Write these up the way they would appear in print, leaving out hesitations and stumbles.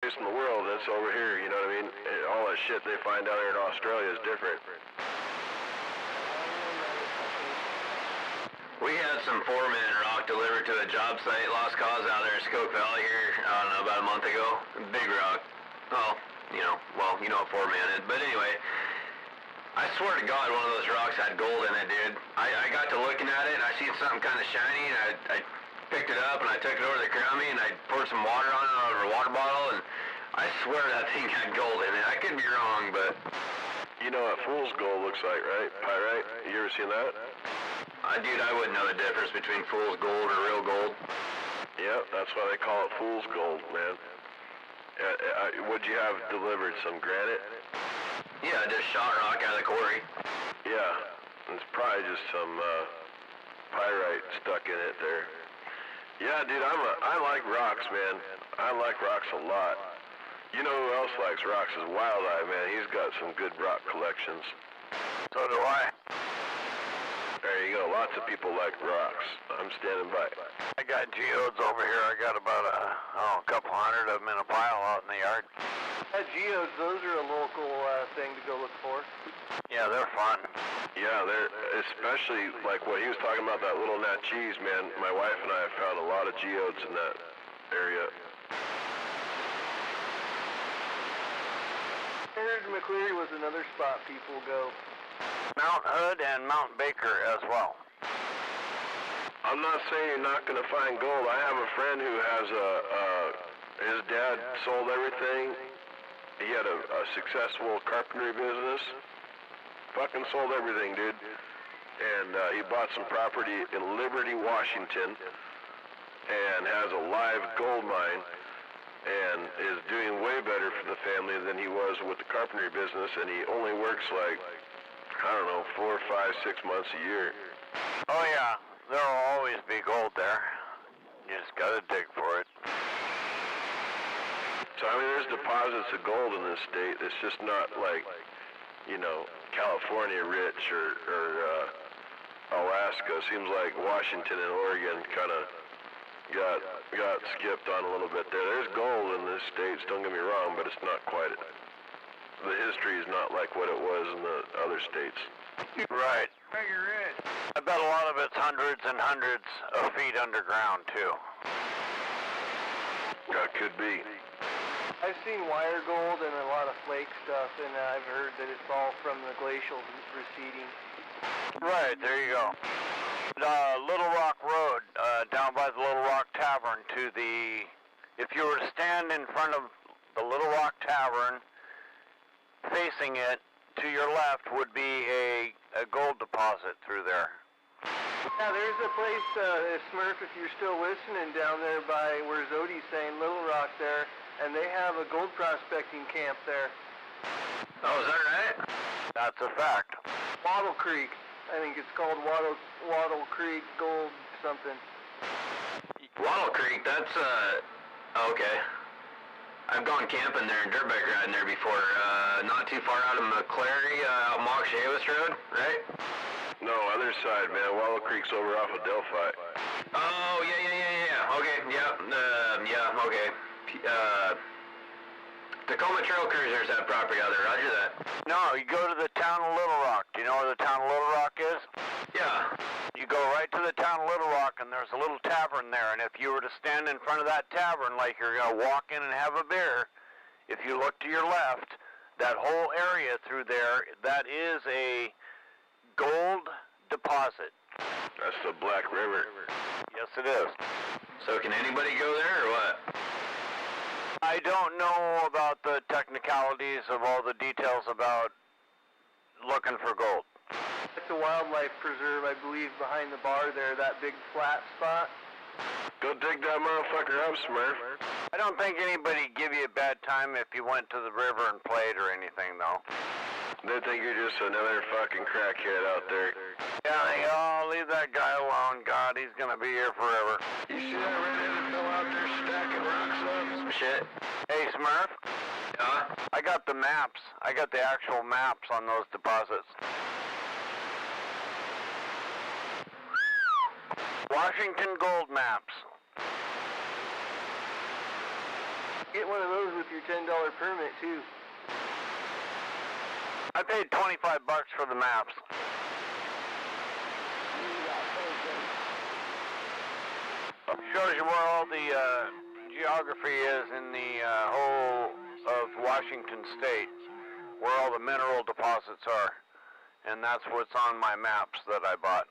place in the world that's over here, you know what I mean? And all that shit they find down here in Australia is different. We had some 4-man rock delivered to a job site, Lost Cause, out there in Skoke Valley here, I don't know, about a month ago. Big rock. Oh, you know what 4-man is. But anyway, I swear to God one of those rocks had gold in it, dude. I got to looking at it, and I seen something kind of shiny, and I picked it up, and I took it over to the Crummy, and I poured some water on it out of a water bottle, and I swear that thing had gold in it. I could be wrong, but... You know what fool's gold looks like, right? Pyrite? You ever seen that? Dude, I wouldn't know the difference between fool's gold or real gold. Yep, that's why they call it fool's gold, man. What'd you have delivered? Some granite? Yeah, just shot rock out of the quarry. Yeah, it's probably just some pyrite stuck in it there. Yeah, dude, I like rocks, man. I like rocks a lot. You know who else likes rocks is Wild Eye, man. He's got some good rock collections. So do I. There you go. Lots of people like rocks. I'm standing by. I got geodes over here. I got about a couple hundred of them in a pile out in the yard. Geodes, those are a local thing to go look for. Yeah, they're fun. Yeah, they're especially like what he was talking about, that little Natchez, man. My wife and I have found a lot of geodes in that area. I heard McCleary was another spot people go. Mount Hood and Mount Baker as well. I'm not saying you're not going to find gold. I have a friend who has his dad sold everything. He had a successful carpentry business. Fucking sold everything, dude. And he bought some property in Liberty, Washington, and has a live gold mine, and is doing way better for the family than he was with the carpentry business, and he only works like, I don't know, 4, 5, 6 months a year. Oh yeah, there'll always be gold there. You just gotta dig for it. So I mean, there's deposits of gold in this state. It's just not like, you know, California rich or Alaska. Seems like Washington and Oregon kind of got skipped on a little bit there. There's gold in this state, don't get me wrong, but it's not quite it. The history is not like what it was in the other states. Right. I bet a lot of it's hundreds and hundreds of feet underground too. That could be. I've seen wire gold and a lot of flake stuff, and I've heard that it's all from the glacial receding. Right, there you go. Little Rock Road, down by the Little Rock Tavern to the... If you were to stand in front of the Little Rock Tavern, facing it, to your left would be a gold deposit through there. Yeah, there's a place, Smurf, if you're still listening, down there by where Zodi's saying Little Rock there, and they have a gold prospecting camp there. Oh, is that right? That's a fact. Wattle Creek. I think it's called Wattle Creek Gold something. Wattle Creek, that's, okay. I've gone camping there and dirtbike riding there before, not too far out of McCleary, out Mock Shavis Road, right? No, other side, man. Wallow Creek's over off of Delphi. Oh, yeah. Okay, yeah, okay. Tacoma Trail Cruisers have property out there, roger that. No, you go to the town of Little Rock. Do you know where the town of Little Rock is? Yeah. You go right to the town of Little Rock, and there's a little tavern there, and if you were to stand in front of that tavern like you're going to walk in and have a beer, if you look to your left, that whole area through there, that is a gold deposit. That's the Black River. Yes, it is. So can anybody go there, or what? I don't know about the technicalities of all the details about looking for gold. It's a wildlife preserve, I believe, behind the bar there, that big flat spot. Go dig that motherfucker up, Smurf. I don't think anybody'd give you a bad time if you went to the river and played or anything, though. They think you're just another fucking crackhead out there. Yeah, they go, oh, leave that guy alone. God, he's gonna be here forever. You see that redheaded fellow out there stacking rocks up? Some shit. Hey, Smurf, Yeah? I got the maps. I got the actual maps on those deposits. Washington gold maps. Get one of those with your $10 permit, too. I paid $25 for the maps. Shows you where all the geography is in the whole of Washington State, where all the mineral deposits are. And that's what's on my maps that I bought.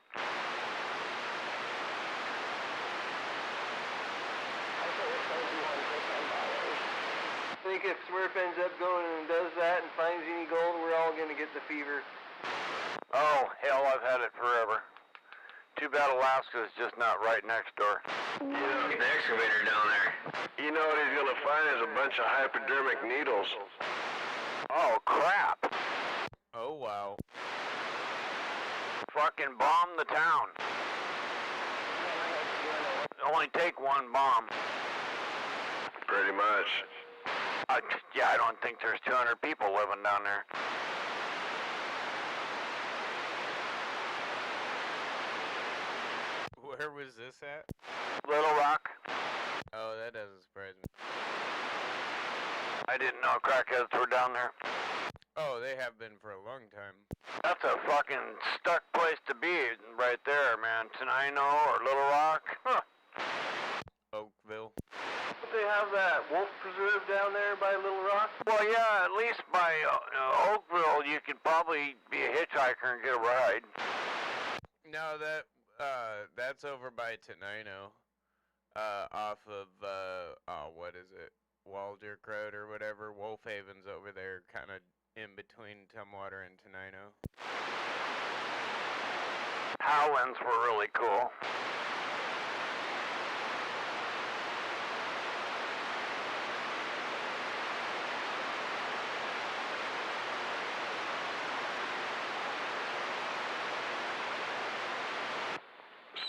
I think if Smurf ends up going and does that and finds any gold, we're all going to get the fever. Oh, hell, I've had it forever. Too bad Alaska is just not right next door. Yeah, the excavator down there. You know what he's gonna find is a bunch of hypodermic needles. Oh, crap. Oh, wow. Fucking bomb the town. Only take one bomb. Pretty much. Yeah, I don't think there's 200 people living down there. Where was this at? Little Rock. Oh, that doesn't surprise me. I didn't know crackheads were down there. Oh, they have been for a long time. That's a fucking stuck place to be right there, man. Tenino or Little Rock. Huh. Oakville. Don't they have that wolf preserve down there by Little Rock? Well, yeah, at least by Oakville, you could probably be a hitchhiker and get a ride. No, that's over by Tenino. Off of, what is it? Waldercroat or whatever. Wolf Haven's over there, kind of in between Tumwater and Tenino. Howlands were really cool.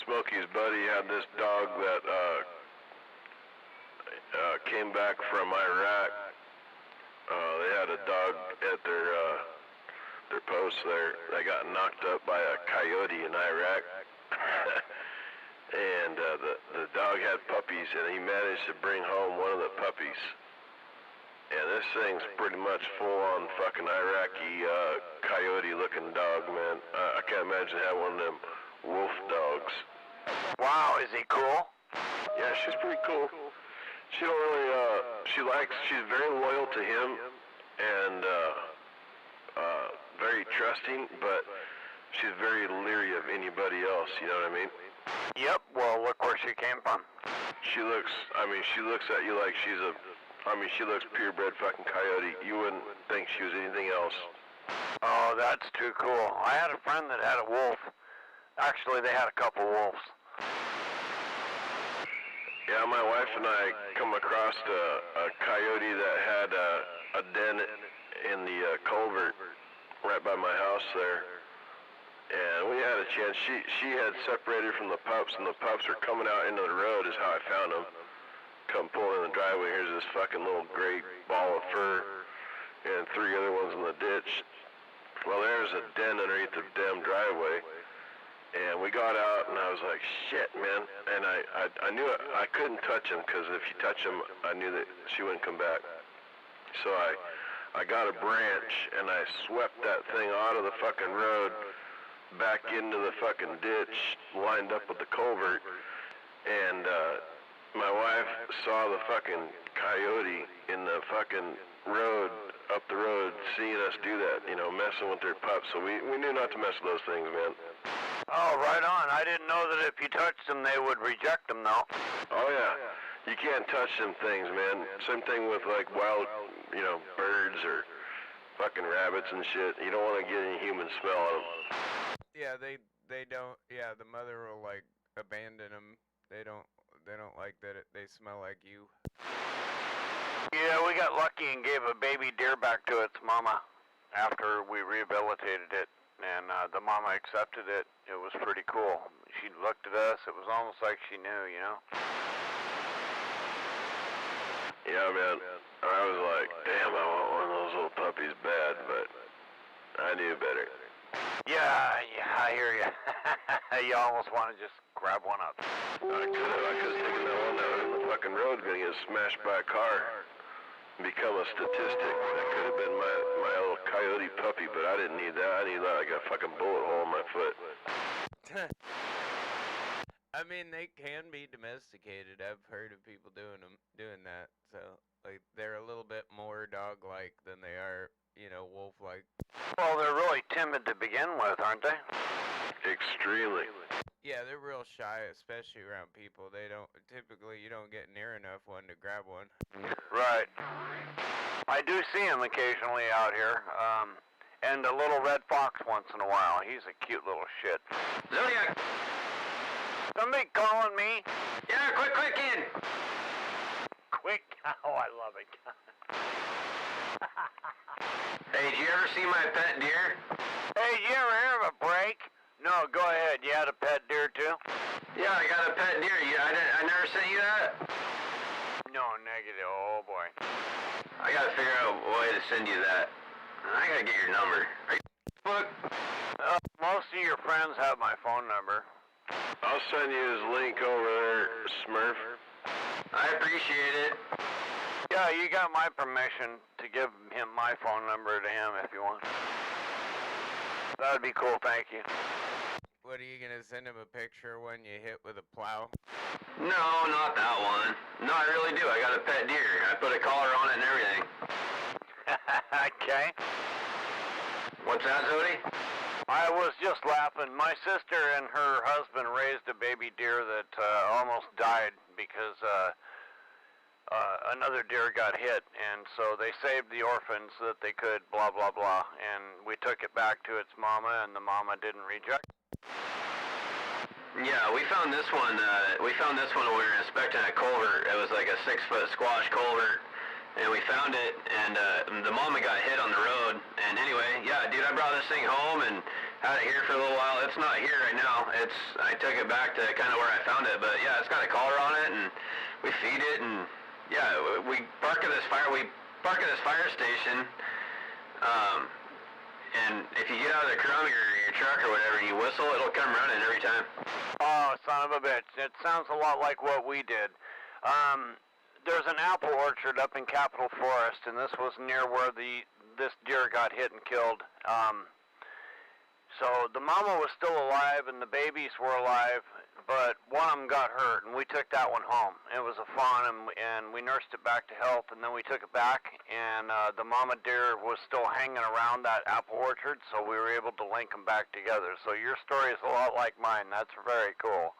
Smokey's buddy had this dog that came back from Iraq. They had a dog at their post there. They got knocked up by a coyote in Iraq. And the dog had puppies, and he managed to bring home one of the puppies. And this thing's pretty much full-on fucking Iraqi coyote-looking dog, man. I can't imagine having one of them wolf dogs. Wow, is he cool? Yeah, she's pretty cool. She don't really, she's very loyal to him and very trusting, but she's very leery of anybody else, you know what I mean? Yep, well, look where she came from. She looks at you like she looks purebred fucking coyote. You wouldn't think she was anything else. Oh, that's too cool. I had a friend that had a wolf. Actually, they had a couple wolves. Yeah, my wife and I come across a coyote that had a den in the culvert right by my house there. And we had a chance. She had separated from the pups, and the pups were coming out into the road is how I found them. Come pull in the driveway, here's this fucking little gray ball of fur and 3 other ones in the ditch. Well, there's a den underneath the damn driveway. And we got out, and I was like, shit, man. And I knew I couldn't touch him, because if you touch him, I knew that she wouldn't come back. So I got a branch, and I swept that thing out of the fucking road, back into the fucking ditch, lined up with the culvert. And my wife saw the fucking coyote in the fucking road, up the road, seeing us do that, you know, messing with their pups. So we knew not to mess with those things, man. Oh, right on. I didn't know that if you touched them, they would reject them, though. Oh, yeah. You can't touch them things, man. Same thing with, like, wild, you know, birds or fucking rabbits and shit. You don't want to get any human smell on them. Yeah, they don't. Yeah, the mother will like abandon them. They don't like that they smell like you. Yeah, we got lucky and gave a baby deer back to its mama after we rehabilitated it. And the mama accepted it. It was pretty cool. She looked at us. It was almost like she knew, you know? Yeah, man. I was like, damn, I want one of those little puppies bad, but I knew better. Yeah, I hear you. You almost want to just grab one up. I could have taken that one out in the fucking road, gonna get smashed by a car. become a statistic. That could have been my little coyote puppy, but I didn't need that. I need like a fucking bullet hole in my foot. I mean, they can be domesticated. I've heard of people doing that. So, like, they're a little bit more dog-like than they are, wolf-like. Well, they're really timid to begin with, aren't they? Extremely. Yeah, they're real shy, especially around people. Typically, you don't get near enough one to grab one. Right. I do see him occasionally out here, and a little red fox once in a while. He's a cute little shit. Zodiac! Somebody calling me? Yeah, quick in! Quick. Oh, I love it. Hey, did you ever see my pet deer? Hey, did you ever hear of a break? No, go ahead. You had a pet deer too? Yeah, I got a pet deer. I never sent you that? No, negative. Oh boy. I gotta figure out a way to send you that. I gotta get your number. Are you Facebook? Most of your friends have my phone number. I'll send you his link over there, Smurf. I appreciate it. Yeah, you got my permission to give him my phone number to him if you want. That'd be cool, thank you. What, are you gonna send him a picture when you hit with a plow? No, not that one. No, I really do. I got a pet deer. I put a collar on it and everything. Okay. What's that, Zodi? I was just laughing. My sister and her husband raised a baby deer that almost died because another deer got hit, and so they saved the orphan so that they could blah blah blah, and we took it back to its mama, and the mama didn't reject it. Yeah, we found this one. We found this one when we were inspecting a culvert. It was like a 6-foot squash culvert, and we found it, and the mama got hit on the road. And anyway, yeah, dude, I brought this thing home and had it here for a little while. It's not here right now. I took it back to kind of where I found it, but yeah, it's got a collar on it, and we feed it, and yeah, we park at this fire station. And if you get out of the crumb your truck or whatever and you whistle, it'll come running every time. Oh, son of a bitch. It sounds a lot like what we did. There's an apple orchard up in Capitol Forest, and this was near where this deer got hit and killed. So the mama was still alive and the babies were alive, but one of them got hurt, and we took that one home. It was a fawn, and we nursed it back to health, and then we took it back, and the mama deer was still hanging around that apple orchard, so we were able to link them back together. So your story is a lot like mine. That's very cool.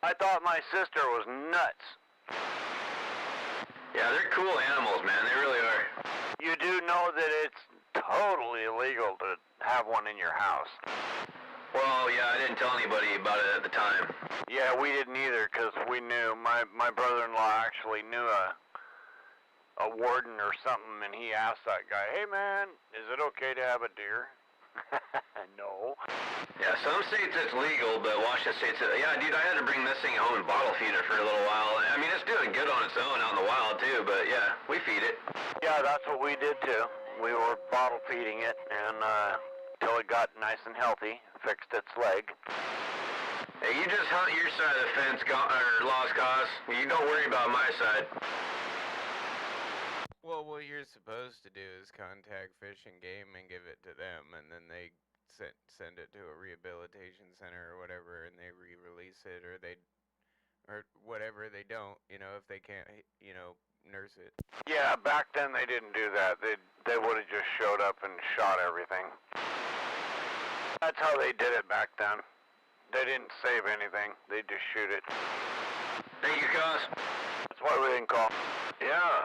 I thought my sister was nuts. Yeah, they're cool animals, man. They really are. You do know that it's totally illegal to have one in your house. Well, yeah, I didn't tell anybody about it at the time. Yeah, we didn't either, because we knew. My brother-in-law actually knew a warden or something, and he asked that guy, "Hey, man, is it okay to have a deer?" No. Yeah, some states it's legal, but Washington State's... Yeah, dude, I had to bring this thing home and bottle feed it for a little while. I mean, it's doing good on its own out in the wild, too, but yeah, we feed it. Yeah, that's what we did, too. We were bottle feeding it, and till it got nice and healthy, fixed its leg. Hey, you just hunt your side of the fence, or lost cause. You don't worry about my side. Well, what you're supposed to do is contact Fish and Game and give it to them, and then they send it to a rehabilitation center or whatever, and they re-release it, or whatever. They don't, if they can't, nurse it. Yeah, back then they didn't do that. They would have just showed up and shot everything. That's how they did it back then. They didn't save anything. They just shoot it. Thank you, cuz. That's why we didn't call. Yeah.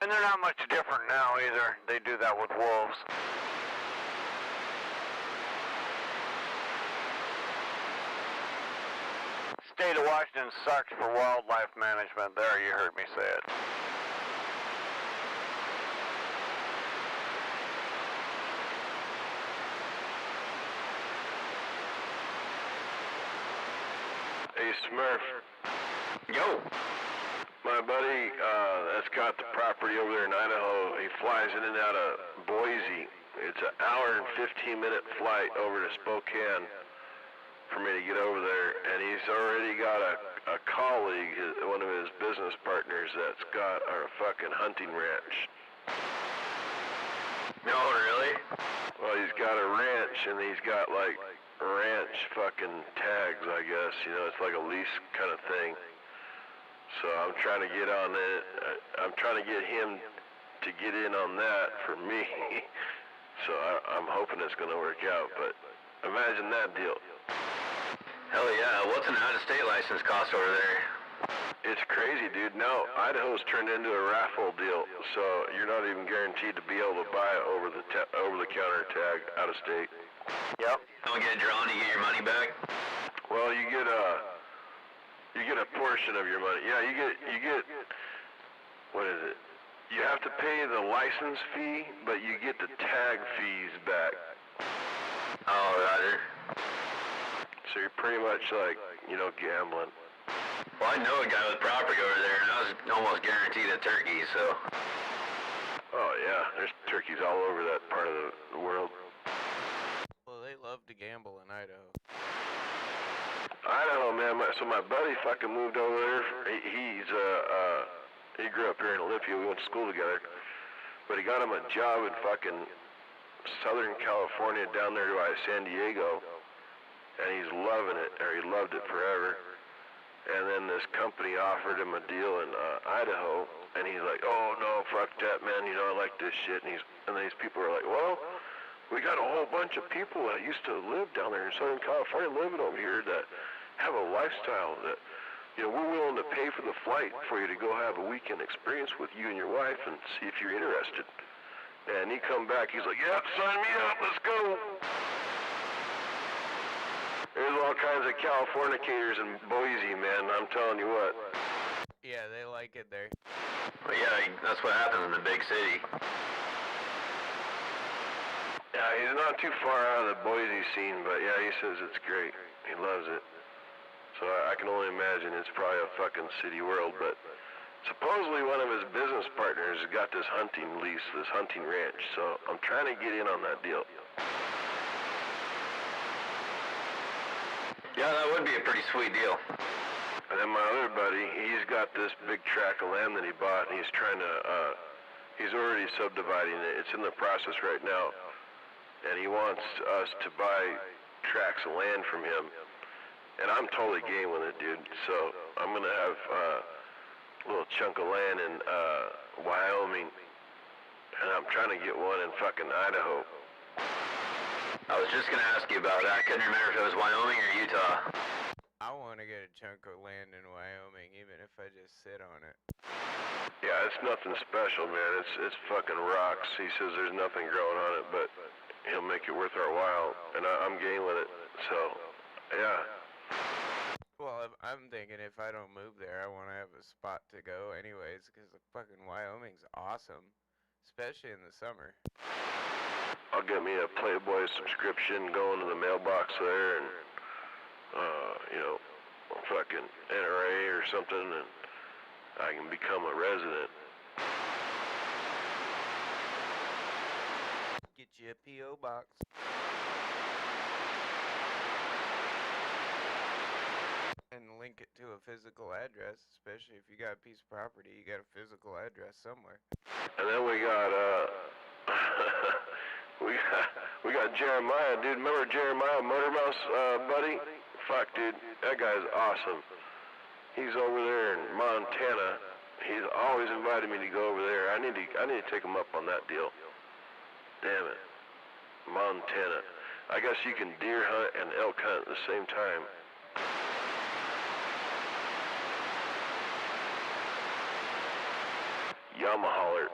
And they're not much different now either. They do that with wolves. State of Washington sucks for wildlife management. There, you heard me say it. Hey, Smurf. Yo. My buddy that's got the property over there in Idaho, he flies in and out of Boise. It's an hour and 15-minute flight over to Spokane. for me to get over there, and he's already got a colleague, one of his business partners, that's got a fucking hunting ranch. No, really? Well, he's got a ranch, and he's got like ranch fucking tags, I guess. You know, it's like a lease kind of thing. So I'm trying to get on it. I'm trying to get him to get in on that for me. So I'm hoping it's going to work out, but imagine that deal. Hell yeah, what's an out-of-state license cost over there? It's crazy, dude. Now, Idaho's turned into a raffle deal, so you're not even guaranteed to be able to buy it over-the-counter tag out of state. Yep. Don't get drawn, you get your money back? Well, you get a portion of your money. Yeah, you get, what is it? You have to pay the license fee, but you get the tag fees back. Oh, Roger. So you're pretty much like, you know, gambling. Well, I know a guy with property over there, and I was almost guaranteed a turkey, so... Oh, yeah, there's turkeys all over that part of the world. Well, they love to gamble in Idaho. Idaho, man, so my buddy fucking moved over there. He grew up here in Olympia. We went to school together. But he got him a job in fucking Southern California down there by San Diego. And he's loving it, or he loved it forever. And then this company offered him a deal in Idaho. And he's like, oh, no, fuck that, man. You know, I like this shit. And then these people are like, well, we got a whole bunch of people that used to live down there in Southern California living over here that have a lifestyle that, you know, we're willing to pay for the flight for you to go have a weekend experience with you and your wife and see if you're interested. And he come back, he's like, yep, sign me up, let's go. There's all kinds of Californicators in Boise, man, I'm telling you what. Yeah, they like it there. But yeah, that's what happens in the big city. Yeah, he's not too far out of the Boise scene, but yeah, he says it's great. He loves it. So I can only imagine it's probably a fucking city world, but supposedly one of his business partners got this hunting lease, this hunting ranch, so I'm trying to get in on that deal. Yeah, that would be a pretty sweet deal. And then my other buddy, he's got this big tract of land that he bought, and he's trying to, he's already subdividing it. It's in the process right now. And he wants us to buy tracts of land from him. And I'm totally game with it, dude. So I'm going to have a little chunk of land in Wyoming. And I'm trying to get one in fucking Idaho. I was just going to ask you about that. I couldn't remember if it was Wyoming or Utah. I want to get a chunk of land in Wyoming, even if I just sit on it. Yeah, it's nothing special, man. It's fucking rocks. He says there's nothing growing on it, but he'll make it worth our while. And I'm game with it. So, yeah. Well, I'm thinking if I don't move there, I want to have a spot to go anyways, because the fucking Wyoming's awesome, especially in the summer. I'll get me a Playboy subscription going to the mailbox there and, you know, fucking NRA or something, and I can become a resident. Get you a P.O. box. And link it to a physical address, especially if you got a piece of property, you got a physical address somewhere. And then we got, we got Jeremiah, dude. Remember Jeremiah, Motormouse, buddy? Fuck, dude, that guy's awesome. He's over there in Montana. He's always invited me to go over there. I need to take him up on that deal. Damn it, Montana. I guess you can deer hunt and elk hunt at the same time. Yamaha.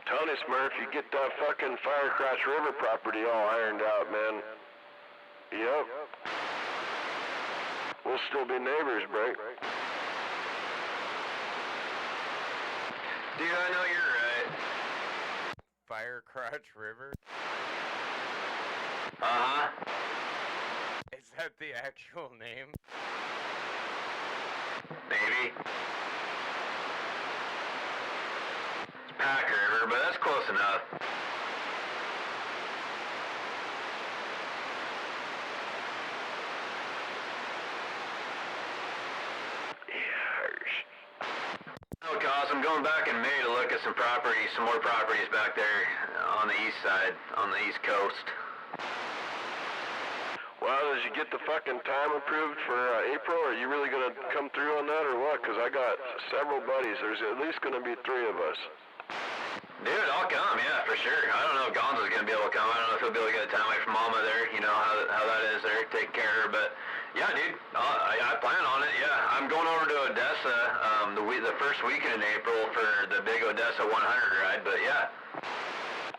Tony Smurf, you get that fucking Firecrotch River property all ironed out, man. Yep. We'll still be neighbors, Brake. Dude, I know you're right. Firecrotch River? Uh-huh. Is that the actual name? Maybe. Pack River, but that's close enough. No, cause I'm going back in May to look at some properties, some more properties back there on the east side, on the east coast. Well, did you get the fucking time approved for April? Are you really gonna come through on that or what? Cause I got several buddies. There's at least gonna be 3 of us. Dude, I'll come, yeah, for sure. I don't know if Gonzo's gonna be able to come. I don't know if he'll be able to get a time away from Mama there, you know how that is there, take care of her, but yeah, dude, I plan on it, yeah. I'm going over to Odessa, the first weekend in April for the big Odessa 100 ride, but yeah.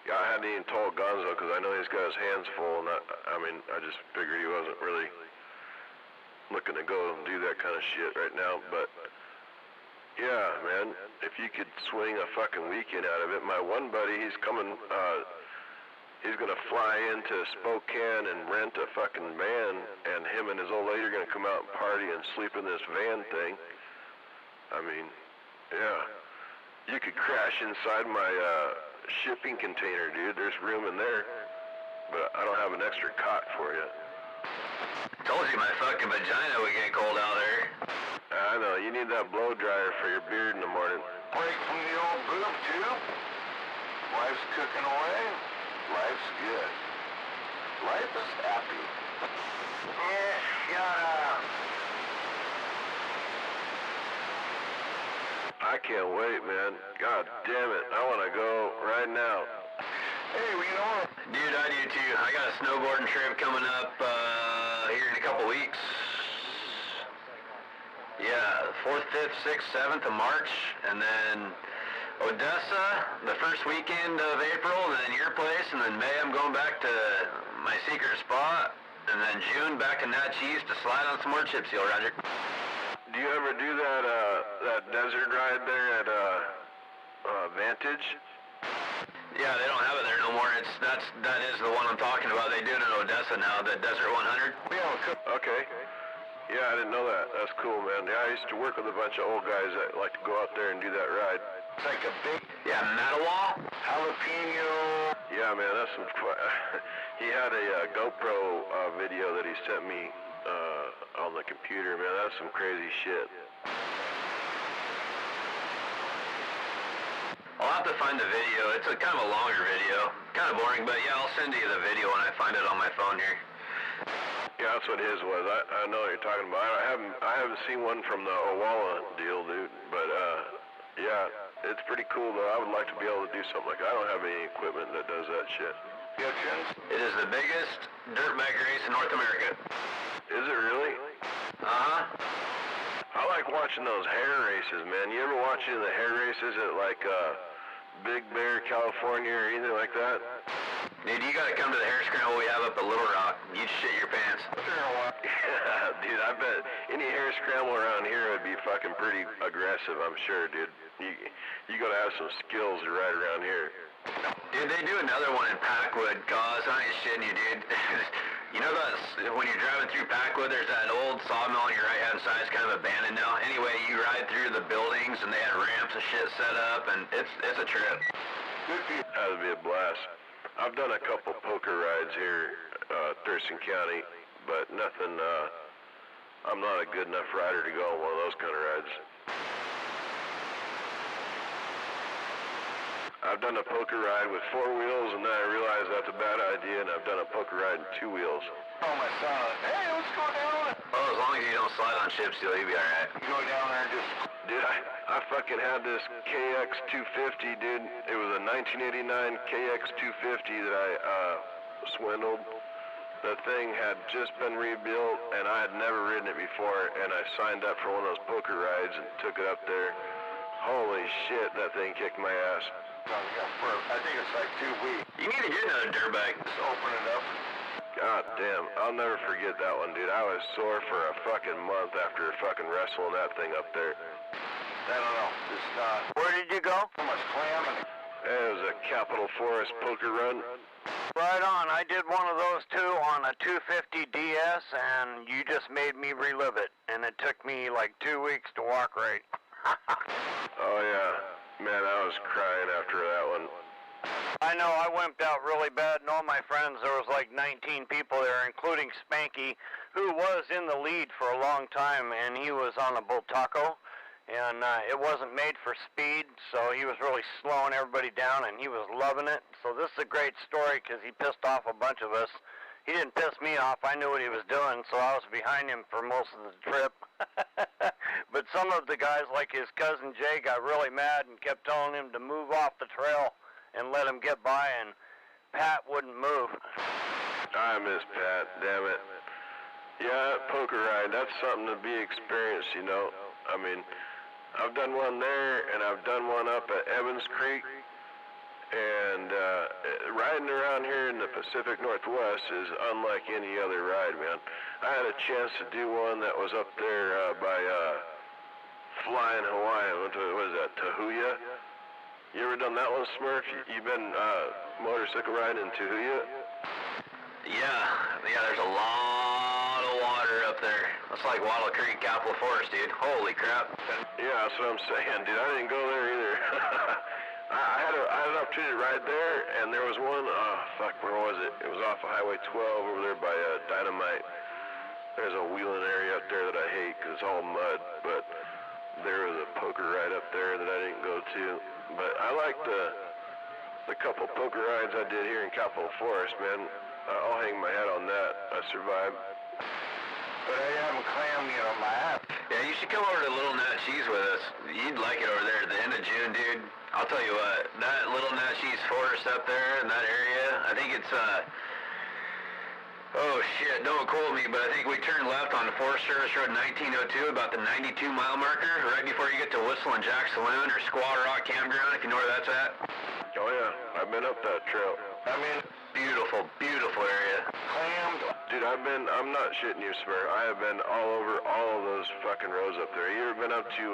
Yeah, I hadn't even told Gonzo because I know he's got his hands full, and I just figured he wasn't really looking to go and do that kind of shit right now, but yeah, man, if you could swing a fucking weekend out of it. My one buddy, he's coming, he's gonna fly into Spokane and rent a fucking van, and him and his old lady are gonna come out and party and sleep in this van thing. I mean, yeah, you could crash inside my, shipping container, dude. There's room in there, but I don't have an extra cot for you. Told you my fucking vagina would get cold out there. I know, you need that blow dryer for your beard in the morning. Break from the old boob tube. Life's cooking away. Life's good. Life is happy. Yeah, shut up. I can't wait, man. God damn it. I want to go right now. Hey, you know what? Dude, I do too. I got a snowboarding trip coming up here in a couple weeks. Yeah, 4th, 5th, 6th, 7th of March, and then Odessa the first weekend of April, and then your place, and then May I'm going back to my secret spot, and then June back to Natchez to slide on some more chip seal, Roger. Do you ever do that desert ride there at Vantage? Yeah, they don't have it there no more. That is the one I'm talking about. They do it in Odessa now, the Desert 100. Okay. Yeah, I didn't know that. That's cool, man. Yeah, I used to work with a bunch of old guys that like to go out there and do that ride. It's like a big Matawa? jalapeno. Yeah, man, that's some he had a GoPro video that he sent me on the computer, man. That's some crazy shit. I'll have to find the video. It's a kind of a longer video. Kind of boring, but yeah, I'll send you the video when I find it on my phone here. Yeah, that's what his was. I know what you're talking about. I haven't seen one from the Owala deal, dude. But yeah, it's pretty cool though. I would like to be able to do something like that. I don't have any equipment that does that shit. Yeah, Jens. It is the biggest dirt bike race in North America. Is it really? Uh-huh. I like watching those hair races, man. You ever watch any of the hair races at like Big Bear, California, or anything like that? Dude, you gotta come to the hair scramble we have up at Little Rock. You'd shit your pants. Yeah, dude, I bet any hair scramble around here would be fucking pretty aggressive, I'm sure, dude. You gotta have some skills to ride around here. Dude, they do another one in Packwood, cause I ain't shitting you, dude. You know that when you're driving through Packwood, there's that old sawmill on your right-hand side. It's kind of abandoned now. Anyway, you ride through the buildings, and they had ramps and shit set up, and it's a trip. That would be a blast. I've done a couple poker rides here, Thurston County, but nothing, I'm not a good enough rider to go on one of those kind of rides. I've done a poker ride with 4 wheels, and then I realized that's a bad idea, and I've done a poker ride in 2 wheels. Oh, my son. Hey, let's go down. Oh, as long as you don't slide on chip seal, you'll be alright. You go down there and just... Dude, I fucking had this KX250, dude. It was a 1989 KX250 that I swindled. The thing had just been rebuilt, and I had never ridden it before, and I signed up for one of those poker rides and took it up there. Holy shit, that thing kicked my ass. I think it's like 2 weeks. You need to get another dirt bike. Just open it up. God damn, I'll never forget that one, dude. I was sore for a fucking month after fucking wrestling that thing up there. I don't know. It's not. Where did you go? So much clamming. It was a Capital Forest poker run. Right on. I did one of those too on a 250 DS, and you just made me relive it. And it took me like 2 weeks to walk right. Oh yeah. Man, I was crying after that one. I know, I wimped out really bad, and all my friends, there was like 19 people there, including Spanky, who was in the lead for a long time, and he was on a bull taco, and it wasn't made for speed, so he was really slowing everybody down, and he was loving it. So this is a great story because he pissed off a bunch of us. He didn't piss me off. I knew what he was doing, so I was behind him for most of the trip. But some of the guys, like his cousin Jay, got really mad and kept telling him to move off the trail and let him get by, and Pat wouldn't move. I miss Pat, damn it. Yeah, poker ride, that's something to be experienced, you know. I mean, I've done one there, and I've done one up at Evans Creek, and riding around here in the Pacific Northwest is unlike any other ride, man. I had a chance to do one that was up there by Flying Hawaiian. What is that, Tahuya? You ever done that one, Smurf? You been motorcycle riding in Tahuya? Yeah, there's a lot of water up there. That's like Wattle Creek, Capitol Forest, dude. Holy crap. Yeah, that's what I'm saying, dude. I didn't go there either. I had an opportunity to ride there, and there was one, where was it? It was off of Highway 12 over there by Dynamite. There's a wheeling area up there that I hate because it's all mud, but there was a poker ride up there that I didn't go to. But I like the couple poker rides I did here in Capitol Forest, man. I'll hang my hat on that. I survived. But I haven't clammed, my app. Yeah, you should come over to Little Natchez with us. You'd like it over there at the end of June, dude. I'll tell you what, that Little Natchez Forest up there in that area, I think it's, oh shit, don't quote me, but I think we turned left on the Forest Service Road 1902, about the 92-mile marker, right before you get to Whistle and Jack Saloon or Squaw Rock Campground, if you know where that's at. Oh yeah, I've been up that trail. I mean, Beautiful, beautiful area. clammed. Dude, I'm not shitting you, Smurf. I have been all over all of those fucking roads up there. You ever been up to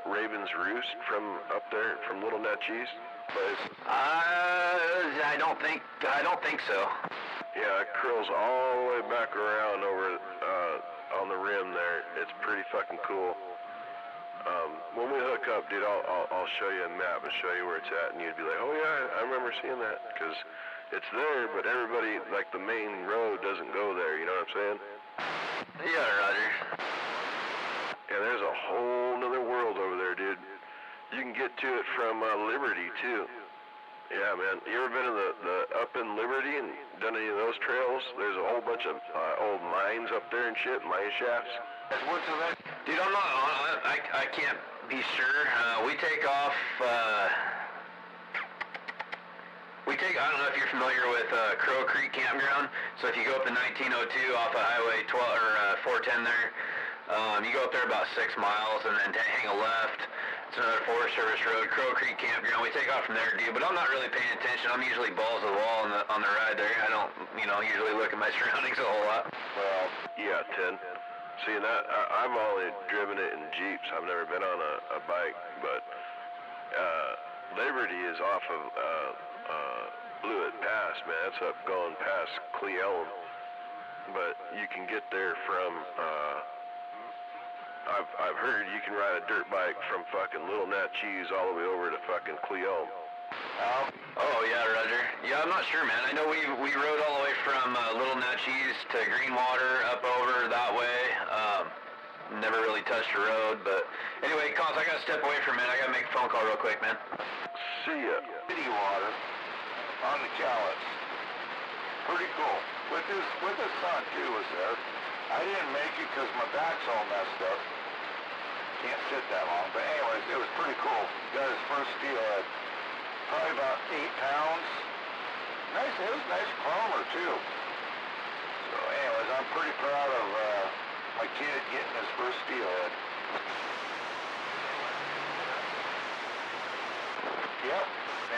Raven's Roost from up there, from Little Natchez? I don't think so. Yeah, it curls all the way back around over on the rim there. It's pretty fucking cool. When we hook up, dude, I'll show you a map and show you where it's at, and you'd be like, oh yeah, I remember seeing that, because it's there, but everybody, like the main road doesn't go there, you know what I'm saying? Yeah, Roger. Yeah, there's a whole nother world over there, dude. You can get to it from Liberty, too. Yeah, man. You ever been to the up in Liberty and done any of those trails? There's a whole bunch of old mines up there and shit, mine shafts. What's that? Dude, I can't be sure. We take off, I don't know if you're familiar with Crow Creek Campground. So if you go up to 1902 off of Highway 12 or 410 there, you go up there about 6 miles and then hang a left. It's another Forest Service road, Crow Creek Campground. We take off from there, dude. But I'm not really paying attention. I'm usually balls to the wall on the ride there. I don't, usually look at my surroundings a whole lot. Well, yeah, Tin. See, I've only driven it in Jeeps. I've never been on a bike, but Liberty is off of Blewett Pass, man. It's up going past Cle Elum. But you can get there from, I've heard you can ride a dirt bike from fucking Little Natchez all the way over to fucking Cle Elum. Oh yeah, Roger. Yeah, I'm not sure, man. I know we rode all the way from Little Natchez to Greenwater up over that way. Never really touched the road, but anyway, Cons, I gotta step away for a minute. I gotta make a phone call real quick, man. See ya. City water on the Cowlitz. Pretty cool. With the sun too was there. I didn't make it because my back's all messed up. Can't sit that long. But anyways, it was pretty cool. Got his first steelhead. Probably about 8 pounds. Nice, it was nice chromer too. So anyways, I'm pretty proud of my kid getting his first steelhead. Yep,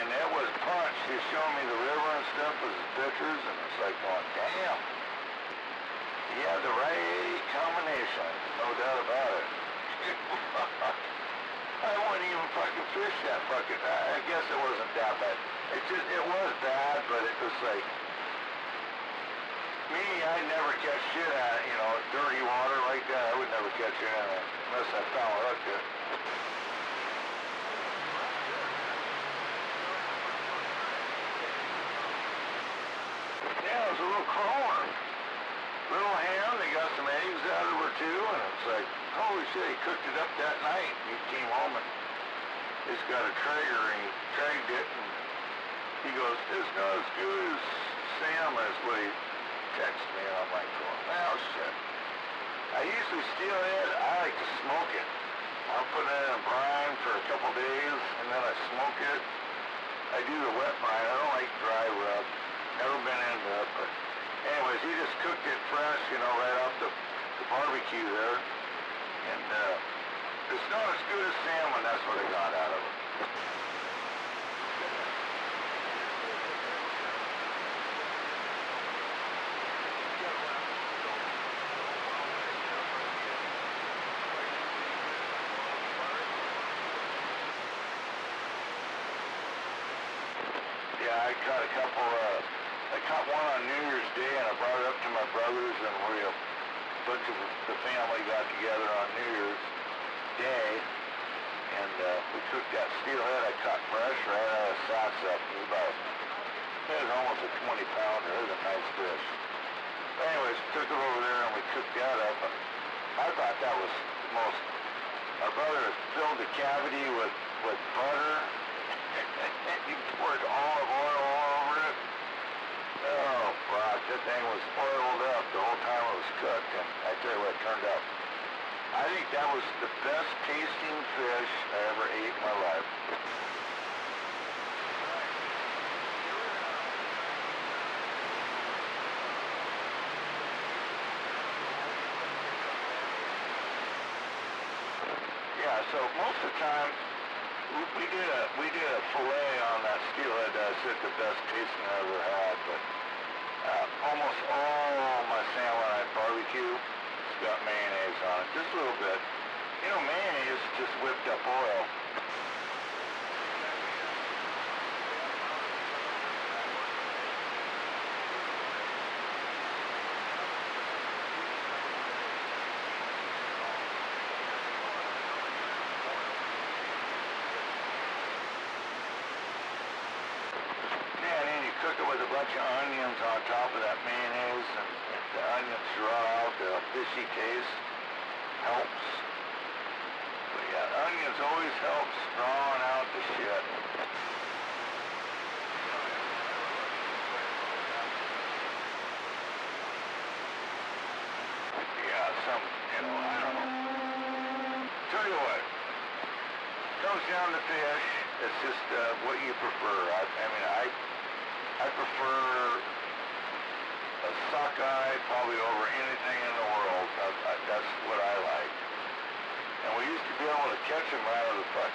and that was Punch. He was showing me the river and stuff with his pictures, and it's like going, damn. He had the right combination, no doubt about it. I wouldn't even fucking fish that fucking, I guess it wasn't that bad. It was bad, but it was like, me, I'd never catch shit at it, dirty water like that. I would never catch it in it, unless I found it up there. too, and it's like, holy shit, he cooked it up that night. He came home and he's got a Traeger and he tragged it, and he goes, it's not as good as Sam, is what he texted me, and I'm like, well, shit. I usually steelhead, I like to smoke it. I'll put it in a brine for a couple days, and then I smoke it. I do the wet brine. I don't like dry rub. Never been into it, but anyways, he just cooked it fresh, you know, right off the barbecue there. And it's not as good as salmon. That's what I got out of it. Yeah, I caught a couple, I caught one on New Year's Day, and I brought it up to my brothers, and a bunch of the family got together on New Year's Day, and we cooked that steelhead I caught fresh right out of the socks up. It was almost a 20-pounder. It was a nice fish. But anyways, took it over there, and we cooked that up, and I thought that was the most, my brother filled the cavity with butter. He poured olive oil all over it. Oh, fuck, that thing was oiled up the whole time it was cooked, and I tell you what, it turned out. I think that was the best tasting fish I ever ate in my life. Yeah, so most of the time, we did a fillet on that steelhead that I said the best tasting I ever had, but almost all my salmon I barbecue, it's got mayonnaise on it, just a little bit. You know, mayonnaise is just whipped up oil. Cook it with a bunch of onions on top of that mayonnaise, and the onions draw out the fishy taste. Helps. But yeah, onions always helps drawing out the shit. Yeah, you know, I don't know. Tell you what, comes down to fish. It's just what you prefer. I prefer a sockeye probably over anything in the world. That's what I like. And we used to be able to catch them out of the fuck.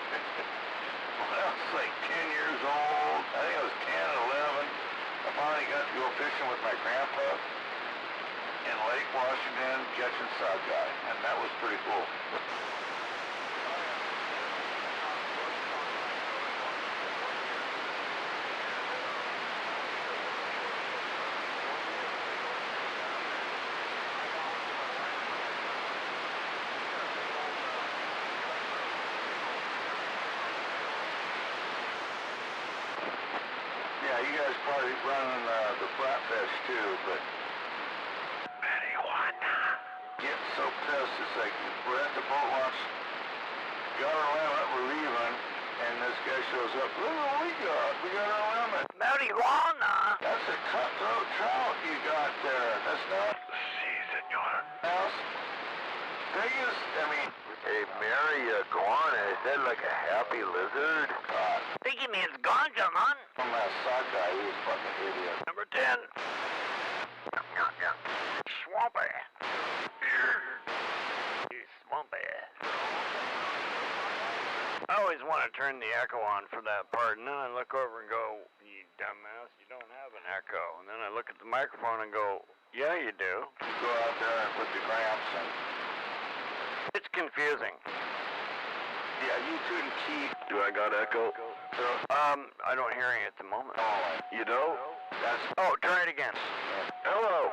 When I was like 10 years old, I think I was 10 or 11, I finally got to go fishing with my grandpa in Lake Washington catching sockeye, and that was pretty cool. Yeah, you guys probably running the flatfish too, but marijuana. Getting so pissed, it's like we're at the boat launch, got our limit, we're leaving, and this guy shows up. Look what we got. We got our limit. Marijuana. That's a cutthroat trout you got there. That's not. Si, senor. Else, biggest. I mean. Hey, marijuana. Is that like a happy lizard? I think he means ganja, man. From that sockeye, he was fucking idiot. Number 10. Swampy. Swampy. I always want to turn the echo on for that part, and then I look over and go, you dumbass, you don't have an echo. And then I look at the microphone and go, yeah, you do. You go out there and put the gramps in. It's confusing. Yeah, you couldn't keep. Do I got echo? I don't hear you at the moment. Oh, You don't? that's. Oh, try it again. Hello.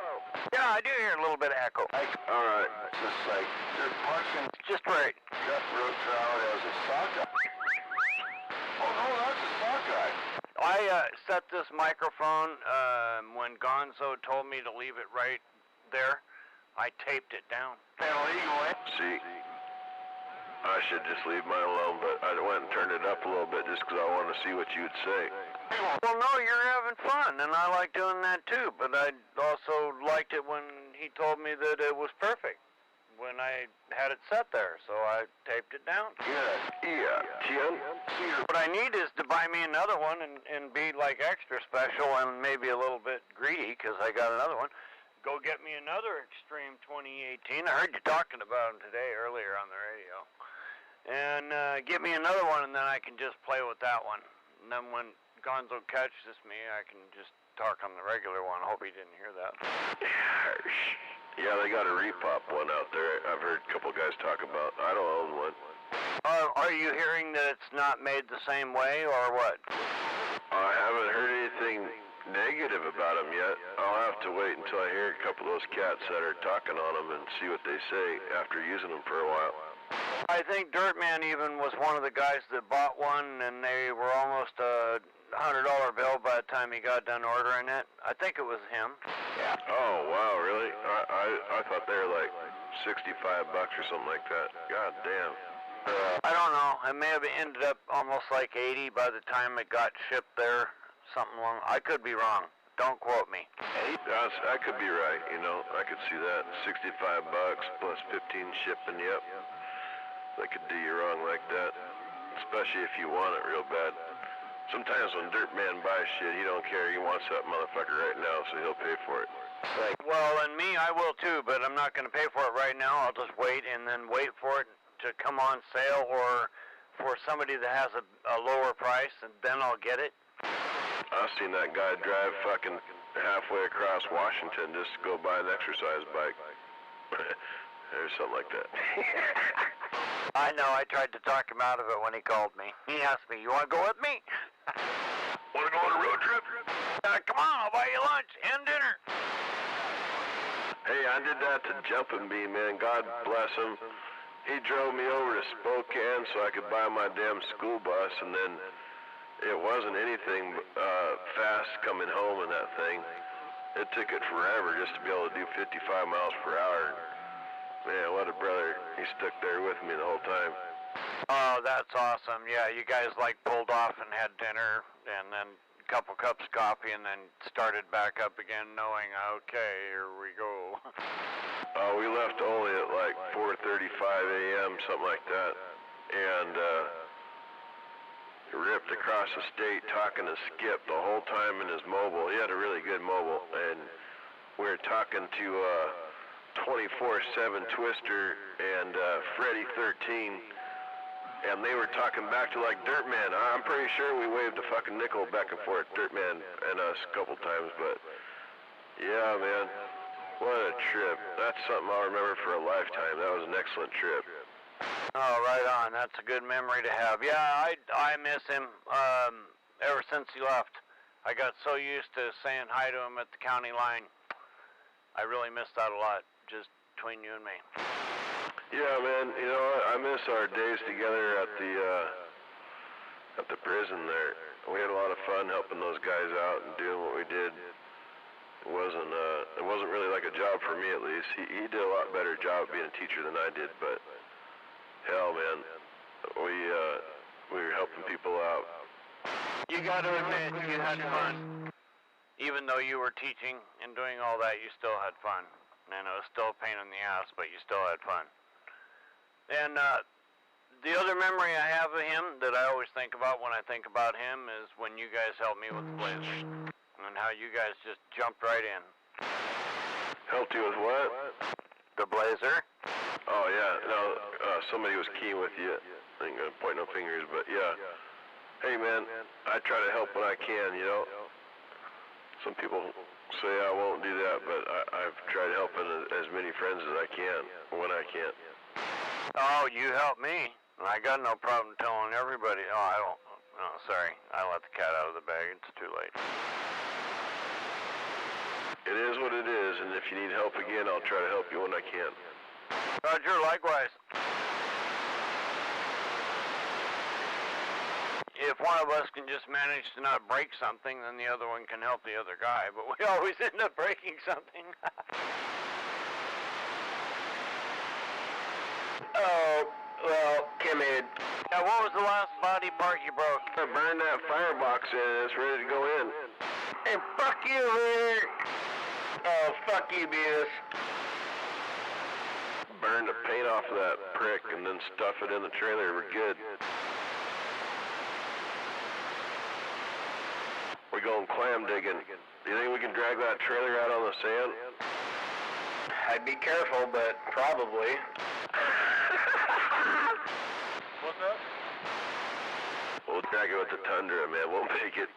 Yeah, I do hear a little bit of echo. All right. It's just like they're punching Just right. cutthroat trout as a sockeye. Oh no, that's a sockeye. I set this microphone when Gonzo told me to leave it right there I taped it down. See, I should just leave mine alone, but I went and turned it up a little bit just because I wanted to see what you'd say. Well, no, you're having fun, and I like doing that too, but I also liked it when he told me that it was perfect when I had it set there, so I taped it down. Yeah, Tim? What I need is to buy me another one and be like extra special and maybe a little bit greedy because I got another one. Go get me another Extreme 2018. I heard you talking about them today earlier on the radio. And get me another one, and then I can just play with that one. And then when Gonzo catches me, I can just talk on the regular one. Hope he didn't hear that. Yeah, they got a repop one out there. I've heard a couple guys talk about. I don't own one. Are you hearing that it's not made the same way, or what? I haven't heard anything negative about them yet. I'll have to wait until I hear a couple of those cats that are talking on them and see what they say after using them for a while. I think Dirtman even was one of the guys that bought one, and they were almost a $100 bill by the time he got done ordering it. I think it was him. Yeah. Oh, wow, really? I thought they were like $65 or something like that. God damn. I don't know. It may have ended up almost like 80 by the time it got shipped there. Something along. I could be wrong. Don't quote me. I could be right, you know. I could see that. $65 plus 15 shipping, yep. They could do you wrong like that. Especially if you want it real bad. Sometimes when Dirtman buys shit, he don't care. He wants that motherfucker right now, so he'll pay for it. Well, and me, I will too, but I'm not going to pay for it right now. I'll just wait and then wait for it to come on sale or for somebody that has a lower price, and then I'll get it. I've seen that guy drive fucking halfway across Washington just to go buy an exercise bike. Or something like that. I know, I tried to talk him out of it when he called me. He asked me, you want to go with me? Want to go on a road trip? Come on, I'll buy you lunch and dinner. Hey, I did that to Jumpin' Bee, man. God bless him. He drove me over to Spokane so I could buy my damn school bus, and then it wasn't anything fast coming home in that thing. It took it forever just to be able to do 55 miles per hour. Man, what a brother. He stuck there with me the whole time. Oh, that's awesome. Yeah, you guys like pulled off and had dinner and then a couple cups of coffee and then started back up again knowing, okay, here we go. We left only at like 4:35 a.m., something like that. And ripped across the state talking to Skip the whole time in his mobile. He had a really good mobile. And we were talking to 24/7 Twister and Freddy 13, and they were talking back to like Dirtman. I'm pretty sure we waved a fucking nickel back and forth, Dirtman and us a couple times, but yeah, man, what a trip. That's something I'll remember for a lifetime. That was an excellent trip. Oh, right on. That's a good memory to have. Yeah, I miss him ever since he left. I got so used to saying hi to him at the county line. I really missed that a lot. Just between you and me. Yeah, man. You know, I miss our days together at the prison there. We had a lot of fun helping those guys out and doing what we did. It wasn't really like a job for me, at least. He did a lot better job being a teacher than I did, but hell, man, we were helping people out. You got to admit, you had fun. Even though you were teaching and doing all that, you still had fun. And it was still a pain in the ass, but you still had fun. And the other memory I have of him that I always think about when I think about him is when you guys helped me with the Blazer. And how you guys just jumped right in. Helped you with what? The Blazer. Oh, yeah. No, somebody was keen with you. I ain't gonna point no fingers, but yeah. Hey, man, I try to help when I can, you know. Some people say I won't do that, but I've tried helping as many friends as I can when I can. Oh, you helped me. I got no problem telling everybody. Oh, I don't. Oh, sorry. I let the cat out of the bag. It's too late. It is what it is, and if you need help again, I'll try to help you when I can. Roger, likewise. If one of us can just manage to not break something, then the other one can help the other guy. But we always end up breaking something. Oh, well, Kimid. Yeah, what was the last body part you broke? I burned that firebox in and it's ready to go in. Hey, fuck you, man. Oh, fuck you, Beavis. Burn the paint off of that prick and then stuff it in the trailer. We're good. We're going clam digging. Do you think we can drag that trailer out on the sand? I'd be careful, but probably. What's up? We'll drag it with the Tundra, man. We'll make it.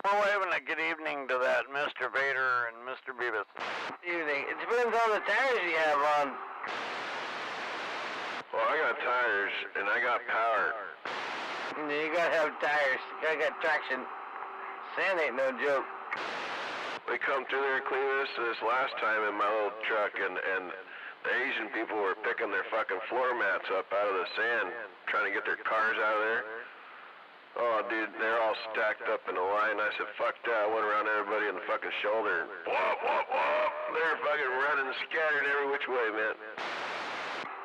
We're waving a good evening to that Mr. Vader and Mr. Beavis. Evening. It depends on the tires you have on. Well, I got tires and I got power. You gotta have tires. You gotta get traction. Sand ain't no joke. We come through there, this last time in my little truck, and the Asian people were picking their fucking floor mats up out of the sand, trying to get their cars out of there. Oh, dude, they're all stacked up in a line. I said, fuck that. I went around everybody in the fucking shoulder. Whoop, whoop, whoop. They're fucking running scattered every which way, man.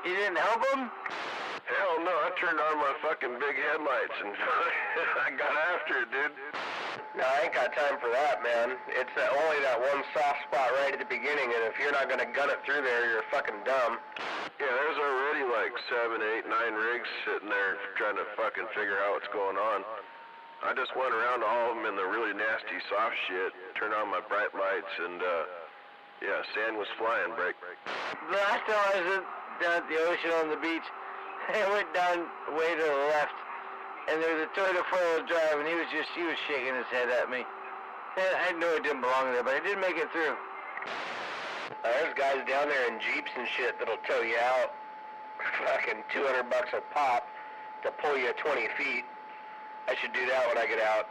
You didn't help them? Hell no, I turned on my fucking big headlights and I got after it, dude. No, I ain't got time for that, man. It's only that one soft spot right at the beginning, and if you're not gonna gun it through there, you're fucking dumb. Yeah, there's already like 7, 8, 9 rigs sitting there trying to fucking figure out what's going on. I just went around to all of them in the really nasty soft shit, turned on my bright lights, and yeah, sand was flying, break. The last time I was down at the ocean on the beach, I went down way to the left, and there was a Toyota 4-wheel drive, and he was shaking his head at me. And I knew it didn't belong there, but I did make it through. There's guys down there in Jeeps and shit that'll tow you out fucking $200 a pop to pull you 20 feet. I should do that when I get out.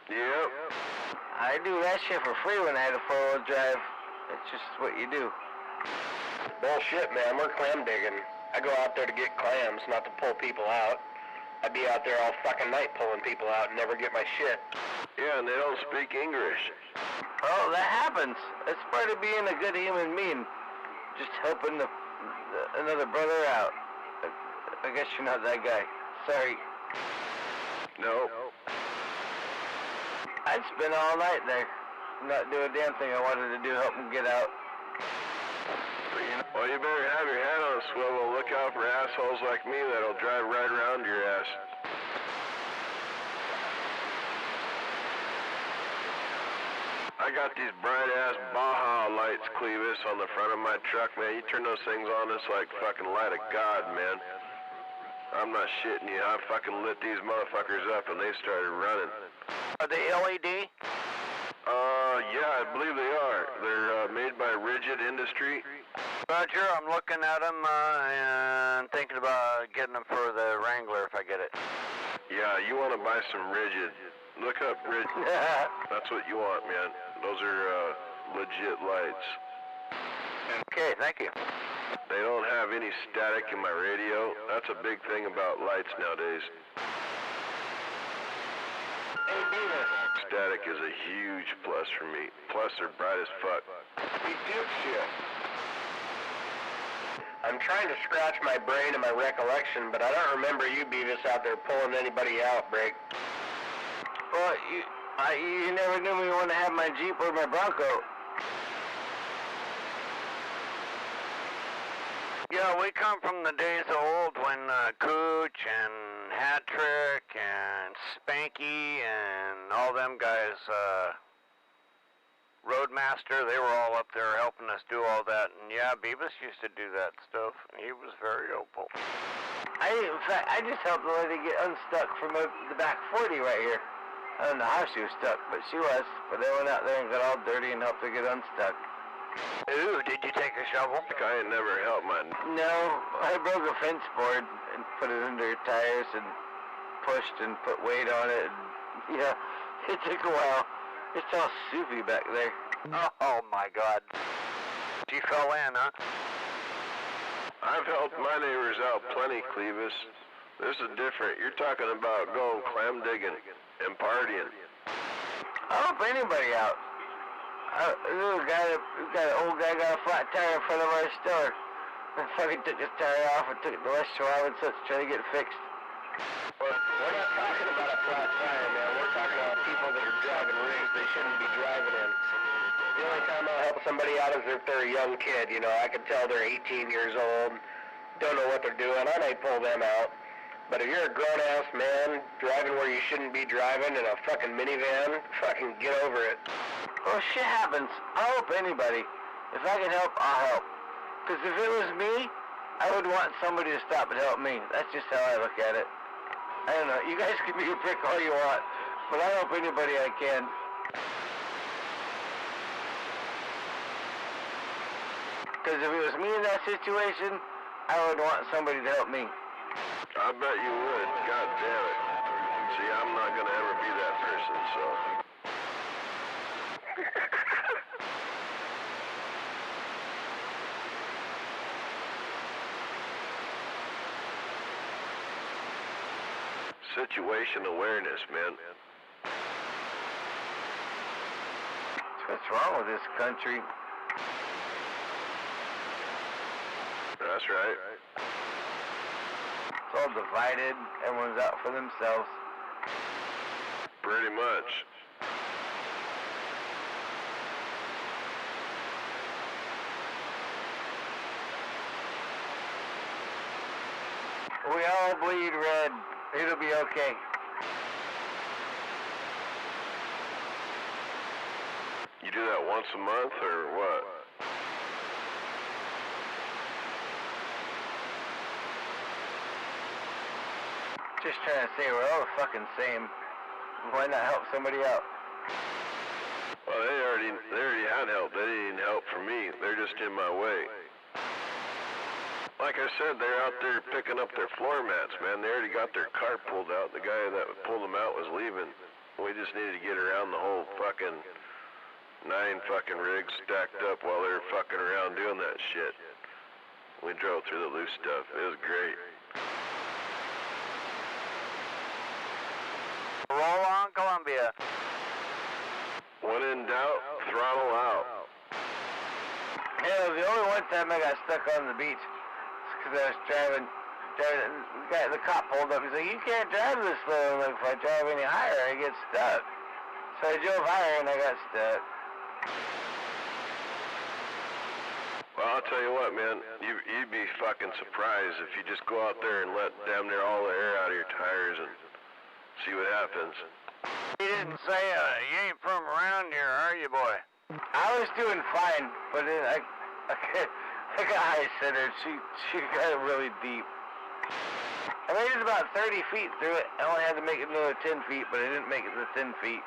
Yep. I do that shit for free when I had a 4-wheel drive. It's just what you do. Bullshit, man. We're clam digging. I go out there to get clams, not to pull people out. I'd be out there all fucking night pulling people out and never get my shit. Yeah, and they don't speak English. Oh, that happens. That's part of being a good human being. Just helping another brother out. I guess you're not that guy. Sorry. No. I'd spend all night there. Not do a damn thing I wanted to do, help him get out. Well, you better have your head on a swivel. Look out for assholes like me that'll drive right around your ass. I got these bright-ass Baja lights, Clevis, on the front of my truck, man. You turn those things on, it's like fucking light of God, man. I'm not shitting you. I fucking lit these motherfuckers up and they started running. Are they LED? Yeah, I believe they are. They're made by Rigid Industry. Roger, I'm looking at them and thinking about getting them for the Wrangler if I get it. Yeah, you want to buy some Rigid. Look up Rigid. That's what you want, man. Those are legit lights. Okay, thank you. They don't have any static in my radio. That's a big thing about lights nowadays. Hey, Beavis. Static is a huge plus for me. Plus, they're bright as fuck. He dipshit. I'm trying to scratch my brain and my recollection, but I don't remember you, Beavis, out there pulling anybody out, Break. Well, you never knew me when I had my Jeep or my Bronco. Yeah, we come from the days of old when Cooch and Hat Trick and Spanky and all them guys, Roadmaster, they were all up there helping us do all that. And yeah, Beavis used to do that stuff. He was very helpful. In fact, I just helped the lady get unstuck from the back 40 right here. I don't know how she was stuck, but she was. But I went out there and got all dirty and helped her get unstuck. Ooh, did you take a shovel? I ain't never helped my... No, I broke a fence board and put it under her tires and pushed and put weight on it. And, yeah, it took a while. It's all soupy back there. Oh my God. She fell in, huh? I've helped my neighbors out plenty, Clevis. This is different. You're talking about going clam digging and partying. I'll help anybody out. An old guy got a flat tire in front of our store. I fucking took his tire off and took it to West Schwab and such, trying to get it fixed. Well, we're not talking about a flat tire, man. We're talking about people that are driving rigs they shouldn't be driving in. The only time I'll help somebody out is if they're a young kid. You know, I can tell they're 18 years old, don't know what they're doing. I may pull them out. But if you're a grown-ass man driving where you shouldn't be driving in a fucking minivan, fucking get over it. Well, shit happens. I'll help anybody. If I can help, I'll help. Because if it was me, I would want somebody to stop and help me. That's just how I look at it. I don't know. You guys can be a prick all you want, but I help anybody I can. Because if it was me in that situation, I would want somebody to help me. I bet you would. God damn it. See, I'm not going to ever be that person, so... Situation awareness, man. What's wrong with this country? That's right. It's all divided. Everyone's out for themselves. Pretty much. We all bleed red. It'll be okay. You do that once a month, or what? Just trying to say we're all the fucking same. Why not help somebody out? Well, they already had help. They didn't help for me. They're just in my way. Like I said, they're out there picking up their floor mats, man. They already got their car pulled out. The guy that pulled them out was leaving. We just needed to get around the whole fucking 9 fucking rigs stacked up while they were fucking around doing that shit. We drove through the loose stuff. It was great. Roll on, Columbia. When in doubt, throttle out. Yeah, the only one time I got stuck on the beach because I was driving, the cop pulled up. He's like, you can't drive this slow. Like, if I drive any higher, I get stuck. So I drove higher and I got stuck. Well, I'll tell you what, man. You'd be fucking surprised if you just go out there and let damn near all the air out of your tires and see what happens. He didn't say, you ain't from around here, are you, boy? I was doing fine, but then I got high-centered. She got really deep. I made it about 30 feet through it. I only had to make it another 10 feet, but I didn't make it to 10 feet.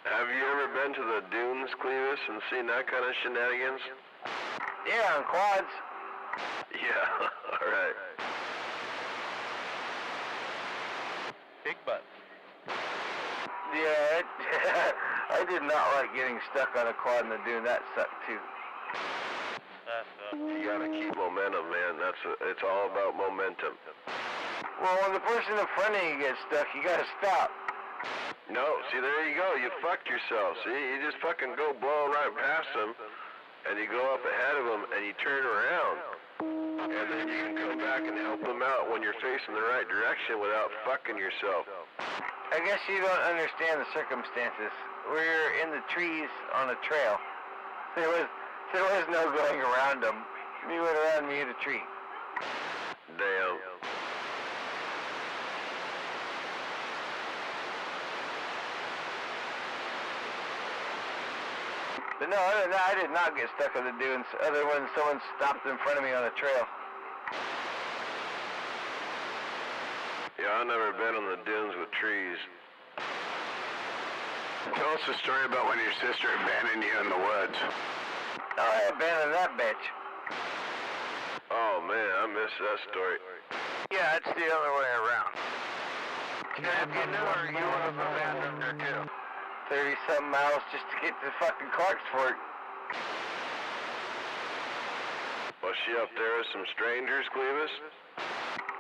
Have you ever been to the dunes, Clevis, and seen that kind of shenanigans? Yeah, on quads. Yeah, alright. Big butt. Yeah, I did not like getting stuck on a quad in the dune. That sucked too. You gotta keep momentum, man. It's all about momentum. Well, when the person in front of you gets stuck, you gotta stop. No, see, there you go. You fucked yourself. See, you just fucking go blowing right past them, and you go up ahead of them, and you turn around. And then you can come back and help them out when you're facing the right direction without fucking yourself. I guess you don't understand the circumstances. We're in the trees on a trail. There was no going around them. You went around me hit a tree. Damn. But no, other than that, I did not get stuck on the dunes, other than someone stopped in front of me on a trail. Yeah, I've never been on the dunes with trees. Tell us a story about when your sister abandoned you in the woods. Oh, I abandoned that bitch. Oh, man, I missed that story. Yeah, it's the other way around. If you knew her, you would have abandoned her too. 30-something miles just to get to fucking Clarksford. Was she up there with some strangers, Clevis?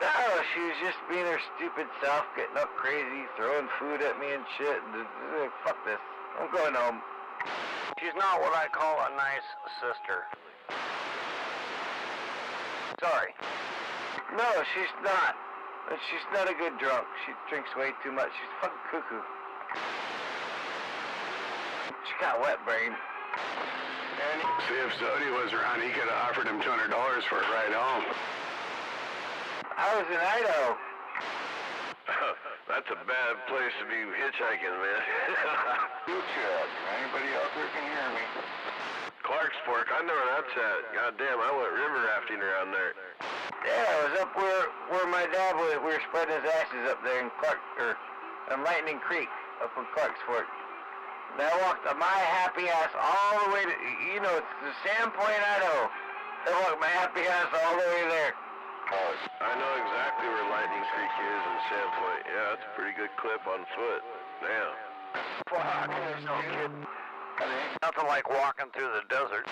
No, she was just being her stupid self, getting up crazy, throwing food at me and shit. Fuck this. I'm going home. She's not what I call a nice sister. Sorry. No, she's not. She's not a good drunk. She drinks way too much. She's fucking cuckoo. She got wet brain. See, if Zodi was around, he could have offered him $200 for a ride home. I was in Idaho. That's a bad place to be hitchhiking, man. Anybody out there can hear me? Clark's Fork, I know where that's at. God damn, I went river rafting around there. Yeah, I was up where my dad was. We were spreading his ashes up there in Lightning Creek, up in Clark's Fork. And I walked my happy ass all the way to, it's the Sandpoint, Idaho. I walked my happy ass all the way there. I know exactly where Lightning Creek is in Sandpoint. Yeah, that's a pretty good clip on foot. Damn. Fuck, there's no kidding. Nothing like walking through the desert.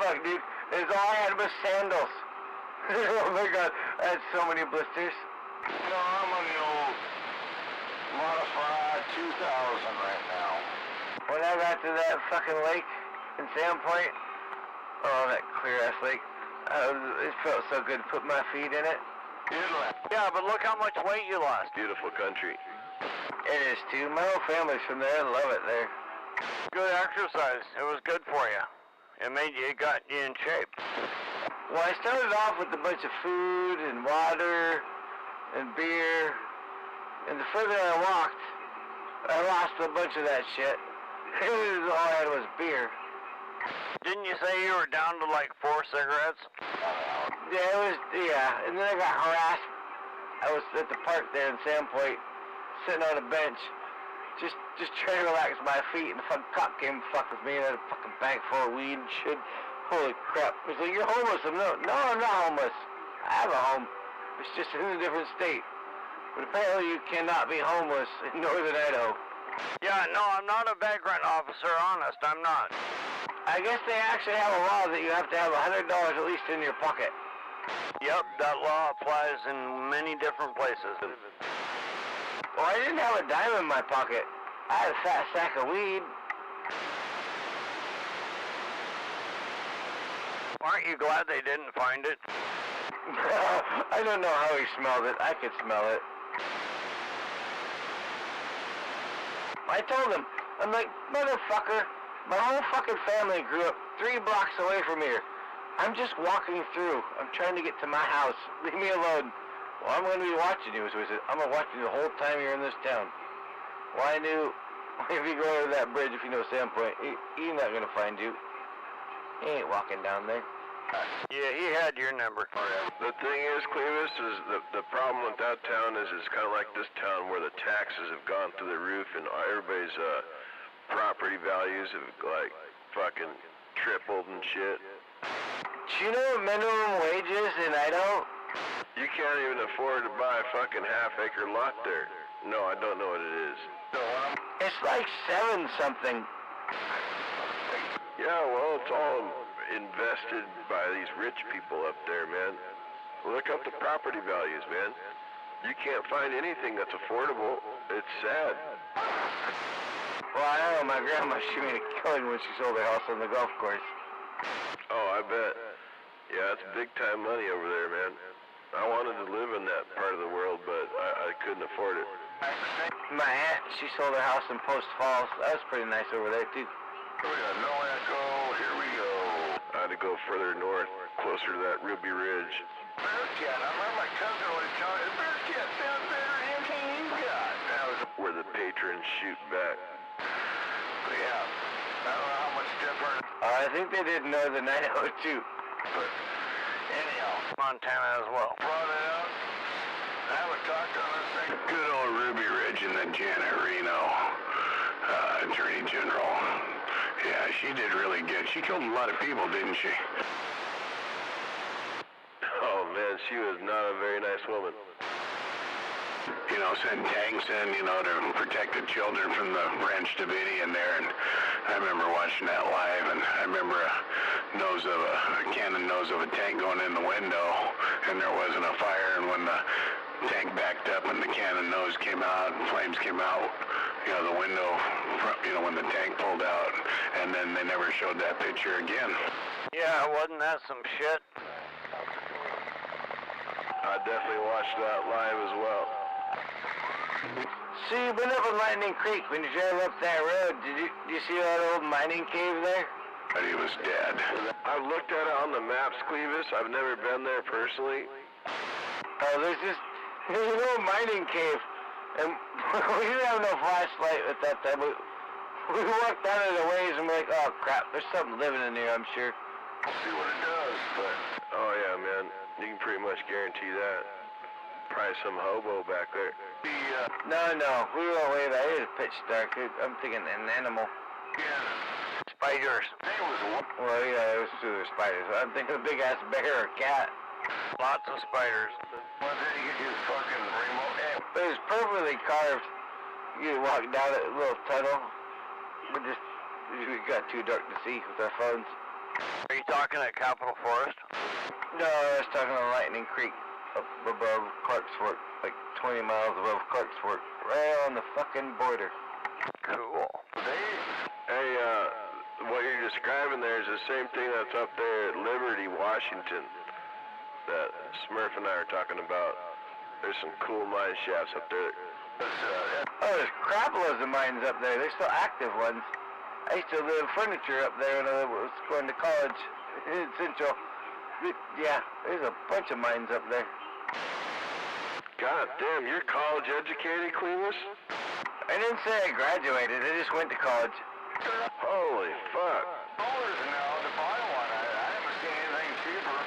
Fuck, dude. It's all I had was sandals. Oh my god, I had so many blisters. No, I'm on the old modified 2000 right now. When I got to that fucking lake in Sandpoint, that clear-ass lake, it felt so good to put my feet in it. Yeah, but look how much weight you lost. Beautiful country. It is too. My whole family's from there. I love it there. Good exercise. It was good for you. It got you in shape. Well, I started off with a bunch of food and water and beer, and the further I walked, I lost a bunch of that shit. All I had was beer. Didn't you say you were down to like 4 cigarettes? Yeah, and then I got harassed. I was at the park there in Sandpoint, sitting on a bench, just trying to relax my feet, and the fucking cop came and fucked with me, and I had a fucking bag full of weed and shit. Holy crap. He's like, you're homeless. No, I'm not homeless. I have a home. It's just in a different state. But apparently you cannot be homeless in northern Idaho. Yeah, no, I'm not a vagrant officer, honest, I'm not. I guess they actually have a law that you have to have $100 at least in your pocket. Yep, that law applies in many different places. Well, I didn't have a dime in my pocket. I had a fat sack of weed. Aren't you glad they didn't find it? I don't know how he smelled it. I could smell it. I told him, I'm like, motherfucker, my whole fucking family grew up 3 blocks away from here. I'm just walking through. I'm trying to get to my house. Leave me alone. Well, I'm going to be watching you. So he said, I'm going to watch you the whole time you're in this town. Well, I knew if you go over that bridge, if you know Sandpoint, he's not going to find you. He ain't walking down there. Yeah, he had your number. The thing is, Clevis, is the problem with that town is it's kind of like this town where the taxes have gone through the roof and everybody's property values have like fucking tripled and shit. Do you know what minimum wage is in Idaho? You can't even afford to buy a fucking half-acre lot there. No, I don't know what it is. It's like 7 something. Yeah, well, it's all invested by these rich people up there, man. Look up the property values, man. You can't find anything that's affordable. It's sad. Well, I know my grandma, she made a killing when she sold her house on the golf course. Oh, I bet. Yeah, it's big time money over there, man. I wanted to live in that part of the world, but I couldn't afford it. My aunt, she sold her house in Post Falls. That was pretty nice over there, too. We got no echo. Here we go. I had to go further north, closer to that Ruby Ridge. Bearcat. I remember my cousin always telling me, Bearcat sounds better than anything you got. That was where the patrons shoot back. yeah. I don't know how much different. I think they did Northern Idaho, too. But anyhow, Montana as well. brought it up. I haven't talked on this thing. Good old Ruby Ridge and then Janet Reno, Attorney General. Yeah, she did really good. She killed a lot of people, didn't she? Oh, man, she was not a very nice woman. You know, send tanks in, you know, to protect the children from the Branch Davidian there, and I remember watching that live, and I remember a cannon nose of a tank going in the window, and there wasn't a fire, and when the tank backed up and the cannon nose came out, and flames came out, you know, the window, you know, when the tank pulled out, and then they never showed that picture again. Yeah, wasn't that some shit? I definitely watched that live as well. So you've been up in Lightning Creek when you drove up that road. Did you see that old mining cave there? And he was dead. I've looked at it on the maps, Clevis. I've never been there personally. Oh, there's an old mining cave, and we didn't have no flashlight at that time. We walked out of the ways and we're like, oh crap, there's something living in here, I'm sure. We'll see what it does, but... Oh yeah, man. You can pretty much guarantee that. Probably some hobo back there. No, we went way back. It was pitch dark. I'm thinking an animal. Spiders. Well, yeah, it was through the spiders. I'm thinking a big ass bear or cat. Lots of spiders. Well, then you get your fucking remote. But it was perfectly carved. You walk down a little tunnel. We got too dark to see with our phones. Are you talking at Capitol Forest? No, I was talking on Lightning Creek up above Clark's Fork, like 20 miles above Clark's Fork, right on the fucking border. Cool. Hey, what you're describing there is the same thing that's up there at Liberty, Washington, that Smurf and I are talking about. There's some cool mine shafts up there. Oh, there's crap loads of mines up there. There's still active ones. I used to live furniture up there when I was going to college in Central. Yeah, there's a bunch of mines up there. God damn, you're college educated, Clevis? I didn't say I graduated. I just went to college. Holy fuck. $1 now to buy one. I haven't seen anything cheaper.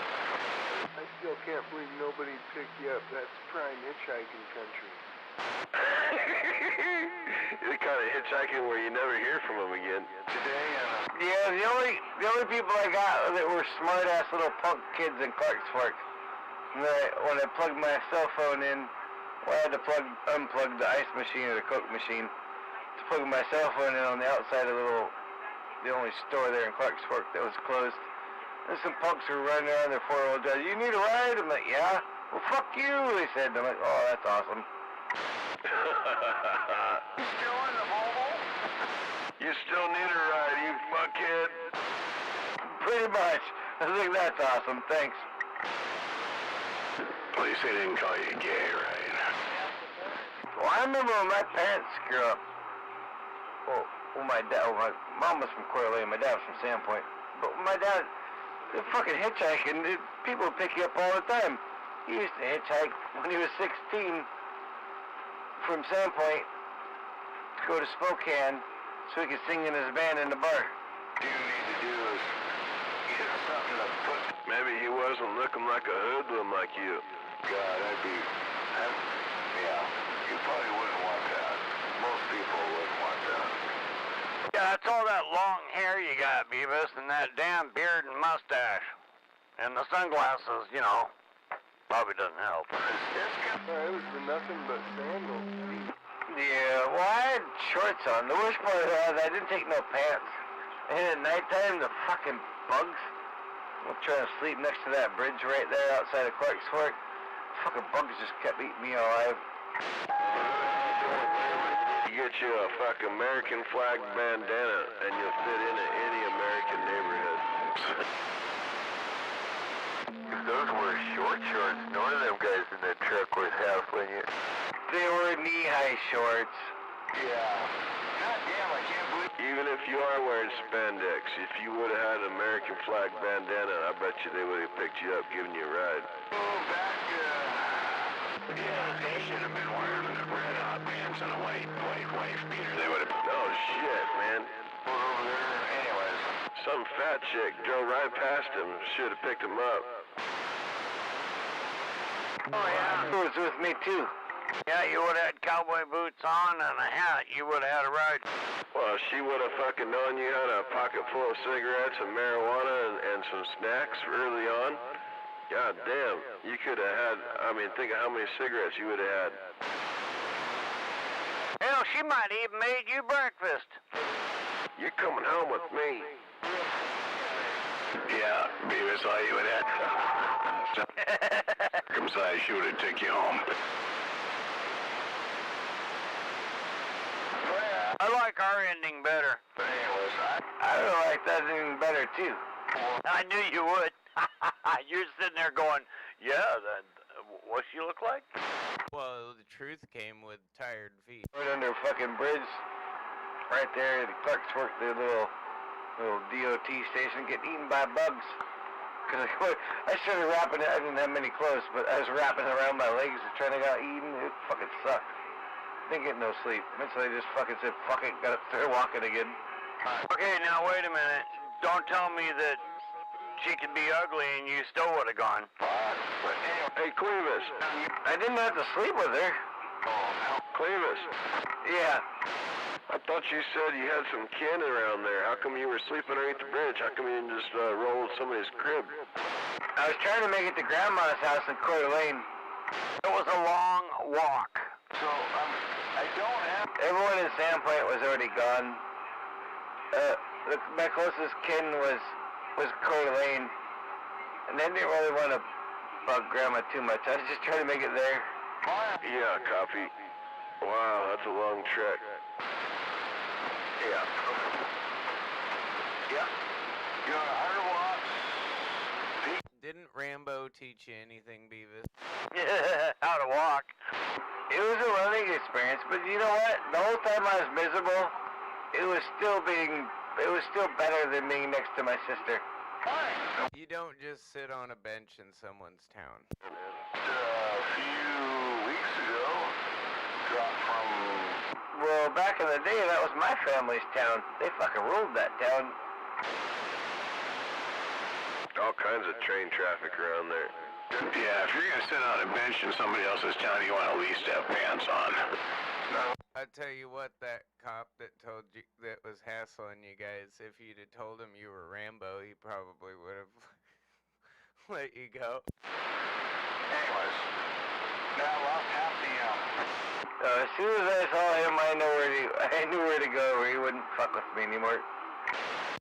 I still can't believe nobody picked you up. That's prime hitchhiking country. You're kind of hitchhiking where you never hear from them again. Today, Yeah, the only people I got that were smart ass little punk kids in Clark's Fork. When I plugged my cell phone in, well, I had to unplug the ice machine or the Coke machine to plug my cell phone in on the outside of the only store there in Clark's Fork that was closed. And some punks were running around their four-wheel drive. You need a ride? I'm like, yeah. Well, fuck you, they said. I'm like, oh, that's awesome. still in the Volvo? You still need a ride, you fuckhead. Pretty much. I think that's awesome. Thanks. At least they didn't call you gay, right? Well, I remember when my parents grew up. My mom was from Coeur d'Alene, my dad was from Sandpoint. But my dad, fucking hitchhiking, people would pick you up all the time. He used to hitchhike when he was 16 from Sandpoint to go to Spokane so he could sing in his band in the bar. What you need to do is get something to put... Maybe he wasn't looking like a hoodlum like you. God, yeah, you probably wouldn't want that. Most people wouldn't want that. Yeah, it's all that long hair you got, Beavis, and that damn beard and mustache. And the sunglasses, you know, probably doesn't help. It was for nothing but sandals. Yeah, well, I had shorts on. The worst part was I didn't take no pants. And at nighttime, the fucking bugs. I'm trying to sleep next to that bridge right there outside of Clark's Fork. Fucking bugs just kept eating me alive. You get you a fucking American flag bandana and you'll fit into any American neighborhood. Those were short shorts. None of them guys in that truck was halfway in. They were knee-high shorts. Yeah. God damn, I can't believe... Even if you are wearing spandex, if you would have had an American flag bandana, I bet you they would have picked you up, given you a ride. Yeah, they should have been wearing the red hot pants and a white wife beater. They would have... No shit, man. over there. Anyways. Some fat chick drove right past him, should have picked him up. Oh, yeah. It was with me, too. Yeah, you would have had cowboy boots on and a hat. You would have had a ride. Well, she would have fucking known you had a pocket full of cigarettes and marijuana and some snacks early on. God damn, you could have had, think of how many cigarettes you would have had. Hell, she might have even made you breakfast. You're coming home with me. Yeah, Beavis, all you would have. Circumcised, she would have took you home. I like our ending better. But anyways, I would like that even better, too. I knew you would. You're sitting there going, yeah, What she look like? Well, the truth came with tired feet. Right under a fucking bridge, right there, the clerks work their little DOT station, getting eaten by bugs. Cause I started wrapping it. I didn't have many clothes, but I was wrapping it around my legs and trying to get eaten. It fucking sucked. Didn't get no sleep. Eventually, I just fucking said, "Fuck it," got up, started walking again. Okay, now wait a minute. Don't tell me that she could be ugly and you still would have gone. Hey, Clevis. I didn't have to sleep with her. Clevis. Yeah. I thought you said you had some kin around there. How come you were sleeping underneath the bridge? How come you didn't just roll somebody's crib? I was trying to make it to Grandma's house in Coeur d'Alene. It was a long walk. So, I don't have... Everyone in Sandpoint was already gone. My closest kin was Coeur d'Alene. And they didn't really want to bug Grandma too much. I was just trying to make it there. Yeah, copy. Wow, that's a long trek. Yeah. Yeah. You're 100 watts. Didn't Rambo teach you anything, Beavis? How to walk. It was a learning experience, but you know what? The whole time I was miserable, it was still better than being next to my sister. You don't just sit on a bench in someone's town. A few weeks ago, dropped from... Well, back in the day, that was my family's town. They fucking ruled that town. All kinds of train traffic around there. Yeah, if you're gonna sit on a bench in somebody else's town, you want to at least have pants on. I tell you what, that cop that told you that was hassling you guys, if you'd have told him you were Rambo, he probably would have let you go. Anyways, now I lost half the As soon as I saw him, I knew where to go, where he wouldn't fuck with me anymore.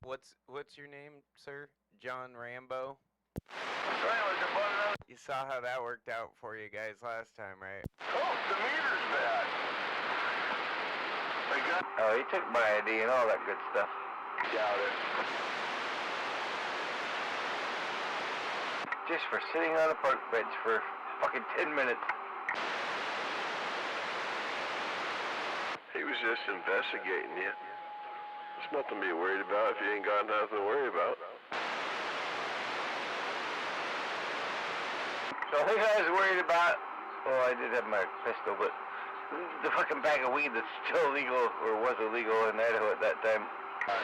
What's your name, sir? John Rambo? So anyways, I bought another... You saw how that worked out for you guys last time, right? Oh, the meter's bad. I got... Oh, he took my ID and all that good stuff. Doubt it. Just for sitting on a park bench for fucking 10 minutes. He was just investigating you. There's nothing to be worried about if you ain't got nothing to worry about. So I think I was worried about, well, I did have my pistol, but the fucking bag of weed that's still illegal, or was illegal in Idaho at that time. Everything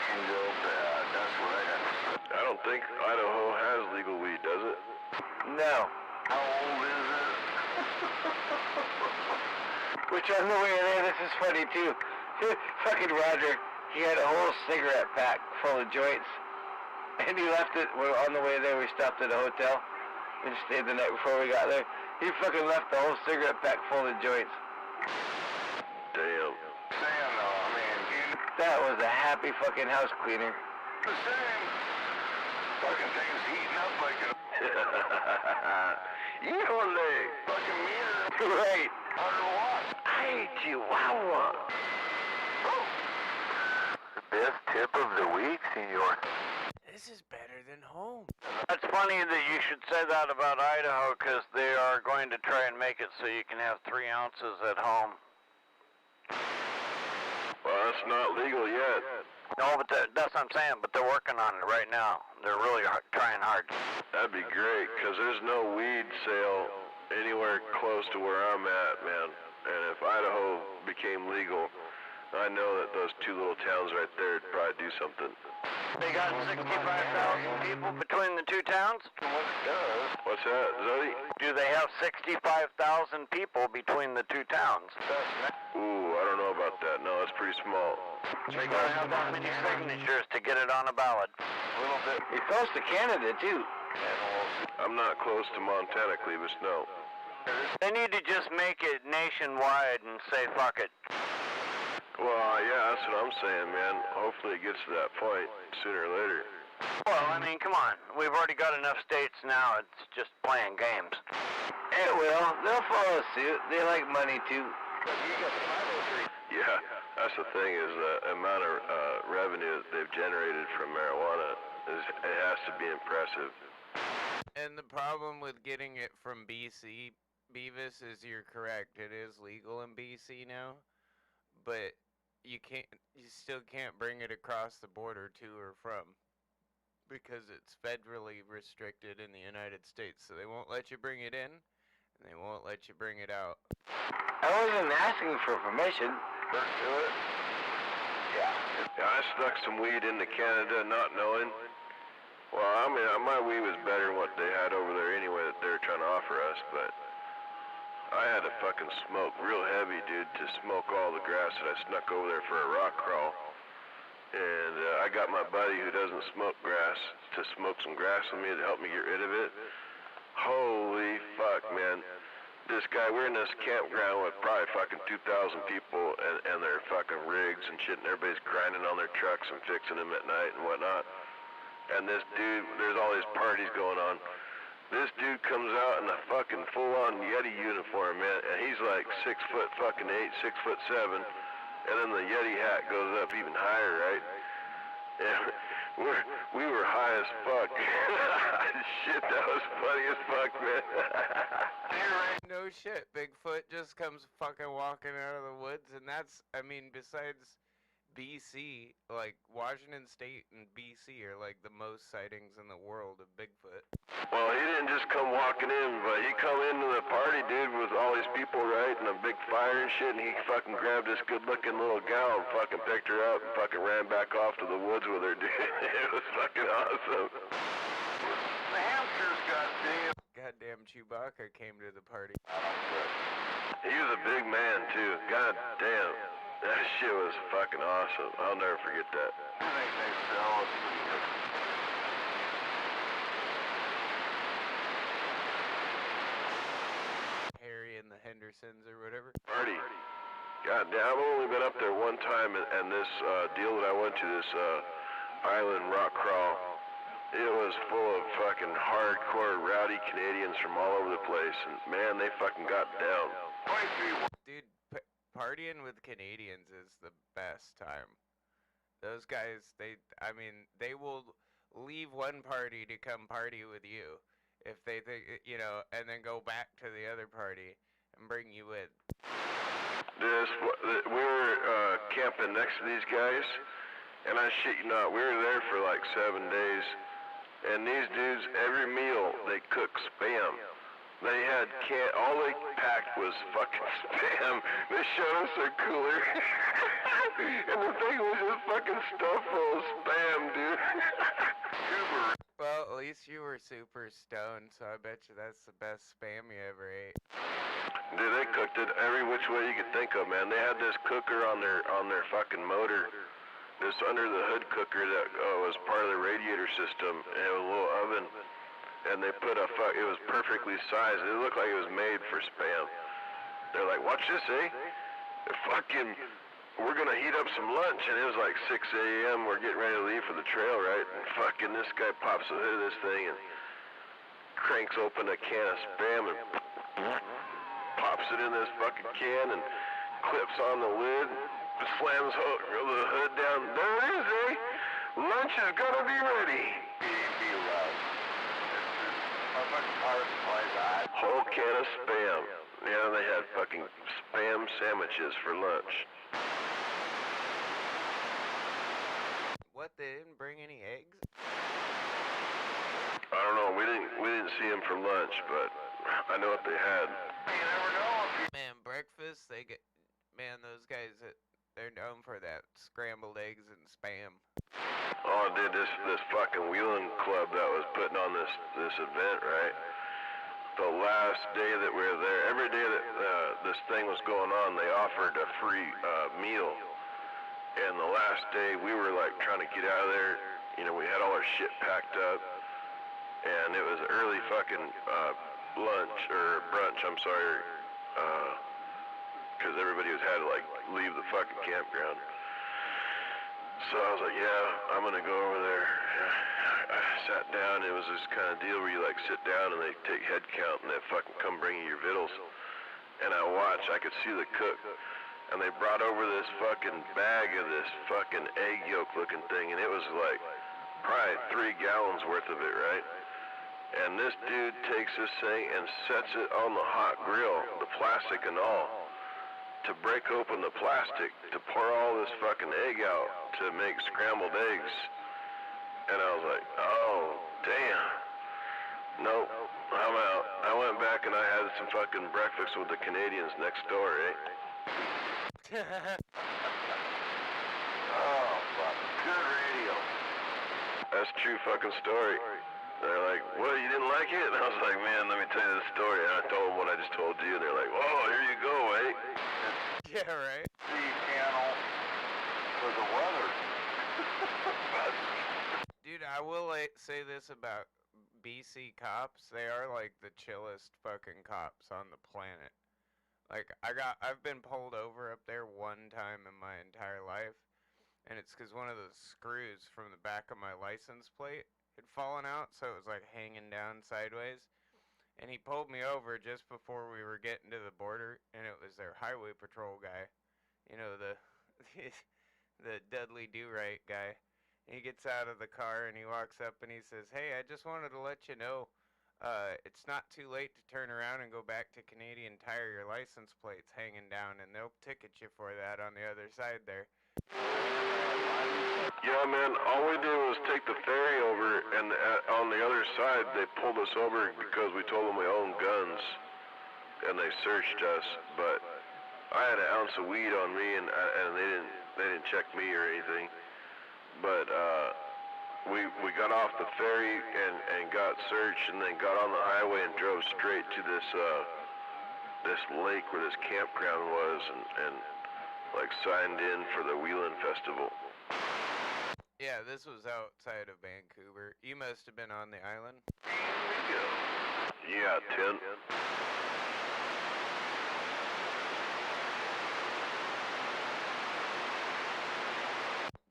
can go bad. That's what I got to say. I don't think Idaho has legal weed, does it? No. How old is it? Which on the way there, this is funny too. Fucking Roger, he had a whole cigarette pack full of joints. And he left it, well, on the way there we stopped at a hotel and stayed the night before we got there. He fucking left the whole cigarette pack full of joints. Damn. Saying though, I mean, That was a happy fucking house cleaner. the same. Fucking thing's heating up like a Yole! fucking meter. Right. 100 watts. Hey, Chihuahua. Best tip of the week, senor. This is better than home. That's funny that you should say that about Idaho, because they are going to try and make it so you can have 3 ounces at home. Well, that's not legal yet. No, but that's what I'm saying, but they're working on it right now. They're really trying hard. That'd be great, because there's no weed sale anywhere close to where I'm at, man. And if Idaho became legal, I know that those 2 little towns right there would probably do something. They got 65,000 people between the 2 towns? What's that, Zodi? Do they have 65,000 people between the 2 towns? Ooh, I don't know about that. No, it's pretty small. They gotta have that many signatures to get it on a ballot. A little bit. You're close to Canada, too. I'm not close to Montana, Clevis, no. They need to just make it nationwide and say fuck it. Well, yeah, that's what I'm saying, man. Hopefully it gets to that point sooner or later. Well, I mean, come on. We've already got enough states now. It's just playing games. It will. They'll follow suit. They like money, too. Yeah, that's the thing is the amount of revenue that they've generated from marijuana, it has to be impressive. And the problem with getting it from BC, Beavis, is you're correct. It is legal in BC now, but you still can't bring it across the border to or from, because it's federally restricted in the United States. So they won't let you bring it in, and they won't let you bring it out. I wasn't asking for permission. Let's do it. Yeah. Yeah, I snuck some weed into Canada not knowing. Well, I mean, my weed was better than what they had over there anyway that they were trying to offer us, but I had to fucking smoke real heavy, dude, to smoke all the grass that I snuck over there for a rock crawl. And I got my buddy who doesn't smoke grass to smoke some grass with me to help me get rid of it. Holy fuck, man. This guy, we're in this campground with probably fucking 2,000 people and their fucking rigs and shit, and everybody's grinding on their trucks and fixing them at night and whatnot. And this dude, there's all these parties going on. This dude comes out in a fucking full-on Yeti uniform, man, and he's like 6'8", 6'7", and then the Yeti hat goes up even higher, right? And we were high as fuck. Shit, that was funny as fuck, man. No shit, Bigfoot just comes fucking walking out of the woods, and that's, I mean, besides BC, like, Washington State and BC are like the most sightings in the world of Bigfoot. Well, he didn't just come walking in, but he come into the party, dude, with all these people, right, and a big fire and shit, and he fucking grabbed this good-looking little gal and fucking picked her up and fucking ran back off to the woods with her, dude. It was fucking awesome. The hamsters got damn. Goddamn Chewbacca came to the party. He was a big man, too. God damn. That shit was fucking awesome. I'll never forget that. I think they sell it pretty good. Harry and the Hendersons or whatever. Party. God damn, I've only been up there one time, and this deal that I went to, this island rock crawl, it was full of fucking hardcore rowdy Canadians from all over the place, and man, they fucking got down. Dude, partying with Canadians is the best time. Those guys, they will leave one party to come party with you if they think, you know, and then go back to the other party and bring you in. We were camping next to these guys, and I shit you not, we were there for like 7 days, and these dudes, every meal, they cook Spam. They had all they packed was fucking Spam. They showed us their cooler, and the thing was just fucking stuffed full of Spam, dude. Well, at least you were super stoned, so I bet you that's the best Spam you ever ate. Dude, they cooked it every which way you could think of, man. They had this cooker on their fucking motor, this under the hood cooker that was part of the radiator system, and it was a little oven. And they put it was perfectly sized. It looked like it was made for Spam. They're like, watch this, eh? We're gonna heat up some lunch, and it was like 6 a.m. We're getting ready to leave for the trail, right? And fucking this guy pops the hood of this thing and cranks open a can of Spam and pops it in this fucking can and clips on the lid, slams the hood down. There it is, eh? Lunch is gonna be ready. Whole can of Spam. Yeah, they had fucking Spam sandwiches for lunch. What, they didn't bring any eggs? I don't know, we didn't see them for lunch, but I know what they had. You never know if you... Man, breakfast, those guys, they're known for that scrambled eggs and Spam. Oh, dude, this fucking wheeling club that was putting on this event, right? The last day that we were there, every day that this thing was going on, they offered a free meal. And the last day, we were like trying to get out of there. You know, we had all our shit packed up, and it was early fucking lunch or brunch. I'm sorry, because everybody had to like leave the fucking campground. So I was like, yeah, I'm gonna go over there. I sat down. It was this kind of deal where you like sit down and they take head count and they fucking come bring you your vittles. And I watched. I could see the cook, and they brought over this fucking bag of this fucking egg yolk looking thing, and it was like probably 3 gallons worth of it, right? And this dude takes this thing and sets it on the hot grill, the plastic and all, to break open the plastic, to pour all this fucking egg out to make scrambled eggs. And I was like, oh, damn. Nope, I'm out. I went back and I had some fucking breakfast with the Canadians next door, eh? Oh, fuck. Good radio. That's a true fucking story. They're like, what, you didn't like it? And I was like, man, let me tell you the story. And I told them what I just told you. And they're like, oh, here you go, eh? Yeah, right. The channel for the weather. Dude, I will say this about BC cops. They are like the chillest fucking cops on the planet. Like, I've been pulled over up there one time in my entire life. And it's because one of the screws from the back of my license plate had fallen out, so it was like hanging down sideways. And he pulled me over just before we were getting to the border, and it was their highway patrol guy. You know, the Dudley Do-Right guy. And he gets out of the car and he walks up and he says, hey, I just wanted to let you know, it's not too late to turn around and go back to Canadian Tire. Your license plate's hanging down, and they'll ticket you for that on the other side there. Yeah, man, all we did was take the ferry over, and on the other side, they pulled us over because we told them we owned guns, and they searched us, but I had an ounce of weed on me, and they didn't check me or anything, but we got off the ferry and got searched, and then got on the highway and drove straight to this lake where this campground was, and like signed in for the Wheeling Festival. Yeah, this was outside of Vancouver. You must have been on the island. Yeah, 10.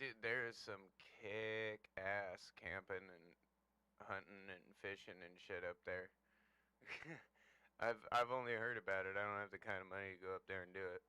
Dude, there is some kick-ass camping and hunting and fishing and shit up there. I've only heard about it. I don't have the kind of money to go up there and do it.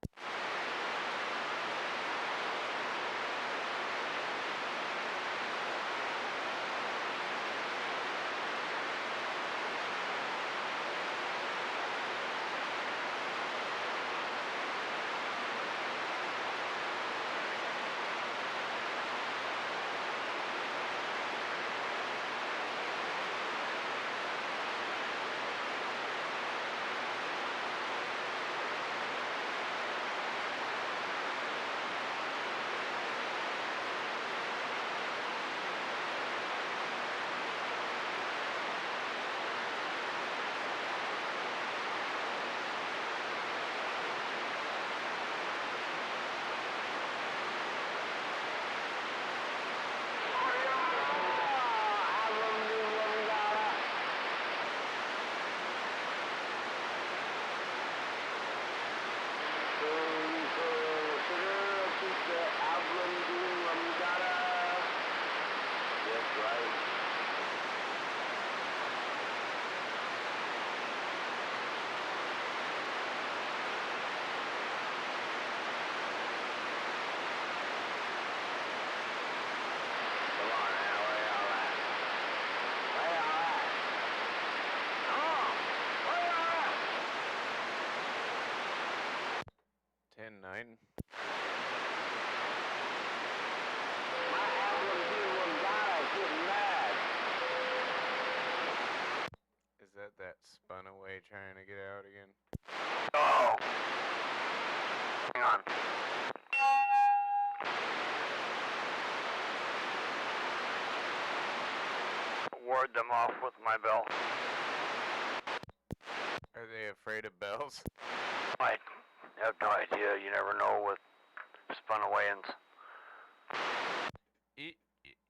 Nine. Is that spun away trying to get out again? Oh! Hang on. Ward them off with my bell. Are they afraid of bells? I have no idea. You never know with spun-awayans.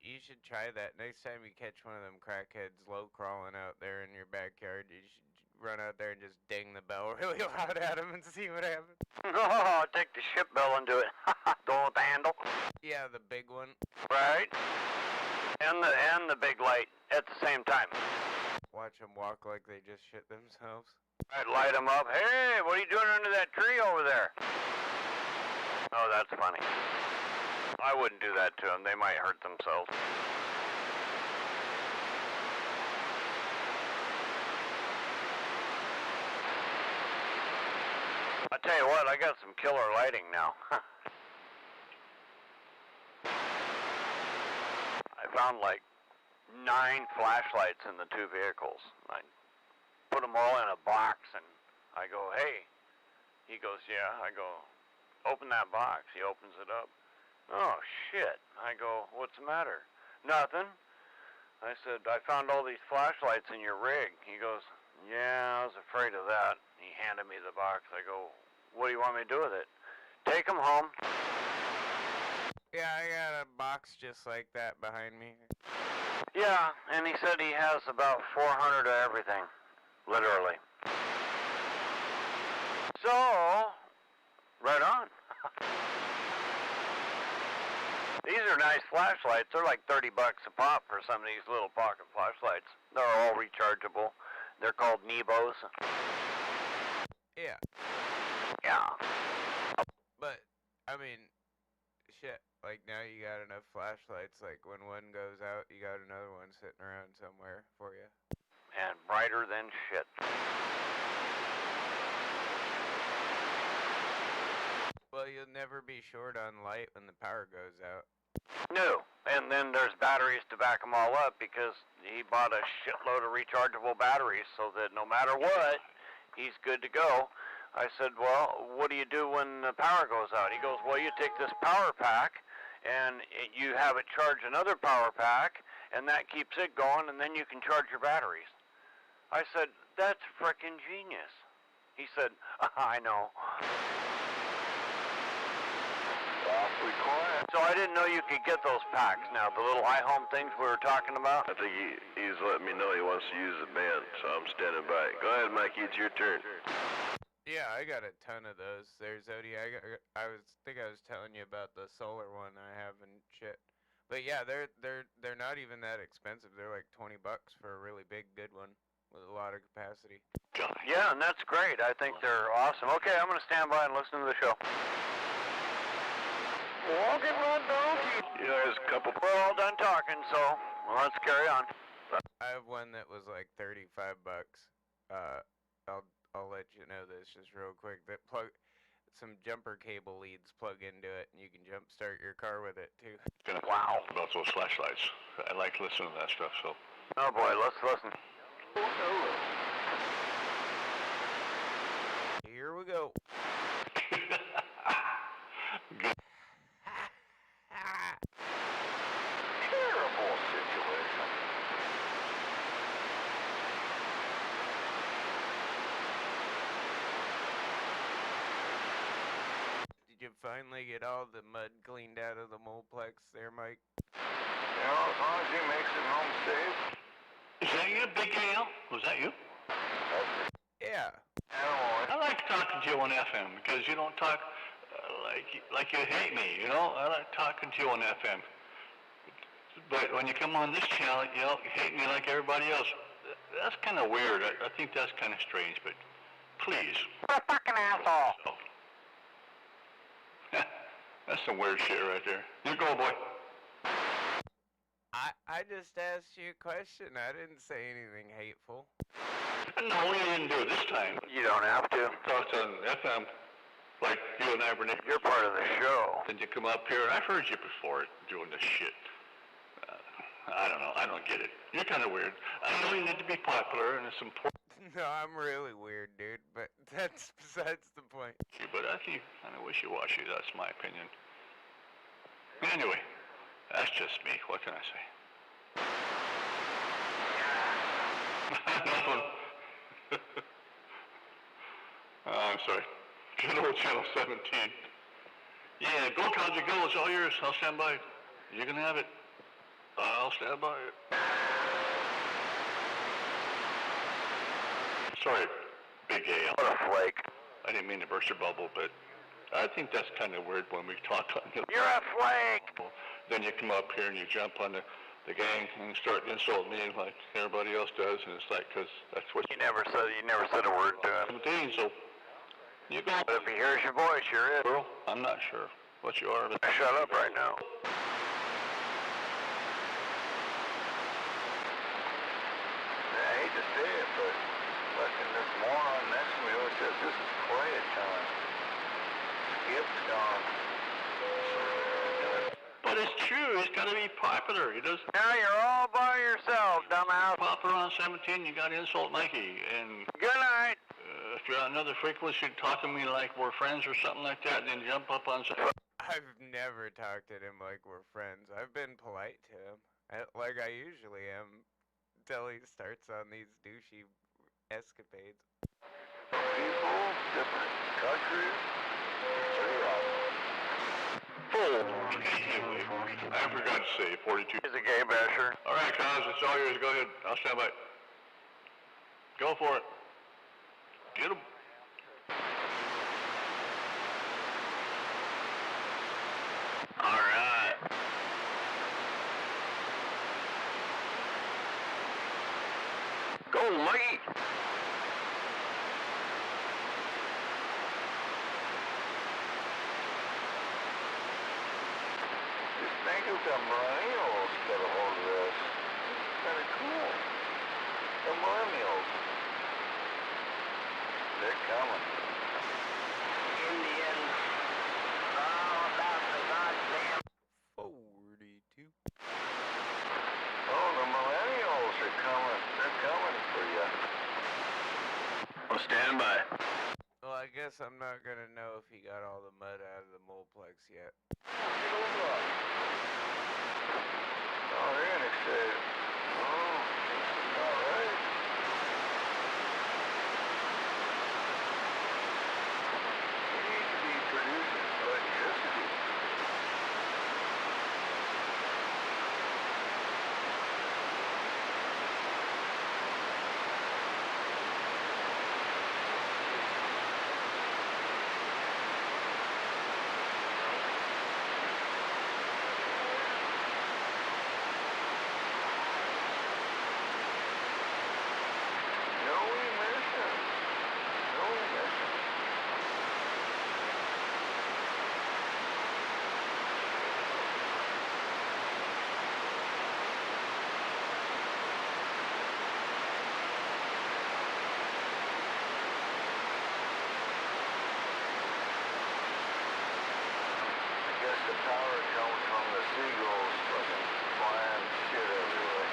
You should try that. Next time you catch one of them crackheads low crawling out there in your backyard, you should run out there and just ding the bell really loud at him and see what happens. Oh, take the ship bell and do it. Don't handle. Yeah, the big one. Right. And the big light at the same time. Watch them walk like they just shit themselves. I'd light them up. Hey, what are you doing under that tree over there? Oh, that's funny. I wouldn't do that to them. They might hurt themselves. I tell you what, I got some killer lighting now. I found like 9 flashlights in the 2 vehicles. I put them all in a box and I go, hey. He goes, yeah. I go, open that box. He opens it up. Oh, shit. I go, what's the matter? Nothing. I said, I found all these flashlights in your rig. He goes, yeah, I was afraid of that. He handed me the box. I go, what do you want me to do with it? Take them home. Yeah, I got a box just like that behind me. Yeah, and he said he has about 400 of everything. Literally. So, right on. These are nice flashlights. They're like 30 bucks a pop for some of these little pocket flashlights. They're all rechargeable. They're called Nebos. Yeah. Yeah. But, I mean, shit, like now you got enough flashlights, like when one goes out, you got another one sitting around somewhere for you. And brighter than shit. Well, you'll never be short on light when the power goes out. No. And then there's batteries to back them all up because he bought a shitload of rechargeable batteries so that no matter what, he's good to go. I said, well, what do you do when the power goes out? He goes, well, you take this power pack and you have it charge another power pack and that keeps it going and then you can charge your batteries. I said, that's frickin' genius. He said, I know. Awfully quiet. So I didn't know you could get those packs now, the little iHome things we were talking about. I think he's letting me know he wants to use the band, so I'm standing by. Go ahead, Mikey, it's your turn. Yeah, I got a ton of those. There's Odie. I think I was telling you about the solar one I have and shit. But yeah, they're not even that expensive. They're like 20 bucks for a really big, good one with a lot of capacity. Yeah, and that's great. I think they're awesome. Okay, I'm gonna stand by and listen to the show. Walking my donkey. Yeah, there's a couple. We're all done talking, so let's carry on. I have one that was like 35 bucks. I'll let you know this just real quick. That some jumper cable leads plug into it, and you can jump start your car with it too. Wow. About those flashlights. I like listening to that stuff, so. Oh boy, let's listen. Here we go. Terrible situation. Did you finally get all the mud cleaned out of the moleplex there, Mike? Yeah, as long as he makes it home safe. Is that you, Big Al? Was that you? Yeah. I like talking to you on FM because you don't talk like you hate me, you know? I like talking to you on FM. But when you come on this channel, you hate me like everybody else. That's kind of weird. I think that's kind of strange, but please. What a fucking asshole. So. That's some weird shit right there. You go, boy. I just asked you a question. I didn't say anything hateful. No, you didn't do it this time. You don't have to. Talked on FM like you and I were. You're part of the show. Then you come up here. I've heard you before doing this shit. I don't know. I don't get it. You're kind of weird. I know you need to be popular, and it's important. No, I'm really weird, dude, but that's besides the point. But I think you're kind of wishy-washy. That's my opinion. Anyway, that's just me. What can I say? Nothing. I'm sorry. Good old Channel 17. Yeah, go, Cosby, go. It's all yours. I'll stand by. You can have it. I'll stand by it. Sorry, Big A. What a flake. I didn't mean to burst your bubble, but I think that's kind of weird when we talk on the... You're a flake! Then you come up here and you jump on the gang and start insulting me like everybody else does, and it's like, because that's what You never said a word to him. 17, so you go. But if he hears your voice, you're it. Girl, I'm not sure what you are, but... Shut up right now. I hate to say it, but Fucking this moron next to me always says, this is quiet time. Skip's gone. But it's true. He's got to be popular. He doesn't Now you're all by yourself, dumbass. pop around 17. You got to insult Mikey. And Good night. if you're on another frequency, talk to me like we're friends or something like that. Then jump up on. I've never talked to him like we're friends. I've been polite to him, like I usually am, until he starts on these douchey escapades. People, different countries, pretty awesome. I forgot to say 42. He's a gay basher. All right, Cos, it's all yours. Go ahead. I'll stand by. Go for it. Get him. All right. Go, Mikey. Just think if the millennials get a hold of this. It's kind of cool. The millennials. They're coming. Indians. All about the goddamn 42. Oh, the millennials are coming. They're coming for you. I'll stand by. Well, I guess I'm not gonna know if he got all the mud out of the moleplex yet. Oh, they're gonna say, oh, this is not right. We need to be producing electricity. No emissions. No emissions. I guess the power comes from the seagulls fucking flying shit everywhere.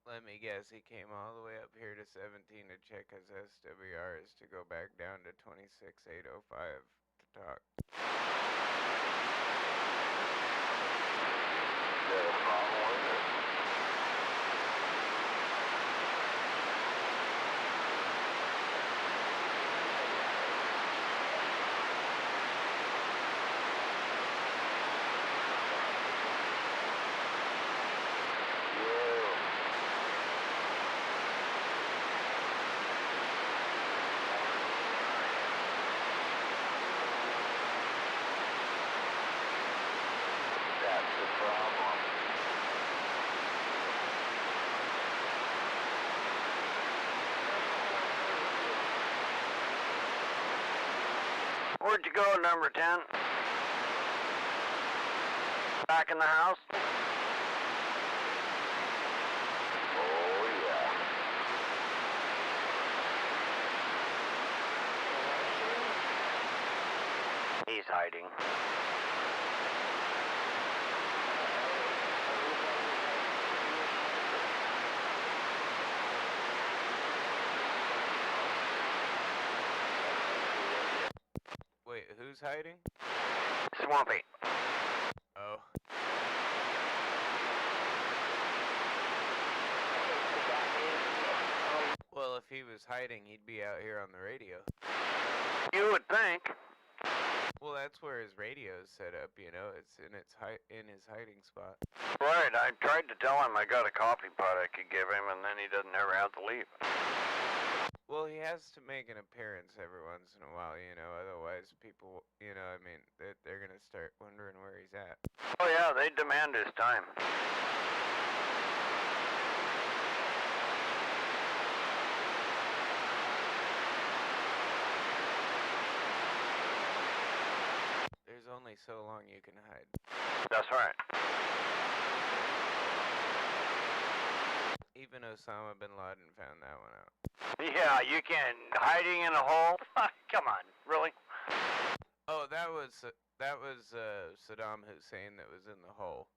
Let me guess, he came all the way up here to 17 to check his SWRs to go back down to 26,805 to talk. Is that a problem with it? Yeah. That's the problem. Where'd you go, number 10? Back in the house? Oh, yeah. He's hiding. Wait, who's hiding? Swampy. Oh. Well, if he was hiding, he'd be out here on the radio. You would think. Well, that's where his radio is set up, you know. It's in his hiding spot. Right, I tried to tell him I got a coffee pot I could give him, and then he doesn't ever have to leave. Well, he has to make an appearance every once in a while, you know. Otherwise, people, you know, I mean, they're gonna start wondering where he's at. Oh yeah, they demand his time. only so long you can hide. That's right. Even Osama bin Laden found that one out. Yeah, you can. Hiding in a hole? Come on, really? Oh, that was Saddam Hussein that was in the hole.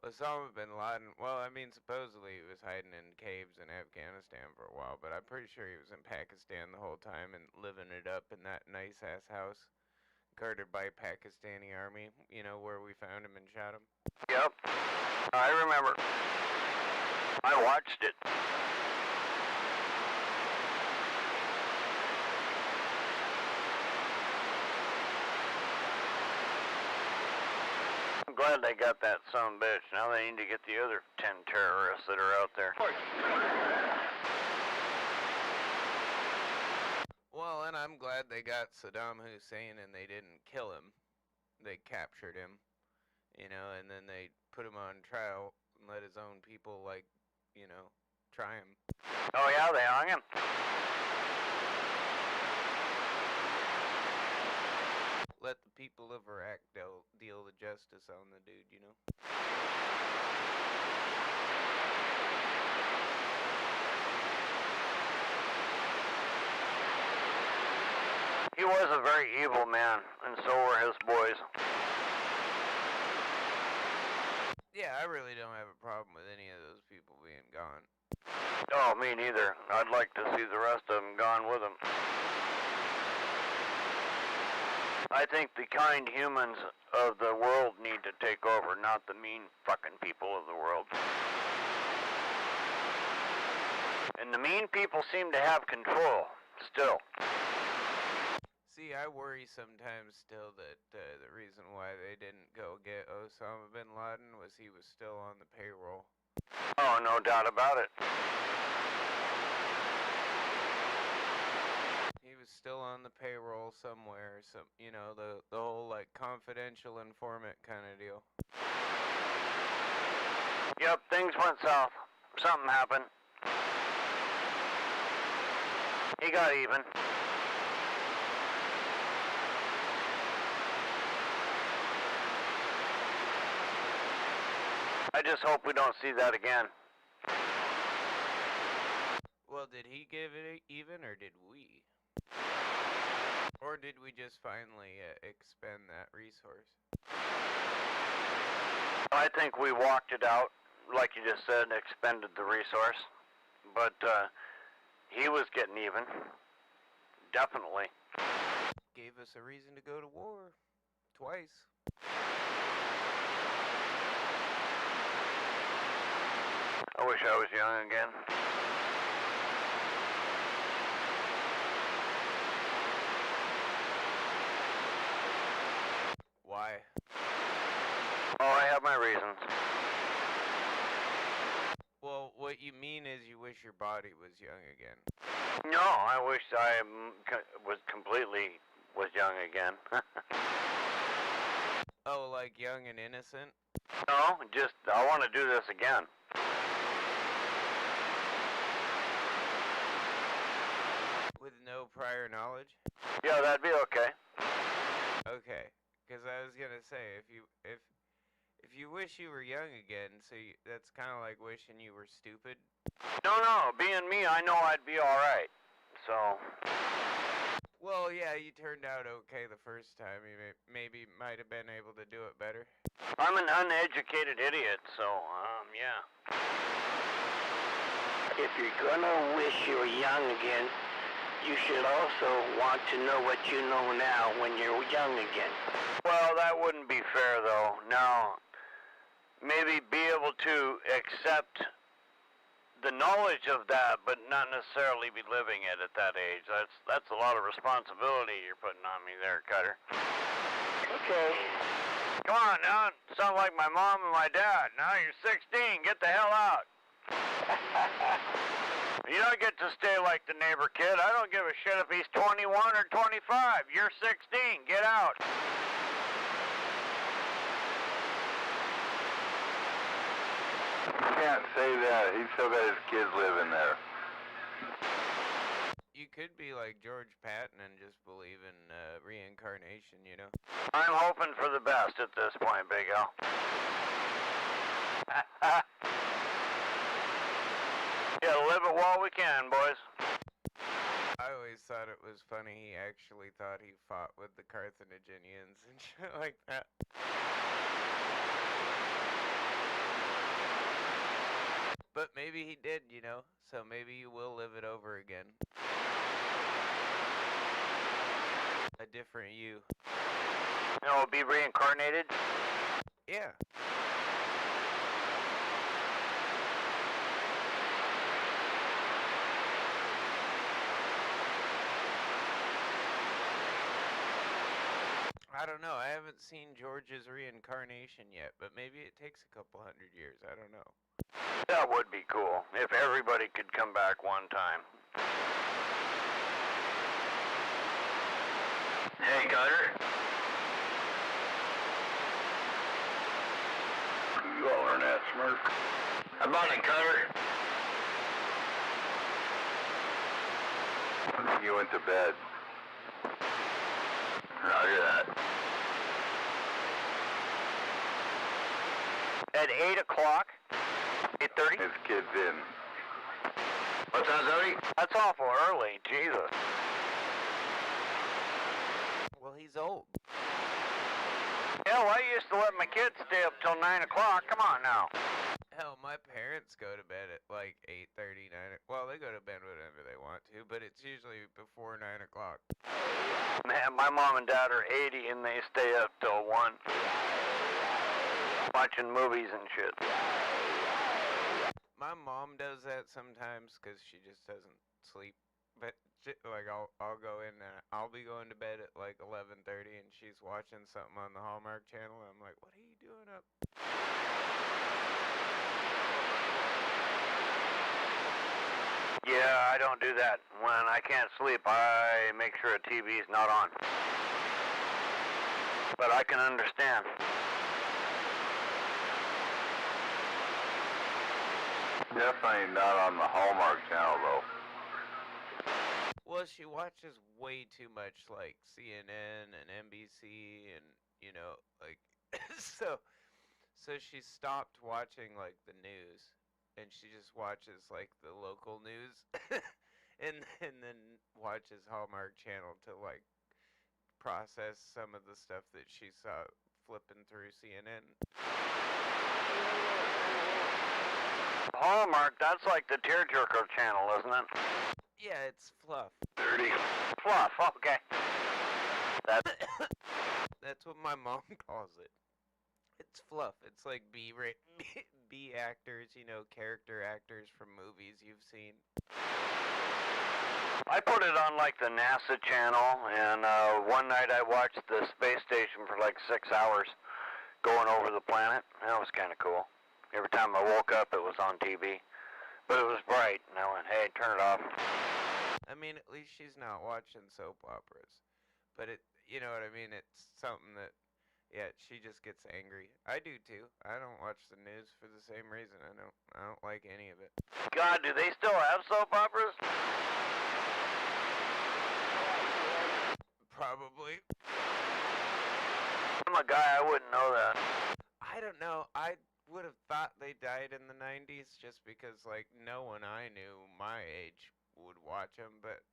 Osama bin Laden, well, I mean, supposedly he was hiding in caves in Afghanistan for a while, but I'm pretty sure he was in Pakistan the whole time and living it up in that nice-ass house guarded by Pakistani army, you know, where we found him and shot him. Yep. I remember. I watched it. I'm glad they got that son of a bitch. Now they need to get the other 10 terrorists that are out there. Well, and I'm glad they got Saddam Hussein and they didn't kill him. They captured him, you know, and then they put him on trial and let his own people, like, you know, try him. Oh yeah, they hung him. Let the people of Iraq deal the justice on the dude, you know? He was a very evil man, and so were his boys. Yeah, I really don't have a problem with any of those people being gone. Oh, me neither. I'd like to see the rest of them gone with him. I think the kind humans of the world need to take over, not the mean fucking people of the world. And the mean people seem to have control, still. See, I worry sometimes still that the reason why they didn't go get Osama bin Laden was he was still on the payroll. Oh, no doubt about it. He was still on the payroll somewhere, you know, the whole, like, confidential informant kind of deal. Yep, things went south. Something happened. He got even. I just hope we don't see that again. Well, did he give it even, or did we? Or did we just finally expend that resource? I think we walked it out, like you just said, expended the resource. But he was getting even. Definitely. Gave us a reason to go to war. Twice. I wish I was young again. Why? Oh, I have my reasons. Well, what you mean is you wish your body was young again. No, I wish I was young again. Oh, like young and innocent? No, just, I want to do this again. With no prior knowledge? Yeah, that'd be okay. Okay, because I was gonna say, if you wish you were young again, so that's kind of like wishing you were stupid. No, being me, I know I'd be alright. So. Well, yeah, you turned out okay the first time. You maybe might have been able to do it better. I'm an uneducated idiot, so, yeah. If you're gonna wish you were young again, you should also want to know what you know now when you're young again. Well, that wouldn't be fair, though. Now, maybe be able to accept the knowledge of that, but not necessarily be living it at that age. That's a lot of responsibility you're putting on me there, Cutter. Okay. Come on now, sound like my mom and my dad. Now you're 16, get the hell out. You don't get to stay like the neighbor kid. I don't give a shit if he's 21 or 25. You're 16, get out. You can't say that. He's still got his kids living there. You could be like George Patton and just believe in reincarnation, you know? I'm hoping for the best at this point, Big Al. Yeah, live it while we can, boys. I always thought it was funny he actually thought he fought with the Carthaginians and shit like that. But maybe he did, you know? So maybe you will live it over again. A different you. You know, be reincarnated? Yeah. I don't know. I haven't seen George's reincarnation yet, but maybe it takes a couple hundred years. I don't know. That would be cool, if everybody could come back one time. Hey, Cutter. You hollering at, Smurf? I bought a cutter. I think you went to bed. Roger that. At 8 o'clock? 8:30? His kid's in. What's that, Zody? That's awful early, Jesus. Well, he's old. Yeah, well, I used to let my kids stay up till 9 o'clock. Come on now. Hell, my parents go to bed at like 8:30, 9. Well, they go to bed whenever they want to, but it's usually before 9 o'clock. Man, my mom and dad are 80 and they stay up till 1. Watching movies and shit. My mom does that sometimes because she just doesn't sleep. But like I'll go in and I'll be going to bed at like 11:30 and she's watching something on the Hallmark Channel. And I'm like, what are you doing up? Yeah, I don't do that. When I can't sleep, I make sure a TV's not on. But I can understand. Definitely not on the Hallmark Channel, though. Well, she watches way too much like CNN and NBC and you know like so she stopped watching like the news and she just watches like the local news and then watches Hallmark Channel to like process some of the stuff that she saw flipping through CNN. Hallmark, that's like the tearjerker channel, isn't it? Yeah, it's fluff. Dirty. Fluff, okay. That's what my mom calls it. It's fluff. It's like B actors, you know, character actors from movies you've seen. I put it on like the NASA channel, and one night I watched the space station for like 6 hours going over the planet. That was kind of cool. Every time I woke up, it was on TV. But it was bright, and I went, hey, turn it off. I mean, at least she's not watching soap operas. But it, you know what I mean? It's something that, yeah, she just gets angry. I do too. I don't watch the news for the same reason. I don't like any of it. God, do they still have soap operas? Probably. I'm a guy, I wouldn't know that. I don't know. I would have thought they died in the 90s just because, like, no one I knew my age would watch them, but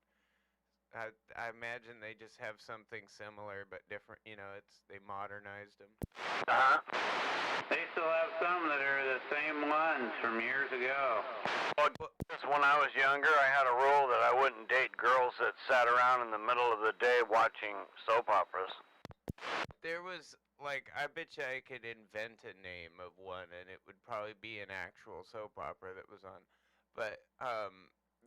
I imagine they just have something similar but different. You know, they modernized them. Uh-huh. They still have some that are the same ones from years ago. Well, just when I was younger, I had a rule that I wouldn't date girls that sat around in the middle of the day watching soap operas. There was, like, I bet you I could invent a name of one, and it would probably be an actual soap opera that was on. But,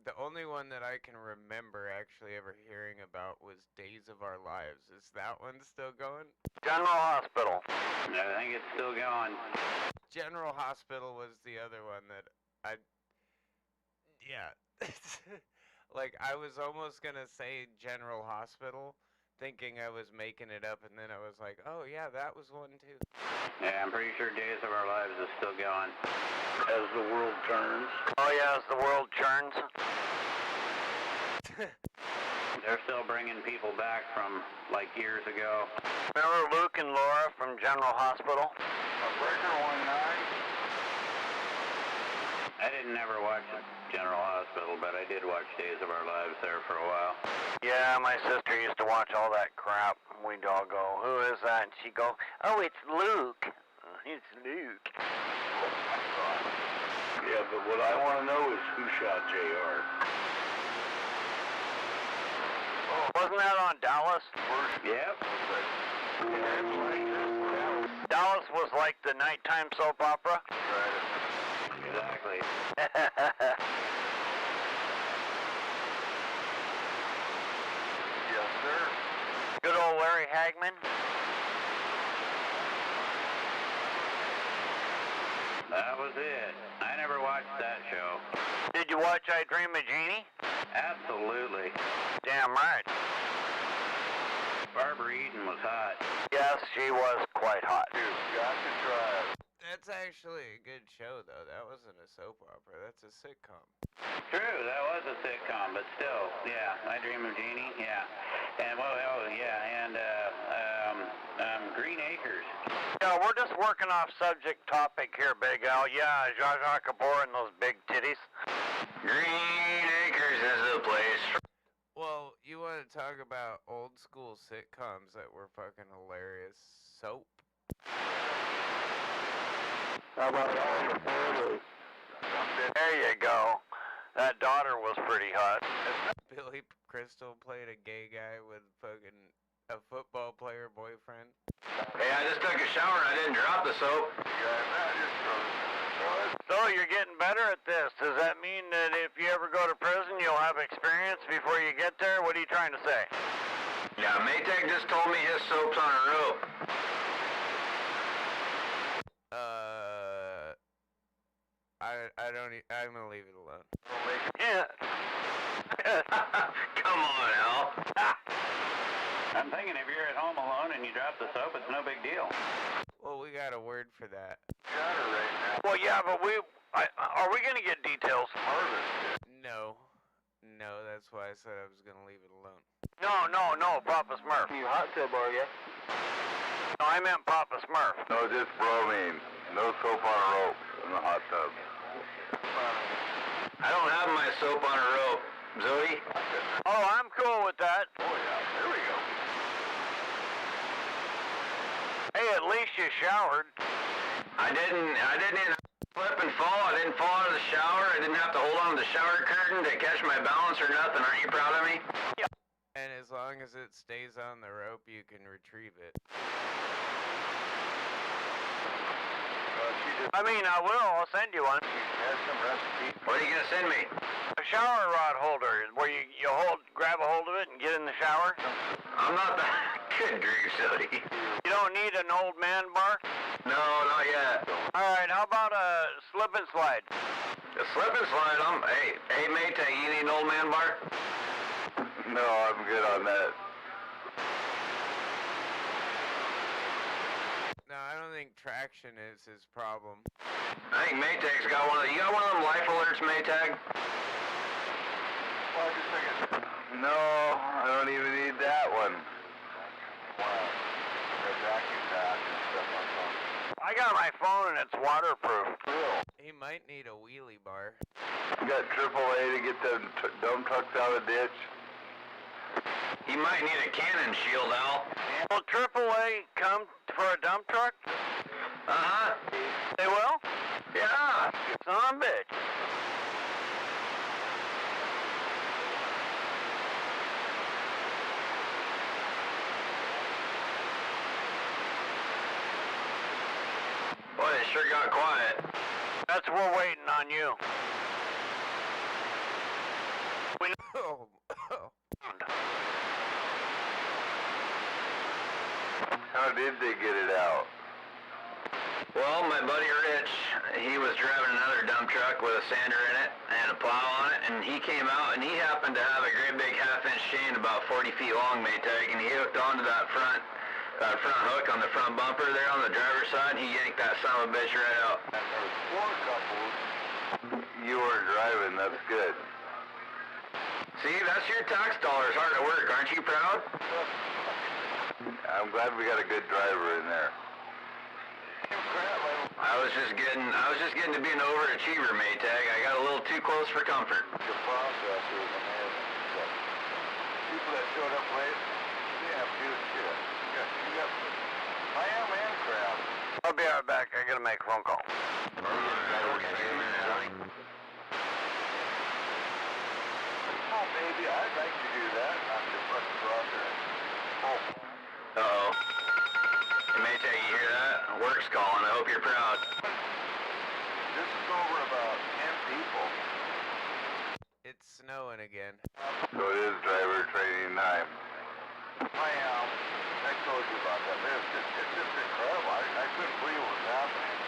the only one that I can remember actually ever hearing about was Days of Our Lives. Is that one still going? General Hospital. I think it's still going. General Hospital was the other one that yeah. Like, I was almost gonna say General Hospital, thinking I was making it up, and then I was like, oh yeah, that was one too. Yeah, I'm pretty sure Days of Our Lives is still going. As the world turns. Oh yeah, as the world churns. They're still bringing people back from, like, years ago. Remember Luke and Laura from General Hospital? Breaker 19. I didn't never watch General Hospital, but I did watch Days of Our Lives there for a while. Yeah, my sister used to watch all that crap. We'd all go, who is that? And she'd go, oh, it's Luke. It's Luke. Yeah, but what I want to know is who shot JR. Wasn't that on Dallas? Yep. Dallas was like the nighttime soap opera? Exactly. Yes, sir. Good old Larry Hagman? That was it. I never watched that show. Did you watch I Dream of Jeannie? Absolutely. Damn right. Barbara Eden was hot. Yes, she was quite hot. You've got to try it. That's actually a good show, though. That wasn't a soap opera. That's a sitcom. True, that was a sitcom, but still, yeah. I Dream of Jeannie, yeah. And, well, oh, yeah, and, Green Acres. Yeah, we're just working off subject topic here, Big Al. Yeah, Zsa Zsa Gabor and those big titties. Green Acres is the place. Well, you want to talk about old school sitcoms that were fucking hilarious? Soap. How about Untitled? There you go. That daughter was pretty hot. Billy Crystal played a gay guy with fucking a football player boyfriend. Hey, I just took a shower and I didn't drop the soap. So you're getting better at this. Does that mean that if you ever go to prison, you'll have experience before you get there? What are you trying to say? Yeah, Maytag just told me his soap's on a rope. I'm gonna leave it alone. Yeah. Come on, Al. I'm thinking if you're at home alone and you drop the soap, it's no big deal. Well, we got a word for that. Got her right now. Well, yeah, but are we going to get details? No. No, that's why I said I was gonna leave it alone. No, Papa Smurf. You hot tub, are ya? No, I meant Papa Smurf. No, just bromine. No soap on a rope in the hot tub. I don't have my soap on a rope. Zoe? Oh, I'm cool with that. Oh, yeah. There we go. Hey, at least you showered. I didn't slip and fall. I didn't fall out of the shower. I didn't have to hold on to the shower curtain to catch my balance or nothing. Aren't you proud of me? Yeah. And as long as it stays on the rope, you can retrieve it. I mean, I will. I'll send you one. Has some recipe. What are you gonna send me? A shower rod holder where you grab a hold of it and get in the shower. I'm not that good, grief, Zoe. You don't need an old man bar? No, not yet. All right, how about a slip and slide? The slip and slide, hey, Maytag, you need an old man bar? No, I'm good on that. No, I don't think traction is his problem. I think Maytag's got one of you got one of them life alerts, Maytag? Well, just a second. No, I don't even need that one. Wow. The vacuum pack and stuff like that. I got my phone and it's waterproof. Cool. He might need a wheelie bar. You got AAA to get them dump trucks out of the ditch. He might need a cannon shield, Al. Will AAA come for a dump truck? Uh-huh. They will? Yeah. Son of a bitch. Boy, it sure got quiet. That's we're waiting on you. We Oh, How did they get it out? Well, my buddy Rich, he was driving another dump truck with a sander in it and a plow on it, and he came out and he happened to have a great big half-inch chain about 40 feet long, Maytag, and he hooked onto that front hook on the front bumper there on the driver's side, and he yanked that son of a bitch right out. And there was 4 couples. You were driving, that's good. See, that's your tax dollars hard at work. Aren't you proud? I'm glad we got a good driver in there. I was just getting to be an overachiever, Maytag. I got a little too close for comfort. The process is amazing. So, people that showed up late, they have to do shit. You got lamb and crab. I'll be right back. I gotta make a phone call. Oh, baby, I'd like to do that. Not to fucking go out there. Oh. Uh-oh. Hey, Maytag, you hear that? Work's calling. I hope you're proud. This is over about 10 people. It's snowing again. So it is driver training time. I told you about that. It's just incredible. I couldn't believe what was happening.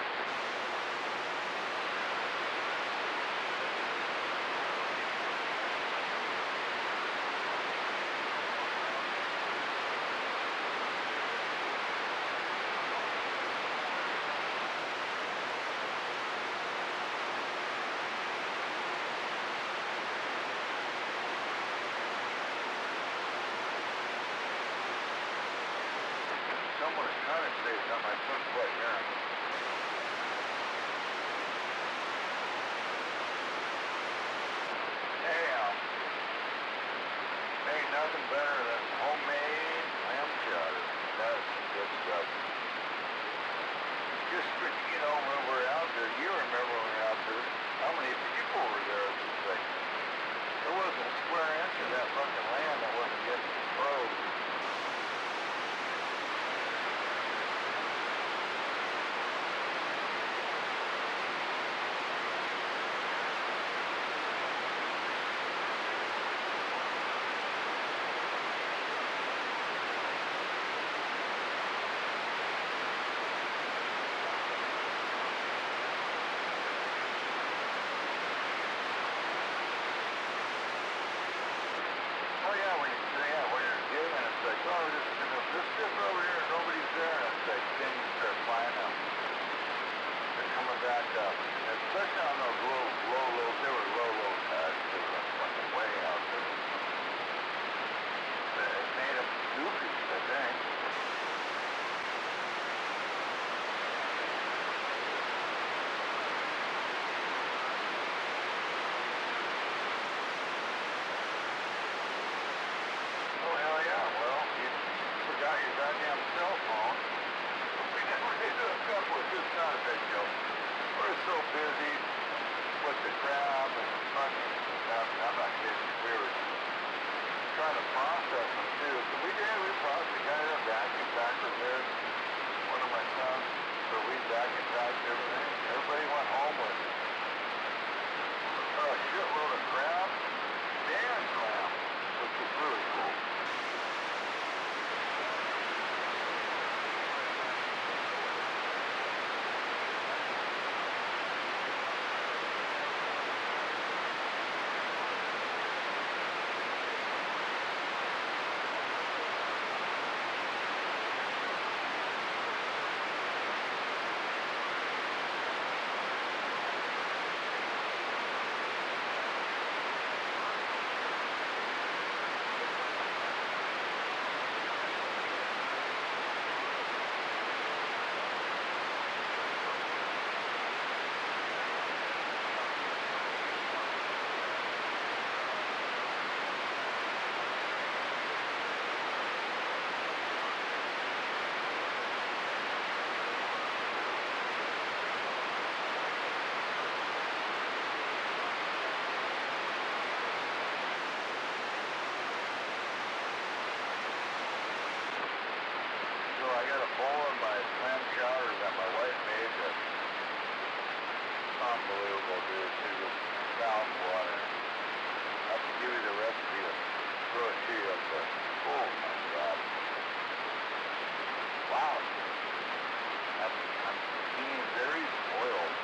Someone was trying to say something I couldn't quite hear him. Anyhow, ain't nothing better than homemade lamb chowder. That's some good stuff. Just, you know, when we're out there, you remember when we were out there, how many people were there? It's just like, there wasn't a square inch of that fucking land that wasn't getting froze. Just sitting over here and nobody's there, and it's like, then you start flying up. They're coming back up. And especially on those low, they were low tides. They were fucking way out there. It made them goofy, I think. Oh, hell yeah, well, you forgot your goddamn cell phone. We never did hook up with this, not a big deal. We're so busy with the crab and the fucking stuff. I'm not kidding. We were trying to process them too. So we processed. We got a vacuum packer there. One of my sons, so we vacuum packed everything. Everybody went home with a shitload of crab and clam, which was really cool. I got a bowl of my clam chowder that my wife made that's unbelievable, dude. She was mouth water. I have to give you the recipe to throw it to you, but oh my god. Wow. I'm being very spoiled.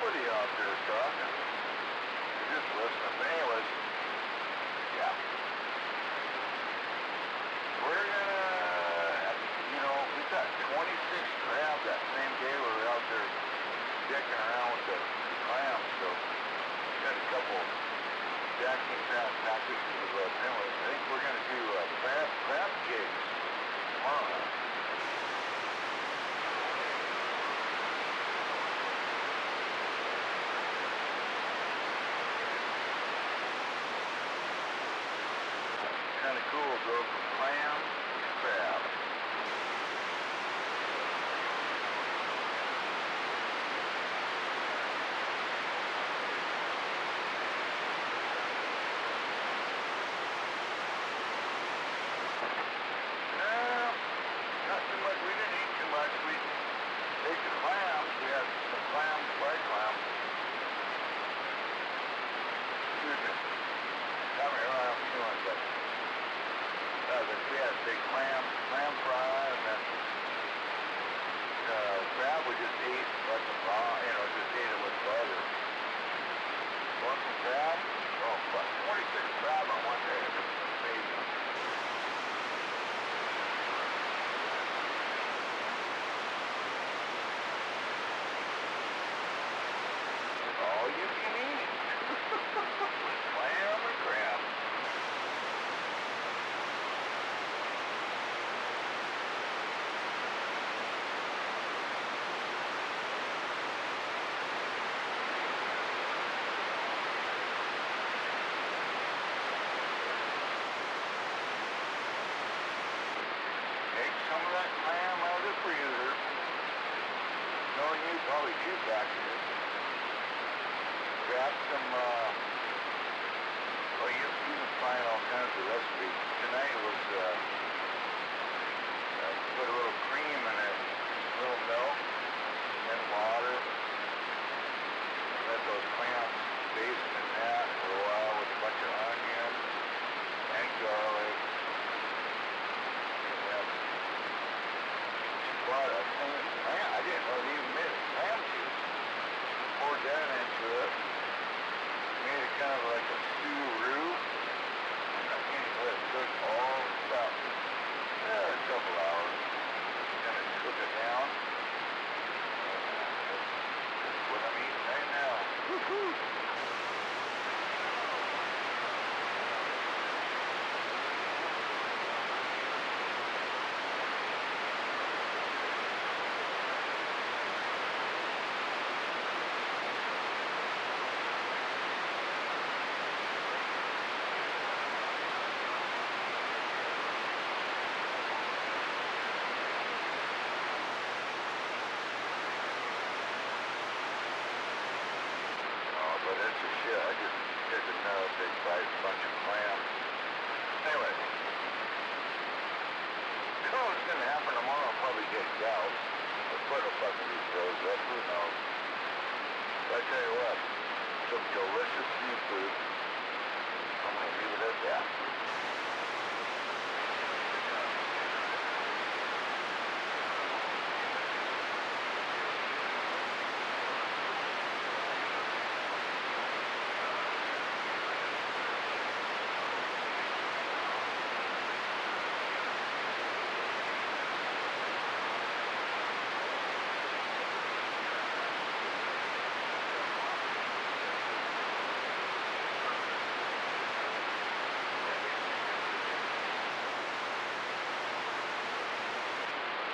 nobody out there talking. They're just listening. But anyways, yeah. We're gonna, you know, we got 26 crab that same day we were out there dicking around with the clams, so we got a couple jacking crab packages of anyways, I think we're gonna do crab cakes tomorrow night. Kind of cool, go from clam to crab. Not too much. We didn't eat too much. We ate the clams. We had some clams, fried clams. Excuse me. Got me around feeling, but we had big clam fry, and then crab we just ate like a raw, you know, just ate it with butter. Want some crab? Oh, fuck, 26 crab on one day. It's amazing. All you can eat. Clam and crab. Take some of that clam out of the freezer. Knowing you, probably 2 packages. Grab some, well, you can find all kinds of recipes. Tonight was, put a little cream in it, a little milk, and then water. Let those clams baste in that for a while with a bunch of onion and garlic. And bought a thing of clam. I didn't know they even made clam juice. Poured that into it. Made it kind of like a stew roux. And I can't even let it cook all about a couple hours. Gonna cook it down. That's what I'm eating right now. Woohoo! But it's a shit. I just did another big bunch of clams. Anyway. You know what's gonna happen tomorrow? I'll probably get gout. My foot will fucking be froze up. Who knows? But I tell you what, some delicious seafood. I'm gonna leave it at that.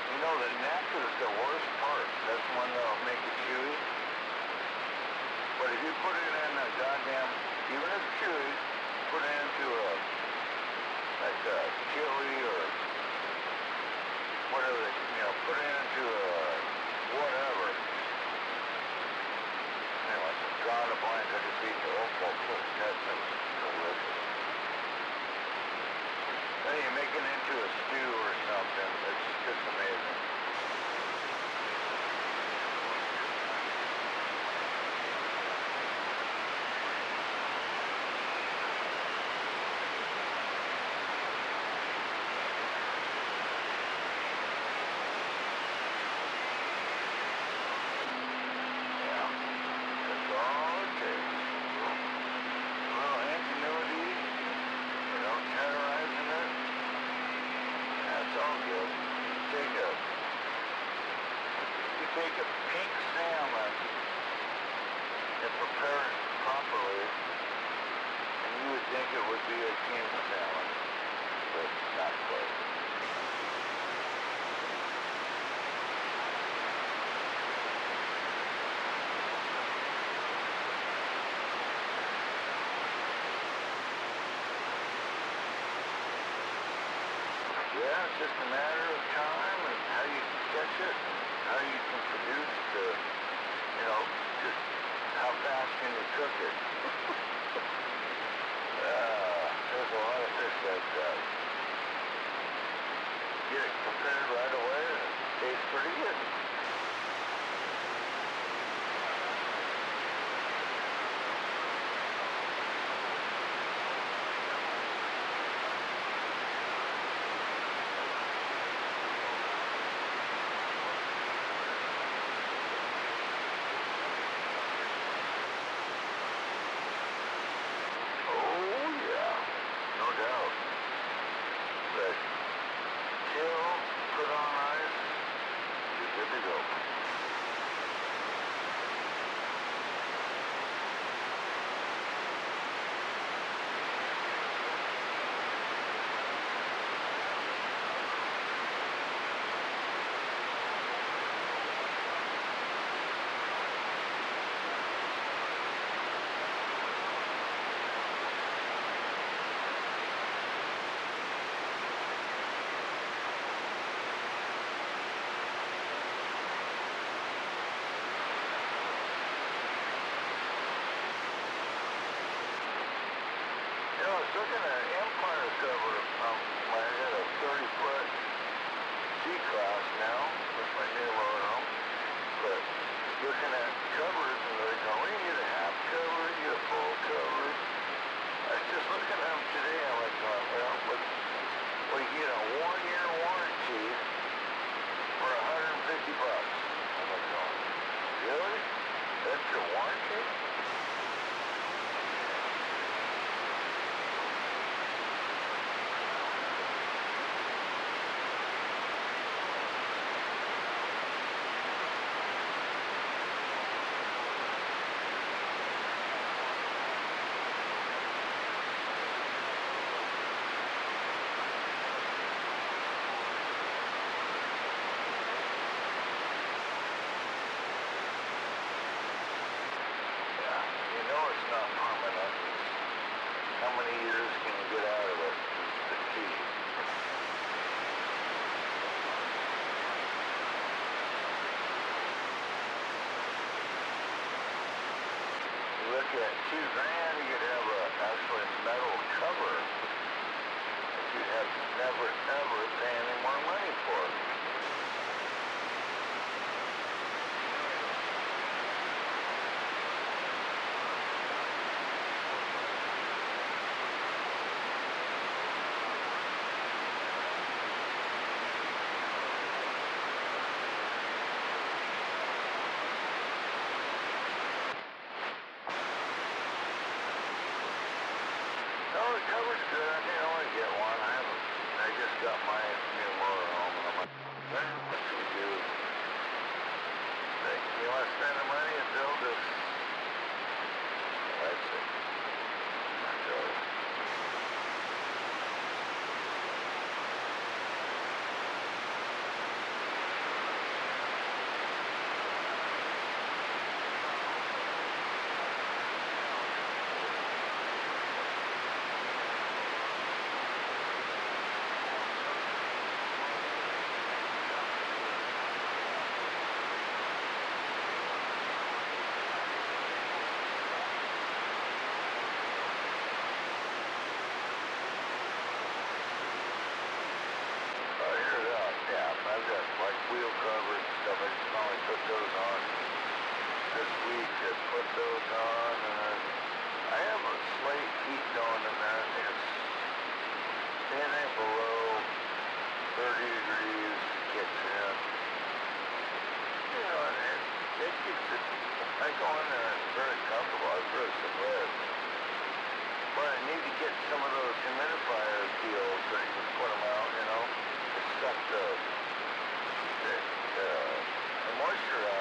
You know, the neck is the worst part. That's the one that'll make it chewy. But if you put it in a goddamn, even if it's chewy, put it into like a chili or whatever, you know, put it into a whatever. Anyway, some God of blank, I just ate the awful cook. That's delicious. Then you make it into a stew or something. It's just amazing. take a pink salmon and prepare it properly, and you would think it would be a king salmon, but not quite. Yeah, it's just a matter of time and how you can catch it, and how you can produce the, you know, just how fast can you cook it. There's a lot of fish like that. Get it prepared right away and it tastes pretty good. I was looking at an Empire cover. I had a 30-foot G-class now with my new loader, but looking at covers and they're going, well, you get a half cover, you get a full cover. I was just looking at them today. I'm like, well, you get a 1-year warranty for $150. I'm like, really? That's your warranty? It's not permanent. How many years can you get out of it is the key. You look at $2,000, you could have a actually metal cover that you'd have never ever pay any more money for. No, the cover's good. I think I want to get one. I just got my new motor home, and I'm like, well, what should we do? Like, you want to spend the money and build this? That's it. So, I've got like wheel covers and stuff. I can only put those on this week. Just put those on, and then I have a slate heat going in there. I think it's anything below 30 degrees kicks in. You know, and it keeps it. I go in there and it's very comfortable. I throw some lead. But I need to get some of those humidifier deals so you can put them out, you know, to suck the moisture out.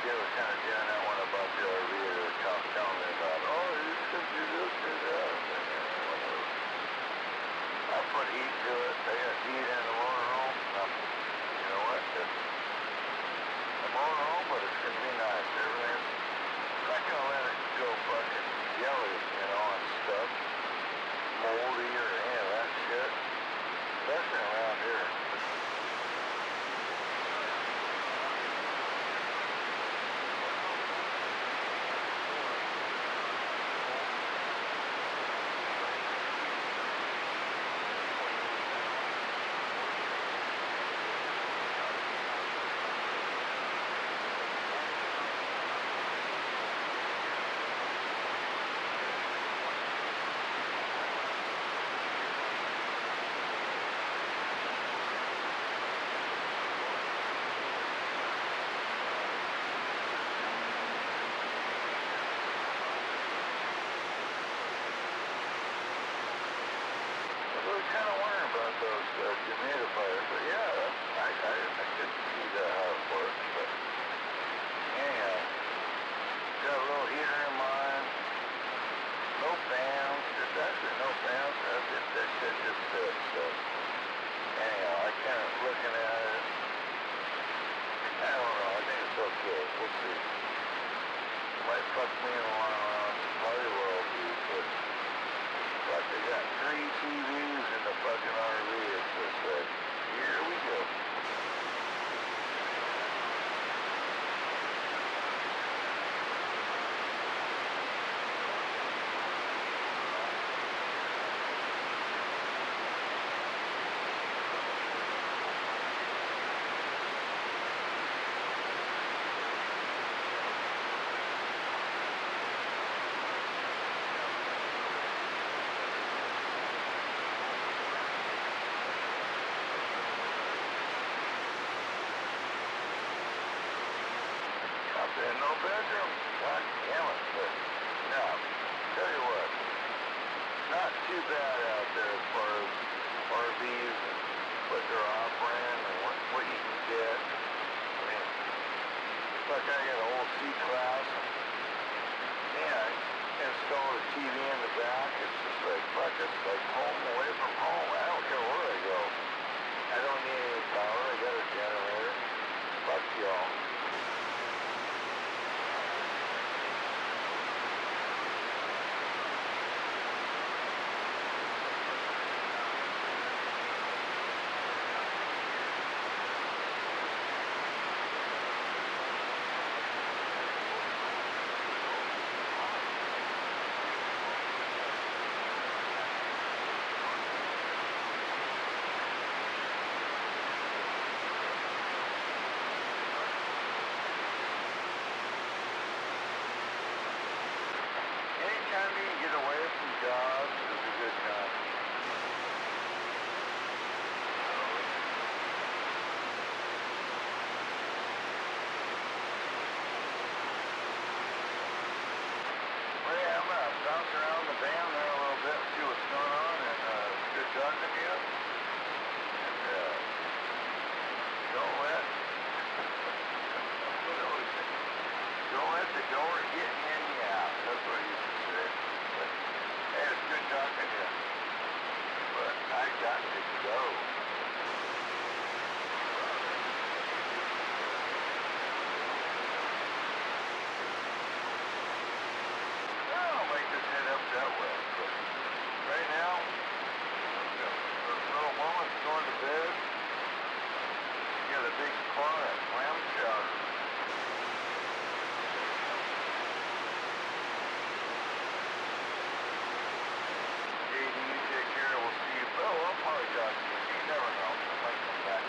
They were kind of doing that one about the RV. They were telling me about, oh, you should do this, do that. Whatever. I put heat to it. They got heat in the motorhome. You know what? It's the motorhome, but it's going to be nice. Everything's I'm not going to let it go fucking jelly, you know, and stuff. Moldy or any of that shit. Especially around here. Kind of wondering about those dehumidifiers, but yeah, I could see how it works, but anyhow, got a little heater in mine, no fans, there's actually no fans, that shit just sits, so anyhow, I kind of looking at it, I don't know, I think it's okay, we'll see. It might fuck me in the long run, probably will be, but like they got 3 TVs in the fucking RV. It's just like, here we go. In no bedroom. God damn it. But, no, tell you what, not too bad out there as far as RVs and what they're offering and what you can get. I mean, it's like I got an old C-Class and, yeah, I installed a TV in the back. It's just like, fuck, it's like home away from home. I don't care where I go. I don't need any power. I got a generator. Fuck y'all. Anytime you can get away from jobs is a good time. Well, yeah, I'm gonna bounce around the band there a little bit and see what's going on, and good talking to you. And don't let don't let the door get in you out. That's what you should say. But, hey, it's good talking to you. But I got to go. I'll make this head up that way. But right now, the little woman's going to bed. She got a big pot of clam chowder. Take care, we'll see you. Oh, I'll probably talk to you. You never know. I might come back.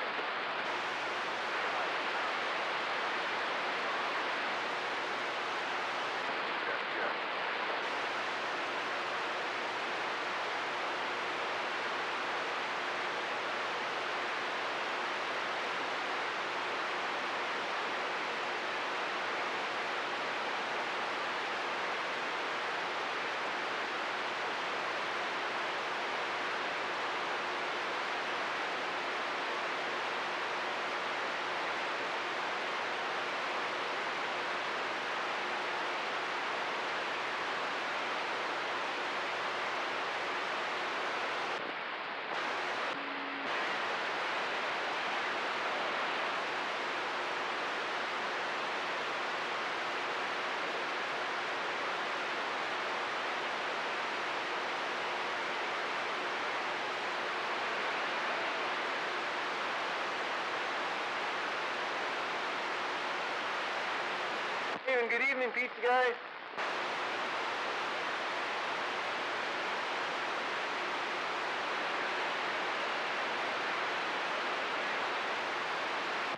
good evening, pizza guy.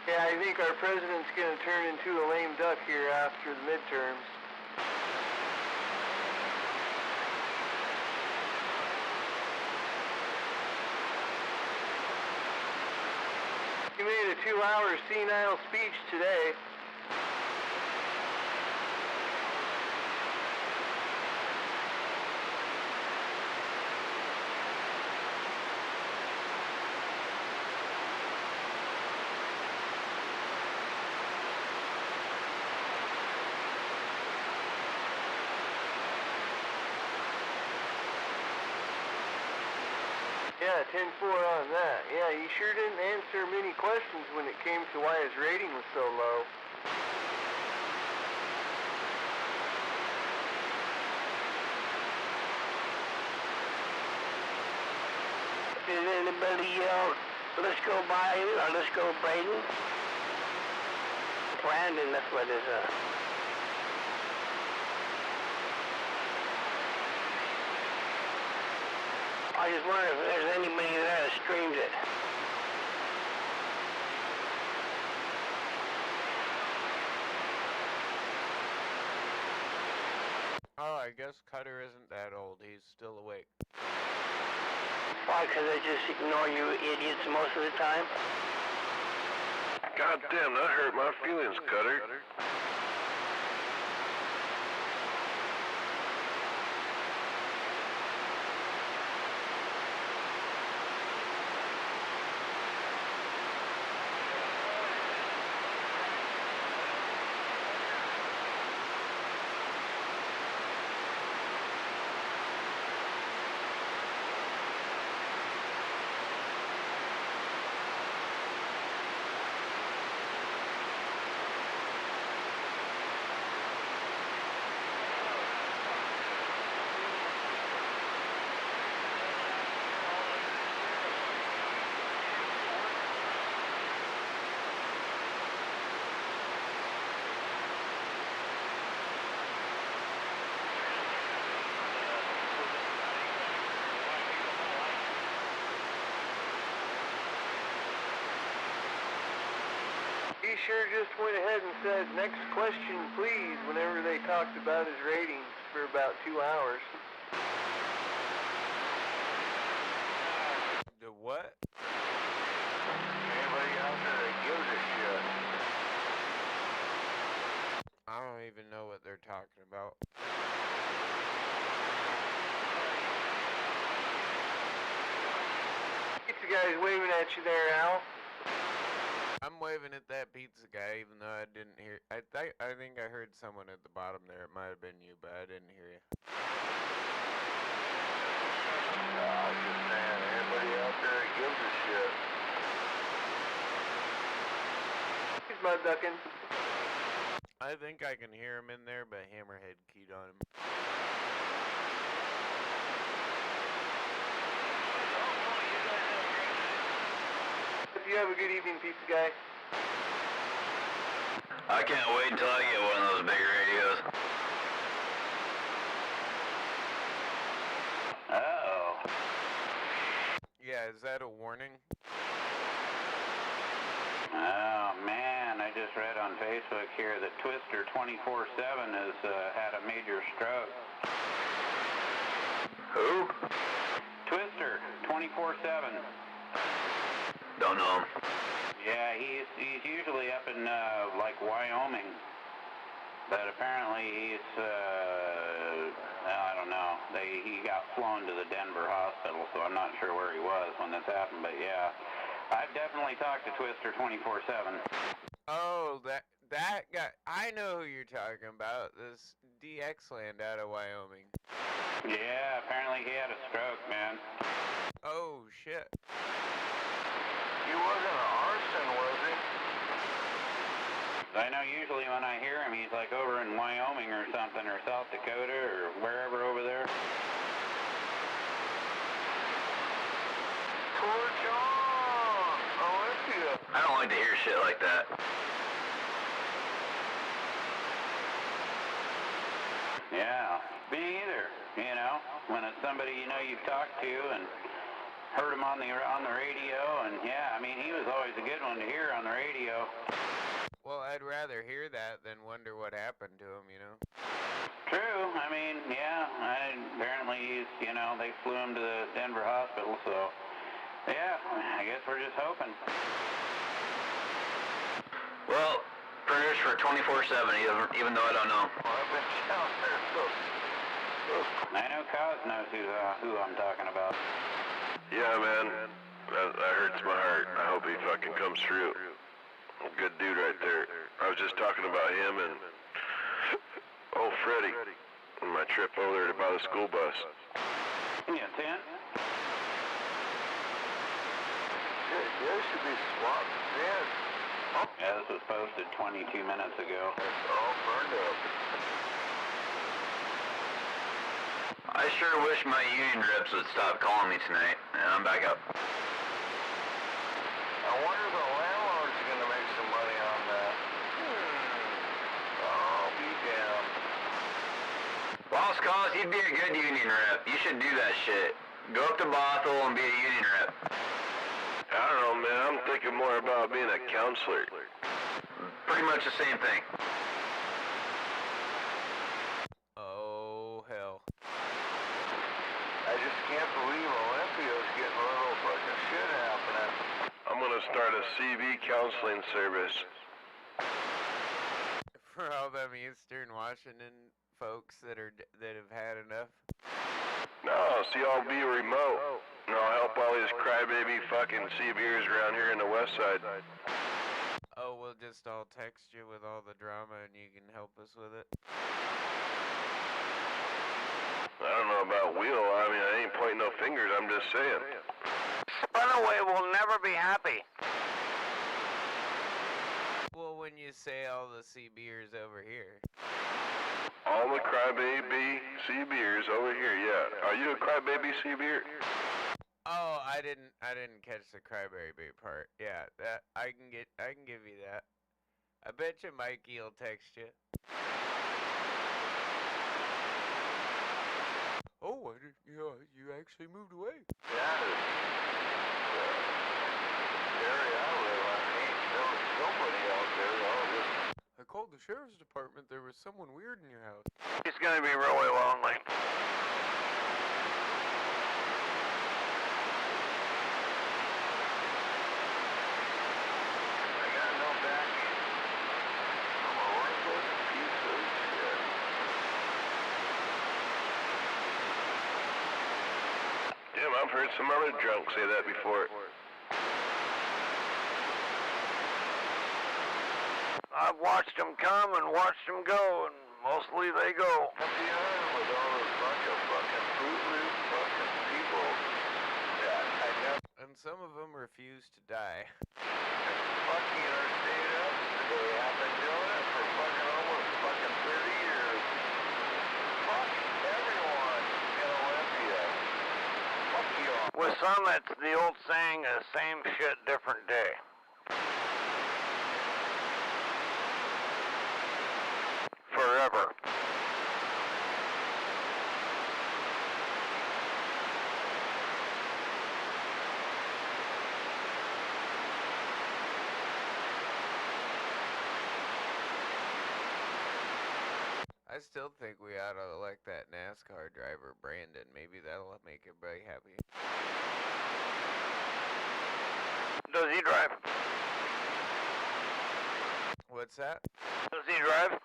Yeah, I think our president's gonna turn into a lame duck here after the midterms. He made a 2-hour senile speech today. Yeah, 10-4 on that. Yeah, he sure didn't answer many questions when it came to why his rating was so low. Did anybody yell, let's go Biden, or let's go Braden? Brandon, that's what it is. I just wonder if there's anybody there that streams it. Oh, I guess Cutter isn't that old. He's still awake. Why, because I just ignore you idiots most of the time? God damn, that hurt my feelings, Cutter. He sure just went ahead and said, next question please, whenever they talked about his ratings for about 2 hours. The what? Anybody out there that gives a shit? I don't even know what they're talking about. Pizza guy's waving at you there, Al. I'm waving at that pizza guy, even though I didn't hear. I think I heard someone at the bottom there. It might have been you, but I didn't hear you. I was just saying, anybody out there that gives a shit? He's mud ducking. I think I can hear him in there, but Hammerhead keyed on him. You have a good evening, pizza guy. I can't wait until I get one of those big radios. Uh-oh. Yeah, is that a warning? Oh, man, I just read on Facebook here that Twister 24/7 has had a major stroke. Who? Twister 24/7. Don't know. Yeah, he's usually up in, like, Wyoming. But apparently he's, I don't know. He got flown to the Denver hospital, so I'm not sure where he was when this happened, but yeah. I've definitely talked to Twister 24/7. Oh, that guy. I know who you're talking about. This DX land out of Wyoming. Yeah, apparently he had a stroke, man. Oh, shit. He wasn't an arson, was he? I know usually when I hear him, he's like over in Wyoming or something, or South Dakota, or wherever over there. Torch on! Olympia! I don't like to hear shit like that. when it's somebody you know you've talked to and heard him on the radio, and yeah, I mean, he was always a good one to hear on the radio. Well, I'd rather hear that than wonder what happened to him, you know? True, I mean, yeah, apparently he's, you know, they flew him to the Denver hospital, so, yeah, I guess we're just hoping. Well, prayers for 24/7, even though I don't know. Well, I've been down there, I know Cos knows who I'm talking about. Yeah, man. That hurts my heart. I hope he fucking comes through. Good dude right there. I was just talking about him and oh, Freddie, on my trip over there to buy the school bus. Yeah, 10? There should be swapped in. Yeah, this was posted 22 minutes ago. It's all burned up. I sure wish my union reps would stop calling me tonight, and I'm back up. I wonder if the landlord's gonna make some money on that. I'll be damned. Boss Cos, you'd be a good union rep. You should do that shit. Go up to Bothell and be a union rep. I don't know, man. I'm thinking more about being a counselor. Pretty much the same thing. Oh, hell. I just can't believe Olympia's getting a little fucking shit happening. I'm gonna start a CV counseling service. For all them Eastern Washington folks that have had enough. No, see, I'll be remote. And I'll help all these crybaby fucking CBers around here in the west side. Oh, we'll just all text you with all the drama and you can help us with it? I don't know about Wheel. I mean, I ain't pointing no fingers. I'm just saying. Spunaway will never be happy. Well, when you say all the CBers over here. All the crybaby CBers over here, yeah. Are you a crybaby CBer? Oh, I didn't catch the crybaby part. Yeah, that I can give you that. I bet you Mikey'll text you. Oh, you actually moved away. Yeah, the area I live on ain't nobody out there. All just... I called the sheriff's department. There was someone weird in your house. He's gonna be really lonely. I got no backing. I'm a worthless piece of shit. Damn, I've heard some other drunks say that before. I've watched them come and watched them go, and mostly they go. At the end with all this bunch of fucking Fruit Loop fucking people that I never And some of them refuse to die. fucking are stayed up today. I've been doing it for fucking almost fucking 30 years. Fuck everyone in Olympia. Fuck you all. With some, it's the old saying, same shit, different day. Forever. I still think we ought to elect that NASCAR driver, Brandon. Maybe that'll make everybody happy. Does he drive? What's that? Does he drive?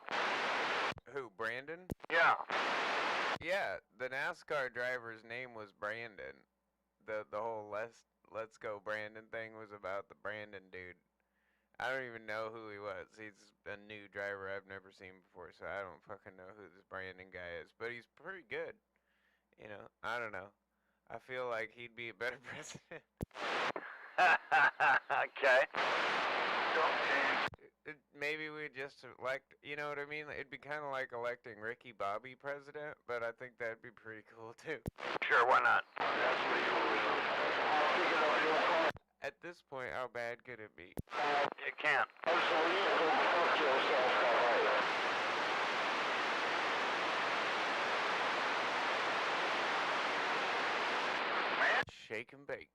Who, Brandon? Yeah. Yeah, the NASCAR driver's name was Brandon. The whole Let's Go Brandon thing was about the Brandon dude. I don't even know who he was. He's a new driver I've never seen before, so I don't fucking know who this Brandon guy is. But he's pretty good. You know, I don't know. I feel like he'd be a better president. Okay. Don't change. Maybe we just elect, you know what I mean? It'd be kind of like electing Ricky Bobby president, but I think that'd be pretty cool too. Sure, why not? That's what you will. At this point, how bad could it be? You can't. shake and bake.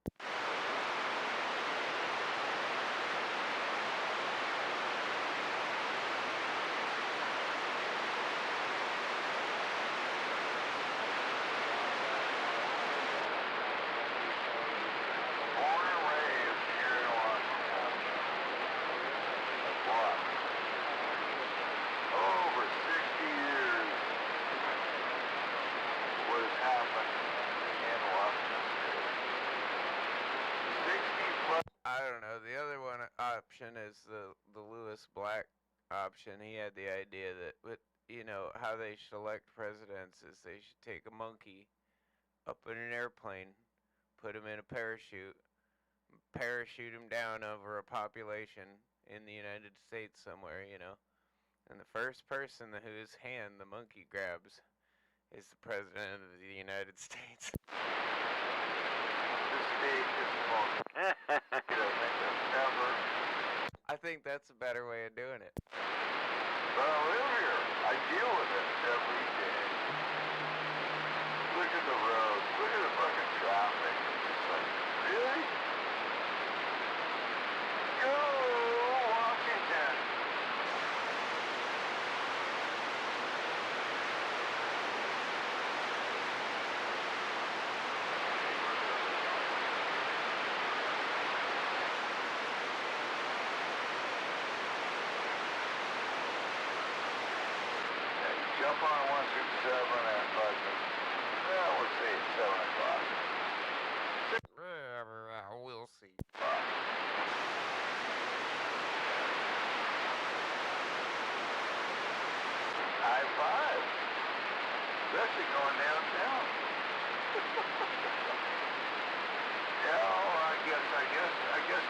Born and raised here in Washington. What? Over 60 years. What has happened in Washington State? 60 plus. I don't know. The other one option is the Lewis Black option. He had the idea that with how they should elect presidents is they should take a monkey up in an airplane, put him in a parachute him down over a population in the United States somewhere, and the first person whose hand the monkey grabs is the president of the United States. This state is the most ever. I think that's a better way of doing it. But I live here. I deal with it every day. Look at the roads. Look at the fucking traffic. It's like, really? Go Washington. Jump on 167 at fucking, well, let's say it's 7 o'clock. We'll see. High five. Especially going downtown. Yeah, well, I guess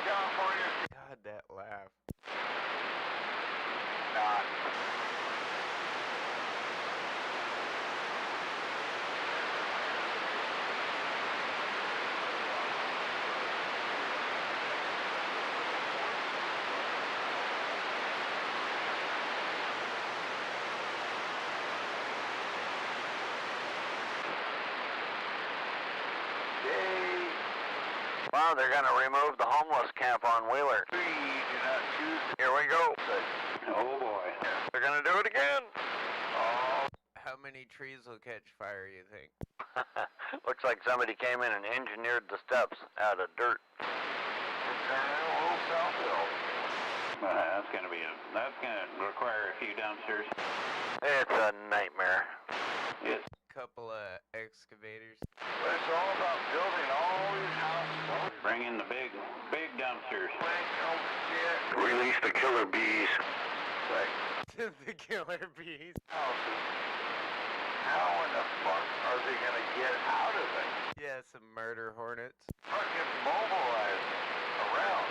California. God, that laugh. Not. Wow, they're going to remove the homeless camp on Wheeler. We do not choose. Here we go. Oh boy. They're going to do it again. Oh, How many trees will catch fire, you think? Looks like somebody came in and engineered the steps out of dirt. we're turning a little southhill. That's going to require a few dumpsters. It's a nightmare. Yes. Couple of excavators. But it's all about building all these houses. Bring in the big dumpsters. Release the killer bees. Like The killer bees. houses. How in the fuck are they gonna get out of it? Yeah, some murder hornets. Fucking mobilize around.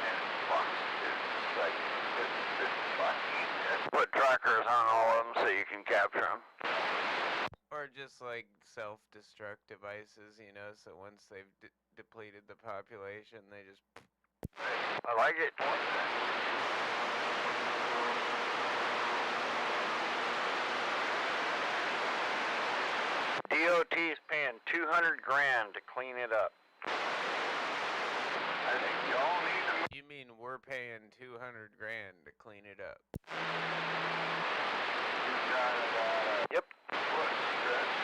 And fuck, it's like, it's fucking. Put trackers on all of them so you can capture them. Or just like self-destruct devices, so once they've depleted the population, they just... I like it. DOT's paying $200 grand to clean it up. I think y'all need to. You mean we're paying $200 grand to clean it up? Yep. What stretch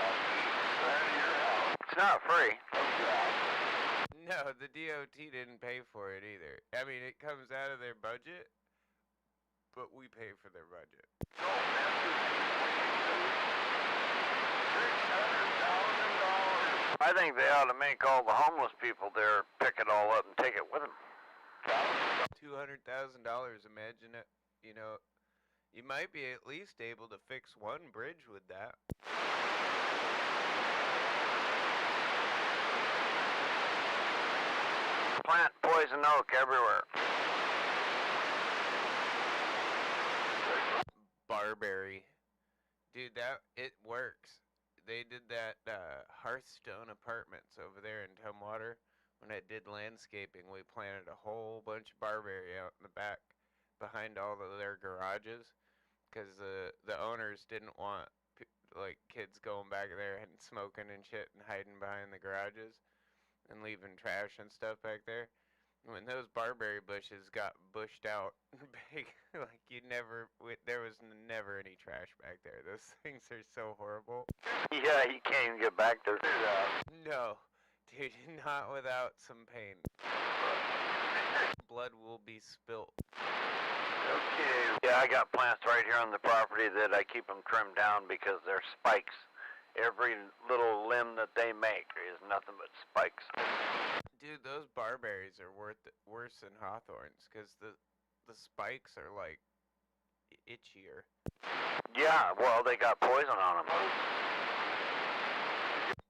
on each side of your house? It's not free. No, the DOT didn't pay for it either. I mean, it comes out of their budget, but we pay for their budget. No, man, $600,000. I think they ought to make all the homeless people there pick it all up and take it with them. $200,000, imagine it, you might be at least able to fix one bridge with that. Plant poison oak everywhere. Barberry. Dude, it works. They did that Hearthstone Apartments over there in Tumwater. When I did landscaping, we planted a whole bunch of barberry out in the back behind all of their garages because the owners didn't want like kids going back there and smoking and shit and hiding behind the garages and leaving trash and stuff back there. When those barberry bushes got bushed out big, like there was never any trash back there. Those things are so horrible. Yeah, you can't even get back there. No, dude, not without some pain. Blood will be spilt. Okay. Yeah, I got plants right here on the property that I keep them trimmed down because they're spikes. Every little limb that they make is nothing but spikes. Dude, those barberries are worse than hawthorns because the spikes are like itchier. Yeah, well, they got poison on them.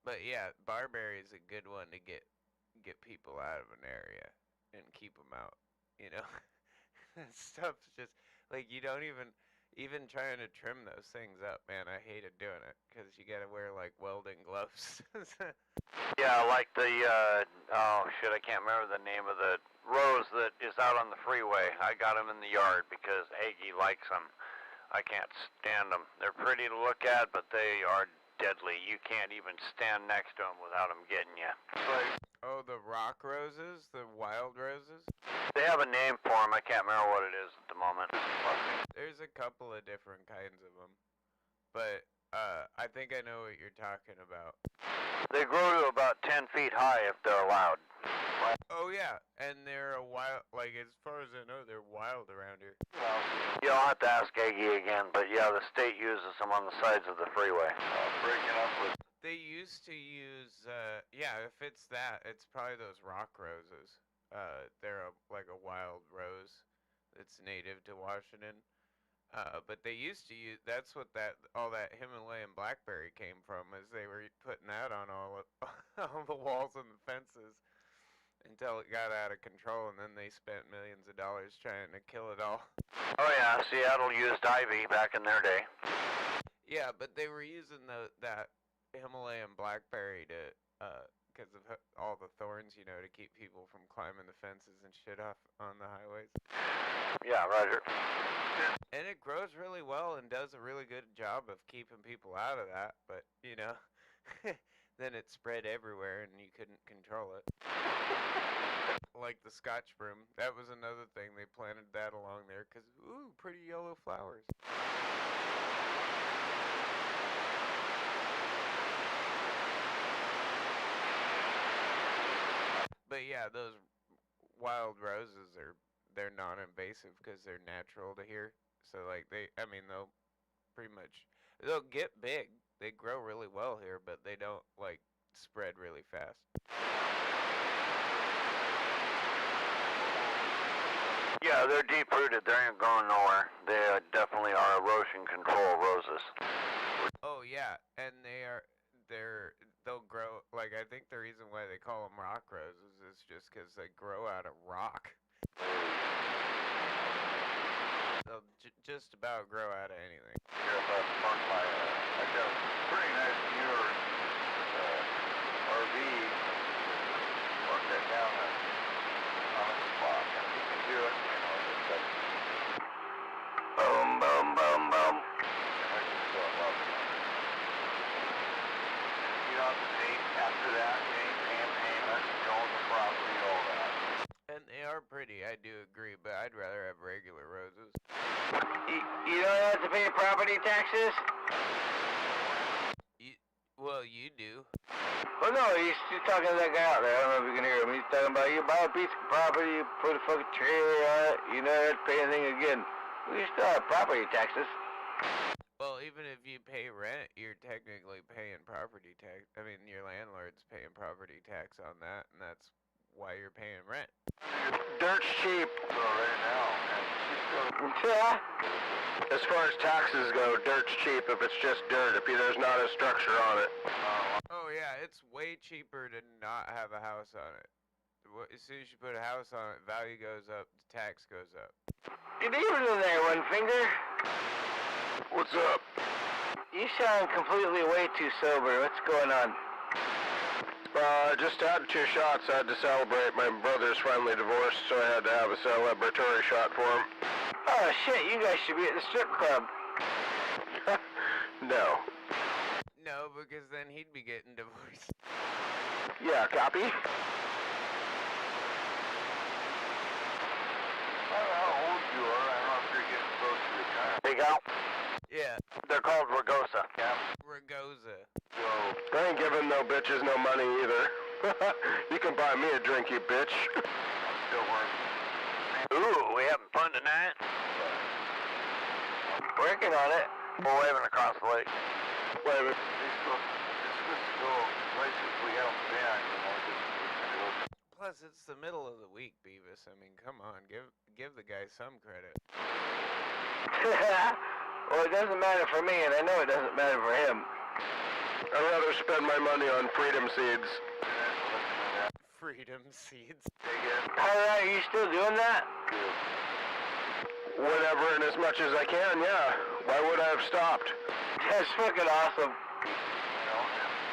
But yeah, barberry is a good one to get people out of an area and keep them out. You know, that stuff's just like you don't even trying to trim those things up, man. I hated doing it because you gotta wear like welding gloves. Yeah, like the, oh shit, I can't remember the name of the rose that is out on the freeway. I got them in the yard because Aggie likes them. I can't stand them. They're pretty to look at, but they are deadly. You can't even stand next to them without them getting you. Oh, the rock roses? The wild roses? They have a name for them. I can't remember what it is at the moment. There's a couple of different kinds of them. But, I think I know what you're talking about. They grow to about 10 feet high if they're allowed. Oh, yeah. And they're a wild, like, as far as I know, they're wild around here. Yeah, I'll have to ask Aggie again, but yeah, the state uses them on the sides of the freeway. Breaking up with... They used to use, yeah, if it's that, it's probably those rock roses. They're like a wild rose that's native to Washington. But they used to use, that's what all that Himalayan blackberry came from, is they were putting that on all the walls and the fences until it got out of control, and then they spent millions of dollars trying to kill it all. Oh yeah, Seattle used ivy back in their day. Yeah, but they were using that Himalayan blackberry to, because of all the thorns, you know, to keep people from climbing the fences and shit off on the highways. Yeah, Roger. And it grows really well and does a really good job of keeping people out of that, but, you know, then it spread everywhere and you couldn't control it. Like the Scotch broom, that was another thing. They planted that along there because, ooh, pretty yellow flowers. But yeah, those wild roses they're non-invasive because they're natural to here. So like they'll pretty much, they'll get big. They grow really well here, but they don't like spread really fast. Yeah, they're deep-rooted. They ain't going nowhere. They definitely are erosion control roses. Oh yeah, and they'll grow, like I think the reason why they call them rock roses is just because they grow out of rock. They'll just about grow out of anything. Yeah, but I got a pretty nice newer RV. Park that down on a spot. You can do it, you know, just like... Boom, boom, boom, boom. I just thought about it. You know, after that, you ain't paying payment, you own the property, all that. And they are pretty, I do agree, but I'd rather have regular roses. You don't have to pay property taxes? Well, you do. Well, no, he's talking to that guy out there. I don't know if you can hear him. He's talking about you buy a piece of property, you put a fucking trailer on it, you never have to pay anything again. We still have property taxes. Well, even if you pay rent, you're technically paying property tax. I mean, your landlord's paying property tax on that, and that's why you're paying rent. Dirt's cheap. So right now, man, Yeah. as far as taxes go, dirt's cheap if it's just dirt, if there's not a structure on it. Oh yeah, it's way cheaper to not have a house on it. As soon as you put a house on it, value goes up, the tax goes up. Good evening there, One Finger. What's up? You sound completely way too sober. What's going on? Just had 2 shots. I had to celebrate. My brother's finally divorced, so I had to have a celebratory shot for him. Oh shit, you guys should be at the strip club. No. No, because then he'd be getting divorced. Yeah, copy. I don't know how old you are. I don't know if you're getting close to retirement. Big Al? Yeah, They're called Ragosa. Yeah. Ragosa. So, I ain't giving no bitches no money either. You can buy me a drink, you bitch. I'm still working. Ooh, we having fun tonight? Working on it. We're waving across the lake. Wait a minute. It's supposed to go places we haven't been, you know, just Plus, it's the middle of the week, Beavis. I mean, come on, give the guy some credit. Well, it doesn't matter for me, and I know it doesn't matter for him. I'd rather spend my money on freedom seeds. Freedom seeds. Alright, are you still doing that? Whenever and as much as I can, yeah. Why would I have stopped? That's fucking awesome. You know,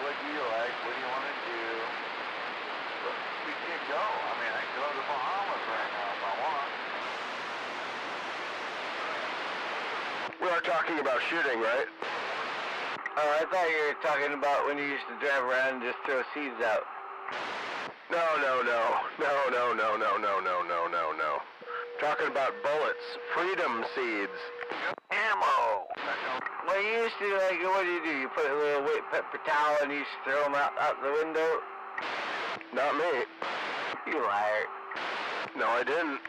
what do you like? What do you want to do? We can go. I mean, I can go to the Bahamas right now if I want. We are talking about shooting, right? Oh, I thought you were talking about when you used to drive around and just throw seeds out. No. Talking about bullets. Freedom seeds. Ammo! Well, you used to, like, what do? You put a little wet paper towel and you used to throw them out the window? Not me. You liar. No, I didn't.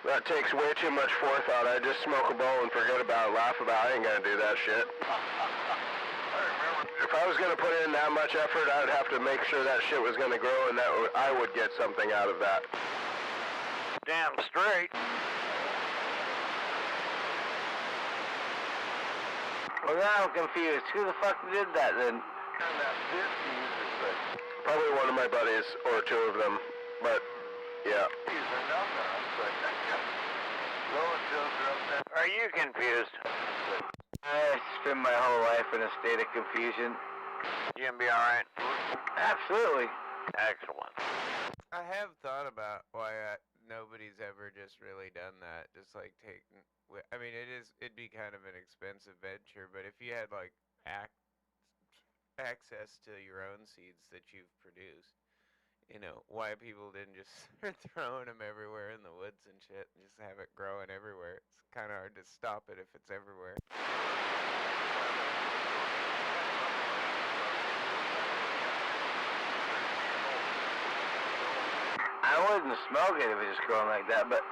That takes way too much forethought. I just smoke a bowl and forget about it, laugh about it. I ain't gonna do that shit. If I was gonna put in that much effort, I'd have to make sure that shit was gonna grow and that I would get something out of that. Damn straight. Well, now I'm confused. Who the fuck did that then? And that 50s is like, Probably one of my buddies, or two of them. But, yeah. these are nothing. It's like, relatives are up there. Are you confused? I spent my whole life in a state of confusion. You gonna be alright? Absolutely. Excellent. I have thought about why nobody's ever just really done that. Just like taking. I mean, it'd be kind of an expensive venture, but if you had like access to your own seeds that you've produced, you know, why people didn't just start throwing them everywhere in the woods and shit, and just have it growing everywhere. It's kind of hard to stop it if it's everywhere. I wouldn't smoke it if it was growing like that, but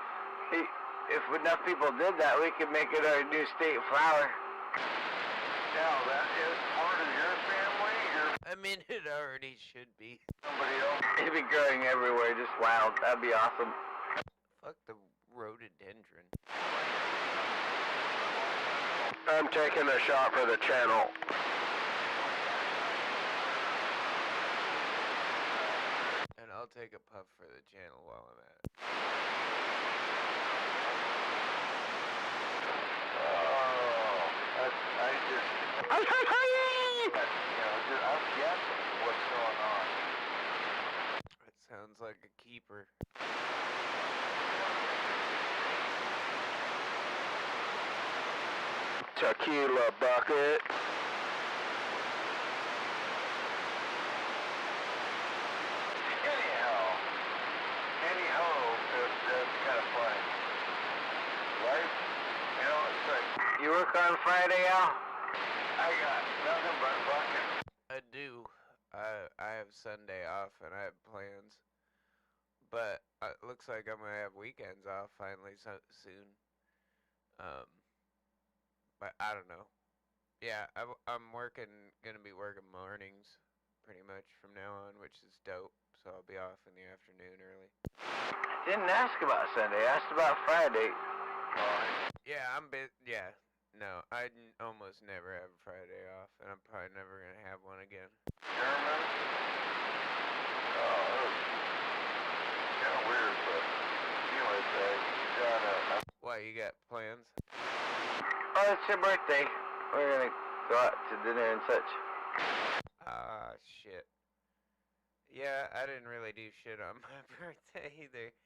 if enough people did that, we could make it our new state flower. Now, that is part of your family? I mean, it already should be. Somebody else? It'd be growing everywhere, just wild. That'd be awesome. Fuck the rhododendron. I'm taking a shot for the channel. And I'll take a puff for the channel while I'm at it. I'm guessing what's going on. It sounds like a keeper. Tequila bucket. Anyhow, that's kind of funny. Right? You know, it's like, You work on Friday, Al? I got nothing but fucking. I do. I have Sunday off and I have plans. But it looks like I'm gonna have weekends off finally soon. But I don't know. Yeah, I'm gonna be working mornings pretty much from now on, which is dope. So I'll be off in the afternoon early. Didn't ask about Sunday. I asked about Friday. Yeah, yeah. No, almost never have a Friday off, and I'm probably never gonna have one again. German? Oh, that was kind of weird, but anyways, you got Why, you got plans? Oh, it's your birthday. We're gonna go out to dinner and such. Ah, shit. Yeah, I didn't really do shit on my birthday either.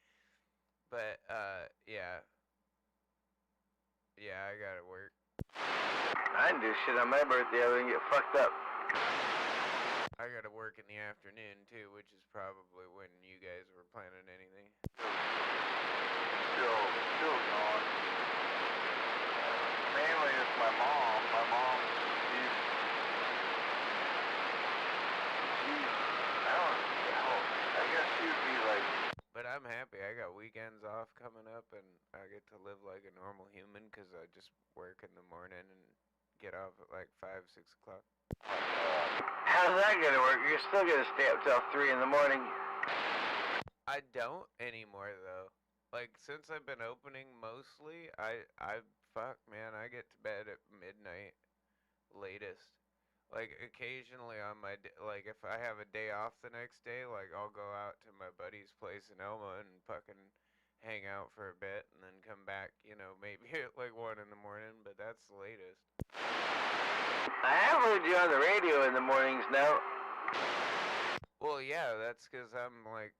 But, yeah. Yeah, I gotta work I didn't do shit on my birthday other than get fucked up. I gotta work in the afternoon too, which is probably when you guys were planning anything. Still gone. Mainly it's my mom. My mom, I guess she'd be like... But I'm happy. I got weekends off coming up, and I get to live like a normal human because I just work in the morning and get off at like 5, 6 o'clock. How's that gonna work? You're still gonna stay up till 3 in the morning. I don't anymore though. Like since I've been opening mostly, fuck man, I get to bed at midnight latest. Like occasionally on my like if I have a day off the next day, like I'll go out to my buddy's place in Elma and fucking hang out for a bit and then come back, you know, maybe at like 1 in the morning, but that's the latest. I have heard you on the radio in the mornings now. Well, yeah, that's because I'm like,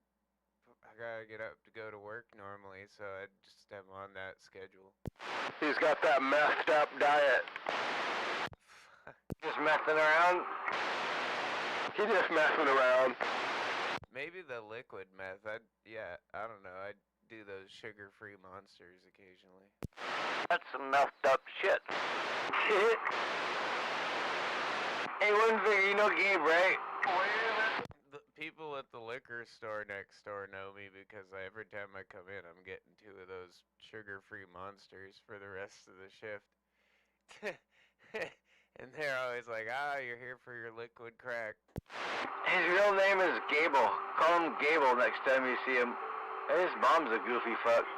I gotta get up to go to work normally, so I just am on that schedule. He's got that methed up diet. Just messing around? He just messing around. Maybe the liquid meth, I don't know, I do those sugar-free monsters occasionally. That's some messed up shit. Hey, one thing, you know Gabe, right? The people at the liquor store next door know me because every time I come in, I'm getting 2 of those sugar-free monsters for the rest of the shift. And they're always like, you're here for your liquid crack. His real name is Gable. Call him Gable next time you see him. His mom's a goofy fuck.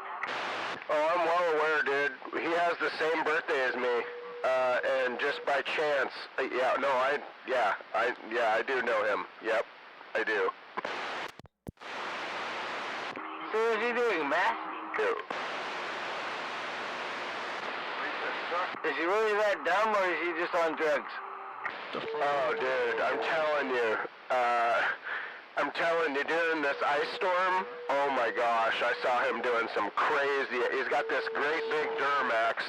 Oh, I'm well aware, dude. He has the same birthday as me. And just by chance, I do know him. Yep, I do. So what's he doing, Matt? Is he really that dumb, or is he just on drugs? Oh, dude, I'm telling you, during this ice storm, oh my gosh, I saw him doing some crazy, he's got this great big Duramax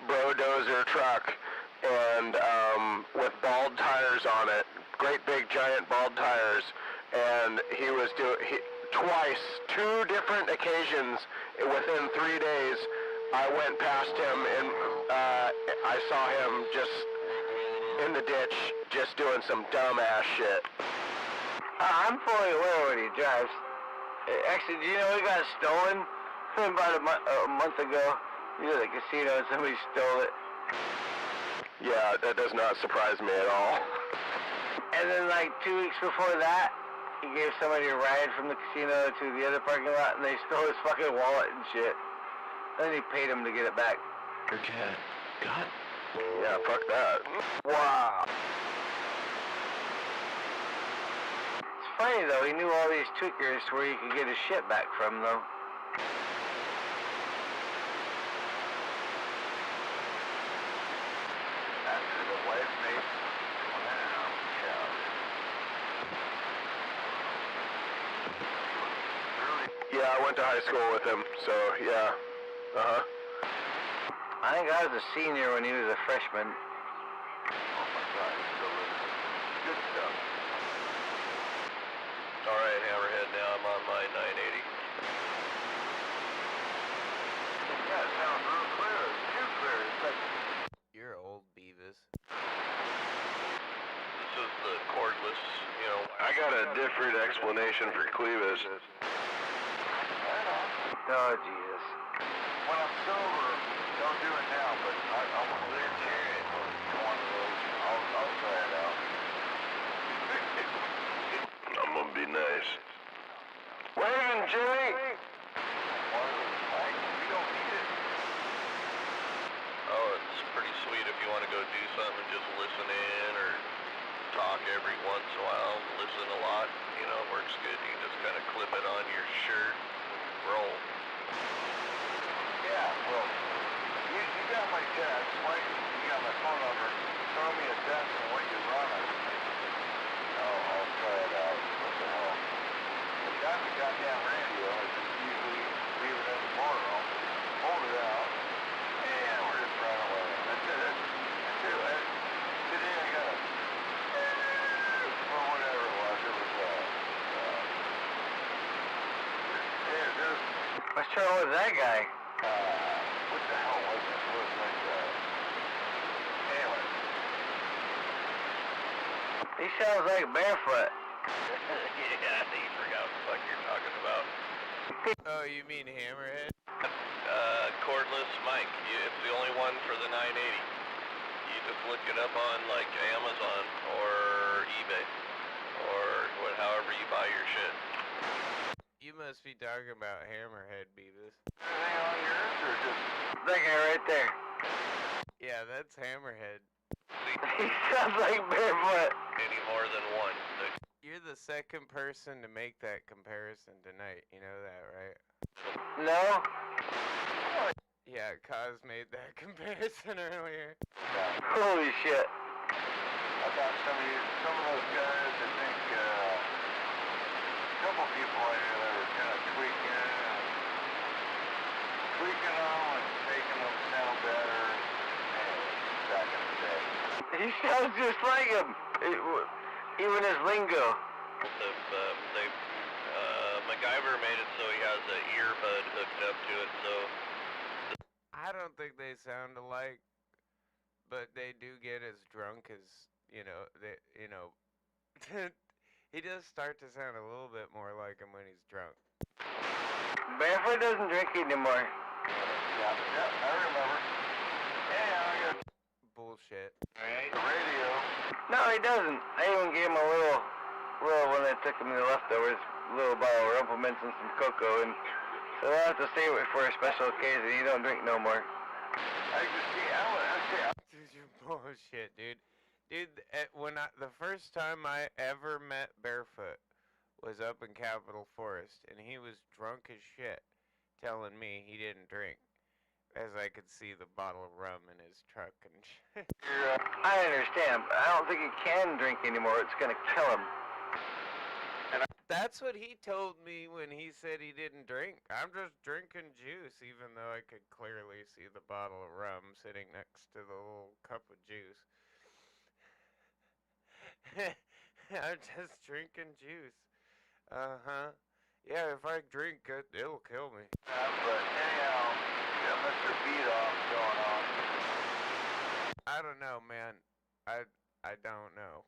Brodozer truck, and with bald tires on it, great big giant bald tires, and he was twice, 2 different occasions within 3 days, I went past him and I saw him just in the ditch, just doing some dumbass shit. I'm fully aware what he drives. Actually, do you know he got stolen about a month ago? You know, the casino, and somebody stole it. Yeah, that does not surprise me at all. And then like 2 weeks before that, he gave somebody a ride from the casino to the other parking lot, and they stole his fucking wallet and shit. Then he paid him to get it back. Your cat got... Yeah, fuck that. Wow. It's funny though, he knew all these tweakers where he could get his shit back from though. After the wife made Yeah, I went to high school with him, so yeah. Uh-huh. I think I was a senior when he was a freshman. oh my God, he's still living. Good stuff. All right, Hammerhead, now I'm on my 980. Yeah, it sounds real clear. Too clear. It's like... You're old, Beavis. This is the cordless, you know. I got a different explanation for Clevis. Oh, Jesus. When I'm sober, don't do it now, but I'm a libertarian. One of those. I'll try it out. I'm gonna be nice. Wait in, Jimmy! We don't need it. Oh, it's pretty sweet if you want to go do something and just listen in or talk every once in a while. Listen a lot, you know, works good. You can just kind of clip it on your shirt, roll. Yeah, well, you got my text. You got my phone number. Throw me a text on what you're running. I'll try it out. What the hell? I got the goddamn radio. I just usually leave it in the motorhome. Hold it out. And we're just running away. That's What's wrong with that guy? What the hell was it? It was like, anyway. He sounds like Barefoot. Yeah, I think you forgot what the fuck you're talking about. Oh, you mean Hammerhead? Cordless mic. It's the only one for the 980. You just look it up on like Amazon or eBay or however you buy your shit. You must be talking about Hammerhead, Beavis. Anything on yours or just... That guy right there. Yeah, that's Hammerhead. He sounds like Barefoot. Any more than one. You're the second person to make that comparison tonight. You know that, right? No? Yeah, Kaz made that comparison earlier. Holy shit. I thought some of those guys, I think, a couple people I knew that were kind of tweaking them and making them sound better. Anyways, back in the day. He sounds just like him. Even his lingo. MacGyver made it so he has an earbud hooked up to it, so... I don't think they sound alike, but they do get as drunk as, he does start to sound a little bit more like him when he's drunk. Barefoot doesn't drink anymore. Yeah, I remember. Yeah, I got Bullshit. Right? the radio. No, he doesn't. I even gave him a little when I took him the leftovers, a little bottle of Rumple Mints and some cocoa, and so I'll have to save it for a special occasion. He don't drink no more. I just see, I Dude, you're bullshit, dude. Dude, the first time I ever met Barefoot was up in Capitol Forest, and he was drunk as shit, telling me he didn't drink, as I could see the bottle of rum in his truck and shit. I understand, but I don't think he can drink anymore. It's gonna kill him. That's what he told me when he said he didn't drink. I'm just drinking juice, even though I could clearly see the bottle of rum sitting next to the little cup of juice. I'm just drinking juice. Uh-huh. Yeah, if I drink it, it'll kill me. but anyhow, you got Mr. Beat Off going on. I don't know, man. I don't know.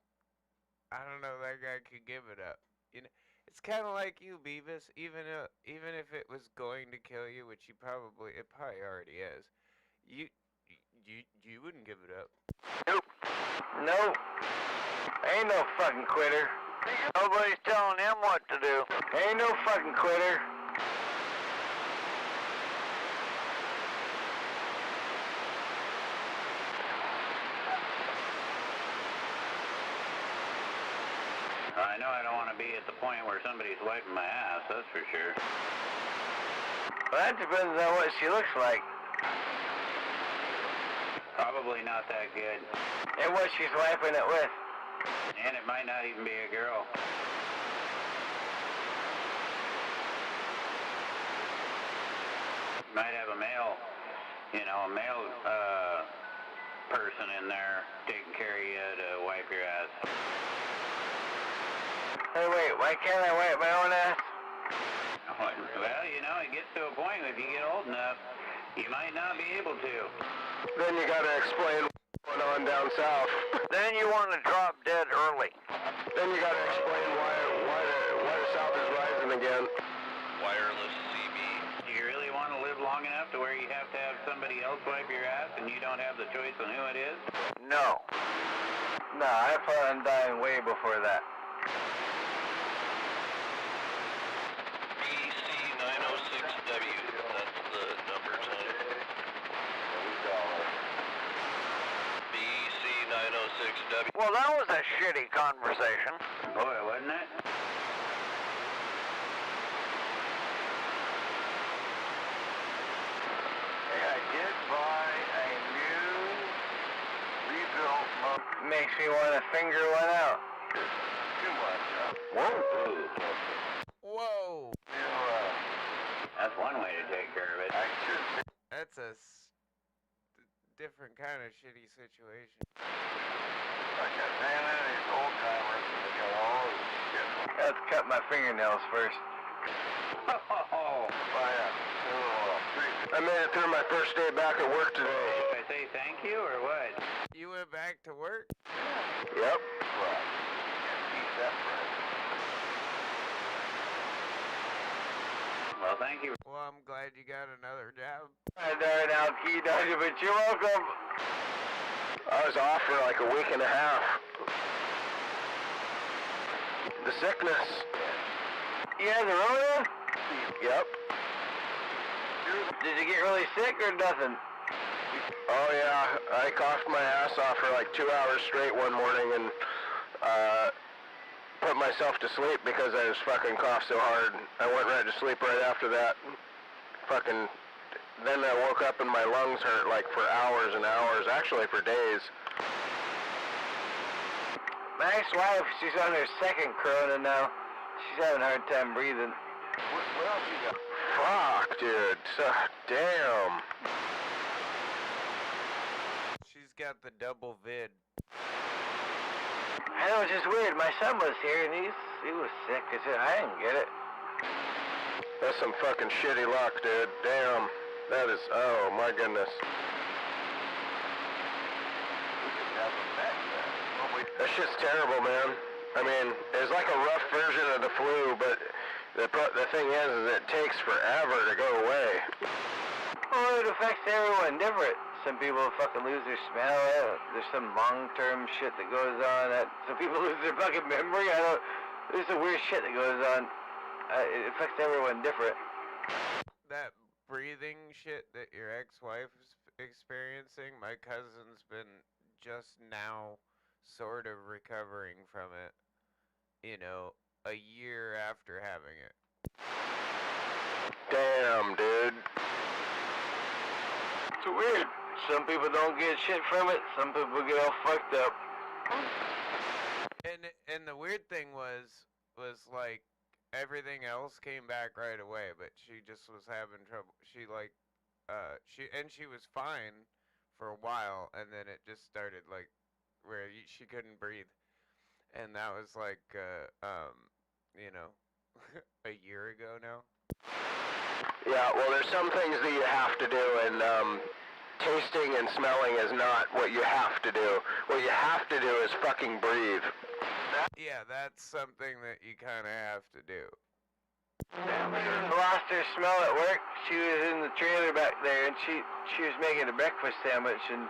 I don't know that guy could give it up. You know, it's kind of like you, Beavis. Even if it was going to kill you, which it probably already is. You wouldn't give it up. Nope. Ain't no fucking quitter. Nobody's telling him what to do. Ain't no fucking quitter. I know I don't want to be at the point where somebody's wiping my ass, that's for sure. Well, that depends on what she looks like. Probably not that good. And what she's wiping it with. And it might not even be a girl. Might have a male person in there taking care of you to wipe your ass. Hey, wait, why can't I wipe my own ass? Well, it gets to a point if you get old enough, you might not be able to. Then you gotta explain what's going on down south. Then you want to drop dead early. Then you gotta explain why the south is rising again. Wireless CB. Do you really want to live long enough to where you have to have somebody else wipe your ass and you don't have the choice on who it is? No. No, I plan on dying way before that. BC906W. That's the numbers on it. BC906W. Well, that was a shitty conversation. Boy, wasn't it? Hey, I did buy a new rebuilt motor. Makes me want to finger one out. Too much, huh? Whoa. Whoa! That's one way to take care of it. I should say, That's a different kind of shitty situation. like I ran into these old timers and they got all this shit. I have to cut my fingernails first. Oh, Oh, I made it through my first day back at work today. did I say thank you or what? You went back to work? Yep. Well, thank you. Well, I'm glad you got another job. Darn Alki, but you're welcome. I was off for like a week and a half. The sickness. Yeah, the Rona? Yep. Did you get really sick or nothing? Oh yeah, I coughed my ass off for like 2 hours straight one morning and put myself to sleep because I was fucking coughed so hard. I went right to sleep right after that. Fucking, then I woke up and my lungs hurt like for hours and hours, actually for days. My ex-wife, she's on her second corona now. She's having a hard time breathing. What else you got? Fuck, dude. Damn. She's got the double vid. I know, it's just weird. My son was here and he was sick. I said, I didn't get it. That's some fucking shitty luck, dude. Damn. That is, oh my goodness. That shit's terrible, man. I mean, it's like a rough version of the flu, but the thing is it takes forever to go away. Well, it affects everyone different. Some people fucking lose their smell. There's some long-term shit that goes on. Some people lose their fucking memory. There's some weird shit that goes on. It affects everyone different. That breathing shit that your ex-wife is experiencing, my cousin's been just now sort of recovering from it, you know, a year after having it. Damn, dude. It's weird. Some people don't get shit from it. Some people get all fucked up. And the weird thing was like everything else came back right away, but she just was having trouble. She was fine for a while, and then it just started like where she couldn't breathe, and that was like you know, a year ago now. Yeah, well, there's some things that you have to do, and tasting and smelling is not what you have to do. What you have to do is fucking breathe. Yeah, that's something that you kind of have to do. I lost her smell at work. She was in the trailer back there, and she was making a breakfast sandwich, and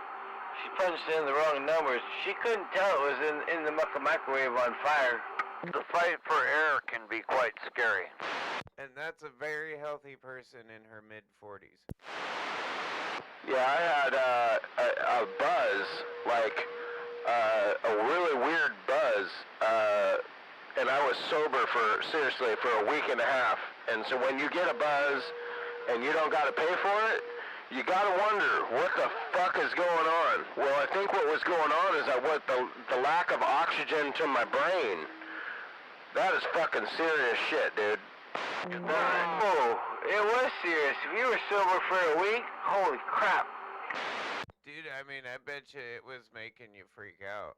she punched in the wrong numbers. She couldn't tell it was in the microwave on fire. The fight for air can be quite scary. And that's a very healthy person in her mid-40s. Yeah, I had a buzz, like a really weird buzz, and I was sober seriously for a week and a half. And so when you get a buzz and you don't got to pay for it, you got to wonder what the fuck is going on. Well, I think what was going on is that the lack of oxygen to my brain. That is fucking serious shit, dude. Oh, it was serious. If you were sober for a week, holy crap. Dude, I mean, I bet you it was making you freak out.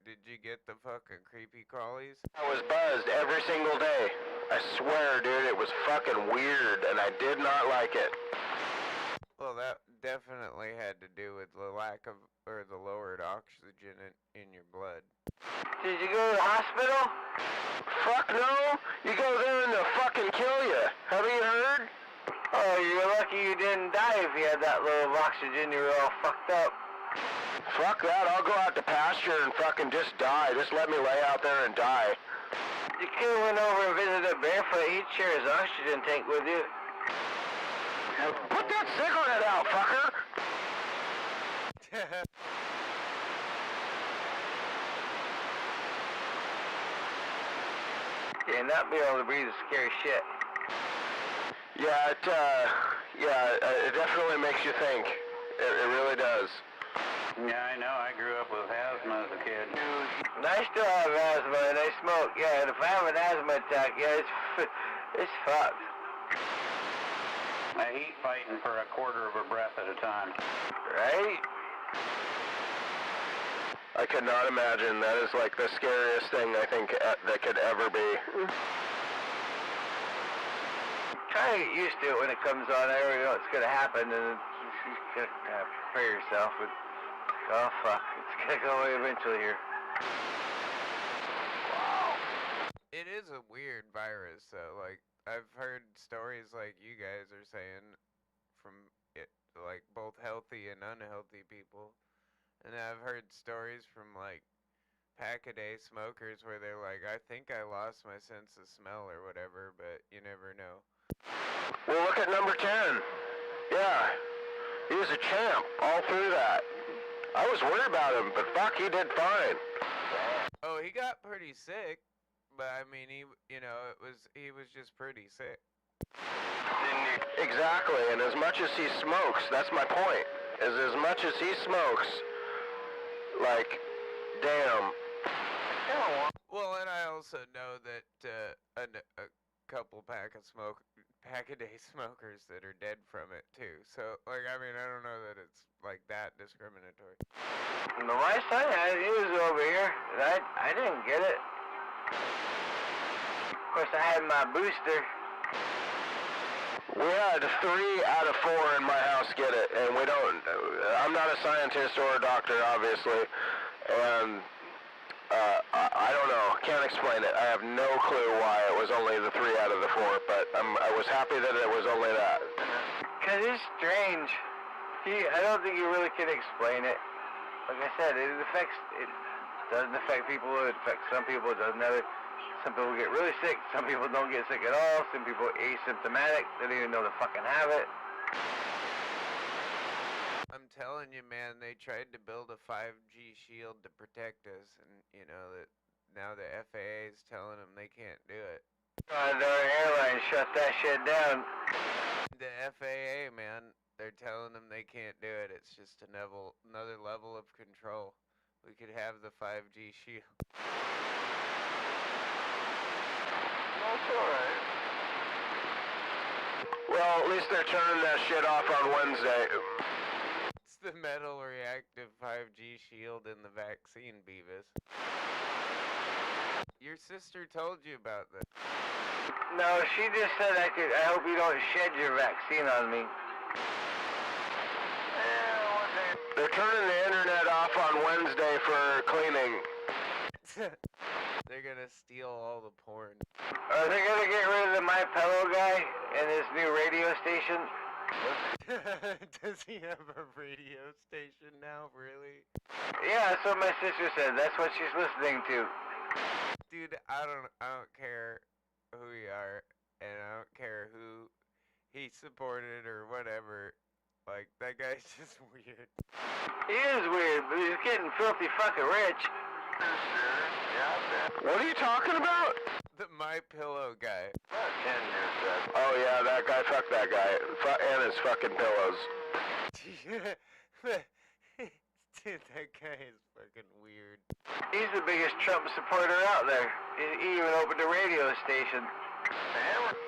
Did you get the fucking creepy crawlies? I was buzzed every single day. I swear, dude, it was fucking weird, and I did not like it. Well, that definitely had to do with the lack of, or the lowered oxygen in your blood. Did you go to the hospital? Fuck no! You go there and they'll fucking kill you. Have you heard? Oh, you're lucky you didn't die if you had that low of oxygen. You were all fucked up. Fuck that. I'll go out to pasture and fucking just die. Just let me lay out there and die. You could have went over and visited Barefoot. He'd share his oxygen tank with you. Put that cigarette out, fucker! Yeah, not be able to breathe is scary shit. Yeah, it definitely makes you think. It really does. Yeah, I know. I grew up with asthma as a kid. And I still have asthma and I smoke. Yeah, and if I have an asthma attack, yeah, it's fucked. I hate fighting for a quarter of a breath at a time. Right? I could not imagine. That is like the scariest thing I think that could ever be. try to get used to it when it comes on. I already know it's gonna happen, and you gotta prepare yourself. But oh fuck, it's gonna go away eventually here. Wow. It is a weird virus, though. Like, I've heard stories like you guys are saying from it, like both healthy and unhealthy people, and I've heard stories from like pack-a-day smokers where they're like, I think I lost my sense of smell or whatever, but you never know. Well, look at number 10. Yeah, he was a champ all through that. I was worried about him, but fuck, he did fine. Oh, he got pretty sick, but I mean, he was just pretty sick. Exactly, and as much as he smokes, that's my point, is as much as he smokes, like, damn. Well, and I also know that a couple pack-a-day smokers that are dead from it too. So, like, I mean, I don't know that it's like that discriminatory. My son had it. He was over here, and I didn't get it. Of course, I had my booster. We had 3 out of 4 in my house get it, and we don't. I'm not a scientist or a doctor, obviously, and I don't know. Can't explain it. I have no clue why it was only the 3 out of the 4, but I was happy that it was only that. Cause it's strange. I don't think you really can explain it. Like I said, it doesn't affect people. It affects some people. It doesn't have it. Some people get really sick. Some people don't get sick at all. Some people are asymptomatic. They don't even know they fucking have it. I'm telling you, man, they tried to build a 5G shield to protect us, and you know that now the FAA is telling them they can't do it. The airline shut that shit down. The FAA, man, they're telling them they can't do it. It's just another level of control. We could have the 5G shield. That's alright. Well, at least they're turning that shit off on Wednesday. It's the metal reactive 5G shield in the vaccine, Beavis. Your sister told you about this. No, she just said I hope you don't shed your vaccine on me. They're turning the internet off on Wednesday for cleaning. They're gonna steal all the porn. Are they gonna get rid of the My Pillow guy and his new radio station? Does he have a radio station now, really? Yeah, that's what my sister said. That's what she's listening to. Dude, I don't care who you are, and I don't care who he supported or whatever. Like, that guy's just weird. He is weird, but he's getting filthy fucking rich. What are you talking about? The My Pillow guy. About 10 years back. Oh yeah, that guy, fuck that guy. And his fucking pillows. Dude, that guy is fucking weird. He's the biggest Trump supporter out there. He even opened a radio station.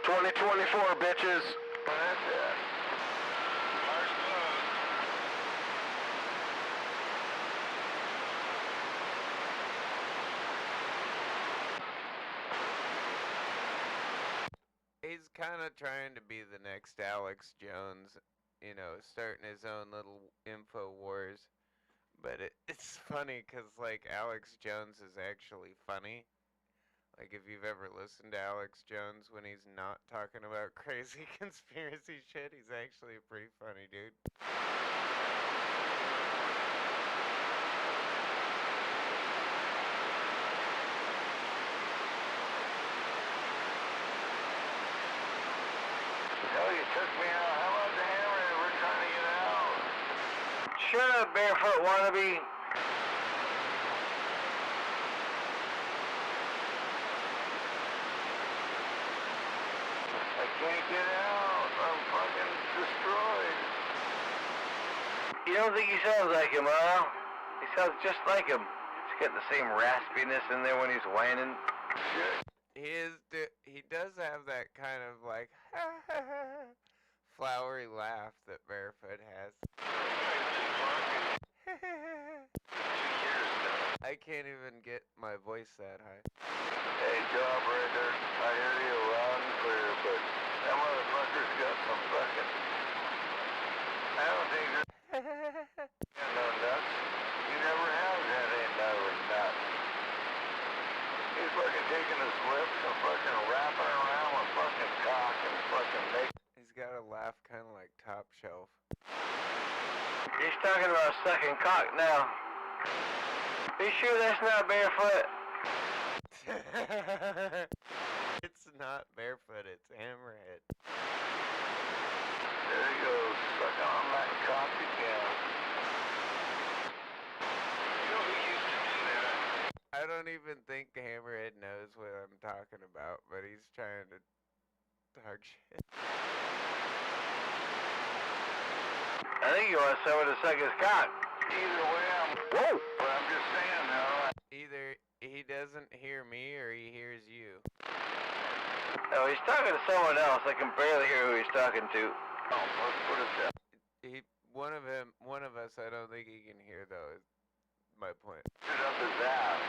2024, bitches. That's it. He's kind of trying to be the next Alex Jones, you know, starting his own little info wars. But it's funny because, like, Alex Jones is actually funny. Like, if you've ever listened to Alex Jones when he's not talking about crazy conspiracy shit, he's actually a pretty funny dude. Oh, you took me out. How about the hammer? We're trying to get out. Shut up, barefoot wannabe. I can't get out. I'm fucking destroyed. You don't think he sounds like him, huh? He sounds just like him. He's got the same raspiness in there when he's whining. Shit. He does have that kind of, like, flowery laugh that Barefoot has. I can't even get my voice that high. Hey, Jawbreaker, I hear you loud and clear, but That motherfucker's got some fucking... I don't think there's no nuts. He never has had any nuts. He's fucking taking his lips and fucking wrapping around with fucking cock and fucking making... He's got a laugh kind of like Top Shelf. He's talking about sucking cock now. Be sure that's not barefoot. It's not barefoot, it's Hammerhead. There he goes, sucking on that cock again. You know who used to do that? I don't even think Hammerhead knows what I'm talking about, but he's trying to talk shit. I think he wants someone to suck his cock. Either way, Whoa! but I'm just saying now. Either he doesn't hear me or he hears you. No, he's talking to someone else. I can barely hear who he's talking to. Oh, let's put it down. One of us, I don't think he can hear though, is my point. Put it up his ass.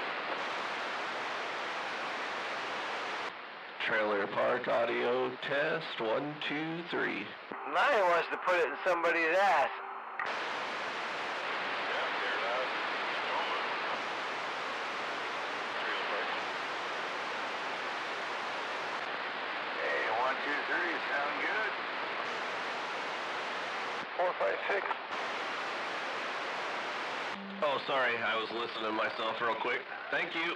Trailer park audio test 1, 2, 3. Now he wants to put it in somebody's ass. Hey, 1, 2, 3, sound good? 4, 5, 6. Oh, sorry, I was listening to myself real quick. Thank you.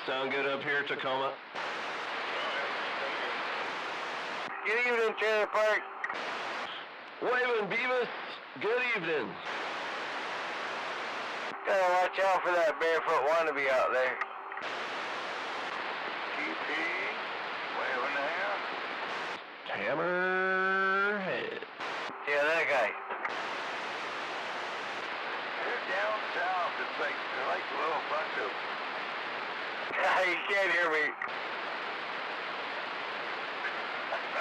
Sound good up here, Tacoma? Good evening, trailer park. Waving Beavis, good evening. Gotta watch out for that barefoot wannabe out there. TP, waving the hand. Hammerhead. Yeah, that guy. They're down south. It's like, they're like a little bunch of... You can't hear me. I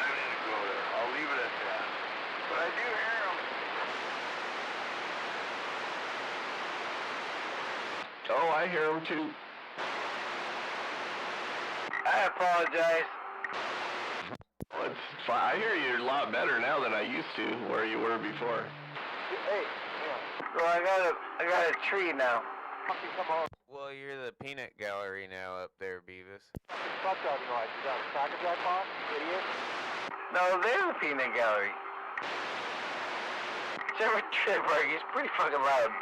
didn't go there. I'll leave it at that. But I do hear them. Oh, I hear him too. I apologize. Well, it's fine. I hear you a lot better now than I used to, where you were before. Hey, well, I got a tree now. Well, you're the peanut gallery now up there, Beavis. No, they're the peanut gallery. Trevor Trevor, he's pretty fucking loud.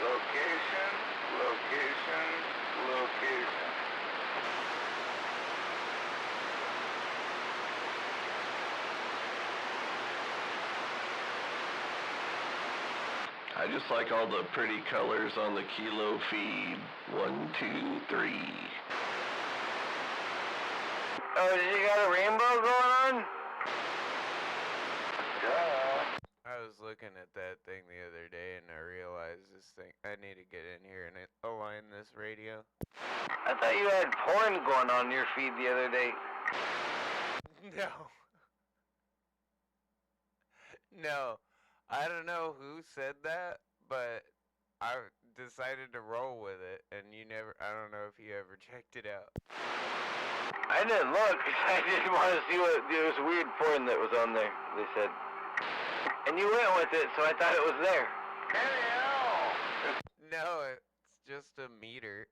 Location, location, location. I just like all the pretty colors on the kilo feed. 1, 2, 3. Oh, did you got a rainbow going on? Duh. I was looking at that thing the other day and I realized this thing, I need to get in here and align this radio. I thought you had porn going on your feed the other day. No. No. I don't know who said that, but I decided to roll with it, and I don't know if you ever checked it out. I didn't look, 'cause I didn't want to see what, it was weird porn that was on there, they said. And you went with it, so I thought it was there. No, it's just a meter.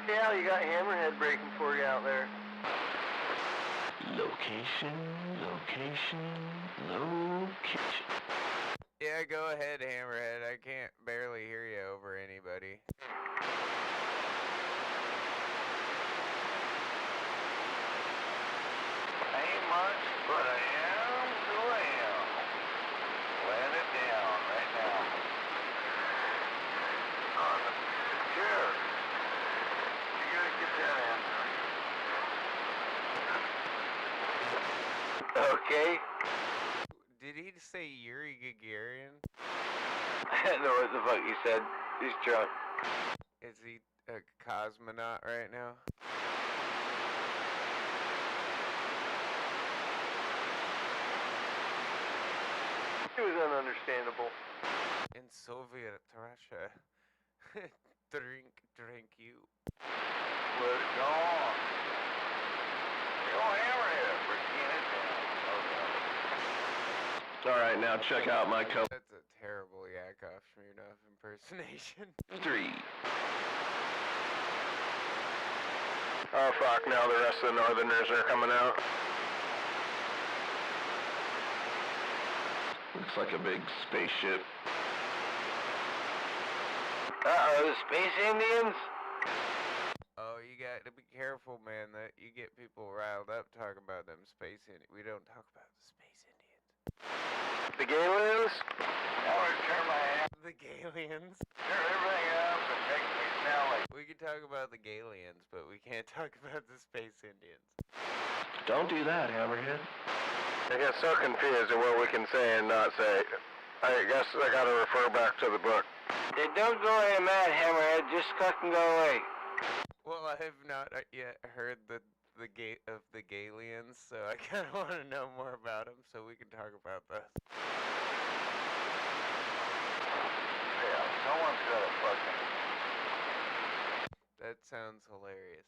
Yeah, you got Hammerhead breaking for you out there. Location, location, location. Yeah, go ahead, Hammerhead. I can't barely hear you over anybody. Ain't much, but I am who I am. Land it down right now. On the chair. You gotta get that in. Okay. Did he say Yuri Gagarin? I don't know what the fuck he said. He's drunk. Is he a cosmonaut right now? It was ununderstandable. In Soviet Russia. drink you. Let it go on. Go hammerhead, Ricky. Alright, now check out my color. That's a terrible Yakov Smirnoff impersonation. 3. Oh fuck, now the rest of the Northerners are coming out. Looks like a big spaceship. Uh-oh, the Space Indians? Oh, you got to be careful, man, that you get people riled up talking about them space Indians. We don't talk about the space Indians. The Galians? Now I turn my hand. The Galians? Turn everything up and make me sound like... We can talk about the Galians, but we can't talk about the space Indians. Don't do that, Hammerhead. I get so confused at what we can say and not say. I guess I gotta refer back to the book. They don't go away mad, Hammerhead. Just fucking go away. Well, I have not yet heard the gate of the Galians, so I kind of want to know more about them, so we can talk about that. Yeah, someone's got a fucking... That sounds hilarious.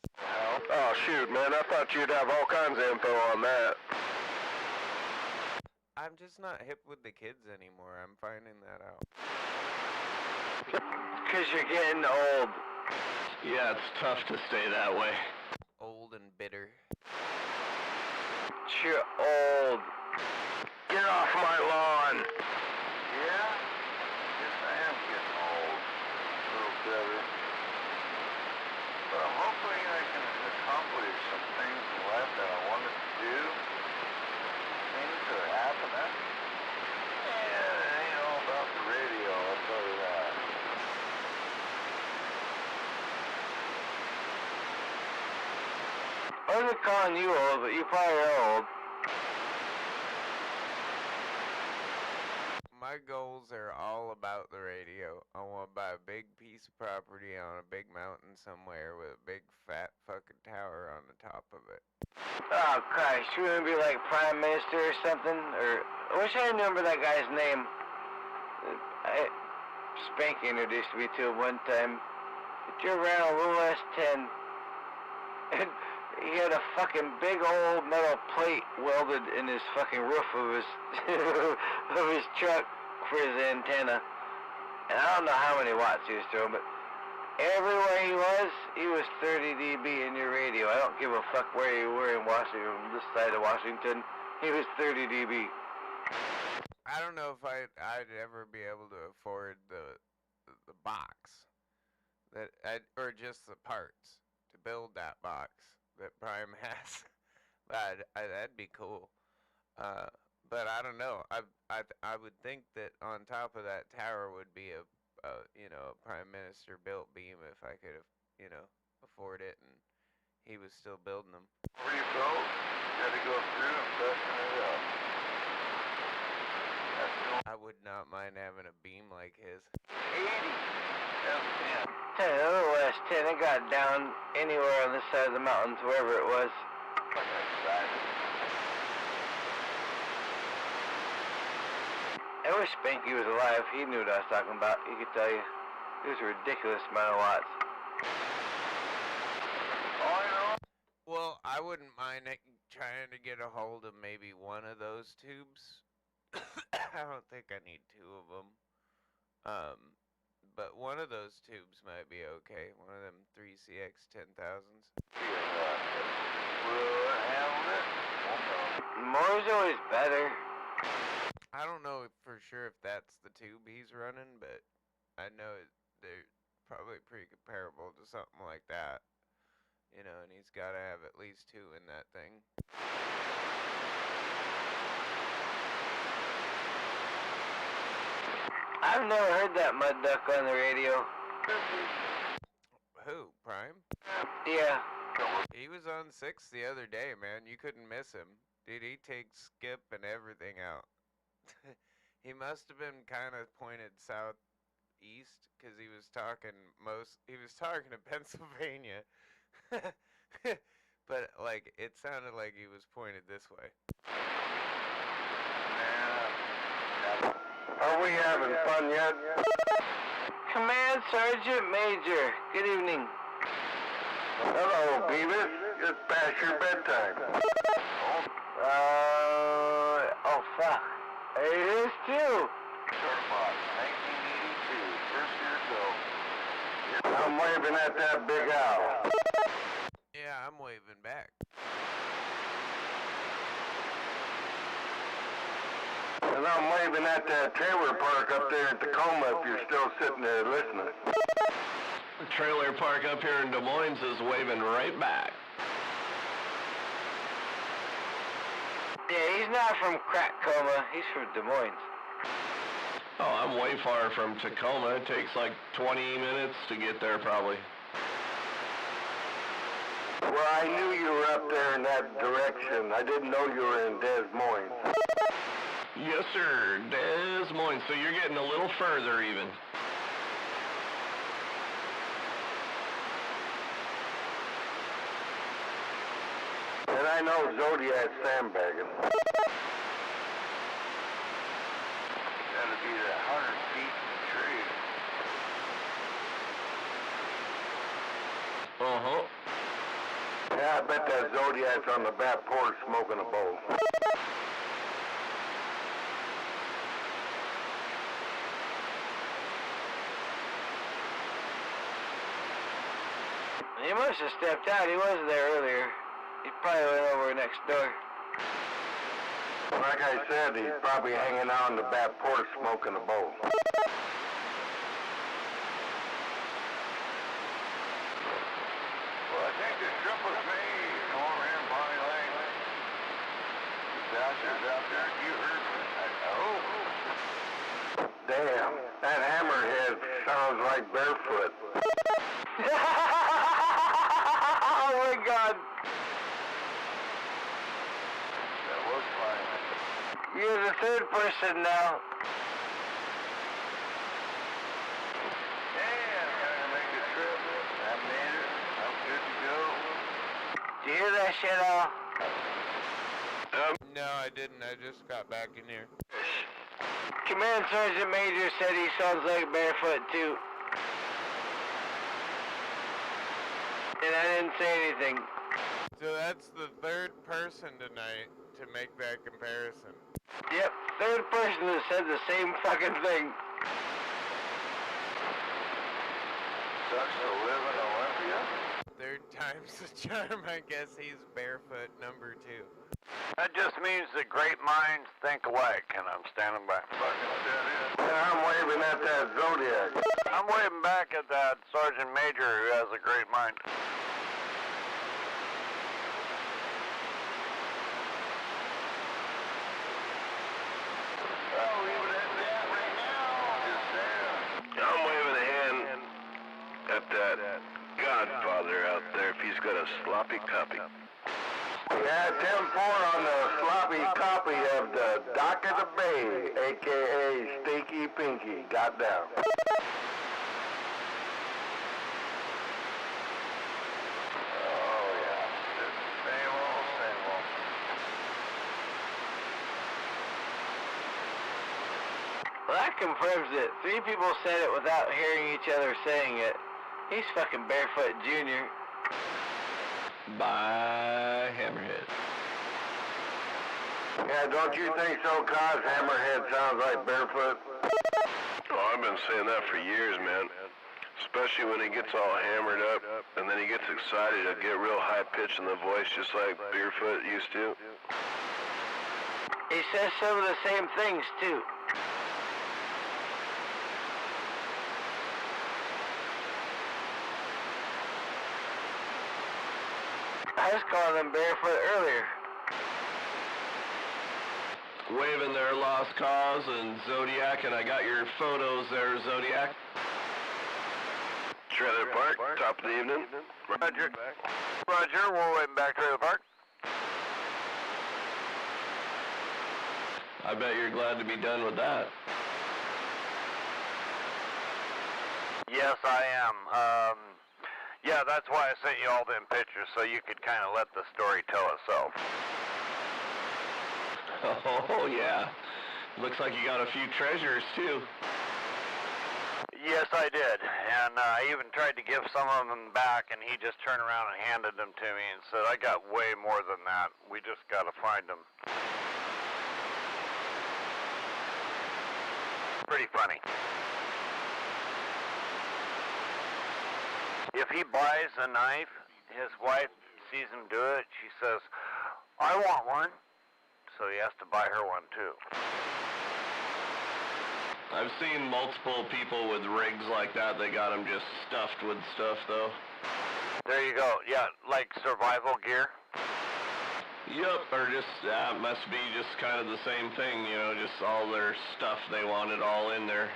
Oh shoot, man, I thought you'd have all kinds of info on that. I'm just not hip with the kids anymore. I'm finding that out. Because you're getting old. Yeah, it's tough to stay that way. Old and bitter. You're old. Get off my lawn! Yeah? Yes, I am getting old. A little better. But I'm hoping I can accomplish some things in life that I wanted to do. Things that are happening. And it ain't all about the radio, I'll tell you that. I wasn't calling you old, but you probably are old. My goals are all about the radio. I want to buy a big piece of property on a big mountain somewhere with a big fat fucking tower on the top of it. Oh, Christ, you want to be like Prime Minister or something? Or, I wish I remember that guy's name. Spanky introduced me to him one time. He drove around a little S10. And he had a fucking big old metal plate welded in his fucking roof of his, of his truck for his antenna. And I don't know how many watts he was throwing, but everywhere he was 30 dB in your radio. I don't give a fuck where you were in Washington, this side of Washington. He was 30 dB. I don't know if I'd ever be able to afford the box or just the parts to build that box that Prime has. But that'd be cool. But I don't know. I would think that on top of that tower would be a Prime Minister built beam if I could afford it, and he was still building them. Where you go? You gotta go through and fasten it up. I would not mind having a beam like his. 80 F10. Tell you, the little S10, it got down anywhere on this side of the mountains, wherever it was. Fucking excited. I wish Spanky was alive. He knew what I was talking about. He could tell you. It was a ridiculous amount of watts. Oh, I know. Well, I wouldn't mind trying to get a hold of maybe one of those tubes. I don't think I need two of them. But one of those tubes might be okay. One of them 3CX 10,000s. More's always better. I don't know for sure if that's the tube he's running, but I know they're probably pretty comparable to something like that. You know, and he's got to have at least two in that thing. I've never heard that mud duck on the radio. Who? Prime? Yeah. He was on 6 the other day, man. You couldn't miss him. Dude, he takes skip and everything out. He must have been kind of pointed southeast, because he was talking to Pennsylvania. But, like, it sounded like he was pointed this way. Are we having fun yet? Command Sergeant Major. Good evening. Hello, Beavis. It's past your bedtime. Oh, fuck. It is too. Certified, 1982, first year go. I'm waving at that big owl. Yeah, I'm waving back. And I'm waving at that trailer park up there in Tacoma if you're still sitting there listening. The trailer park up here in Des Moines is waving right back. Yeah, he's not from Crack-coma. He's from Des Moines. Oh, I'm way far from Tacoma. It takes like 20 minutes to get there probably. Well, I knew you were up there in that direction. I didn't know you were in Des Moines. Yes, sir. Des Moines. So you're getting a little further even. And I know Zodiac's sandbagging. That'd be that 100 feet in the tree. Uh-huh. Yeah, I bet that Zodiac's on the back porch smoking a bowl. He must have stepped out. He wasn't there earlier. He probably went over next door. Like I said, he's probably hanging out on the back porch smoking a bowl. Well, I think the trip was made over here in Bonnie Lane. Bastards out there, you heard me. Oh. Damn, that hammerhead sounds like Barefoot. Oh my God. That was fine. You're the third person now. Yeah, I'm gonna make a trip. I made it. I'm good to go. Did you hear that shit, Al? No, I didn't. I just got back in here. Command Sergeant Major said he sounds like Barefoot too. And I didn't say anything. So that's the third person tonight to make that comparison. Yep, third person that said the same fucking thing. Sucks to live in Olympia. Third time's the charm. I guess he's Barefoot number 2. That just means that great minds think alike, and I'm standing by. I'm waving at that Zodiac. I'm waving back at that Sergeant Major who has a great mind. I'll leave it at that right now. Just saying. I'm waving a hand at that Godfather out there if he's got a sloppy copy. Yeah, 10-4 on the sloppy copy of the Dock of the Bay, a.k.a. Stinky Pinky. Got down. Oh, yeah. Same old, same old. Well, that confirms it. 3 people said it without hearing each other saying it. He's fucking Barefoot Jr. By Hammerhead. Yeah, don't you think so, Cos? Hammerhead sounds like Barefoot. Oh, I've been saying that for years, man. Especially when he gets all hammered up, and then he gets excited. He'll get real high-pitched in the voice, just like Barefoot used to. He says some of the same things, too. I was calling him Barefoot earlier. Waving their Lost Cause and Zodiac, and I got your photos there, Zodiac. Trailer Park, top of the evening. Roger. Roger, we're waiting back to the park. I bet you're glad to be done with that. Yes, I am. Yeah, that's why I sent you all them pictures, so you could kind of let the story tell itself. Oh, yeah. Looks like you got a few treasures, too. Yes, I did. And I even tried to give some of them back, and he just turned around and handed them to me and said, I got way more than that. We just got to find them. Pretty funny. If he buys a knife, his wife sees him do it, she says, I want one. So he has to buy her one too. I've seen multiple people with rigs like that. They got them just stuffed with stuff, though. There you go. Yeah, like survival gear. Yup, or just, it must be just kind of the same thing, you know, just all their stuff, they want it all in there.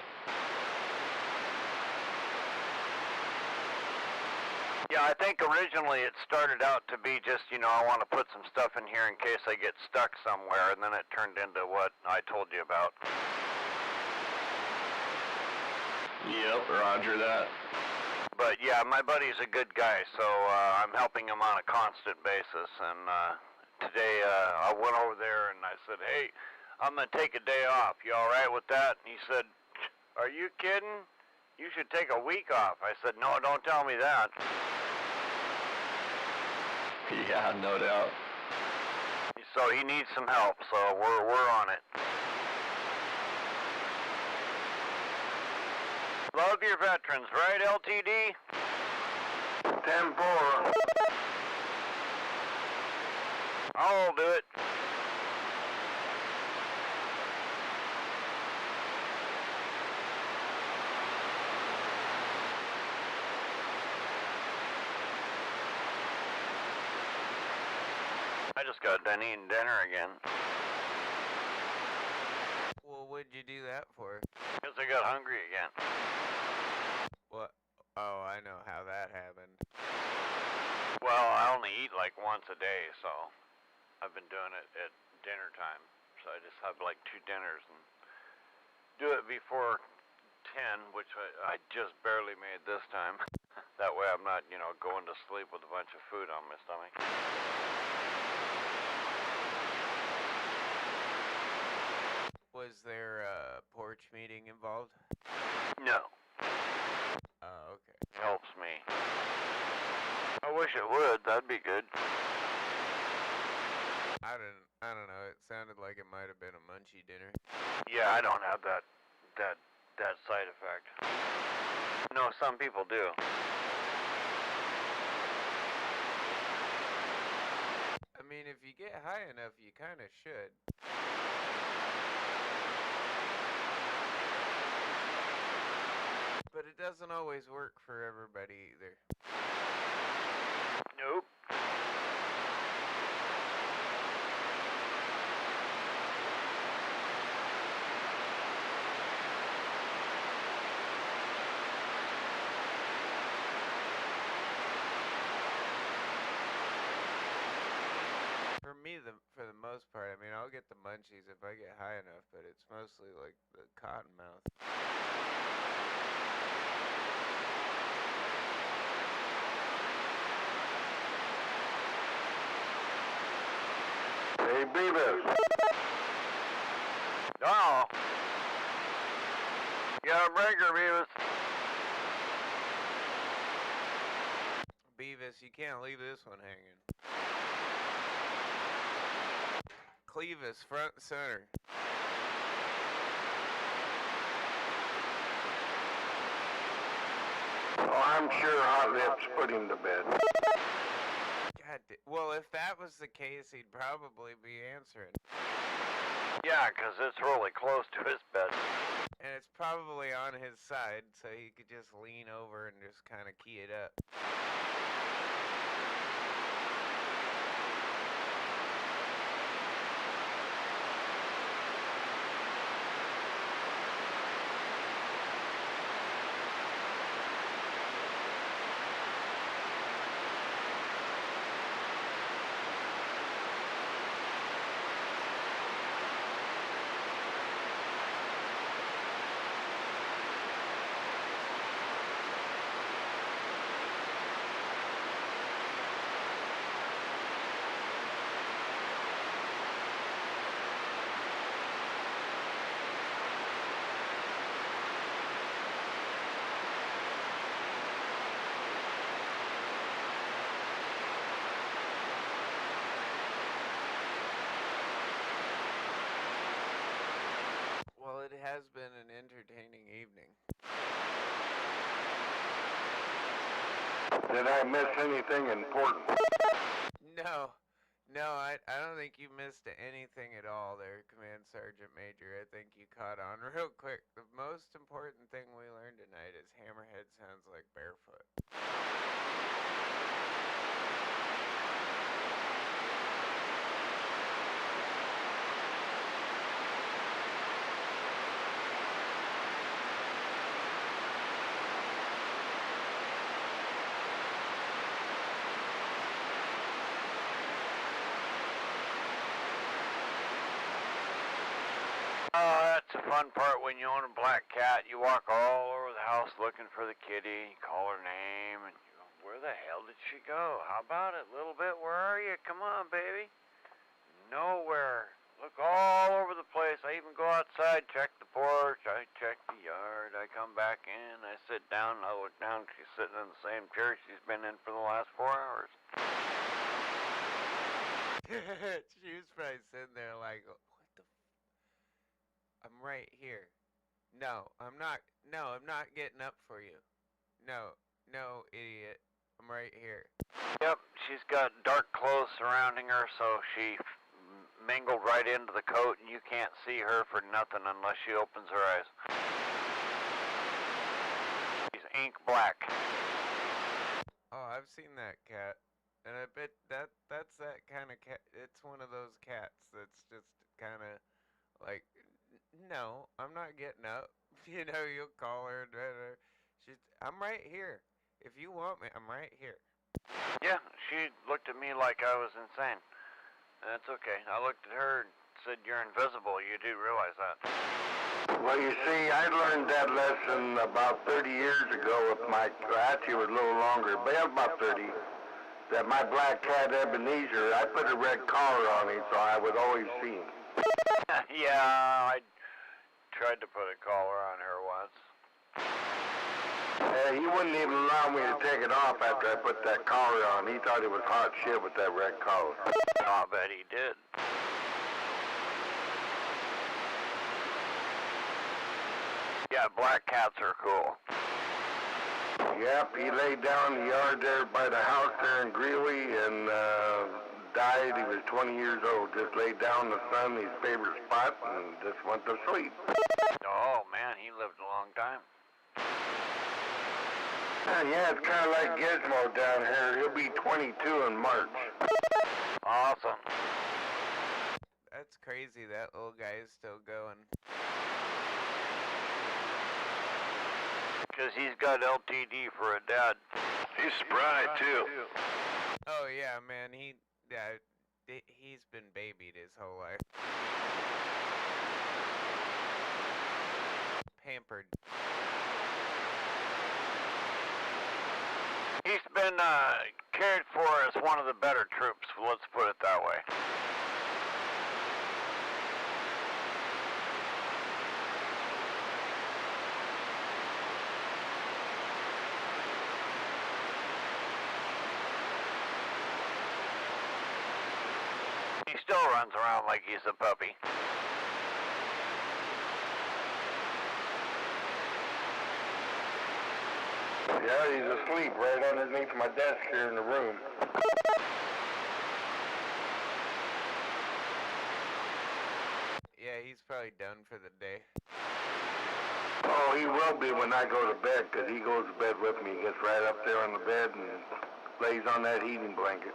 Yeah, I think originally it started out to be just, you know, I want to put some stuff in here in case I get stuck somewhere, and then it turned into what I told you about. Yep, roger that. But yeah, my buddy's a good guy, so I'm helping him on a constant basis. And today I went over there and I said, hey, I'm going to take a day off. You all right with that? And he said, are you kidding? You should take a week off. I said, no, don't tell me that. Yeah, no doubt. So he needs some help, so we're on it. Love your veterans, right, LTD? 10-4. I'll do it. I just got done eating dinner again. Well, what'd you do that for? Because I got hungry again. What? Oh, I know how that happened. Well, I only eat like once a day, so I've been doing it at dinner time. So I just have like 2 dinners and do it before 10, which I just barely made this time. That way I'm not, you know, going to sleep with a bunch of food on my stomach. Was there a porch meeting involved? No. Oh, okay. Helps me. I wish it would. That'd be good. I don't know. It sounded like it might have been a munchie dinner. Yeah, I don't have that side effect. No, some people do. I mean, if you get high enough, you kind of should. But it doesn't always work for everybody either. Nope. For me, for the most part, I mean, I'll get the munchies if I get high enough, but it's mostly like the cotton mouth. Hey, Beavis. Oh. You got a breaker, Beavis. Beavis, you can't leave this one hanging. Clevis, front and center. Oh, I'm sure Hot Lips put him to bed. God, well, if that was the case, he'd probably be answering. Yeah, 'cause it's really close to his bed. And it's probably on his side, so he could just lean over and just kind of key it up. has been an entertaining evening. Did I miss anything important? No, I don't think you missed anything at all there, Command Sergeant Major. I think you caught on real quick. The most important thing we learned tonight is Hammerhead sounds like barefoot. Oh, that's the fun part when you own a black cat. You walk all over the house looking for the kitty. You call her name, and you go, where the hell did she go? How about it, little bit? Where are you? Come on, baby. Nowhere. Look all over the place. I even go outside, check the porch. I check the yard. I come back in. I sit down. I look down. She's sitting in the same chair she's been in for the last 4 hours. She was probably sitting there like, what the I'm right here. No, I'm not getting up for you. No, idiot. I'm right here. Yep, she's got dark clothes surrounding her, so she mingled right into the coat, and you can't see her for nothing unless she opens her eyes. She's ink black. Oh, I've seen that cat. And I bet that's that kind of cat. It's one of those cats that's just kind of like, no, I'm not getting up. You know, you'll call her. I'm right here. If you want me, I'm right here. Yeah, she looked at me like I was insane. That's okay. I looked at her and said, you're invisible. You do realize that. Well, you see, I learned that lesson about 30 years ago with my, actually it was a little longer, but about 30, that my black cat Ebenezer, I put a red collar on him so I would always see him. Yeah, I tried to put a collar on her once. He wouldn't even allow me to take it off after I put that collar on. He thought it was hot shit with that red collar. I bet he did. Yeah, black cats are cool. Yep, he laid down in the yard there by the house there in Greeley and died. He was 20 years old. Just laid down in the sun, his favorite spot, and just went to sleep. Oh, man, he lived a long time. Yeah, it's kind of like Gizmo down here. He'll be 22 in March. Awesome. That's crazy. That little guy is still going. Because he's got LTD for a dad. He's spry, too. Oh yeah, man. He's been babied his whole life. Pampered. He's been cared for as one of the better troops, let's put it that way. He still runs around like he's a puppy. Yeah, he's asleep right underneath my desk here in the room. Yeah, he's probably done for the day. Oh, he will be when I go to bed, because he goes to bed with me. He gets right up there on the bed and lays on that heating blanket.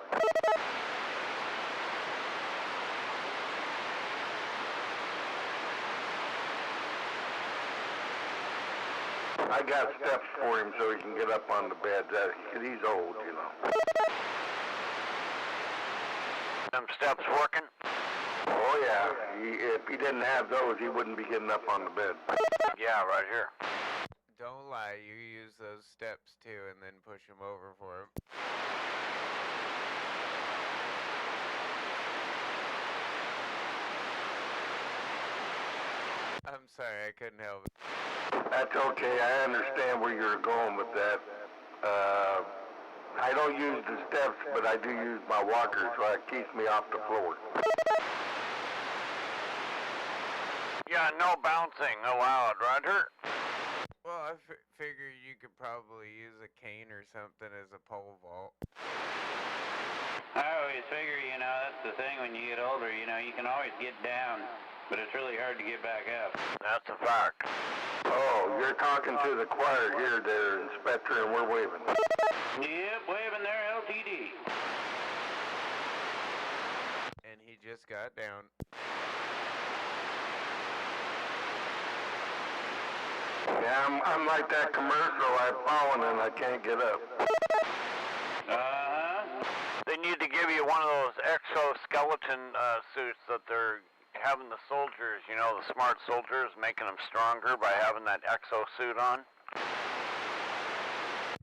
I got steps for him so he can get up on the bed. He's old, you know. Them steps working? Oh, yeah. If he didn't have those, he wouldn't be getting up on the bed. Yeah, right here. Don't lie, you use those steps too and then push him over for him. I'm sorry, I couldn't help it. That's okay. I understand where you're going with that. I don't use the steps, but I do use my walker, so it keeps me off the floor. Yeah, no bouncing allowed, Roger. Well, I figure you could probably use a cane or something as a pole vault. I always figure, you know, that's the thing when you get older, you know, you can always get down, but it's really hard to get back up. That's a fact. Oh, you're talking to the choir here there, Inspector, and we're waving. Yep, waving there, LTD. And he just got down. Yeah, I'm like that commercial. I've fallen and I can't get up. They need to give you one of those exoskeleton suits that they're having the soldiers, you know, the smart soldiers, making them stronger by having that exosuit on.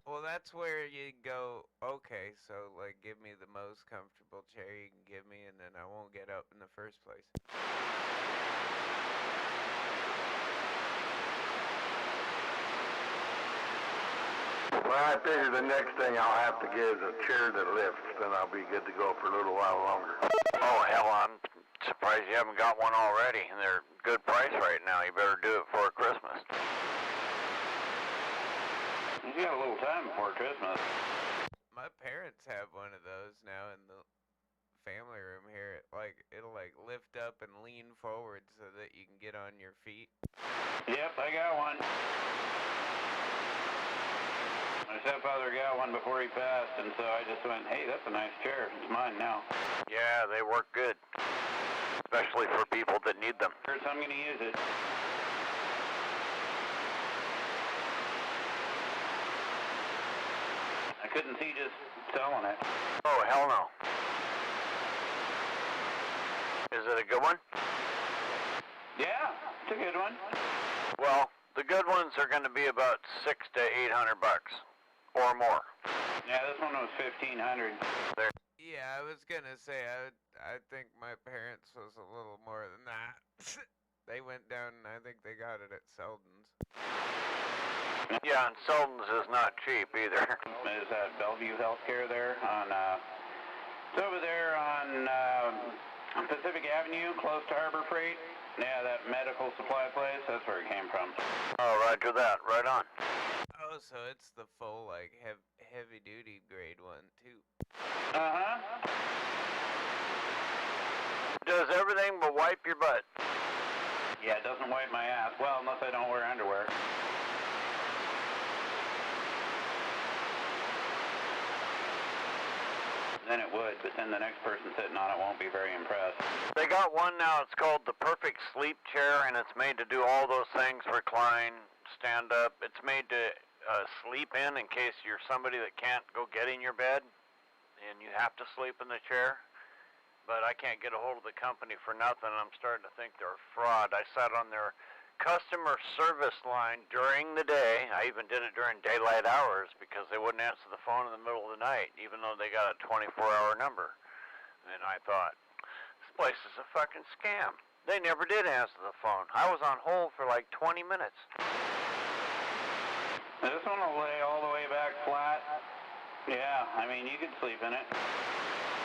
Well, that's where you go, okay, so, like, give me the most comfortable chair you can give me, and then I won't get up in the first place. Well, I figure the next thing I'll have to get is a chair that lifts, then I'll be good to go for a little while longer. Oh, hell, I'm surprised you haven't got one already, and they're good price right now. You better do it for Christmas. You got a little time before Christmas. My parents have one of those now in the family room here. It'll lift up and lean forward so that you can get on your feet. Yep, I got one. My stepfather got one before he passed, and so I just went, hey, that's a nice chair. It's mine now. Yeah, they work good, especially for people that need them. So I'm going to use it. I couldn't see just selling it. Oh, hell no. Is it a good one? Yeah, it's a good one. Well, the good ones are going to be about $600 to $800 or more. Yeah, this one was $1,500. Yeah, I was gonna say, I think my parents was a little more than that. They went down and I think they got it at Selden's. Yeah, and Selden's is not cheap either. Is that Bellevue Healthcare there on, it's over there on Pacific Avenue, close to Harbor Freight. Yeah, that medical supply place, that's where it came from. Oh, roger that. Right on. Oh, so it's the full, like, heavy-duty grade one, too. Uh-huh. Does everything but wipe your butt. Yeah, it doesn't wipe my ass. Well, unless I don't wear underwear. Then it would, but then the next person sitting on it won't be very impressed. They got one now, it's called the Perfect Sleep Chair, and it's made to do all those things, recline, stand up. It's made to sleep in case you're somebody that can't go get in your bed, and you have to sleep in the chair. But I can't get a hold of the company for nothing. I'm starting to think they're a fraud. I sat on their customer service line during the day. I even did it during daylight hours because they wouldn't answer the phone in the middle of the night, even though they got a 24-hour number. And I thought, this place is a fucking scam. They never did answer the phone. I was on hold for like 20 minutes. This one will lay all the way back flat. Yeah, I mean, you could sleep in it.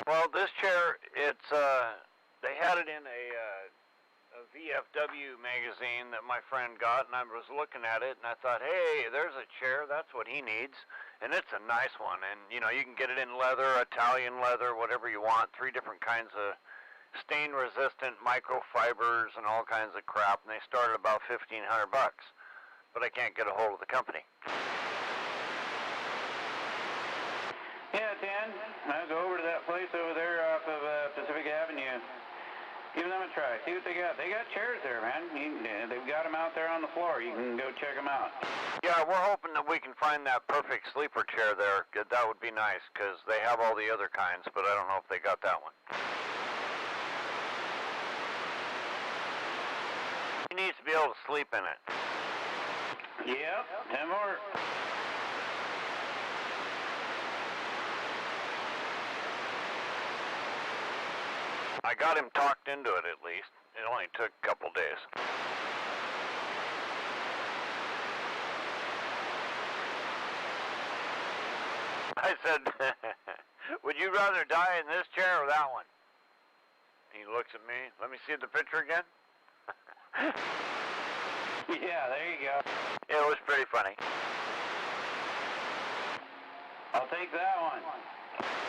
Well, this chair, it's, they had it in a VFW magazine that my friend got, and I was looking at it, and I thought, hey, there's a chair, that's what he needs, and it's a nice one, and, you know, you can get it in leather, Italian leather, whatever you want, 3 different kinds of stain-resistant microfibers and all kinds of crap, and they start at about $1,500, but I can't get a hold of the company. Yeah, Dan, I'll go over to that place over there off of Pacific Avenue. Give them a try. See what they got. They got chairs there, man. They've got them out there on the floor. You can go check them out. Yeah, we're hoping that we can find that perfect sleeper chair there. That would be nice, because they have all the other kinds, but I don't know if they got that one. He needs to be able to sleep in it. Yep, 10 more. I got him talked into it at least. It only took a couple days. I said, would you rather die in this chair or that one? He looks at me. Let me see the picture again. Yeah, there you go. It was pretty funny. I'll take that one.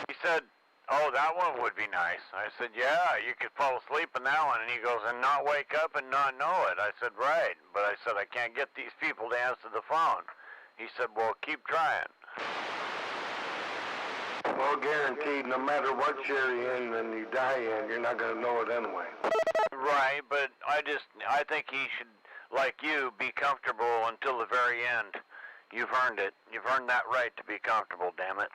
He said, oh, that one would be nice. I said, yeah, you could fall asleep in that one. And he goes, and not wake up and not know it. I said, right. But I said, I can't get these people to answer the phone. He said, well, keep trying. Well, guaranteed, no matter what chair you're in and you die in, you're not going to know it anyway. Right, but I think he should, like you, be comfortable until the very end. You've earned it. You've earned that right to be comfortable, damn it.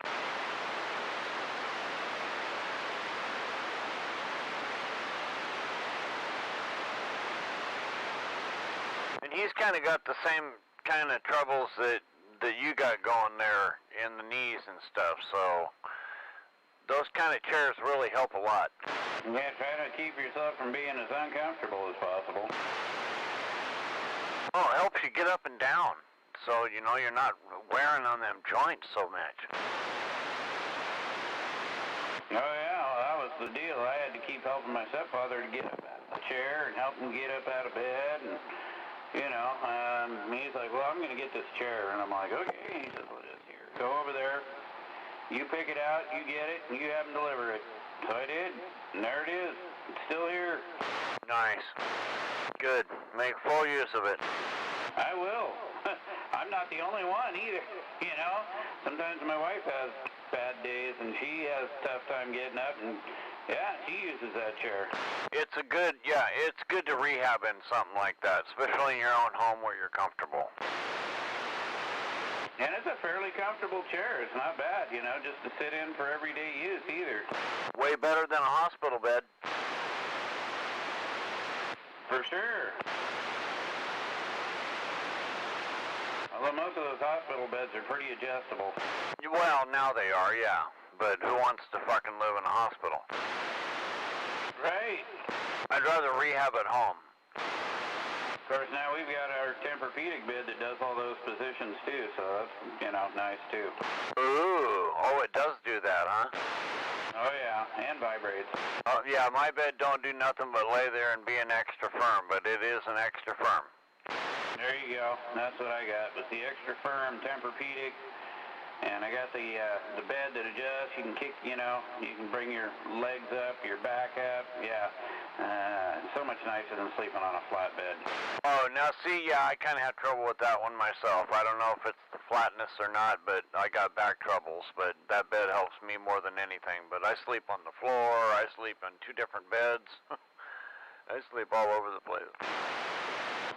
And he's kind of got the same kind of troubles that you got going there in the knees and stuff, so those kind of chairs really help a lot. Yeah, try to keep yourself from being as uncomfortable as possible. Oh, it helps you get up and down, so you know you're not wearing on them joints so much. Oh yeah, well, that was the deal. I had to keep helping my stepfather to get up out of the chair and help him get up out of bed, and you know, he's like, well, I'm going to get this chair. And I'm like, okay. He says, well, just here. Go over there. You pick it out. You get it. And you have him deliver it. So I did. And there it is. It's still here. Nice. Good. Make full use of it. I will. I'm not the only one either. You know, sometimes my wife has bad days and she has a tough time getting up, and yeah, she uses that chair. It's good to rehab in something like that, especially in your own home where you're comfortable. And it's a fairly comfortable chair. It's not bad, you know, just to sit in for everyday use either. Way better than a hospital bed. For sure. Although most of those hospital beds are pretty adjustable. Well, now they are, yeah. But who wants to fucking live in a hospital? Right. I'd rather rehab at home. Of course, now we've got our Tempur-Pedic bed that does all those positions too, so that's, you know, nice too. Ooh, oh, it does do that, huh? Oh yeah, and vibrates. Oh, yeah, my bed don't do nothing but lay there and be an extra firm, but it is an extra firm. There you go. That's what I got. With the extra firm Tempur-Pedic, and I got the bed that adjusts. You can kick, you know, you can bring your legs up, your back up. Yeah, so much nicer than sleeping on a flat bed. Oh, now see, yeah, I kind of have trouble with that one myself. I don't know if it's the flatness or not, but I got back troubles. But that bed helps me more than anything. But I sleep on the floor. I sleep on 2 different beds. I sleep all over the place.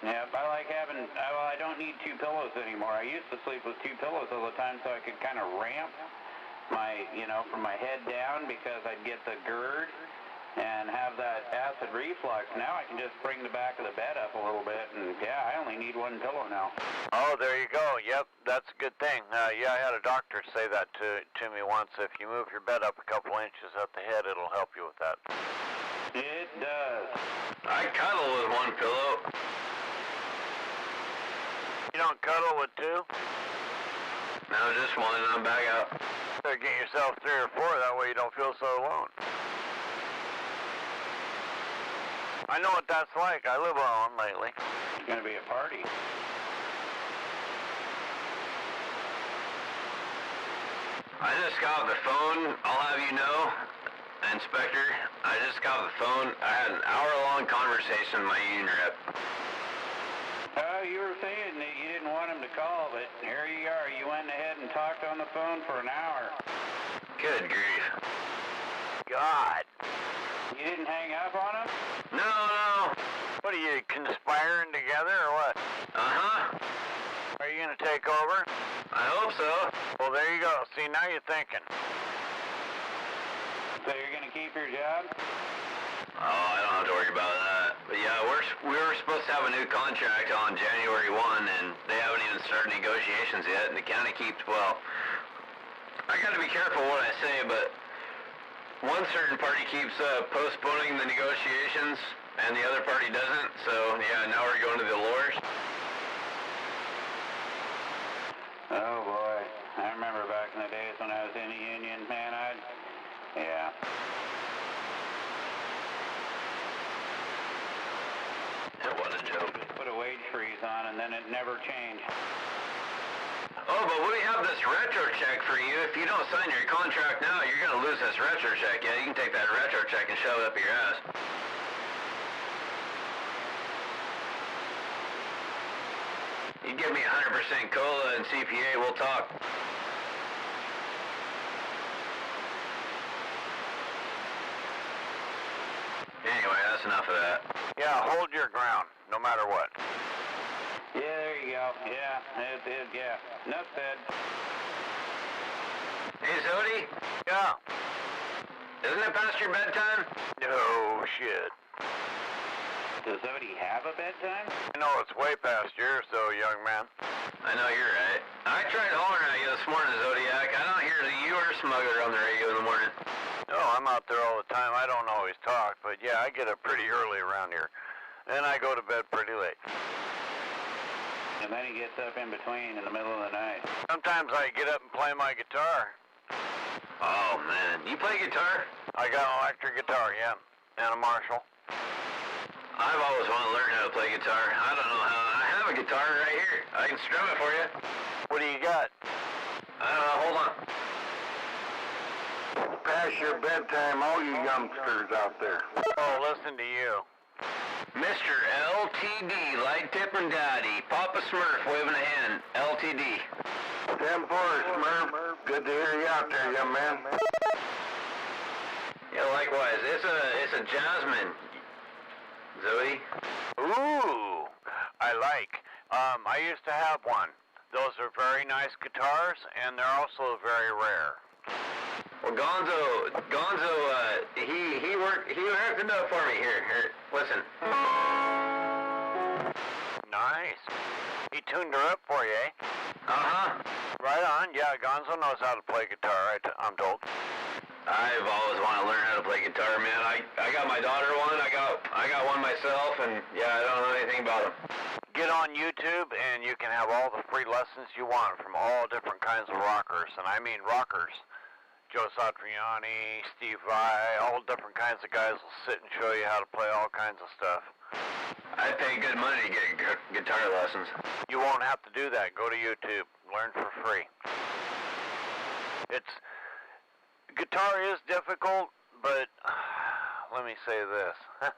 Yeah, I like having, well, I don't need 2 pillows anymore. I used to sleep with 2 pillows all the time so I could kind of ramp my, you know, from my head down, because I'd get the GERD and have that acid reflux. Now I can just bring the back of the bed up a little bit, and yeah, I only need 1 pillow now. Oh, there you go. Yep, that's a good thing. Yeah, I had a doctor say that to me once. If you move your bed up a couple inches at the head, it'll help you with that. It does. I cuddle with 1 pillow. You don't cuddle with 2? No, just 1, and I'm back out. Better get yourself 3 or 4, that way you don't feel so alone. I know what that's like. I live alone lately. It's going to be a party. I just got off the phone, I'll have you know, Inspector. I just got off the phone. I had an hour-long conversation with my union rep. You were saying that you didn't want him to call, but here you are. You went ahead and talked on the phone for an hour. Good grief. God. You didn't hang up on him? No. What are you, conspiring together or what? Uh-huh. Are you gonna take over? I hope so. Well, there you go. See, now you're thinking. So you're gonna keep your job? Oh, I don't have to worry about that. But yeah, we were supposed to have a new contract on January 1, and they haven't even started negotiations yet, and the county keeps, well, I gotta be careful what I say, but one certain party keeps postponing the negotiations, and the other party doesn't, so yeah, now we're going to the lawyers. Oh boy, I remember back in the days when I was in the union, man, yeah. It was a joke. never change. Oh, but we have this retro check for you. If you don't sign your contract now, you're gonna lose this retro check. Yeah, you can take that retro check and shove it up your ass. You give me 100% COLA and CPA, we'll talk. Anyway, that's enough of that. Yeah, hold your ground, no matter what. Yeah, there you go. Yeah, yeah. Enough said. Hey, Zodi, Yeah. isn't it past your bedtime? No shit. Does somebody have a bedtime? I know it's way past yours, though, young man. I know you're right. I tried hollering at you this morning, Zodiac. I don't hear you or Smuggler on the radio in the morning. No, I'm out there all the time. I don't always talk, but yeah, I get up pretty early around here. And I go to bed pretty late. And then he gets up in between in the middle of the night. Sometimes I get up and play my guitar. Oh, man. You play guitar? I got an electric guitar, yeah. And a Marshall. I've always wanted to learn how to play guitar. I don't know how. I have a guitar right here. I can strum it for you. What do you got? Hold on. Past your bedtime, all you youngsters out there. Oh, listen to you. Mr. LTD, Light Tip and Daddy. Papa Smurf waving a hand. LTD. 10-4, Smurf. Good to hear you out there, young man. Yeah, likewise. It's a Jasmine. Zoe? Ooh, I like. I used to have one. Those are very nice guitars, and they're also very rare. Well, Gonzo, he worked it up for me. Here, listen. Nice. He tuned her up for you, eh? Uh-huh. Right on. Yeah, Gonzo knows how to play guitar, I'm told. I've always wanted to learn how to play guitar, man. I got my daughter one, I got one myself, and yeah, I don't know anything about them. Get on YouTube, and you can have all the free lessons you want from all different kinds of rockers, and I mean rockers. Joe Satriani, Steve Vai, all different kinds of guys will sit and show you how to play all kinds of stuff. I pay good money to get guitar lessons. You won't have to do that. Go to YouTube. Learn for free. Guitar is difficult, but let me say this.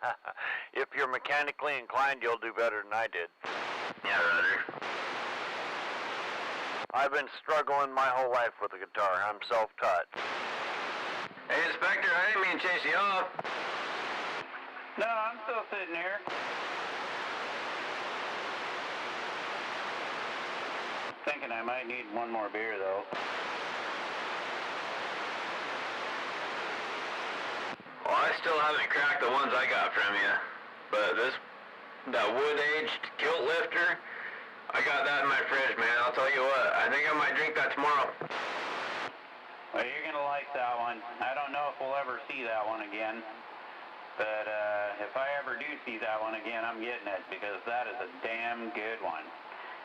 If you're mechanically inclined, you'll do better than I did. Yeah, brother. I've been struggling my whole life with the guitar. I'm self-taught. Hey, Inspector, I didn't mean to chase you off. No, I'm still sitting here. Thinking I might need one more beer, though. Well, I still haven't cracked the ones I got from you, but that wood-aged kilt lifter, I got that in my fridge, man. I'll tell you what, I think I might drink that tomorrow. Well, you're gonna like that one. I don't know if we'll ever see that one again, but if I ever do see that one again, I'm getting it, because that is a damn good one.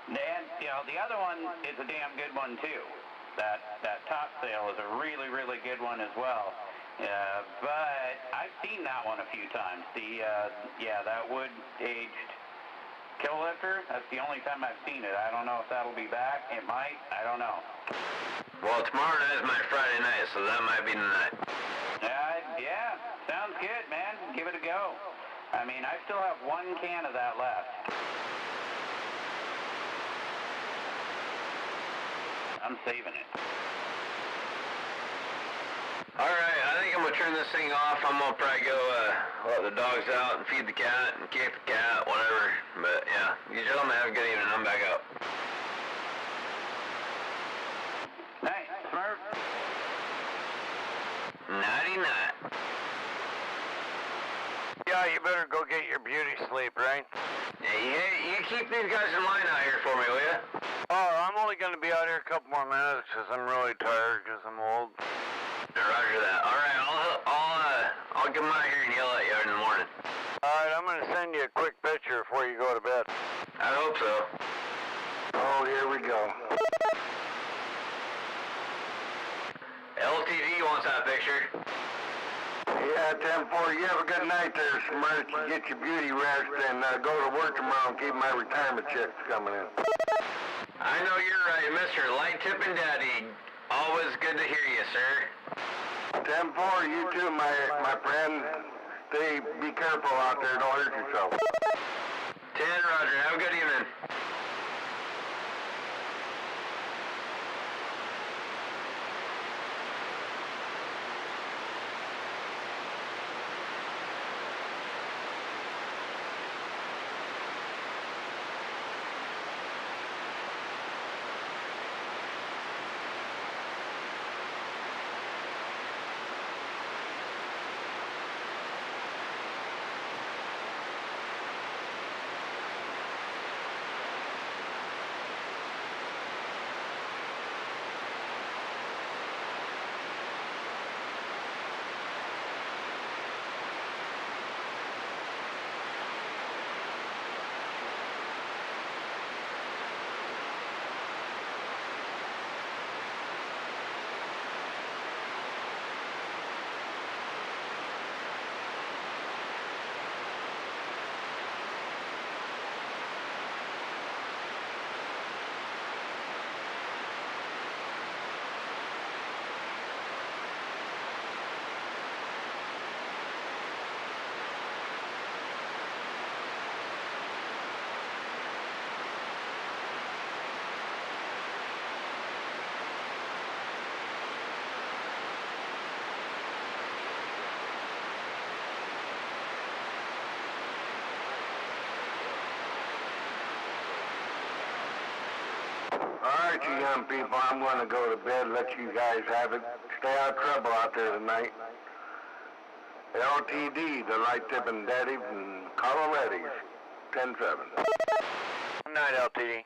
And, you know, the other one is a damn good one, too. That top sail is a really, really good one as well. But I've seen that one a few times. That wood-aged kill lifter, that's the only time I've seen it. I don't know if that'll be back. It might. I don't know. Well, tomorrow night is my Friday night, so that might be the night. Yeah, sounds good, man. Give it a go. I mean, I still have one can of that left. I'm saving it. Alright, I think I'm gonna turn this thing off. I'm gonna probably go let the dogs out and feed the cat and kick the cat, whatever. But yeah, you gentlemen have a good evening. I'm back out. Night, Smurf. Nighty-night. Yeah, you better go get your beauty sleep, right? Hey, you keep these guys in line out here for me, will ya? Oh, I'm only going to be out here a couple more minutes because I'm really tired because I'm old. Roger that. Alright, I'll come out here and yell at you in the morning. Alright, I'm going to send you a quick picture before you go to bed. I hope so. Oh, here we go. LTD wants that picture. Yeah, 10-4, you have a good night there, Smurf. You get your beauty rest and go to work tomorrow and keep my retirement checks coming in. I know you're right, Mr. Light Tippin' Daddy. Always good to hear you, sir. 10-4, you too, my friend. Be careful out there, don't hurt yourself. 10, Roger. Have a good evening. All right, you young people, I'm going to go to bed, let you guys have it. Stay out of trouble out there tonight. LTD, the Light Tippin' Daddy from Colorado, 10-7. Good night, LTD.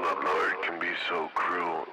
the Lord can be so cruel.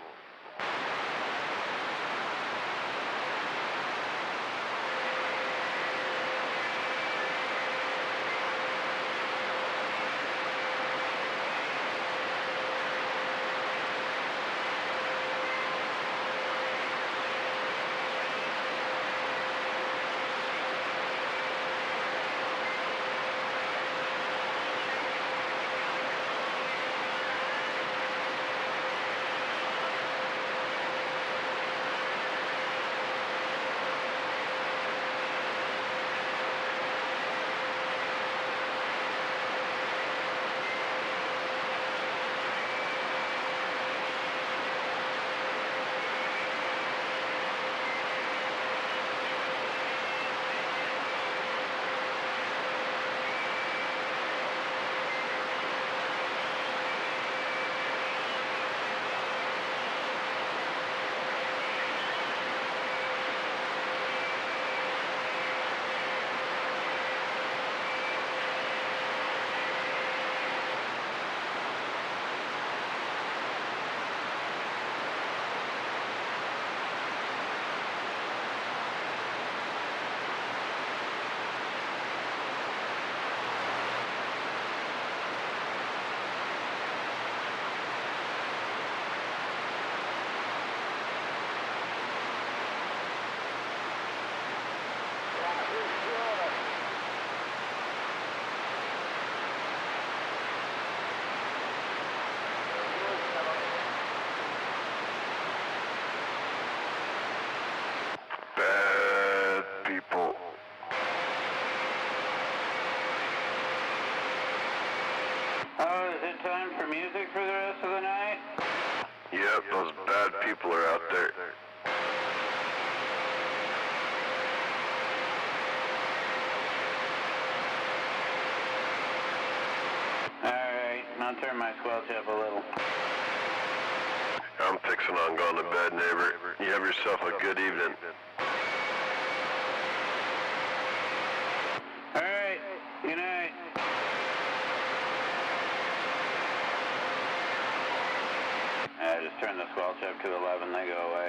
Bad people. Oh, is it time for music for the rest of the night? Yep, those bad people are out there. Alright, I'll turn my squelch up a little. I'm fixing on going to bed, neighbor. You have yourself a good evening. Alright, good night. I just turned the squelch up to 11, they go away.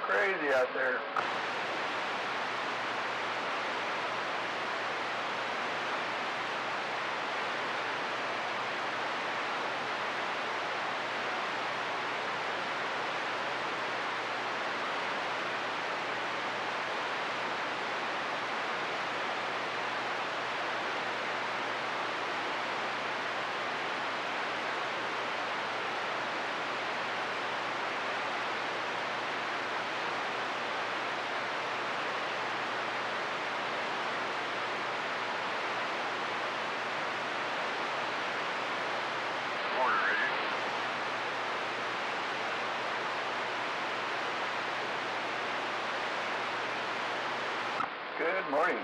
crazy out there. Good morning.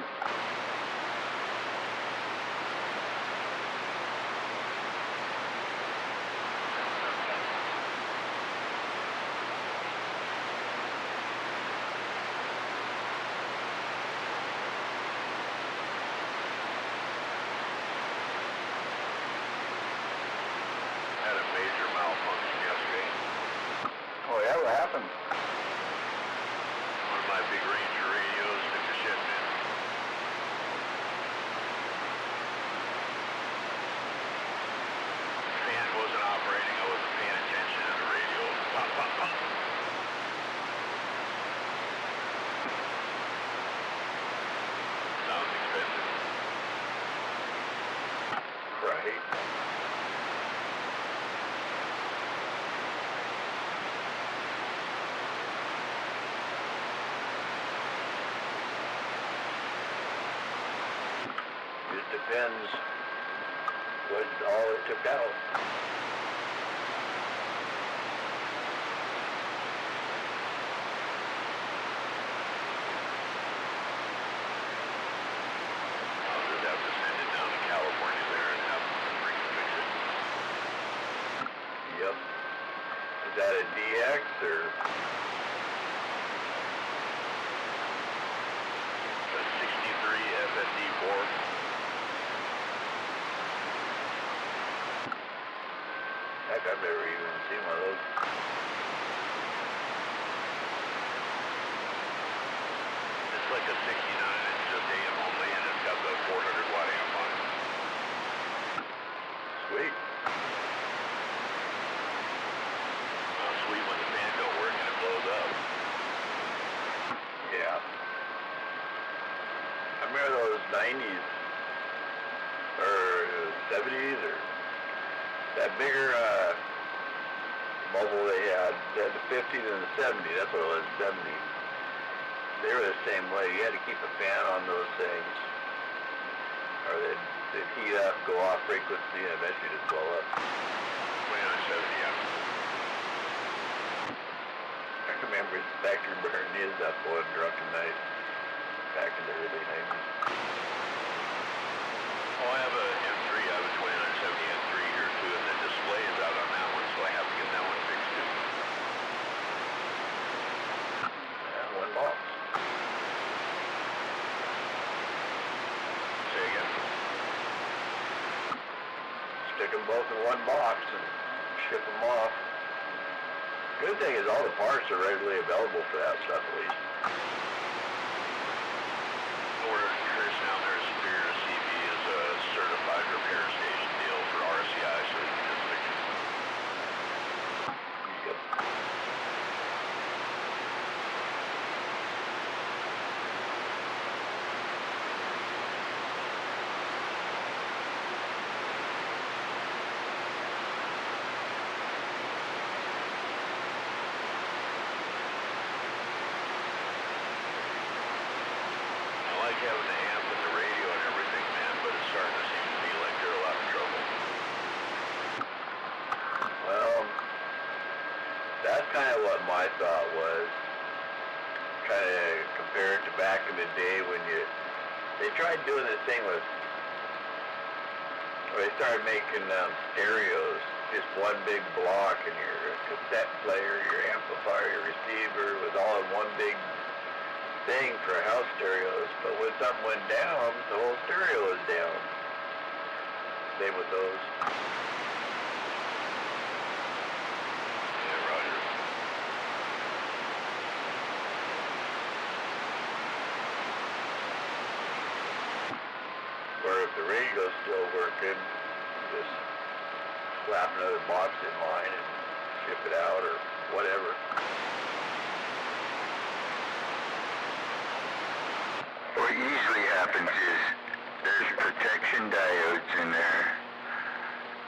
Had a major malfunction yesterday. Oh yeah, what happened? One of my big Ranger radios took a shit, man. Fan wasn't operating. I wasn't paying attention to the radio. Pop, pop, pop. Sounds expensive. Right. It depends what all it took out. I'll just have to send it down to California there and have them bring it fix it. Yep. Is that a DX or? A 63 FSD4. Heck, I've never even seen one of those. It's like a 69, it's just AM only, and it's got the 400 watt amp on it. Sweet. Sweet when the fan don't work and it blows up. Yeah. I remember those 90s or 70s or that bigger mobile they had the 50s and the 70s. That's what it was, 70s. They were the same way. You had to keep a fan on those things, or they'd heat up, go off frequency, and eventually just blow up. 2970, yeah. I remember Spectre burning his up one drunken night back in the early 90s. Oh, I have a M3. I have a 2970 M3 here too, and the display is out on that one, so I have to get that one fixed too. And one box. Say again? Stick them both in one box and ship them off. Good thing is all the parts are readily available for that stuff at least. We're curious now, there's Superior CV is a certified repair station deal for RCI, so you can just fix it. Yep. I like having the amp and the radio and everything, man, but it's starting to seem to me like they're a lot of trouble. Well, that's kind of what my thought was. Kind of compared to back in the day when they tried doing this thing with, or they started making stereos, just one big block, and your cassette player, your amplifier, your receiver was all in one big thing for house stereos. But when something went down, the whole stereo was down. Same with those. Yeah, Roger. the radio's still working, just slap another box in line and ship it out or whatever. What usually happens is there's protection diodes in there,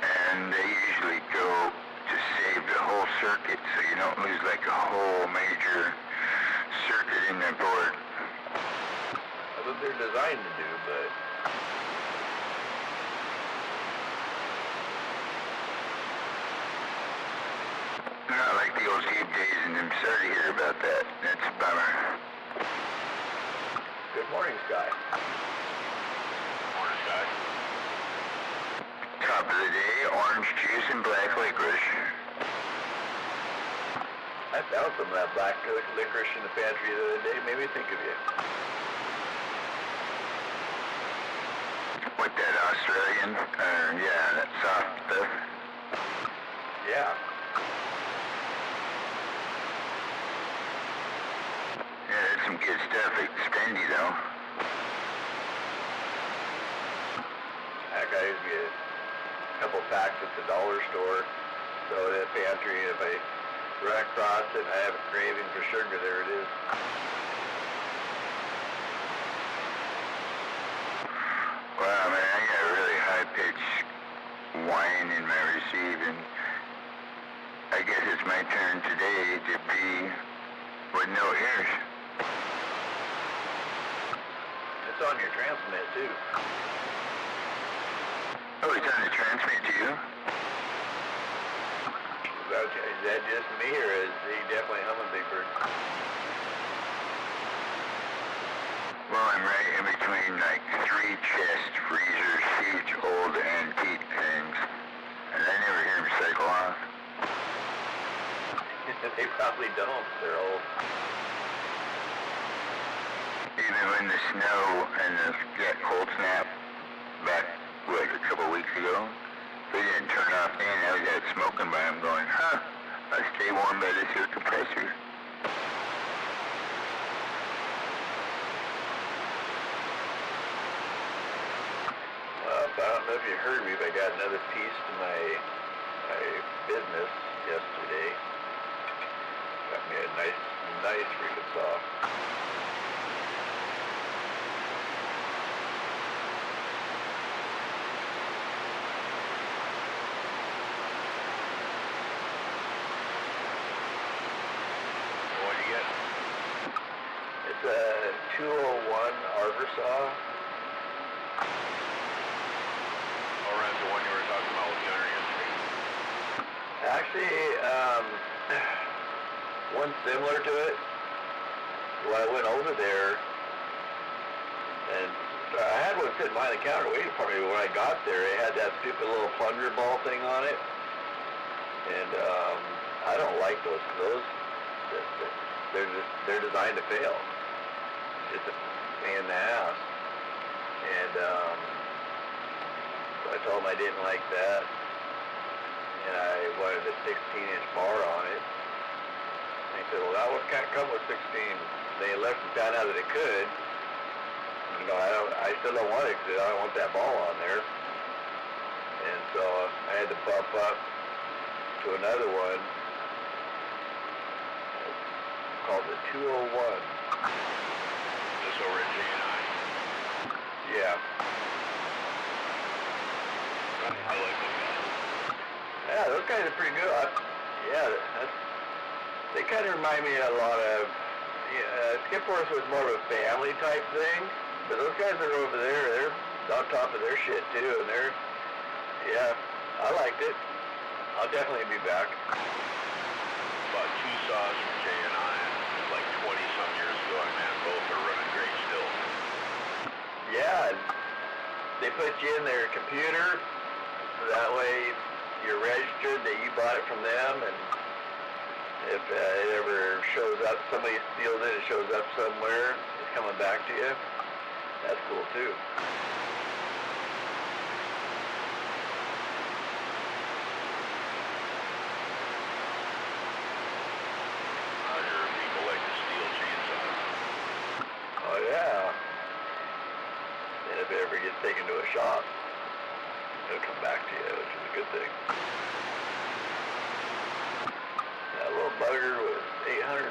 and they usually go to save the whole circuit so you don't lose like a whole major circuit in the board. That's what they're designed to do, but Not like the old Steve days, and I'm sorry to hear about that. That's a bummer. good morning, Sky. Morning, guys. Top of the day, orange juice and black licorice. I found some of that black licorice in the pantry the other day. Made me think of you. What, that Australian? Yeah, that soft stuff. Yeah. Yeah, that's some good stuff. It's spendy, though. Heck, I usually get a couple packs at the dollar store. Throw it in the pantry. If I run across it and I have a craving for sugar, there it is. Wow, man, I got a really high-pitched whine in my receive, and I guess it's my turn today to be with no ears. It's on your transmit, too. Oh, it's on the transmit, too? Is that just me, or is he definitely humming Big Bird? Well, I'm right in between, like, 3 chest freezers, huge old antique things, and I never hear them cycle off. They probably don't. They're old. Even when the snow and that cold snap back, like, a couple weeks ago, they didn't turn off then. I was out smoking by them going, huh, I stay warm by this air compressor. Well, I don't know if you heard me, but I got another piece to my business yesterday. Got me a nice freaking saw. What'd you get? It's a 201 arbor saw. Or that's the one you were talking about with the owner yesterday? Actually, one similar to it. When I went over there, and I had one sitting behind the counter waiting for me, but when I got there, it had that stupid little plunger ball thing on it. And I don't like those. They're designed to fail. It's a pain in the ass. And so I told him I didn't like that, and I wanted a 16-inch bar on it. And he said, well, that one can't come with 16. They left and found out that it could. You know, I still don't want it because I don't want that ball on there. And so I had to bump up to another one. It's called the 201. This over at J&I. Yeah. I like those guys. Yeah, those guys are pretty good. They kind of remind me a lot of, Skip Force was more of a family type thing, but those guys are over there, they're on top of their shit too, and I liked it. I'll definitely be back. Bought 2 saws from J&I like 20-some years ago, and man, both are running great still. Yeah, and they put you in their computer, so that way you're registered that you bought it from them, and if it ever shows up, somebody steals it, it shows up somewhere, it's coming back to you. That's cool too. I hear people like to steal chainsaws. Oh yeah. And if if it ever gets taken to a shop, it'll come back to you, which is a good thing. That little bugger was $850.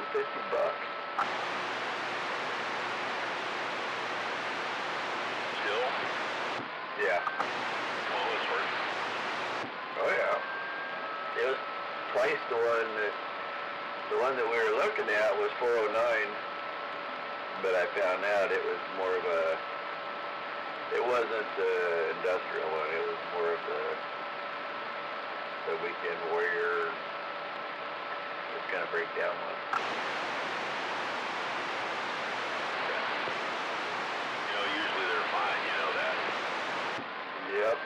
Still? Yeah. Well, it's worth it. Oh yeah. It was twice the one that we were looking at was $409, but I found out it was more of it wasn't the industrial one, it was more of the weekend warrior, this kind of breakdown one. You know, usually they're fine, you know that. Yep.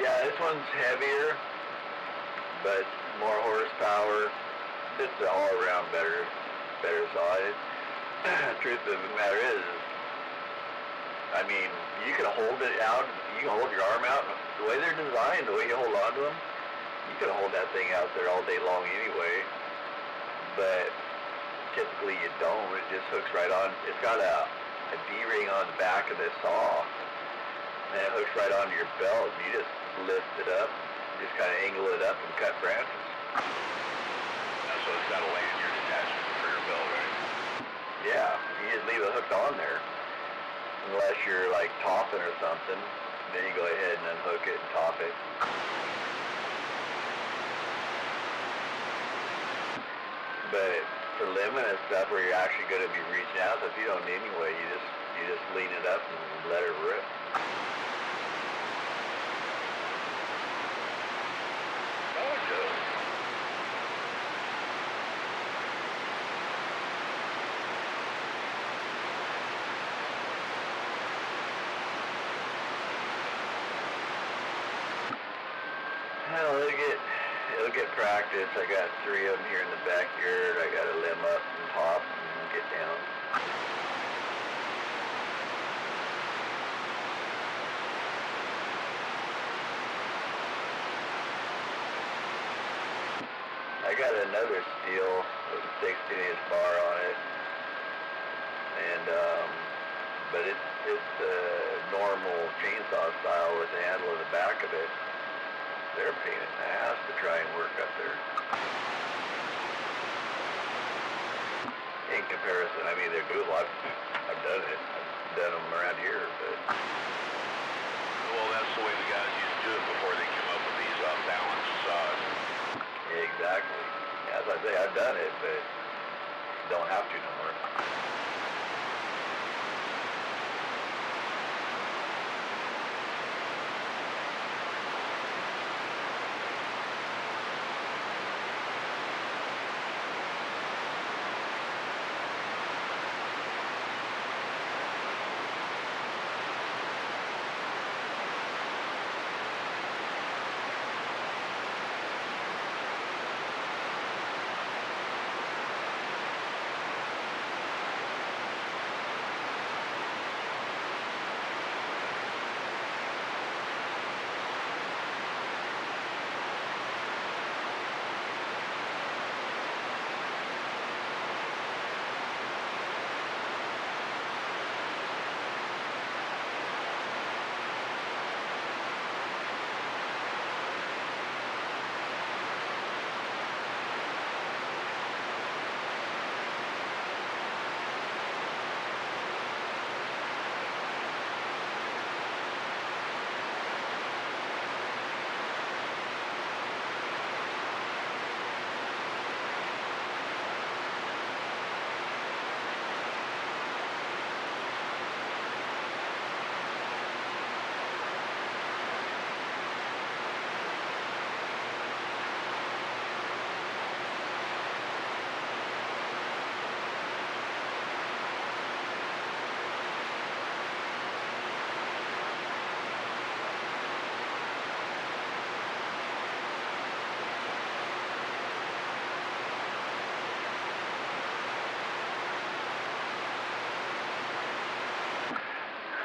Yeah, this one's heavier, but more horsepower. Just all around better saw. Truth of the matter is, I mean, you can hold it out, you can hold your arm out, the way they're designed, the way you hold on to them, you can hold that thing out there all day long anyway, but typically you don't. It just hooks right on. It's got a D-ring on the back of the saw, and it hooks right onto your belt. You just lift it up, just kind of angle it up and cut branches. So it's got a lanyard attachment for your belt, right? Yeah, you just leave it hooked on there. Unless you're like topping or something, then you go ahead and unhook it and top it. But for limit and stuff where you're actually going to be reaching out, so if you don't anyway, you just lean it up and let it rip. Oh, it does. Well, it'll get practice. I got 3 of them here in the backyard. I got to limb up and top and get down. I got another steel with a 16-inch bar on it, and but it's a normal chainsaw style with the handle in the back of it. They're a pain in the ass to try and work up there. In comparison, I mean, they're doable. I've done it. I've done them around here, but... Well, that's the way the guys used to do it before they came up with these balanced saws. Exactly. As I say, I've done it, but don't have to no more.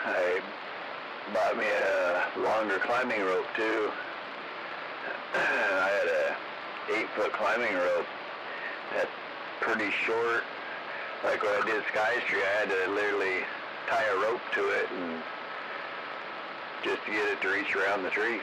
I bought me a longer climbing rope too. I had a 8-foot climbing rope that's pretty short. Like when I did Sky Street, I had to literally tie a rope to it and just to get it to reach around the tree.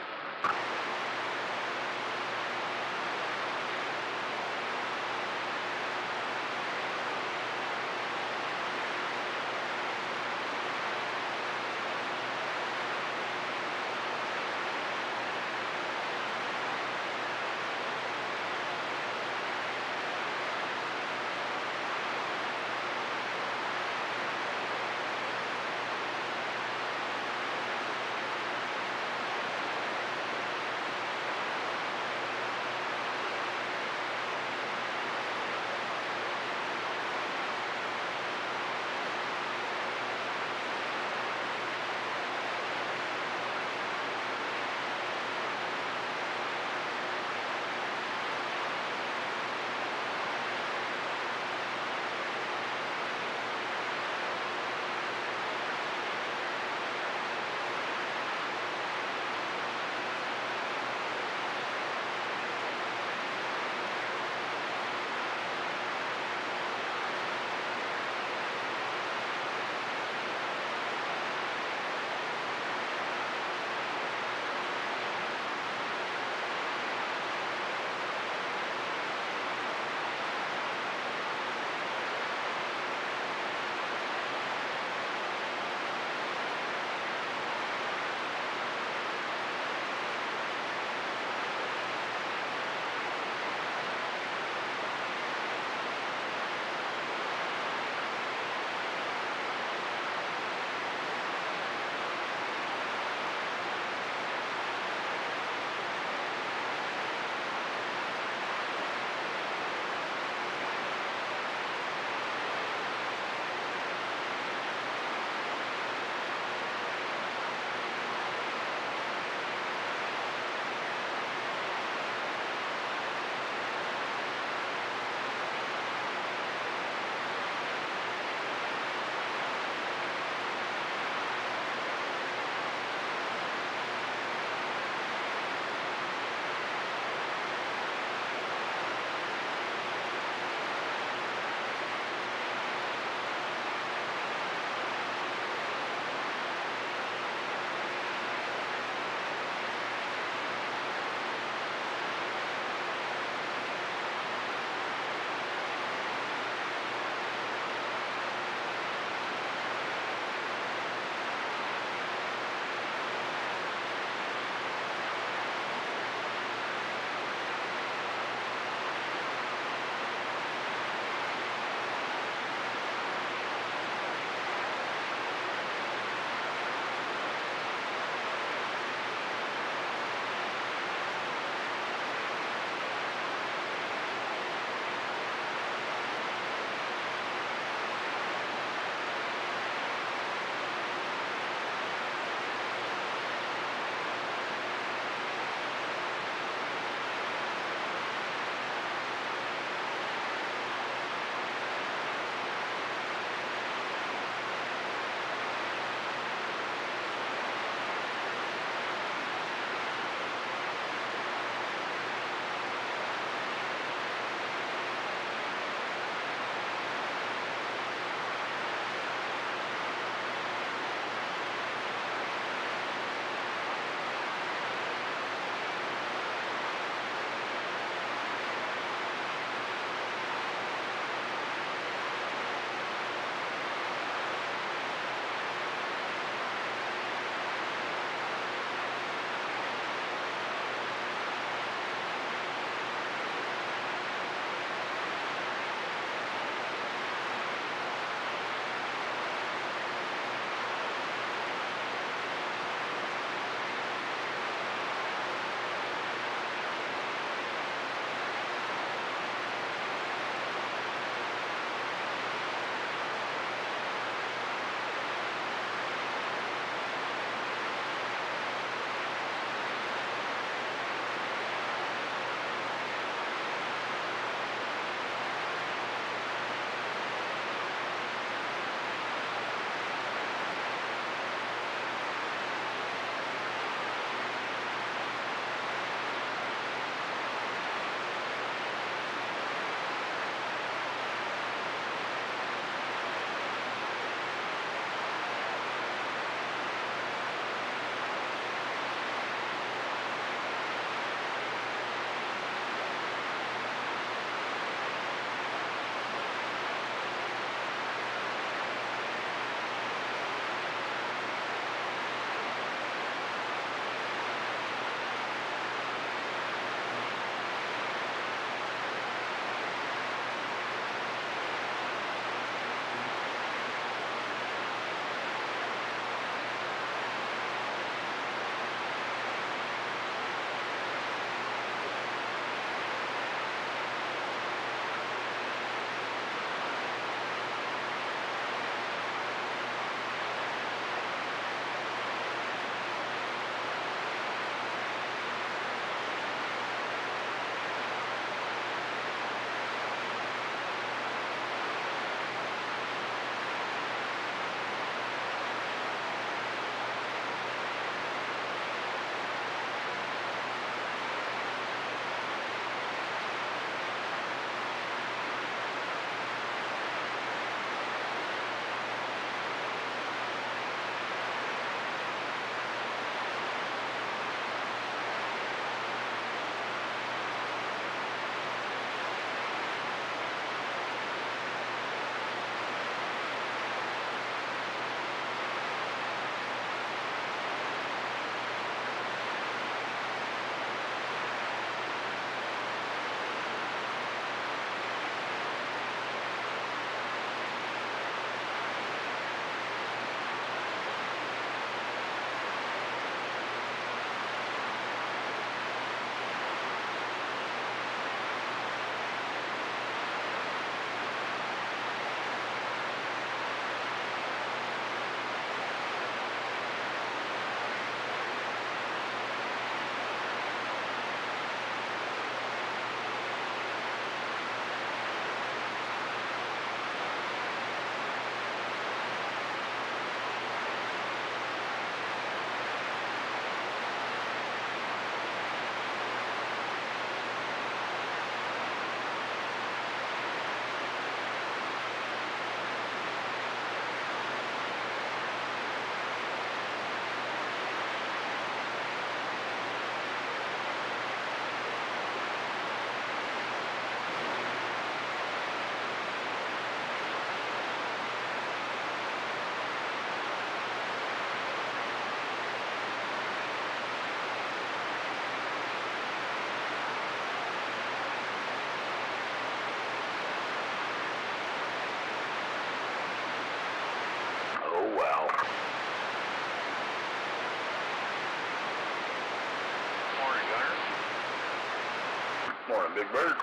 Big Bird.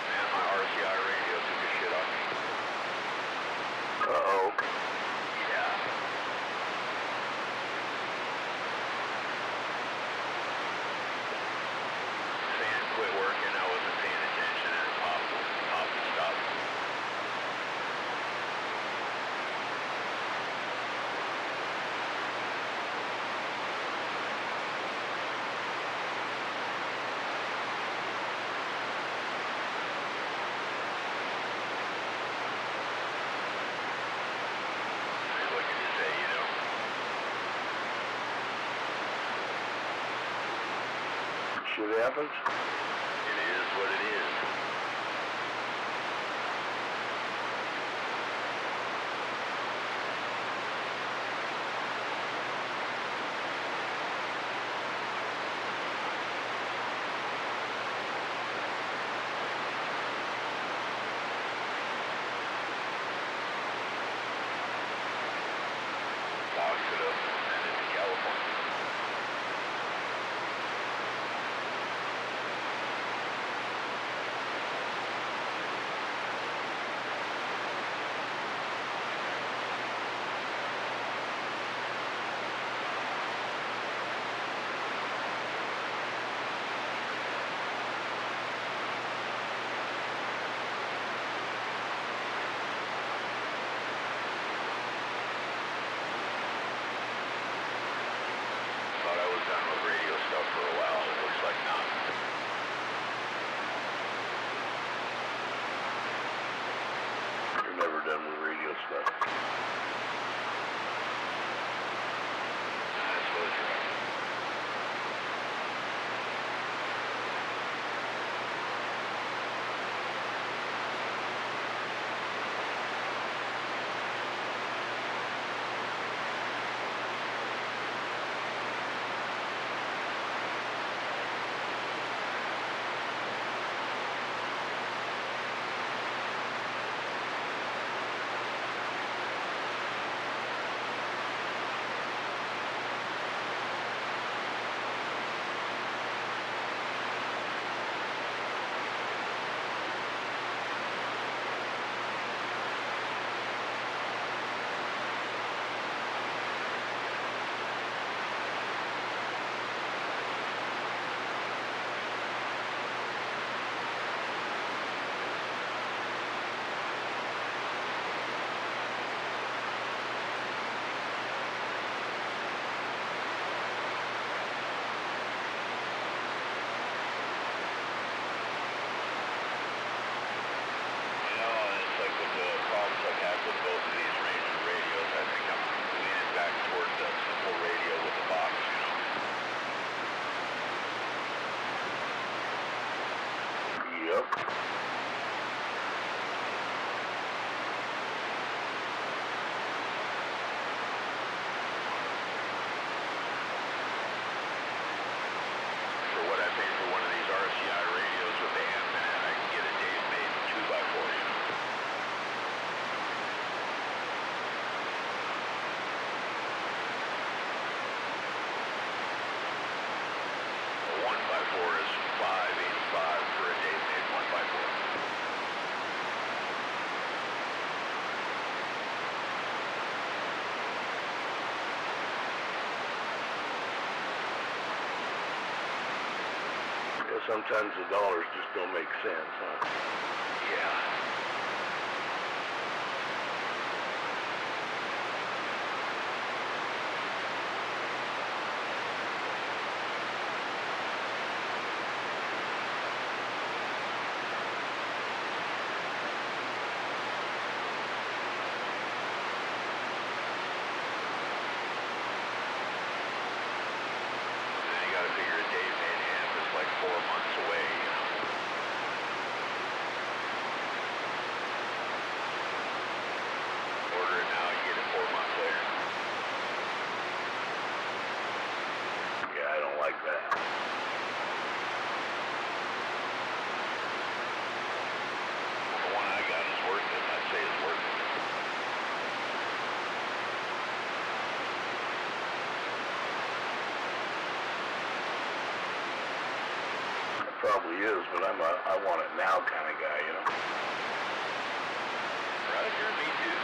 Man, my RCI radio took a shit on me. Uh-oh. Yeah. Fan quit working, I wasn't paying attention, and it popped and stopped. What can you say, you know? Shit happens. It is what it is. Dog should have landed in California. Thought I was done with radio stuff for a while. It looks like not. You're never done with radio stuff. I suppose you're right. You know, it's like with the problems I've had with both of these Ranger radios, I think I'm leaning back towards the simple radio with the box, you know. Yep. For what I paid for one of these RCI radios with the amp in it, I can get a Dave made 2x4, you know. A 1x4 is $5.85 for a Dave made 1x4. Yeah, sometimes the dollars just don't make sense, huh? Yeah. You gotta figure a Dave made amp is like 4 months away, you know. probably is, but I want it now kind of guy, you know? Roger, me too.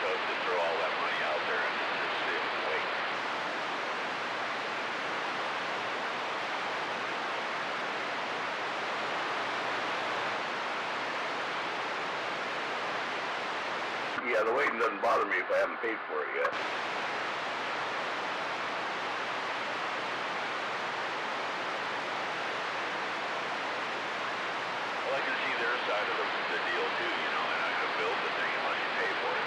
So to throw all that money out there and just sit and wait. Yeah, the waiting doesn't bother me if I haven't paid for it yet. Well, I can see their side of the deal too, you know, and I can build the thing unless you pay for it.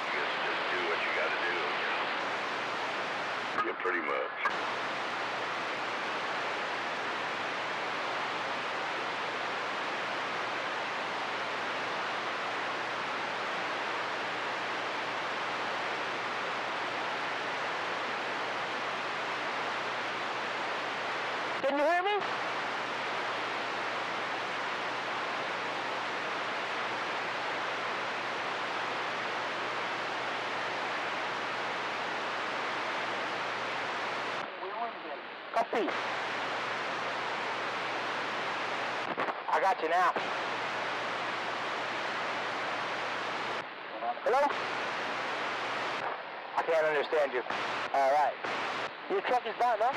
You just do what you gotta do, you know. Yeah, pretty much. Can you hear me? Copy. I got you now. Hello? I can't understand you. All right. Your truck is done, huh?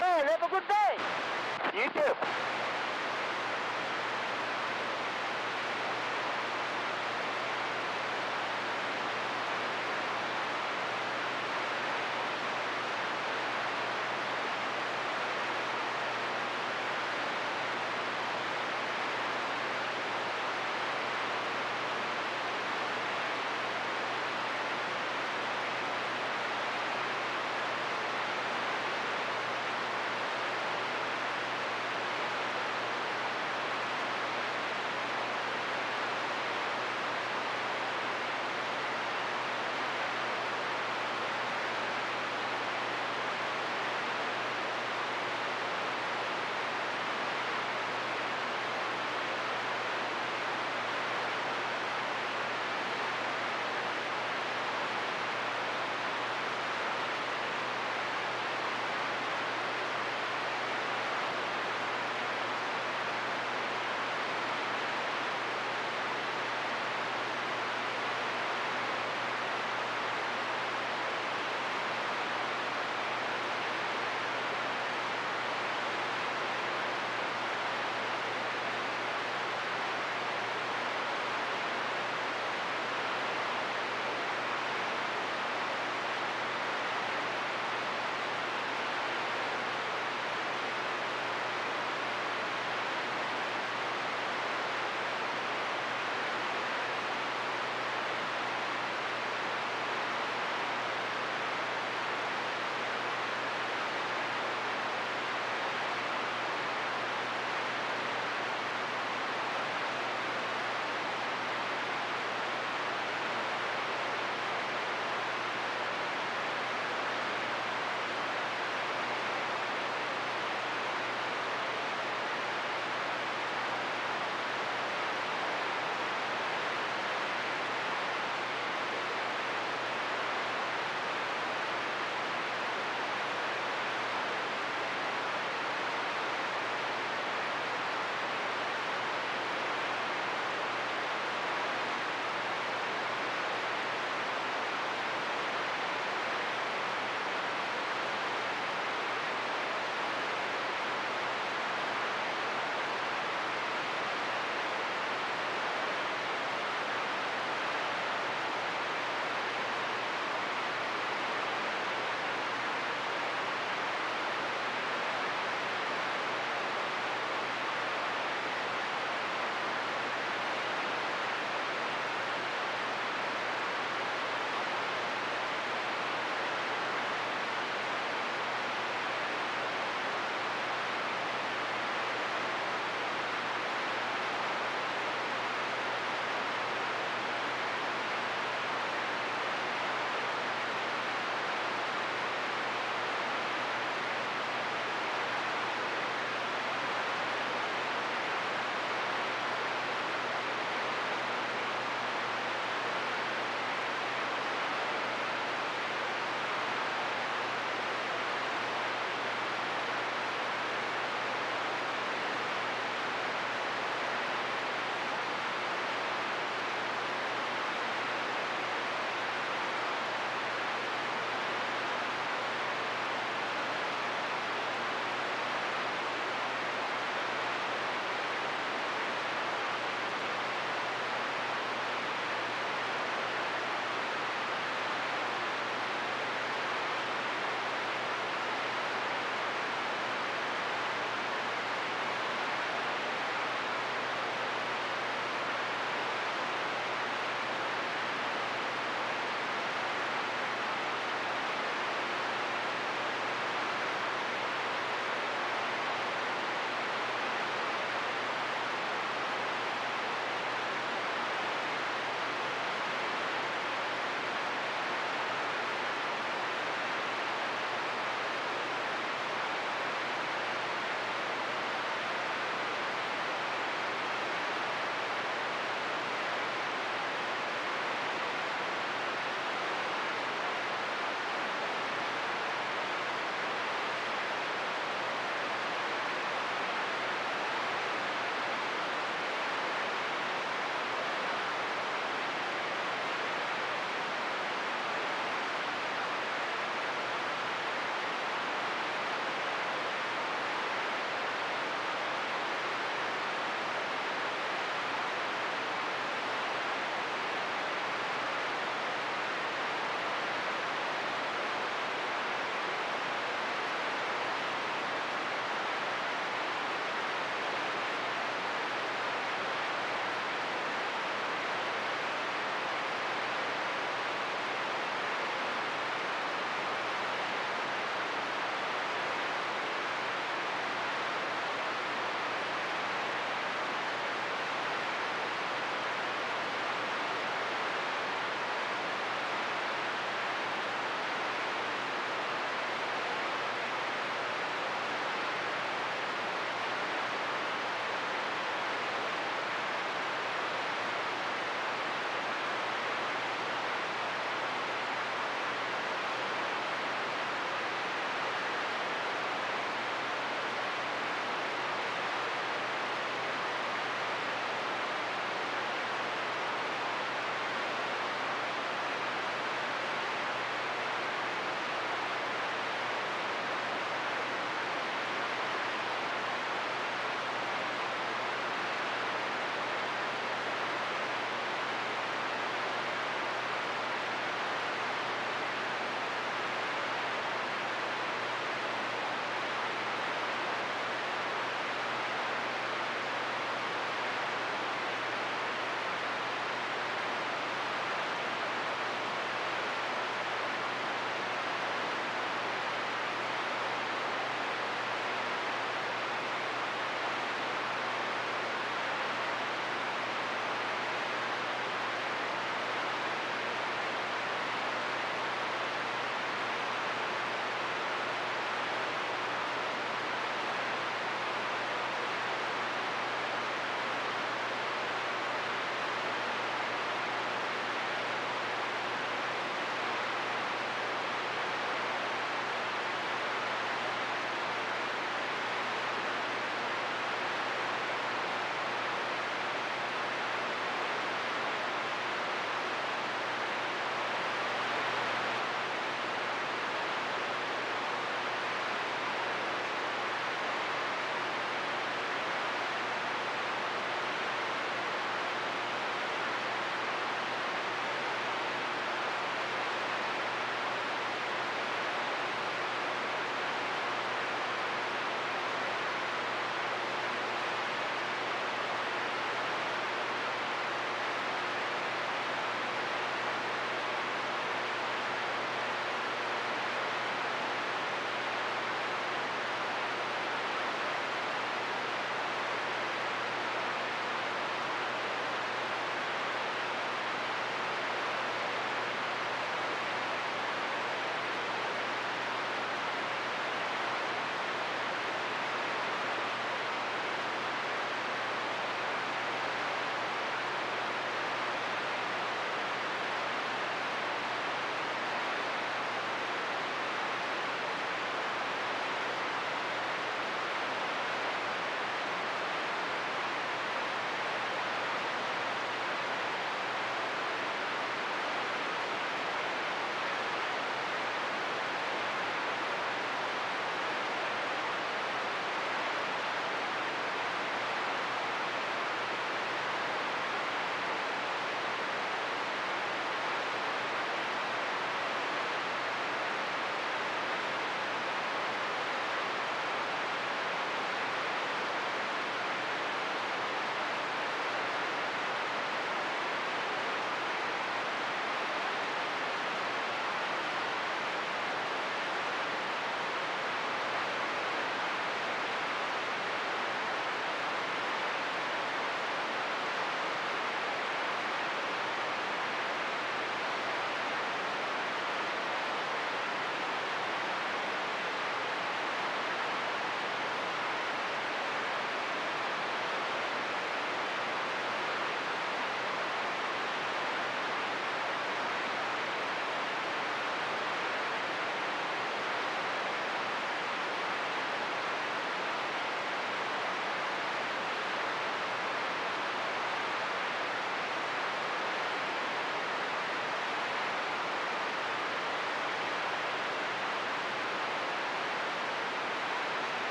Man, have a good day. You too.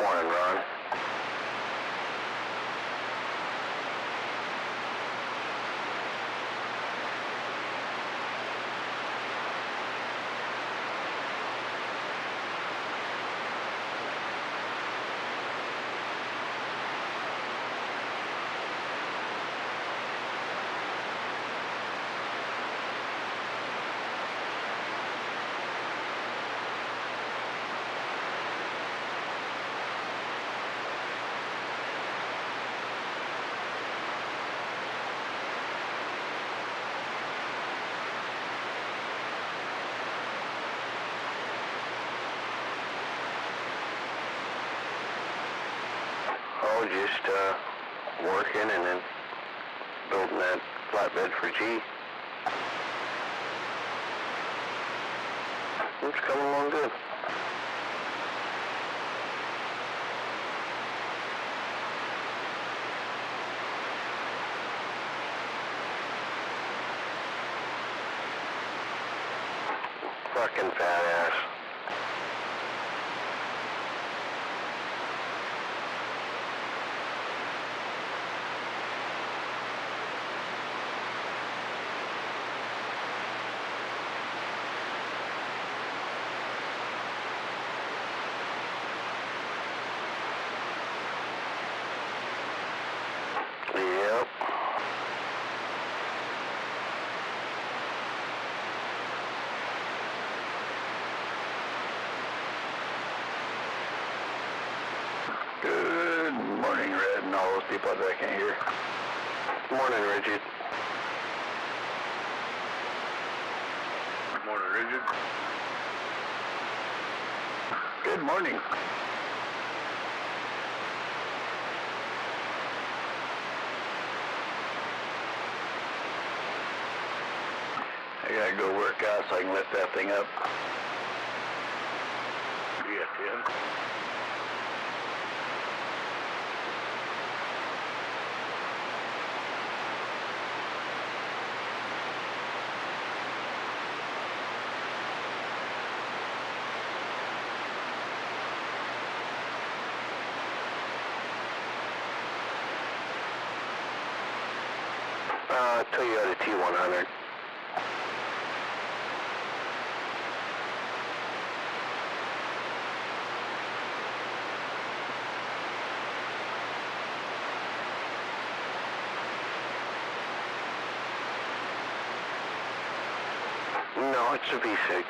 Morning, Ron. Oh, just working and then building that flatbed for G. It's coming along good. Fucking fat ass. Yep. Good morning, Red, and all those people that I can't hear. Morning, Rigid. Good morning, Rigid. Good morning. I gotta go work out so I can lift that thing up. Yeah, Tim. Toyota T100. No, it's a V6.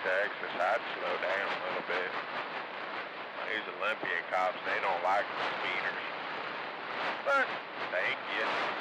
Texas, I'd slow down a little bit. These Olympian cops, they don't like the speeders. But, thank you.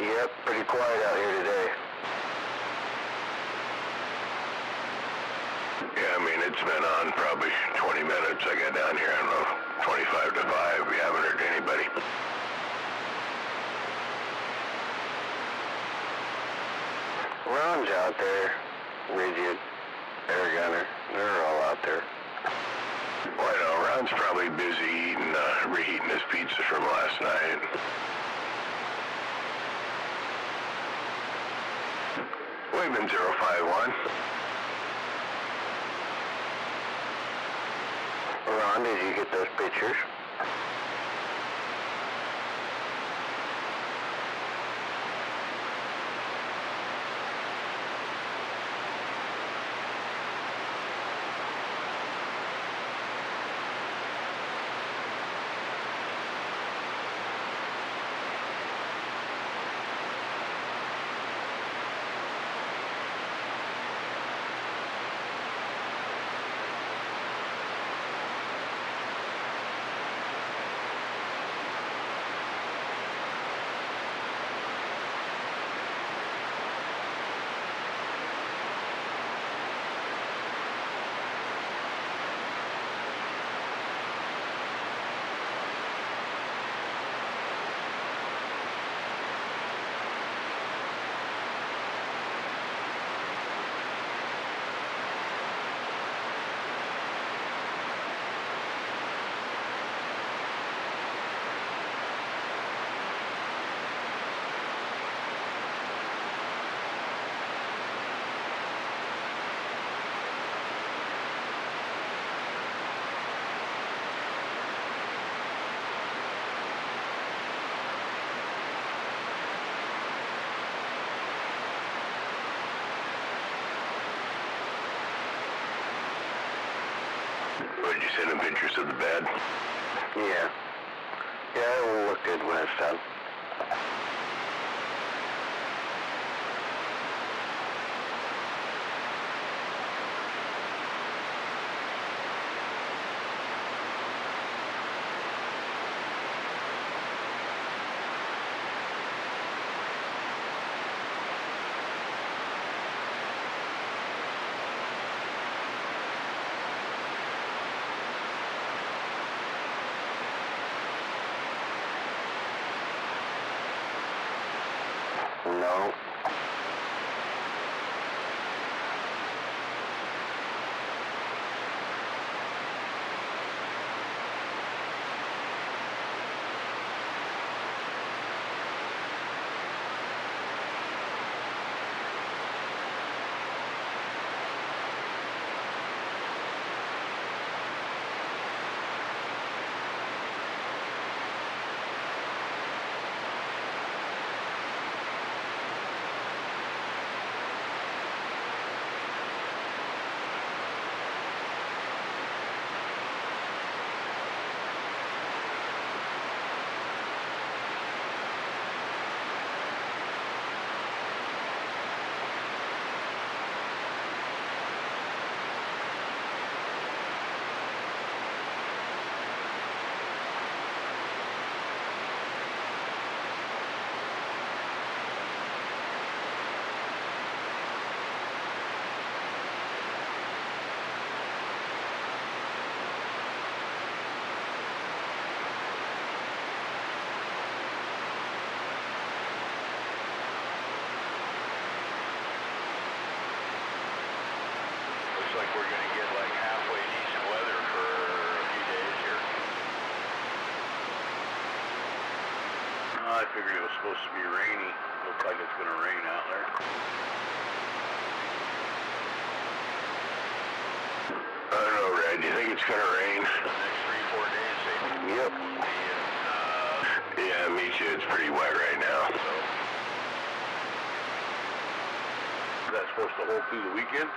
Yep, pretty quiet out here today. Yeah, I mean, it's been on probably 20 minutes. I got down here, I don't know, 25 to 5. We haven't heard anybody. Ron's out there. Rigid, air gunner, they're all out there. Well, I know, Ron's probably busy eating, reheating his pizza from last night. Wayman 051. Ron, did you get those pictures? Did you send him pictures of the bed? Yeah. Yeah, it will look good when it's done. No. Like we're gonna get like halfway decent weather for a few days here. I figured it was supposed to be rainy. Looks like it's gonna rain out there. I don't know, Red. Do you think it's gonna rain? The next 3-4 days, Yep. Yeah, me too. It's pretty wet right now. So. is that supposed to hold through the weekend?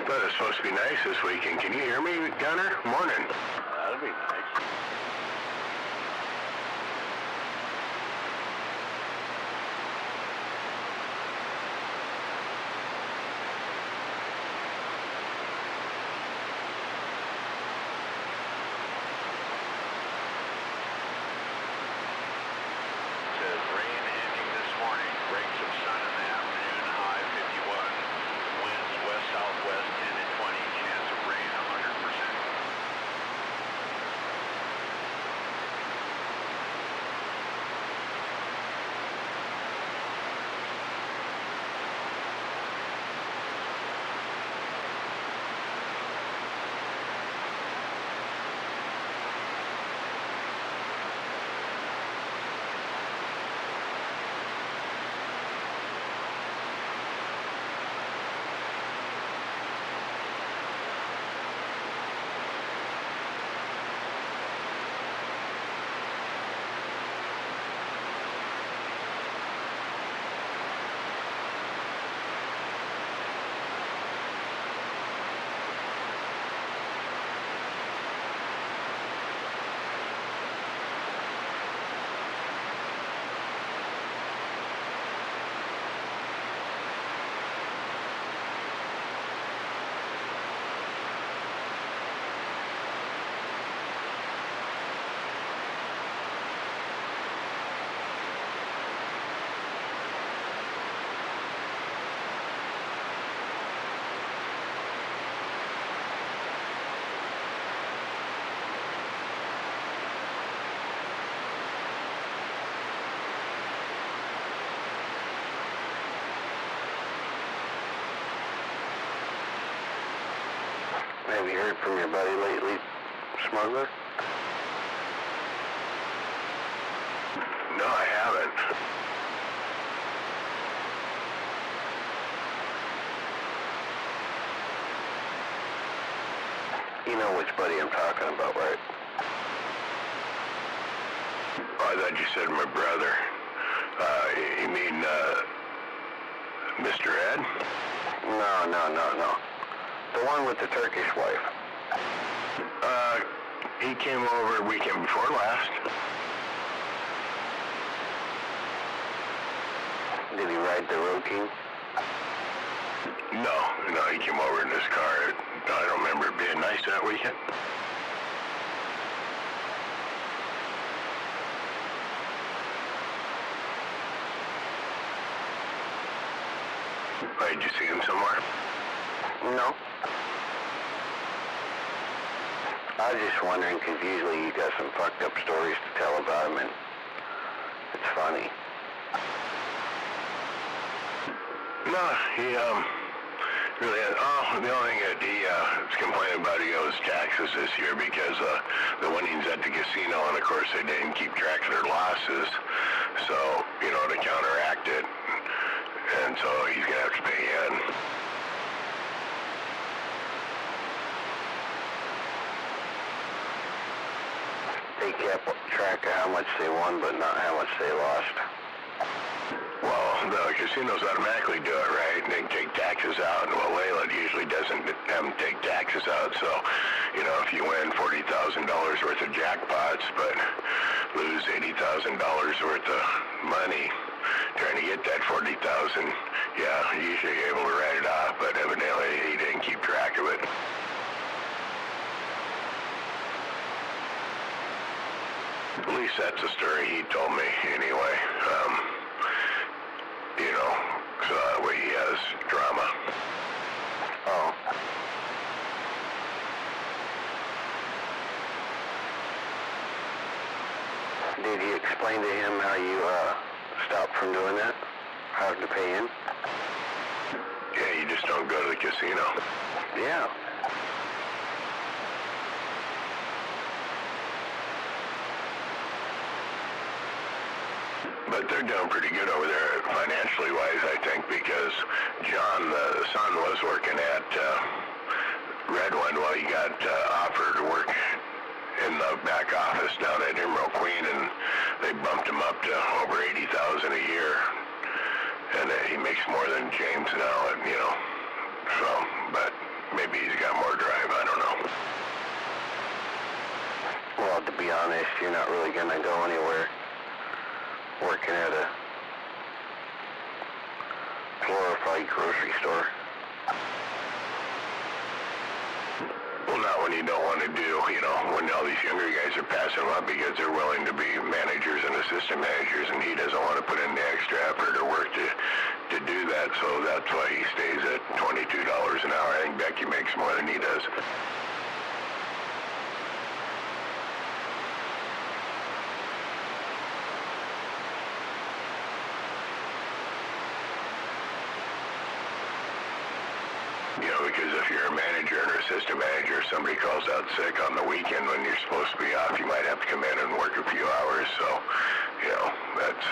But it's supposed to be nice this weekend. Can you hear me, Gunner? Morning. That'd be nice. Says Have you heard from your buddy lately, Smuggler? No, I haven't. You know which buddy I'm talking about, right? Oh, I thought you said my brother. You mean, Mr. Ed? No. The one with the Turkish wife. He came over weekend before last. Did he ride the Road King? No, he came over in his car. I don't remember it being nice that weekend. Oh, did you see him somewhere? No. I was just wondering, because usually you got some fucked up stories to tell about him, and it's funny. No, he, really, the only thing that he, was complaining about, he owes taxes this year because, the winnings at the casino, and of course they didn't keep track of their losses, so, to counteract it, and so he's gonna have to pay in. They kept track of how much they won, but not how much they lost. Well, the casinos automatically do it, right? And they take taxes out, and well, Layla usually doesn't have them take taxes out, so, if you win $40,000 worth of jackpots, but lose $80,000 worth of money trying to get that $40,000, yeah, usually you're able to write it off, but evidently he didn't keep track of it. At least that's the story he told me, anyway. So that way he has drama. Oh. Did you explain to him how you, stopped from doing that? How to pay in? Yeah, you just don't go to the casino. Yeah. But they're doing pretty good over there financially wise, I think, because John, the son, was working at Redwood while he got offered to work in the back office down at Emerald Queen, and they bumped him up to over $80,000 a year, and he makes more than James now, and so, but maybe he's got more drive, I don't know. Well, to be honest, you're not really gonna go anywhere working at a glorified grocery store. Well, not when you don't want to do, when all these younger guys are passing them up because they're willing to be managers and assistant managers, and he doesn't want to put in the extra effort or work to do that, so that's why he stays at $22 an hour. I think Becky makes more than he does. Because if you're a manager or assistant manager, somebody calls out sick on the weekend when you're supposed to be off, you might have to come in and work a few hours, so, that's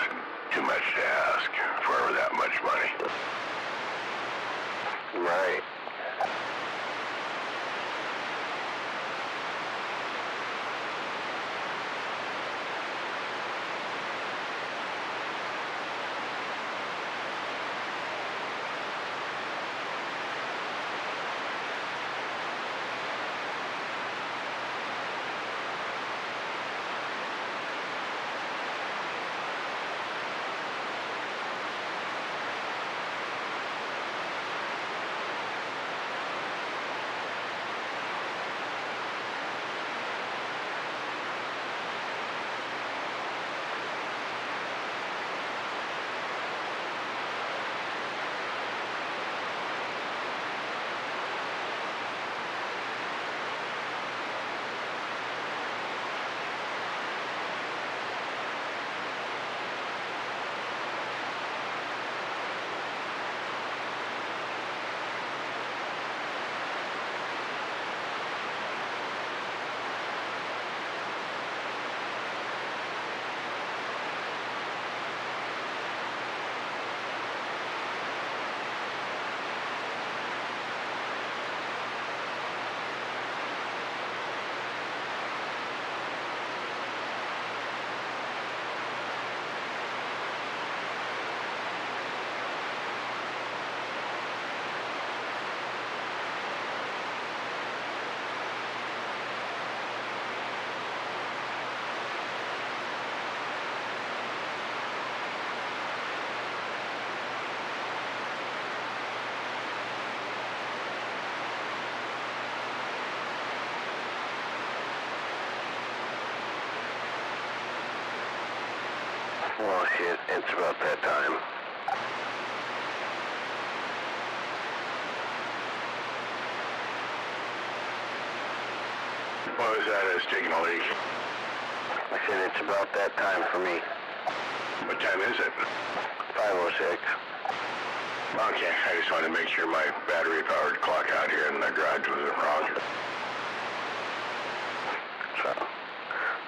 too much to ask for that much money. Right. Oh shit, it's about that time. What was that? It's taking a leak. I said it's about that time for me. What time is it? 5:06. Okay, I just wanted to make sure my battery-powered clock out here in the garage wasn't wrong. So,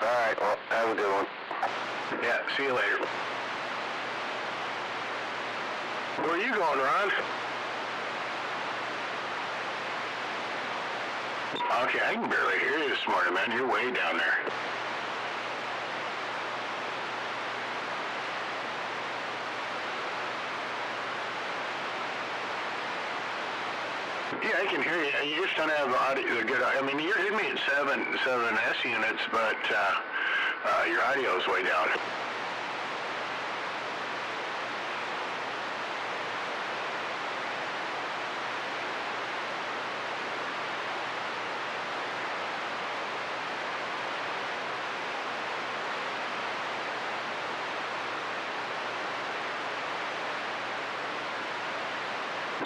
alright, well, have a good one. Yeah, see you later. Where are you going, Ron? Okay, I can barely hear you this morning, man. You're way down there. Yeah, I can hear you. You just don't have audio, good. I mean, you're hitting me at 7 S units, but your audio's way down.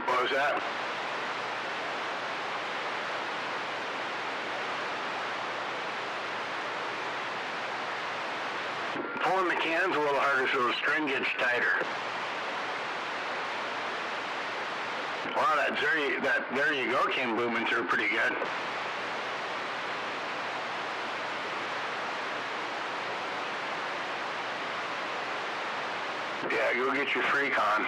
What was that? Pulling the cans a little harder so the string gets tighter. Wow, that there you go came booming through pretty good. Yeah, go get your freak on.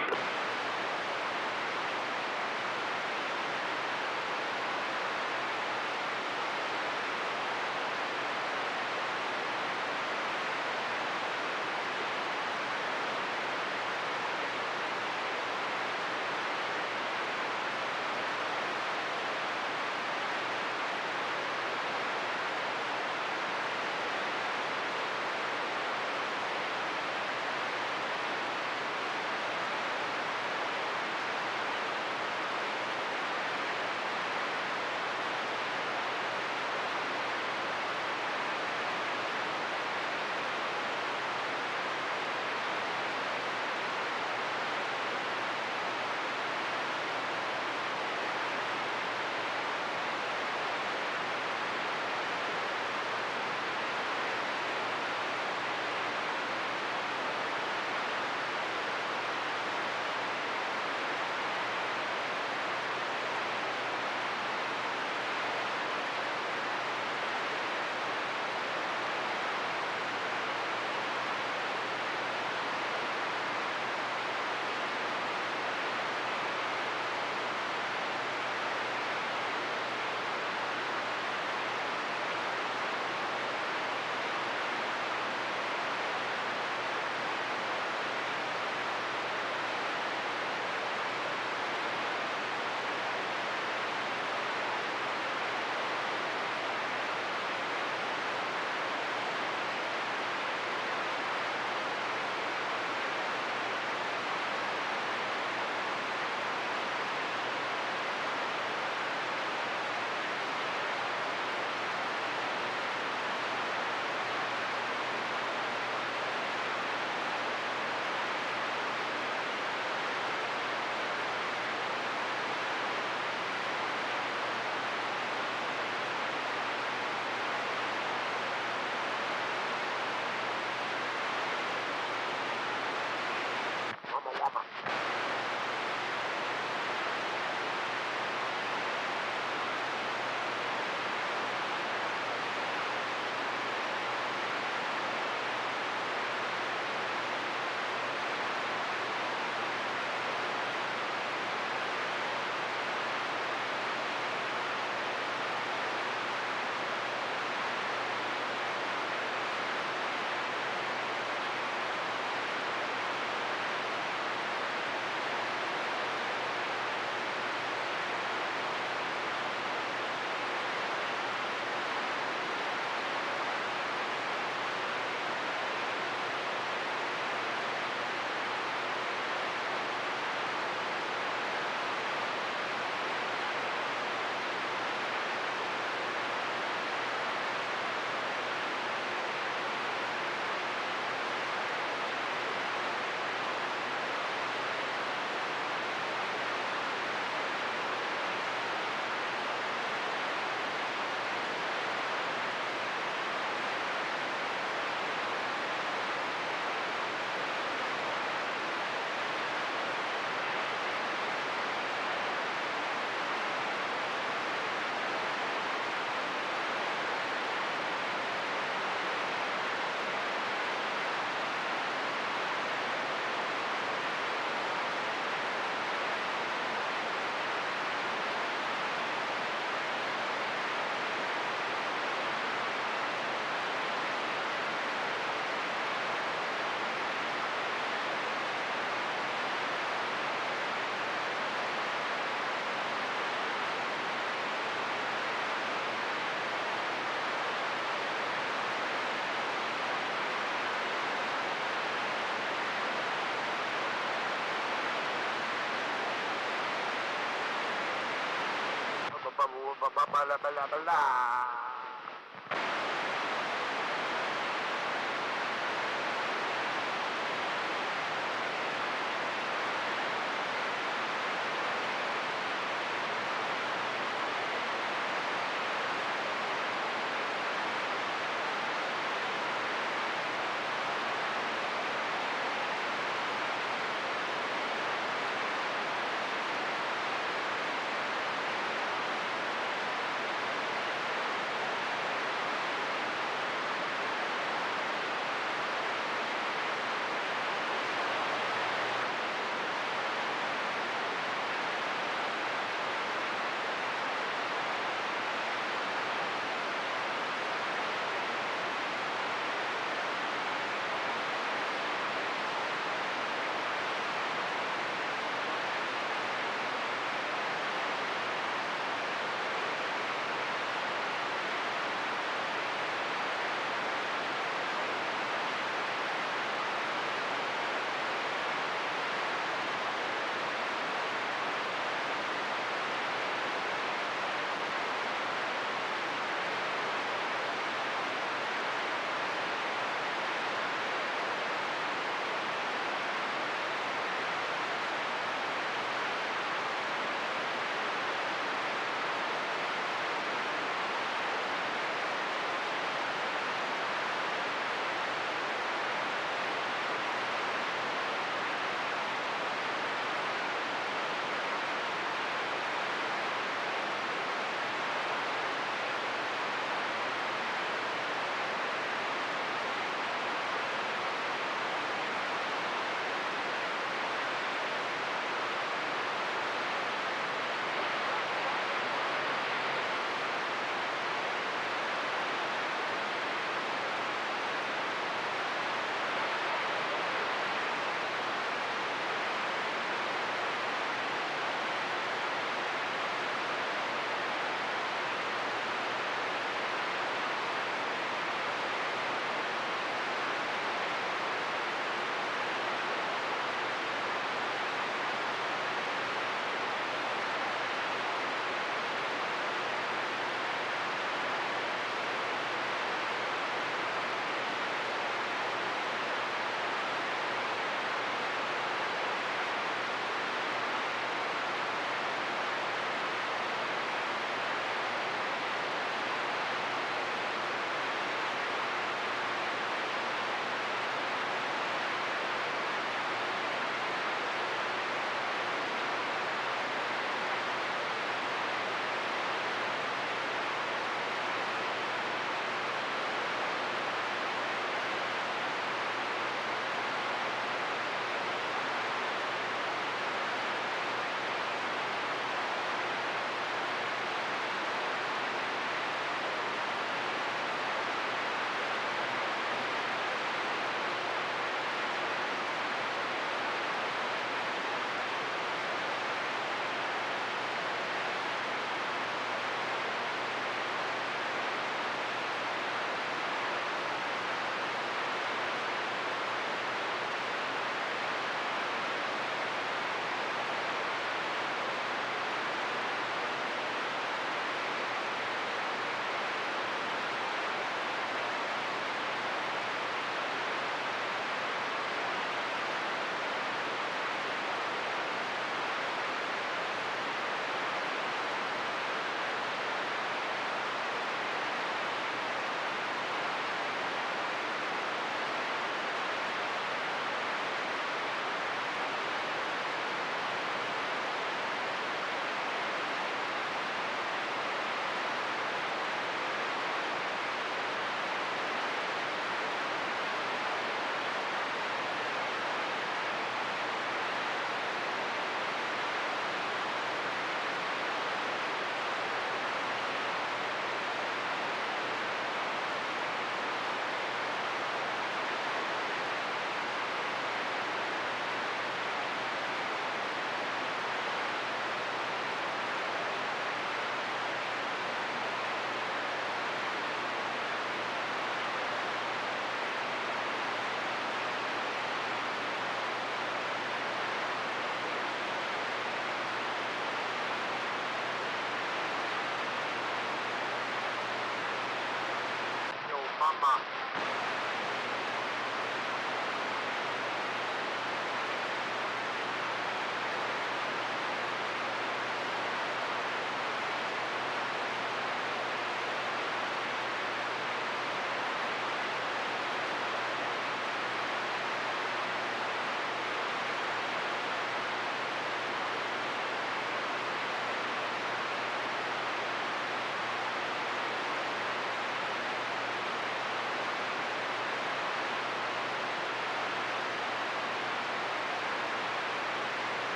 mama.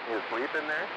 You sleep in there?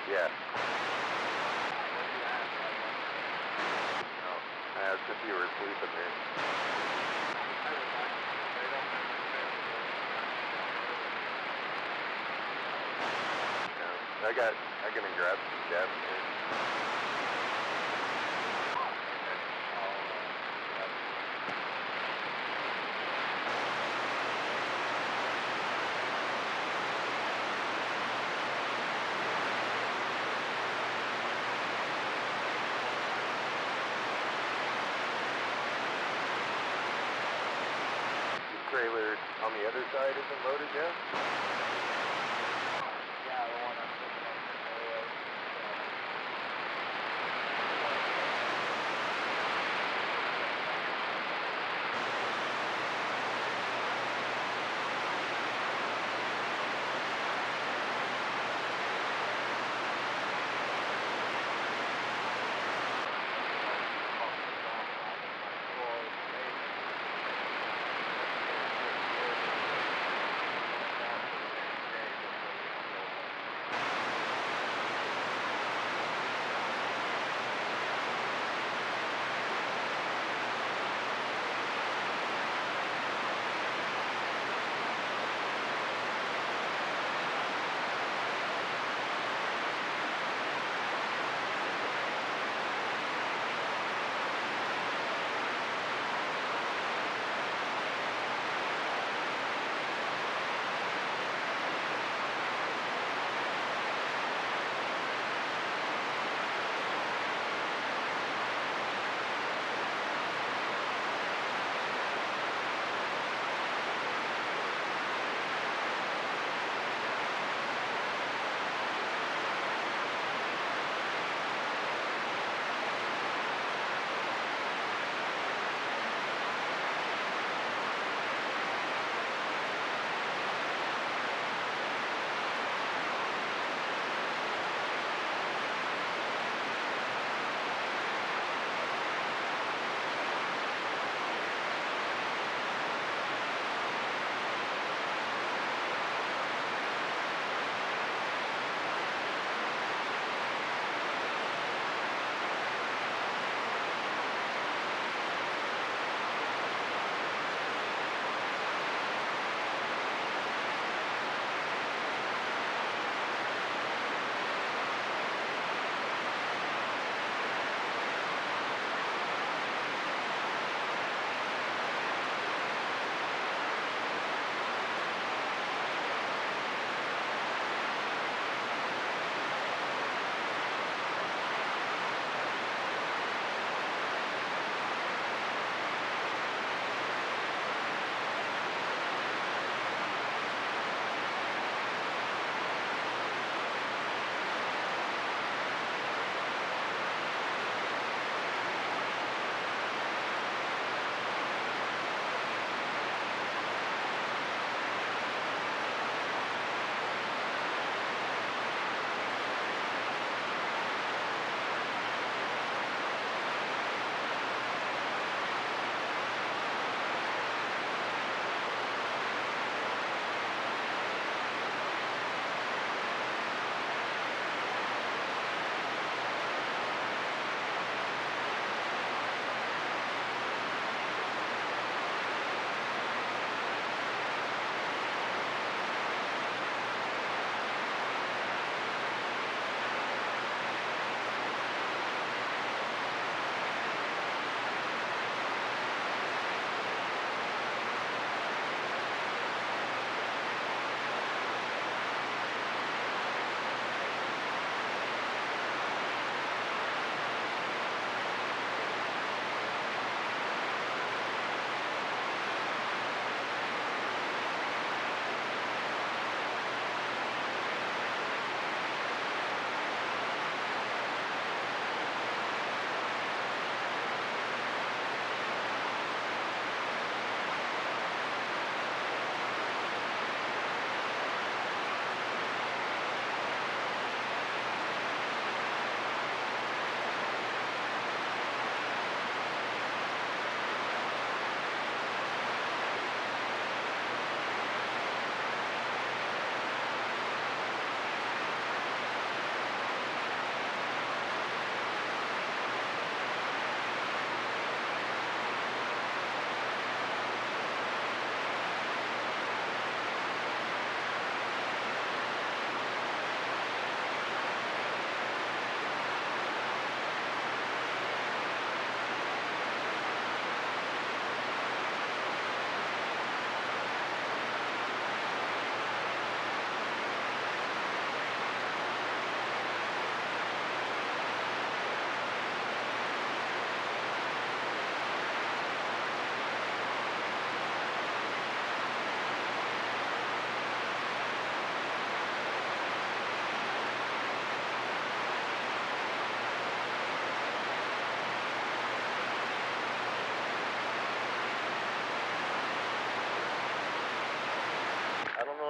Yeah. No, I asked if you were sleeping there. No, I'm gonna grab some gas here. Trailer on the other side isn't loaded yet? Yeah, the one I'm looking at.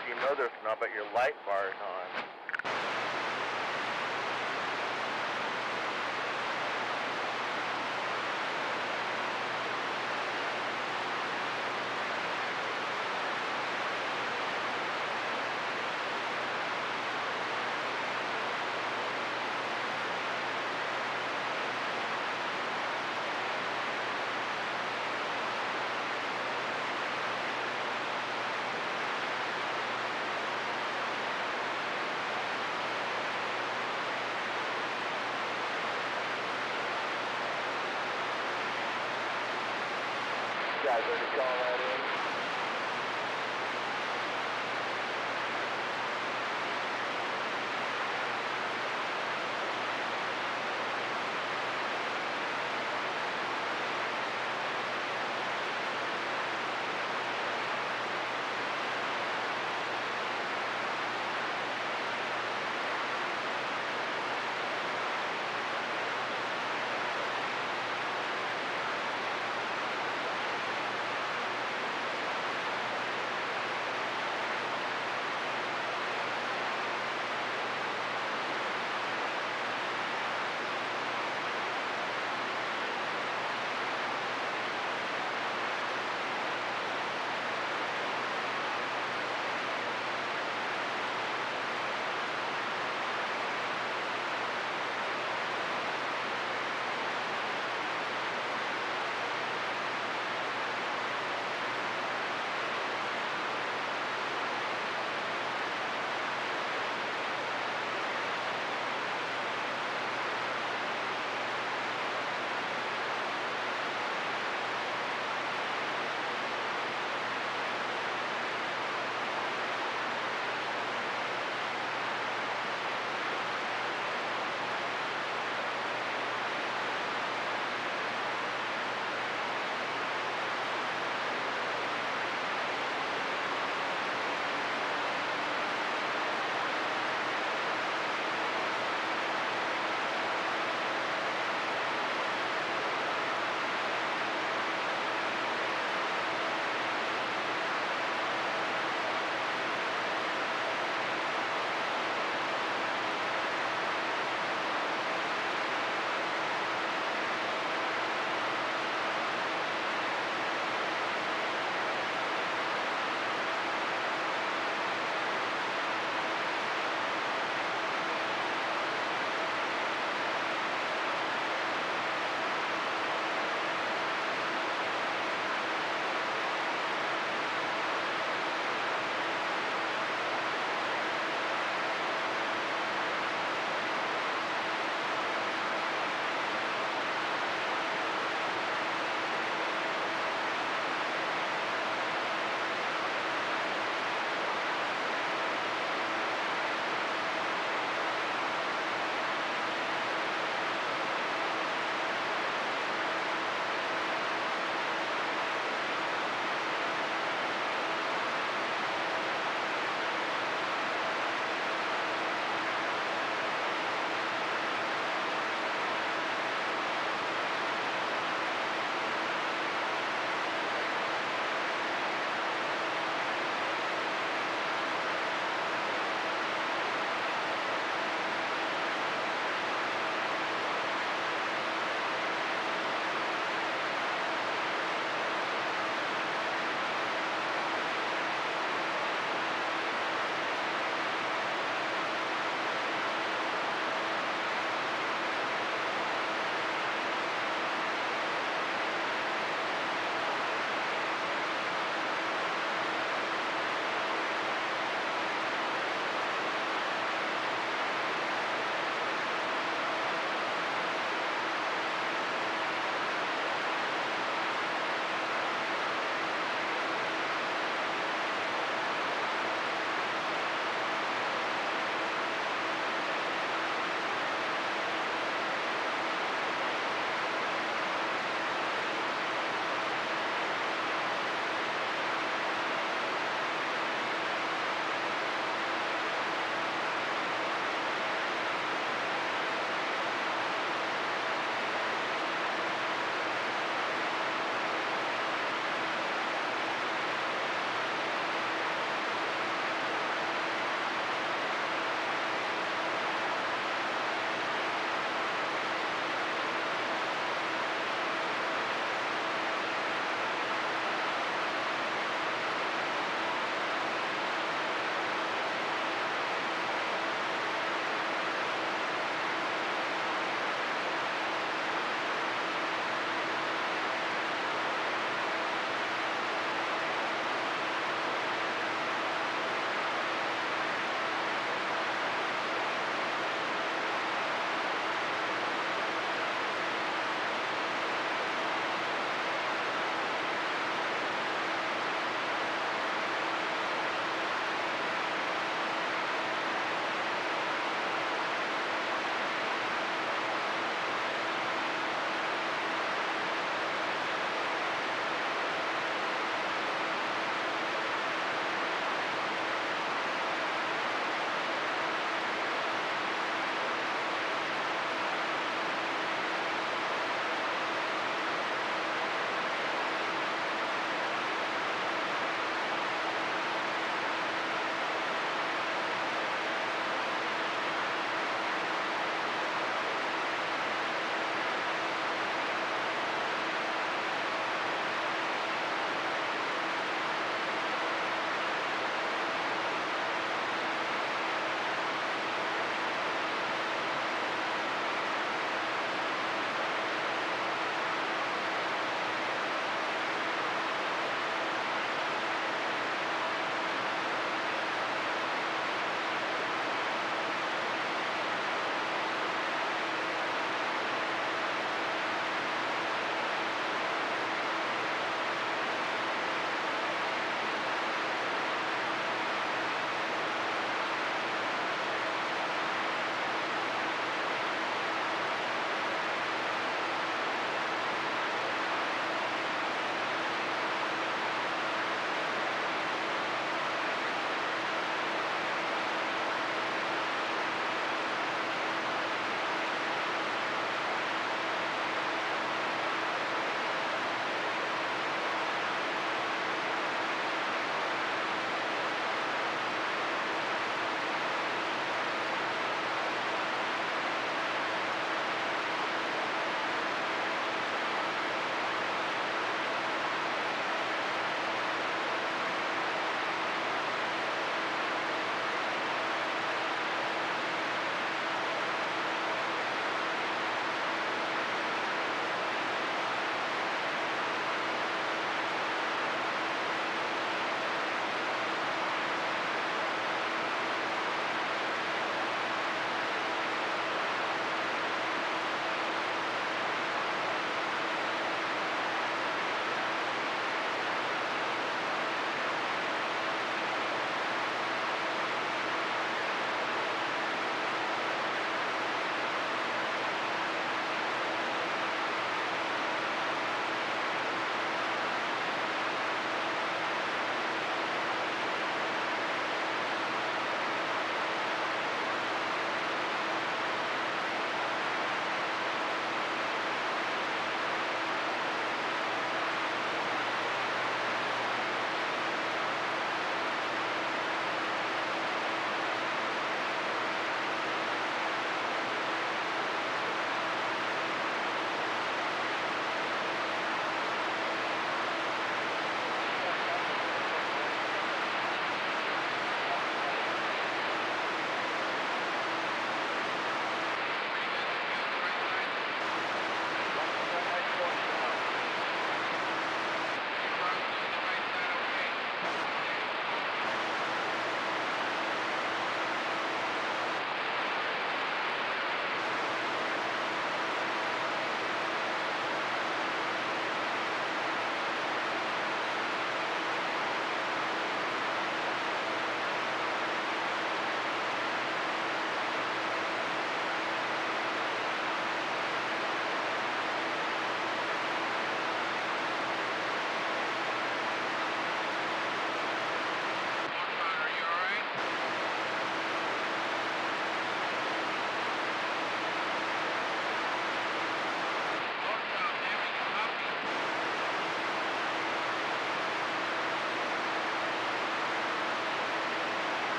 if you know this or not, but your light bar is on. You guys ready to call that in?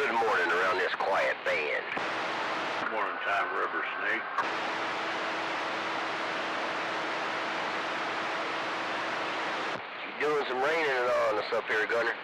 good morning around this quiet band. Morning time, Rubber Snake. You doing some raining on us up here, Gunner?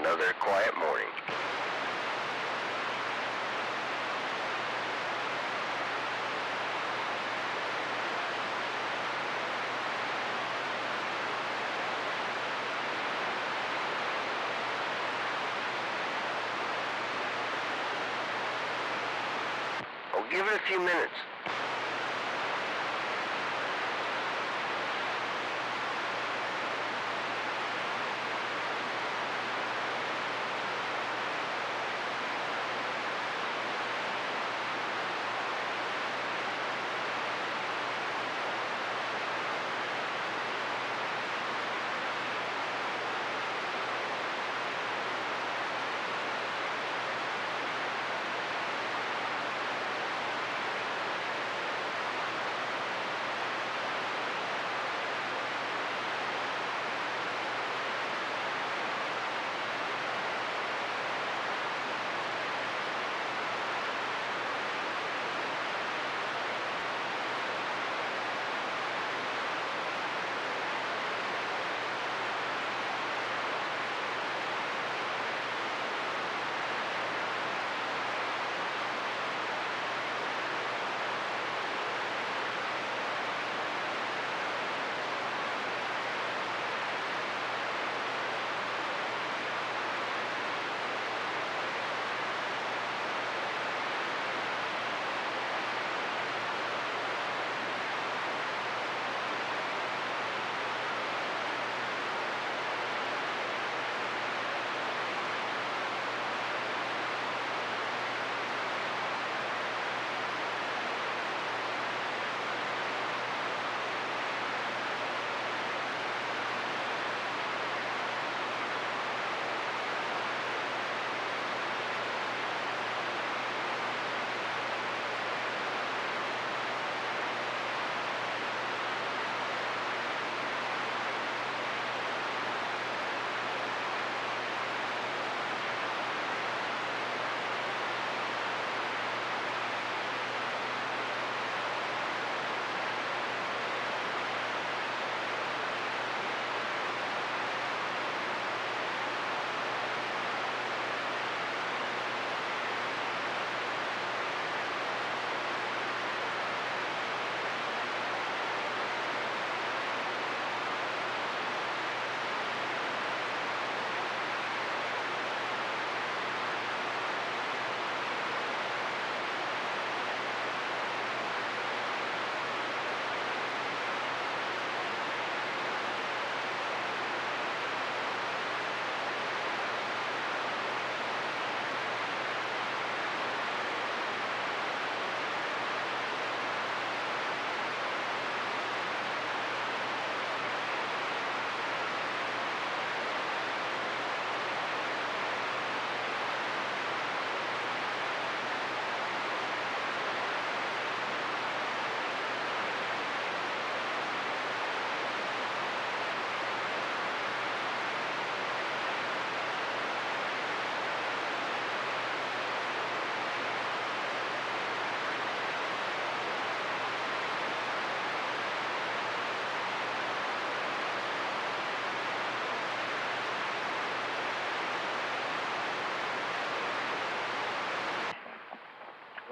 another quiet morning. Oh, give it a few minutes.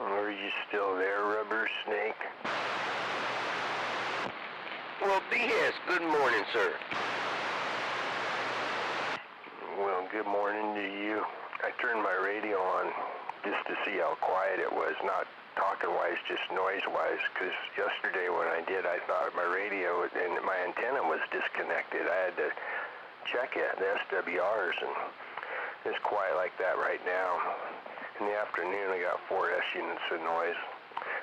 Are you still there, Rubber Snake? Well, BS, good morning, sir. Well, good morning to you. I turned my radio on just to see how quiet it was, not talking-wise, just noise-wise, because yesterday when I did, I thought my radio and my antenna was disconnected. I had to check it, the SWRs, and it's quiet like that right now. In the afternoon, I got 4S units of noise.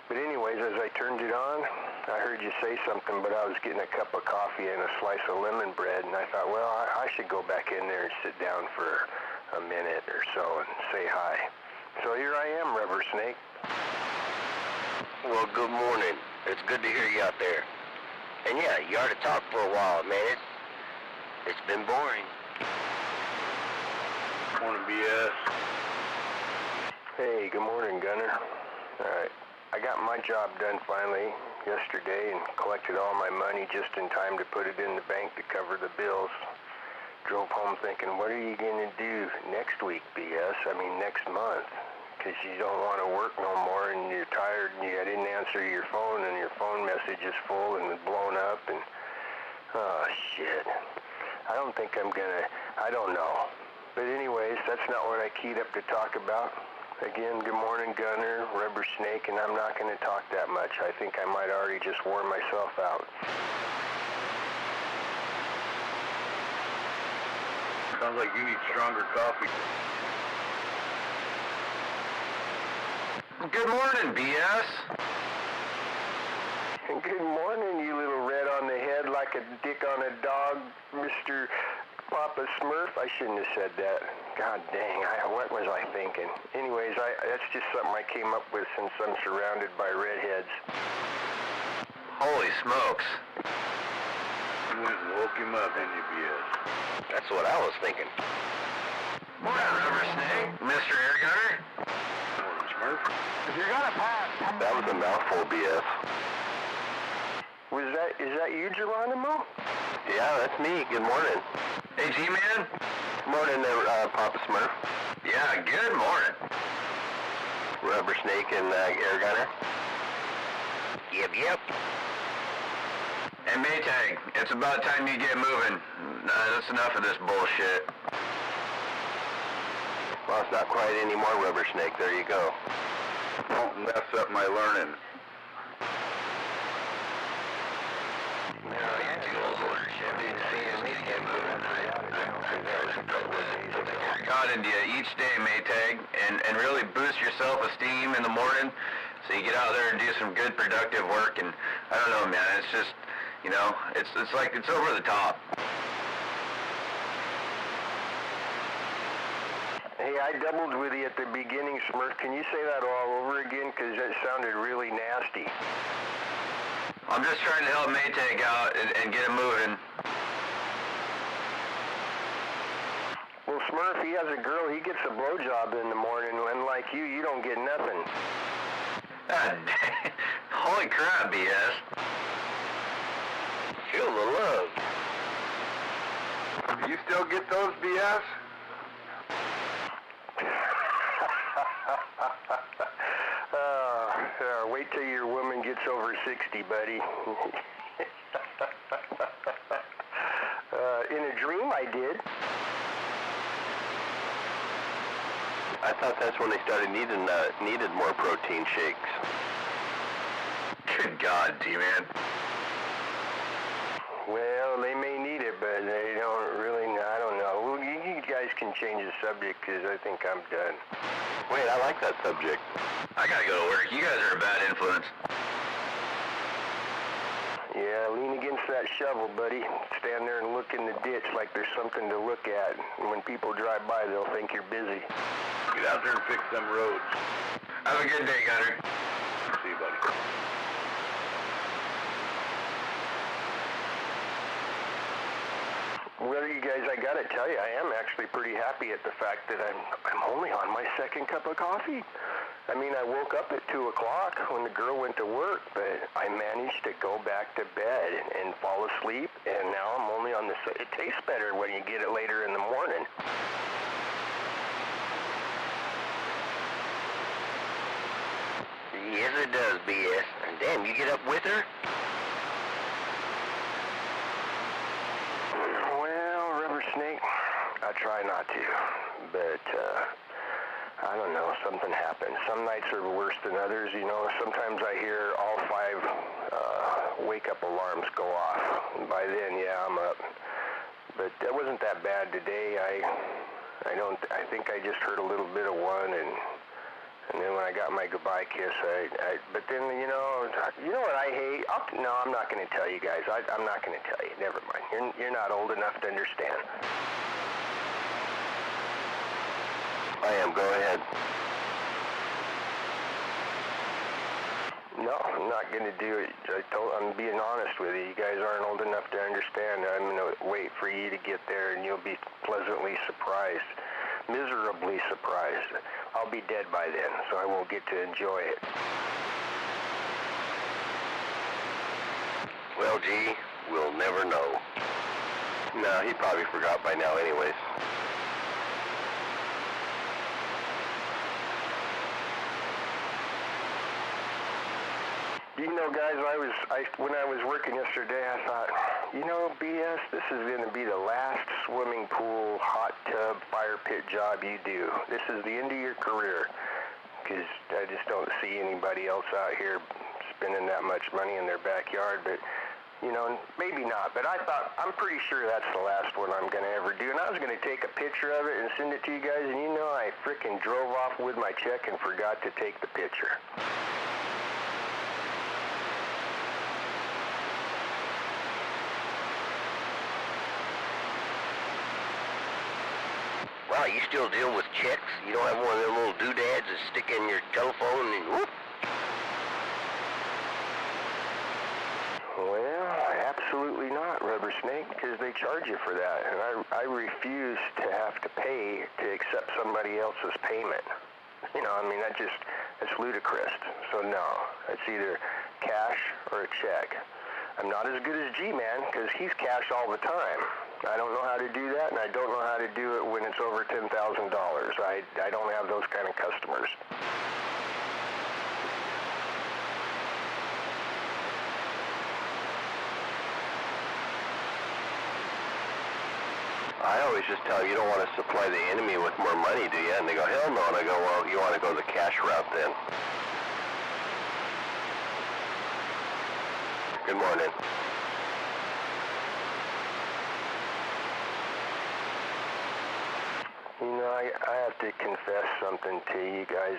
But anyways, as I turned it on, I heard you say something, but I was getting a cup of coffee and a slice of lemon bread, and I thought, well, I should go back in there and sit down for a minute or so and say hi. So here I am, Rubber Snake. Well, good morning. It's good to hear you out there. And yeah, you ought to talk for a while, man. It's been boring. Morning, BS. Hey, good morning, Gunner. I got my job done finally yesterday and collected all my money just in time to put it in the bank to cover the bills. drove home thinking, what are you going to do next week, BS? I mean, next month. Because you don't want to work no more and you're tired and you didn't answer your phone and your phone message is full and blown up and... Oh, shit. I don't think I'm going to... I don't know. But anyways, that's not what I keyed up to talk about. Again, good morning, Gunner, Rubber Snake, and I'm not going to talk that much. I think I might already just wore myself out. Sounds like you need stronger coffee. Good morning, BS. Good morning, you little red on the head like a dick on a dog, Mr. Papa Smurf. I shouldn't have said that. God dang, what was I thinking? Anyways, that's just something I came up with since I'm surrounded by redheads. Holy smokes. You went and woke him up, didn't you, BS? That's what I was thinking. Morning, Rubber Snake. Mr. Air Gunner. Morning, Smurf. If you're gonna pass... That was a mouthful, BS. Is that you, Geronimo? Yeah, that's me. Good morning. Hey, G-Man. Morning, Papa Smurf. Yeah, good morning. Rubber Snake and Air Gunner. Yep. And Maytag, it's about time you get moving. That's enough of this bullshit. Well, it's not quite anymore, Rubber Snake. There you go. Don't mess up my learning. Got into you each day, Maytag, and really boost your self-esteem in the morning so you get out there and do some good productive work. And I don't know, man, it's just, you know, it's like it's over the top. Hey, I doubled with you at the beginning, Smurf. Can you say that all over again? Because that sounded really nasty. I'm just trying to help Maytag out and get him moving. Well, Smurf, he has a girl. He gets a blowjob in the morning. Unlike you, you don't get nothing. Holy crap, BS. Feel the love. Do you still get those, BS? Wait till your woman gets over 60, buddy. In a dream, I did. I thought that's when they started needed more protein shakes. Good God, D-Man. Well, they may need it, but they don't really, I don't know. Well, you guys can change the subject, because I think I'm done. Wait, I like that subject. I gotta go to work. You guys are a bad influence. Yeah, lean against that shovel, buddy. Stand there and look in the ditch like there's something to look at. And when people drive by, they'll think you're busy. Get out there and fix them roads. Have a good day, Gunner. See you, buddy. Well, you guys, I gotta tell you, I am actually pretty happy at the fact that I'm only on my second cup of coffee. I mean, I woke up at 2 o'clock when the girl went to work, but I managed to go back to bed and fall asleep, and now I'm only on the... It tastes better when you get it later in the morning. Yes, it does, BS. And damn, you get up with her? Well, Rubber Snake, I try not to, but, I don't know, something happens. Some nights are worse than others, you know. Sometimes I hear all 5 wake-up alarms go off. And by then, yeah, I'm up. But that wasn't that bad today. I think I just heard a little bit of one, and then when I got my goodbye kiss, but then, you know what I hate? No, I'm not going to tell you guys. I'm not going to tell you. Never mind. You're not old enough to understand. I am. Go ahead. No, I'm not going to do it. I'm being honest with you. You guys aren't old enough to understand. I'm going to wait for you to get there, and you'll be pleasantly surprised. Miserably surprised. I'll be dead by then, so I won't get to enjoy it. Well, gee, we'll never know. No, he probably forgot by now anyways. You know, guys, when I was working yesterday, I thought, you know, BS, this is going to be the last swimming pool, hot tub, fire pit job you do. This is the end of your career, because I just don't see anybody else out here spending that much money in their backyard, but, you know, maybe not. But I thought, I'm pretty sure that's the last one I'm going to ever do, and I was going to take a picture of it and send it to you guys, and you know, I frickin' drove off with my check and forgot to take the picture. Wow, you still deal with checks? You don't have one of them little doodads that stick in your telephone and whoop? Well, absolutely not, Rubber Snake, because they charge you for that, and I refuse to have to pay to accept somebody else's payment. You know, I mean, it's ludicrous. So no, it's either cash or a check. I'm not as good as G-Man, because he's cash all the time. I don't know how to do that, and I don't know how to do it when it's over $10,000. I don't have those kind of customers. I always just tell them, you don't want to supply the enemy with more money, do you? And they go, hell no. And I go, well, you want to go the cash route then. Good morning. You know, I have to confess something to you guys.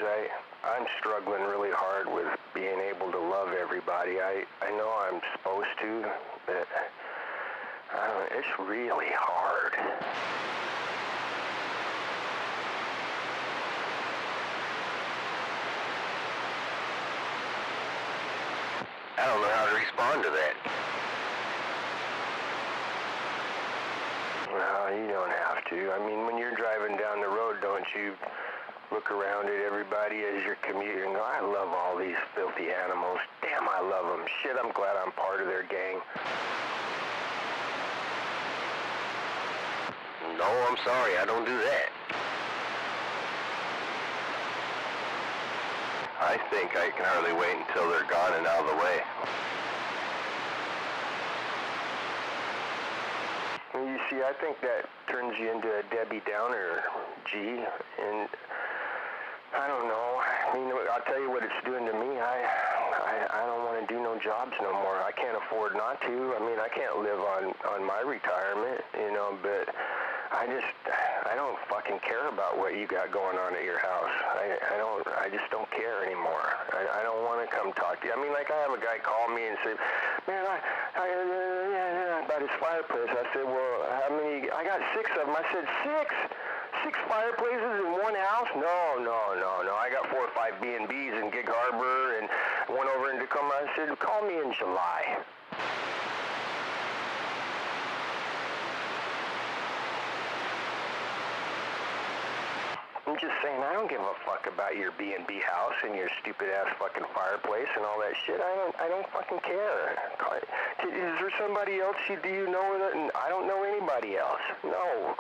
I'm struggling really hard with being able to love everybody. I know I'm supposed to, but I don't know, it's really hard. I don't know how to respond to that. Well, you don't have to. I mean, when you're driving down the road, don't you look around at everybody as you're commuting and go, I love all these filthy animals. Damn, I love them. Shit, I'm glad I'm part of their gang. No, I'm sorry, I don't do that. I think I can hardly wait until they're gone and out of the way. You see, I think that turns you into a Debbie Downer, G, and I don't know. I mean, I'll tell you what it's doing to me. I don't want to do no jobs no more. I can't afford not to. I mean, I can't live on my retirement, you know, but I don't fucking care about what you got going on at your house. I just don't care anymore. I don't want to come talk to you. I mean, like I have a guy call me and say, man, about his fireplace. I said, well, how many? I got 6 of them. I said, 6 fireplaces in one house? No. I got 4 or 5 B&Bs in Gig Harbor and one over in Tacoma. I said, call me in July. I'm just saying, I don't give a fuck about your B&B house and your stupid-ass fucking fireplace and all that shit. I don't fucking care. Is there somebody else do you know that? I don't know anybody else. No.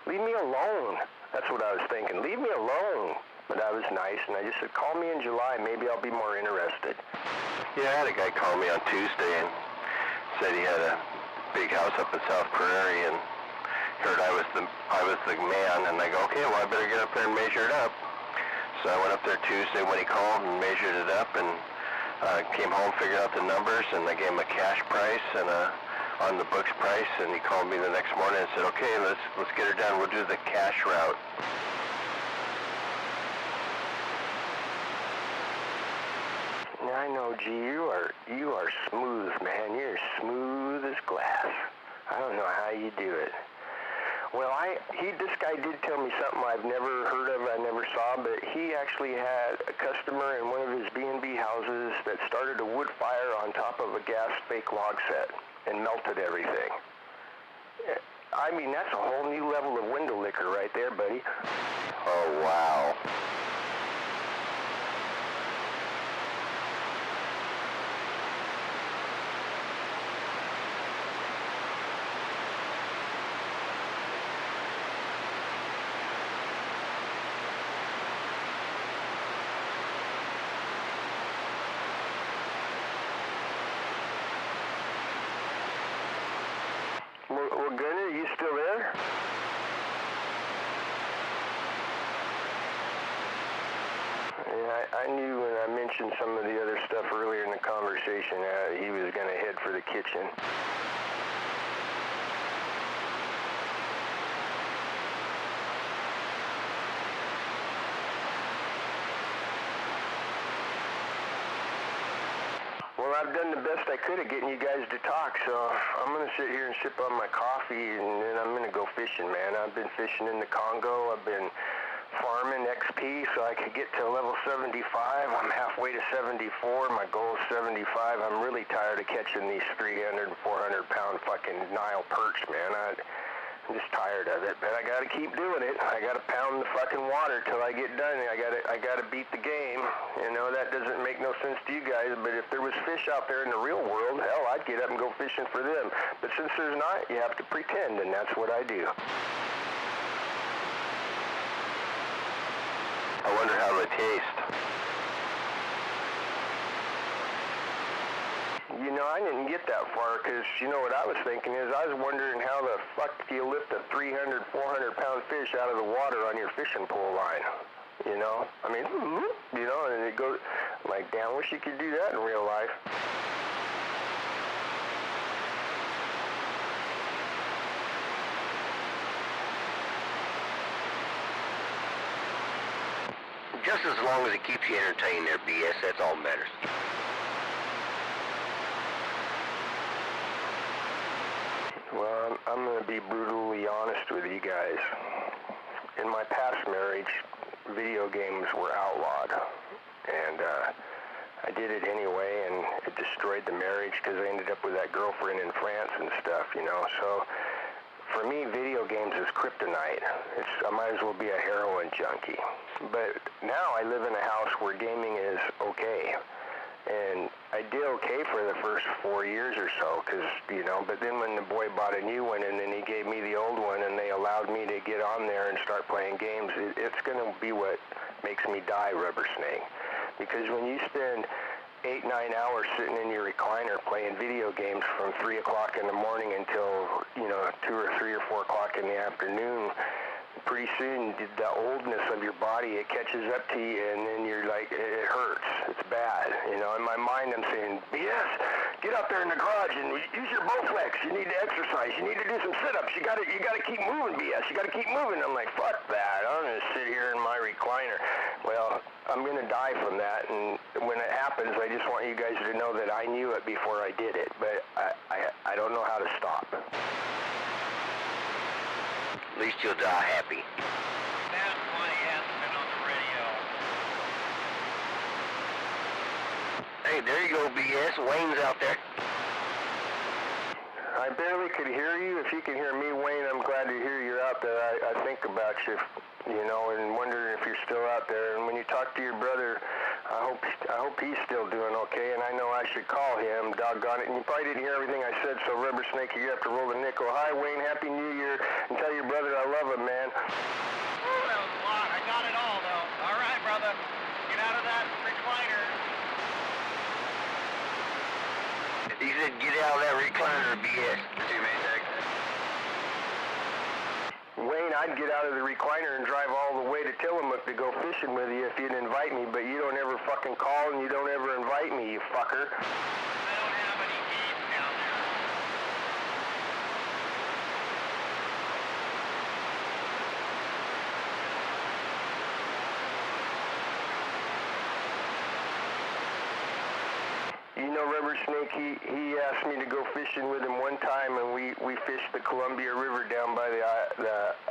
Leave me alone. That's what I was thinking. Leave me alone. But I was nice, and I just said, call me in July. Maybe I'll be more interested. Yeah, I had a guy call me on Tuesday and said he had a big house up in South Prairie and heard I was the man, and I go, okay, well, I better get up there and measure it up. So I went up there Tuesday when he called and measured it up, and came home, figured out the numbers, and I gave him a cash price and a on the books price, and he called me the next morning and said, okay, let's get her done. We'll do the cash route. I know, G, you are smooth, man. You're smooth as glass. I don't know how you do it. Well, this guy did tell me something I've never heard of, I never saw, but he actually had a customer in one of his B&B houses that started a wood fire on top of a gas fake log set and melted everything. I mean, that's a whole new level of window liquor right there, buddy. Oh, wow. Gunner, you still there? Yeah, I knew when I mentioned some of the other stuff earlier in the conversation, he was going to head for the kitchen. Well, I've done the best I could at getting you guys to talk, so I'm going to sit here and sip on my coffee, and then I'm going to go fishing, man. I've been fishing in the Congo. I've been farming XP so I could get to level 75. I'm halfway to 74. My goal is 75. I'm really tired of catching these 300 and 400 pound fucking Nile perch, man. I'm just tired of it, but I gotta keep doing it. I gotta pound the fucking water till I get done. I gotta beat the game. You know, that doesn't make no sense to you guys, but if there was fish out there in the real world, hell, I'd get up and go fishing for them. But since there's not, you have to pretend, and that's what I do. I wonder how they taste. You know, I didn't get that far, because, you know, what I was thinking is, I was wondering how the fuck do you lift a 300, 400 pound fish out of the water on your fishing pole line? You know? I mean, you know, and it goes, I'm like, damn, wish you could do that in real life. Just as long as it keeps you entertained there, BS, that's all that matters. Well, I'm going to be brutally honest with you guys. In my past marriage, video games were outlawed. And I did it anyway, and it destroyed the marriage because I ended up with that girlfriend in France and stuff, you know. So for me, video games is kryptonite. I might as well be a heroin junkie. But now I live in a house where gaming is okay. And I did okay for the first 4 years or so, because, you know, but then when the boy bought a new one and then he gave me the old one and they allowed me to get on there and start playing games, it's going to be what makes me die, Rubber Snake. Because when you spend 8-9 hours sitting in your recliner playing video games from 3 o'clock in the morning until, you know, 2 or 3 or 4 o'clock in the afternoon, pretty soon the oldness of your body, it catches up to you, and then you're like, it hurts. It's bad. You know, in my mind I'm saying, BS, get out there in the garage and use your Bowflex. You need to exercise. You need to do some sit-ups. You gotta keep moving, BS. You gotta keep moving. I'm like, fuck that. I'm gonna sit here in my recliner. Well, I'm gonna die from that, and when it happens, I just want you guys to know that I knew it before I did it, but I don't know how to stop. At least you'll die happy. That's why he hasn't been on the radio. Hey, there you go, BS. Wayne's out there. I barely could hear you. If you can hear me, Wayne, I'm glad to hear you're out there. I think about you, you know, and wondering if you're still out there. And when you talk to your brother, I hope he's still doing okay, and I know I should call him, doggone it. And you probably didn't hear everything I said, so Rubber Snake, you have to roll the nickel. Hi, Wayne, Happy New Year, and tell your brother I love him, man. Ooh, that was a lot. I got it all, though. All right, brother. Get out of that recliner. He said, get out of that recliner, BS. Wayne, I'd get out of the recliner and drive all the way to Tillamook to go fishing with you if you'd invite me, but you don't ever fucking call and you don't ever invite me, you fucker. I don't have any games down there. You know, Rubber Snake, he asked me to go fishing with him one time, and we fished the Columbia River down by the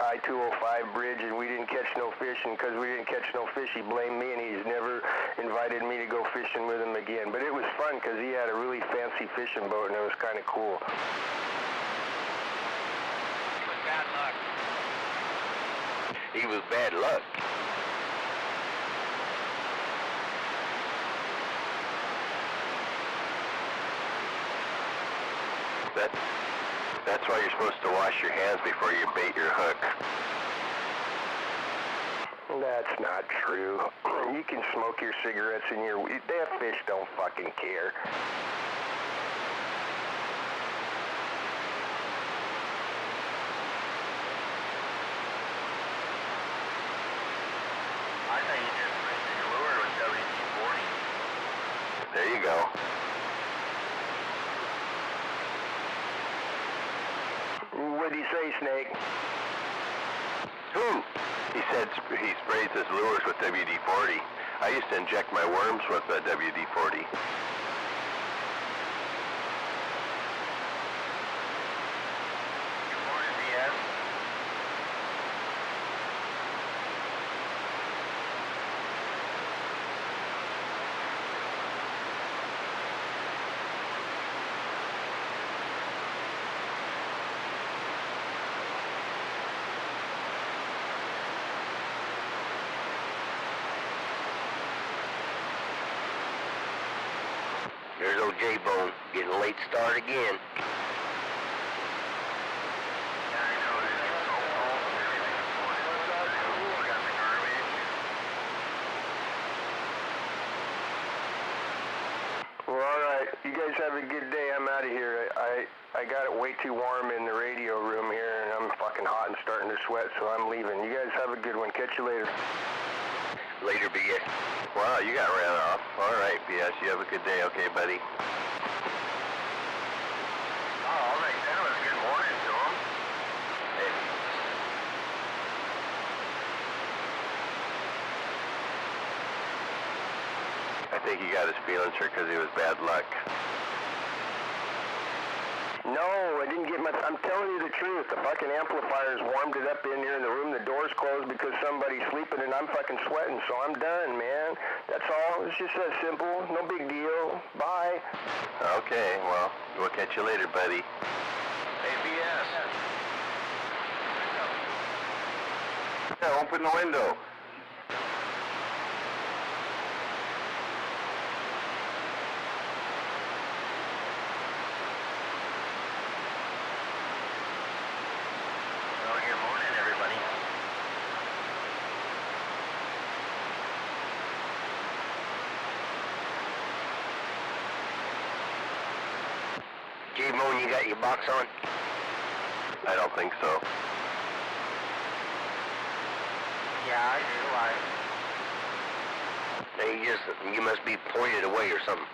I-205 bridge, and we didn't catch no fish, and because we didn't catch no fish, he blamed me, and he's never invited me to go fishing with him again. But it was fun, because he had a really fancy fishing boat, and it was kind of cool. It was bad luck. He was bad luck. That's why you're supposed to wash your hands before you bait your hook. That's not true. You can smoke your cigarettes in your... That fish don't fucking care. you go. What'd he say, Snake? Who? He said he sprays his lures with WD-40. I used to inject my worms with WD-40. There's old J-Bone getting a late start again. Well, all right. You guys have a good day. I'm out of here. I got it way too warm in the radio room here, and I'm fucking hot and starting to sweat, so I'm leaving. You guys have a good one. Catch you later. Later, BS. Wow, you got ran off. All right, BS. You have a good day, okay, buddy? Oh, all right. That was a good morning to him. Hey. I think he got his feelings hurt because he was bad luck. No, I didn't get my... I'm telling you the truth. The fucking amplifiers warmed it up in here in the room. The door's closed because somebody's sleeping and I'm fucking sweating, so I'm done, man. That's all. It's just that simple. No big deal. Bye. Okay, well, we'll catch you later, buddy. Hey, BS. Yeah, open the window. J-Bone, you got your box on? I don't think so. Yeah, I do. You must be pointed away or something.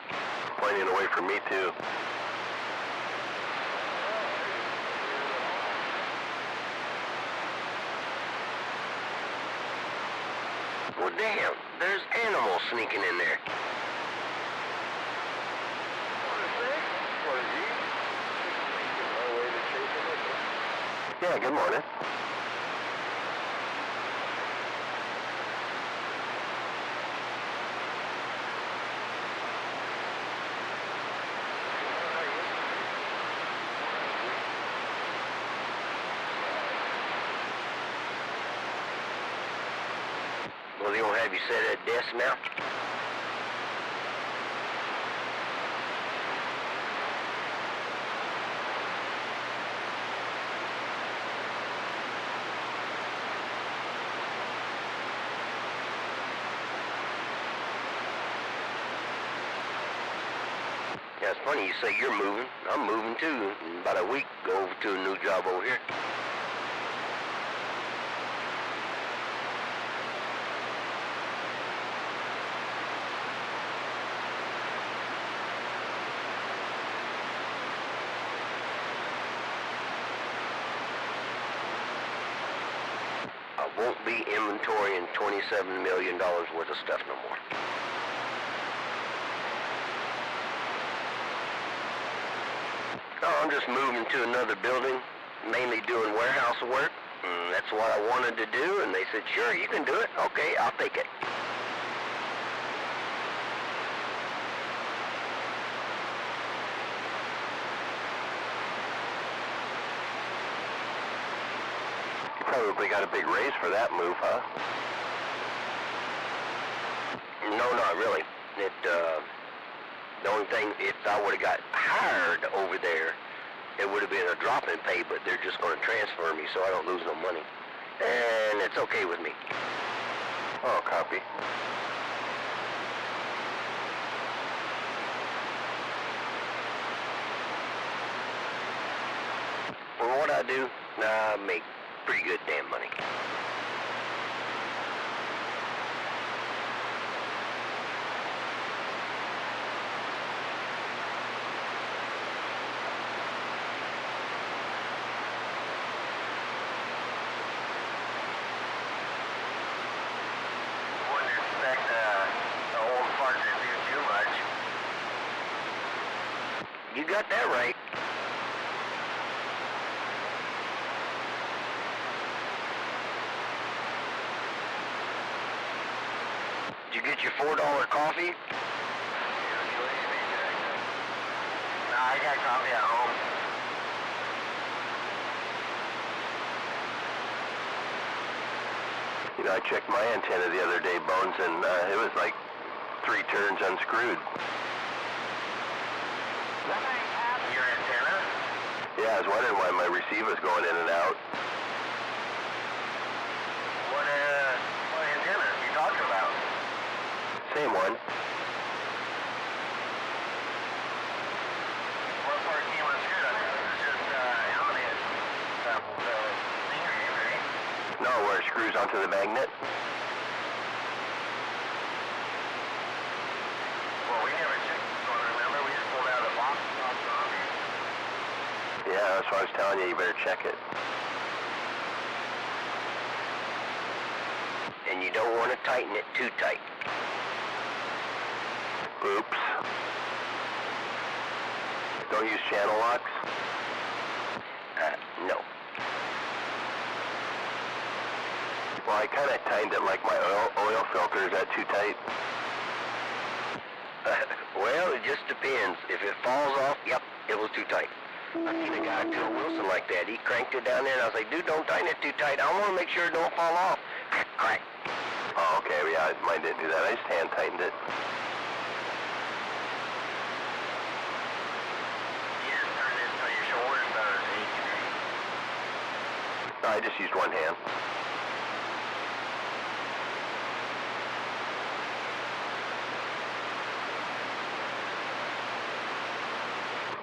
Pointing away from me, too. Well, damn, there's animals sneaking in there. Yeah, good morning. Well, they gonna have you sit at a desk now? Yeah, it's funny you say you're moving. I'm moving too. In about a week, go over to a new job over here. I won't be inventorying $27 million worth of stuff no more. Oh, I'm just moving to another building, mainly doing warehouse work. That's what I wanted to do, and they said, sure, you can do it. Okay, I'll take it. You probably got a big raise for that move, huh? No, not really. The only thing, if I would have got hired over there, it would have been a drop in pay, but they're just going to transfer me so I don't lose no money. And it's okay with me. Oh, copy. For what I do, I make pretty good damn money. You got that right. Did you get your $4 coffee? Nah, I got coffee at home. You know, I checked my antenna the other day, Bones, and it was like 3 turns unscrewed. Your antenna? Yeah, I was wondering why my receiver's going in and out. What antenna are you talking about? Same one. What part came unscrewed on it? It's just emanated. The finger game, right? No, where it screws onto the magnet. Well, we never checked this one, remember? We just pulled out of the box and popped it on there. Yeah, that's why I was telling you, you better check it. And you don't want to tighten it too tight. Oops. Don't use channel locks? No. Well, I kind of tightened it like my oil filter. Is that too tight? Well, it just depends. If it falls off, yep, it was too tight. I seen a guy, Bill Wilson, like that. He cranked it down there, and I was like, dude, don't tighten it too tight. I want to make sure it don't fall off. Crack. Oh, okay. Yeah, mine didn't do that. I just hand tightened it. You just turned it so your shoulders started aching, right? I just used one hand.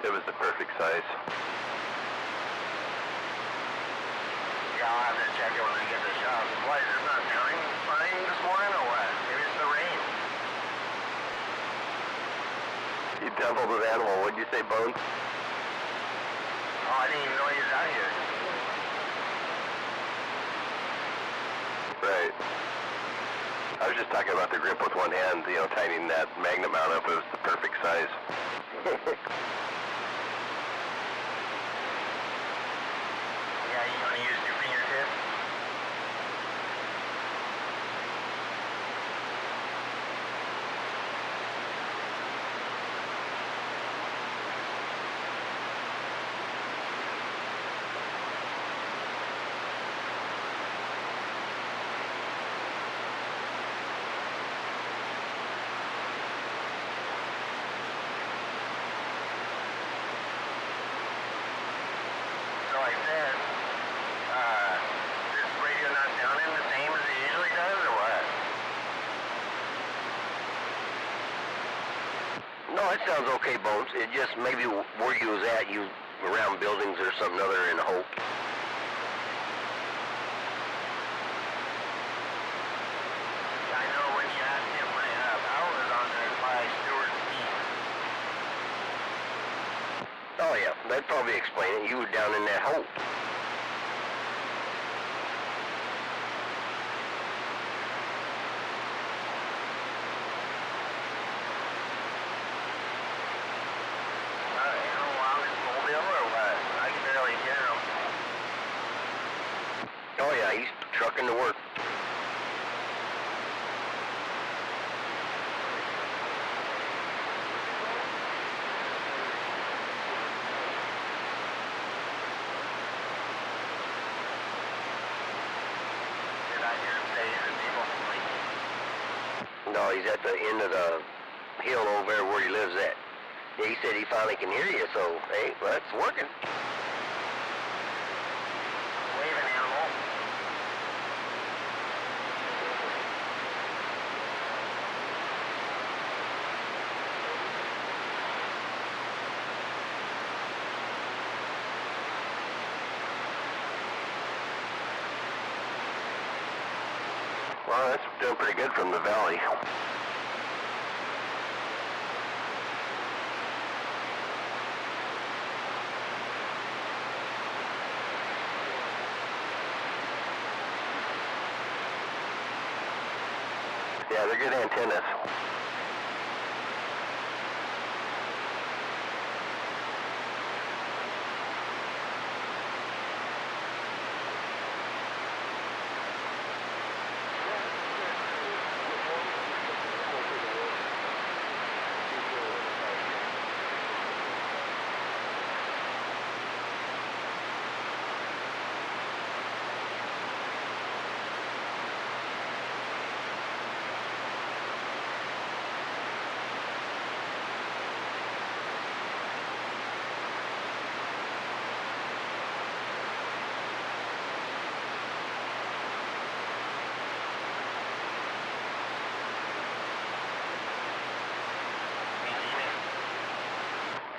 It was the perfect size. Yeah, I'll have to check it when I get to the shop. Why, is it not sounding fine this morning, or what? Maybe it's the rain. You doubled with animal. What'd you say, Bones? Oh, I didn't even know he was out here. Right. I was just talking about the grip with one hand, you know, tightening that magnet mount up. It was the perfect size. Yeah, you want to use your fingertips? So I said, this radio not sounding the same as it usually does, or what? No, it sounds okay, Bones. It just maybe where you was at, you around buildings or something other in Hope. I know when you asked him, my power was on there by Stewart's feet. Oh yeah, that'd probably explain it. You were down in that hole. Oh yeah, he's trucking to work. Did I hear him say his people sleep? No, he's at the end of the hill over there where he lives at. Yeah, he said he finally can hear you, so hey, well, that's working. Waving animal. Well, that's doing pretty good from the valley. Yeah, they're good antennas.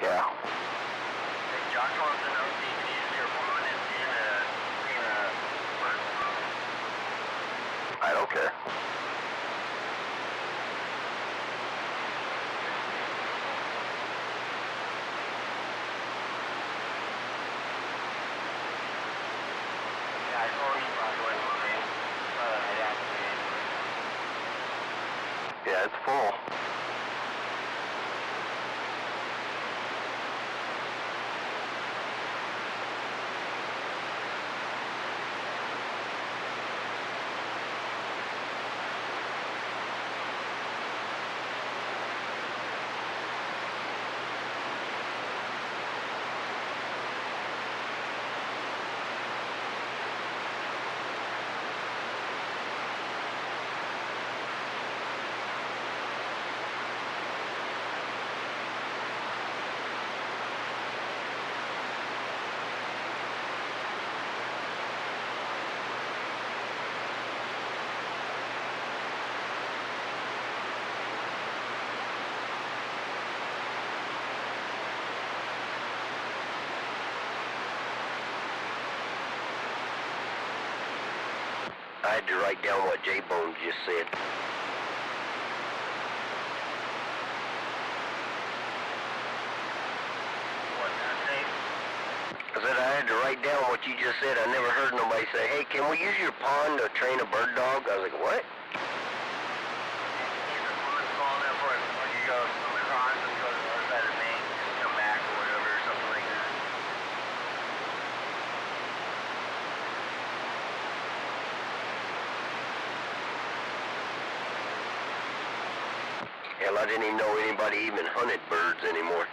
Yeah. Hey, Josh wants to know if you can use your phone and clean a bird. I don't care. Yeah, I told you probably wouldn't mind. I'd activate it. Yeah, it's full. I had to write down what J-Bones just said. What's that say? I said I had to write down what you just said. I never heard nobody say, hey, can we use your pond to train a bird dog? I was like, what? Use the pond small enough for it when you go swim across and go to the other side of the bank, just come back or whatever, or something like that. Hell, I didn't even know anybody even hunted birds anymore.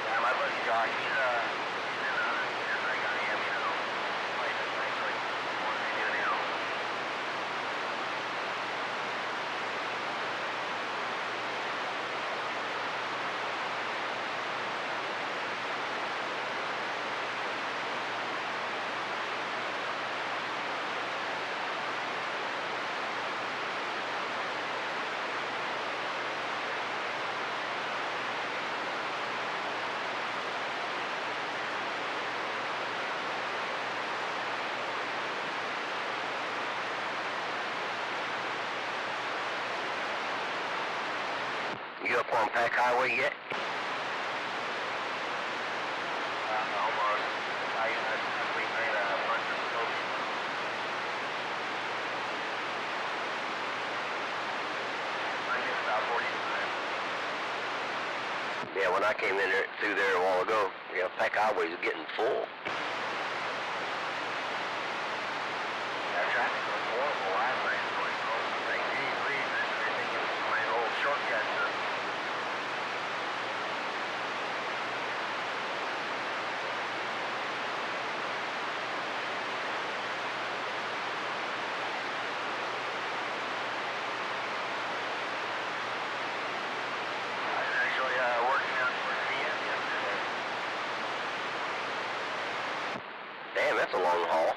Yeah, my buddy Josh, he's in just like I am, you know. Like what they do now. You up on Pack Highway yet? Almost. We made a bunch of scopes. I get about 45. Yeah, when I came in there, through there a while ago, yeah, Pack Highway's getting full. Yeah, traffic was horrible last night. So I was like, geez, please, I think it was my old shortcut to... I was actually working out for CM yesterday. Damn, that's a long haul.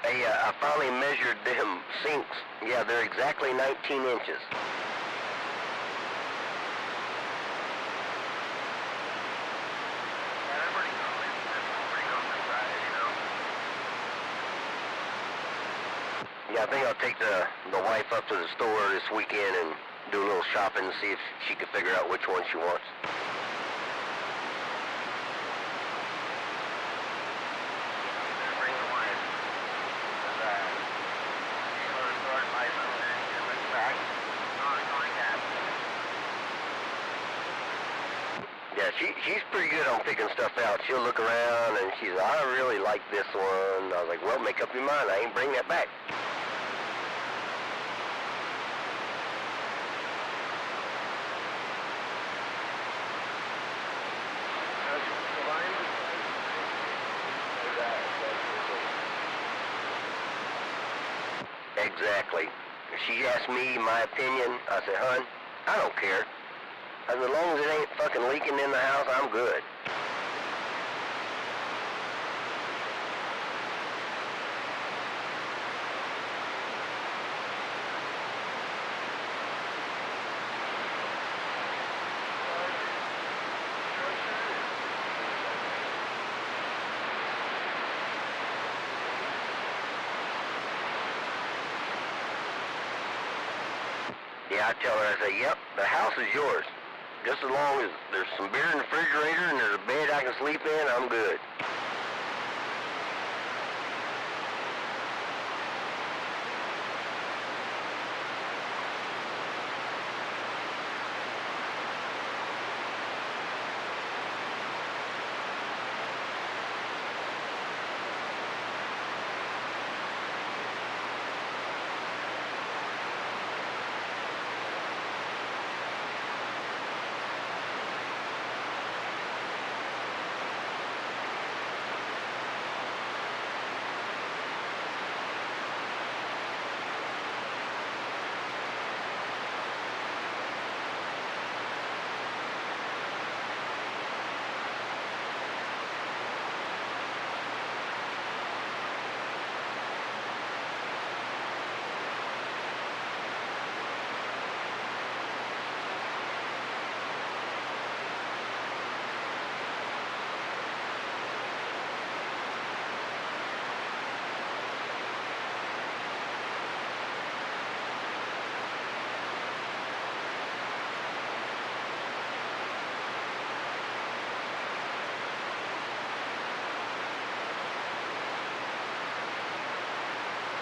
Hey, I finally measured them sinks. Yeah, they're exactly 19 inches. Yeah, they're pretty common. They're pretty common size, you know. Yeah, I think I'll take the wife up to the store this weekend and do a little shopping and see if she can figure out which one she wants. Bring the wife. But, you go to the store and buy something and you bring it back. Not like that. Yeah, she's pretty good on picking stuff out. She'll look around and she's like, I really like this one. I was like, well, make up your mind. I ain't bring that back. Exactly. She asked me my opinion. I said, hon, I don't care. As long as it ain't fucking leaking in the house, I'm good. Yeah, I tell her, I say, yep, the house is yours. Just as long as there's some beer in the refrigerator and there's a bed I can sleep in, I'm good.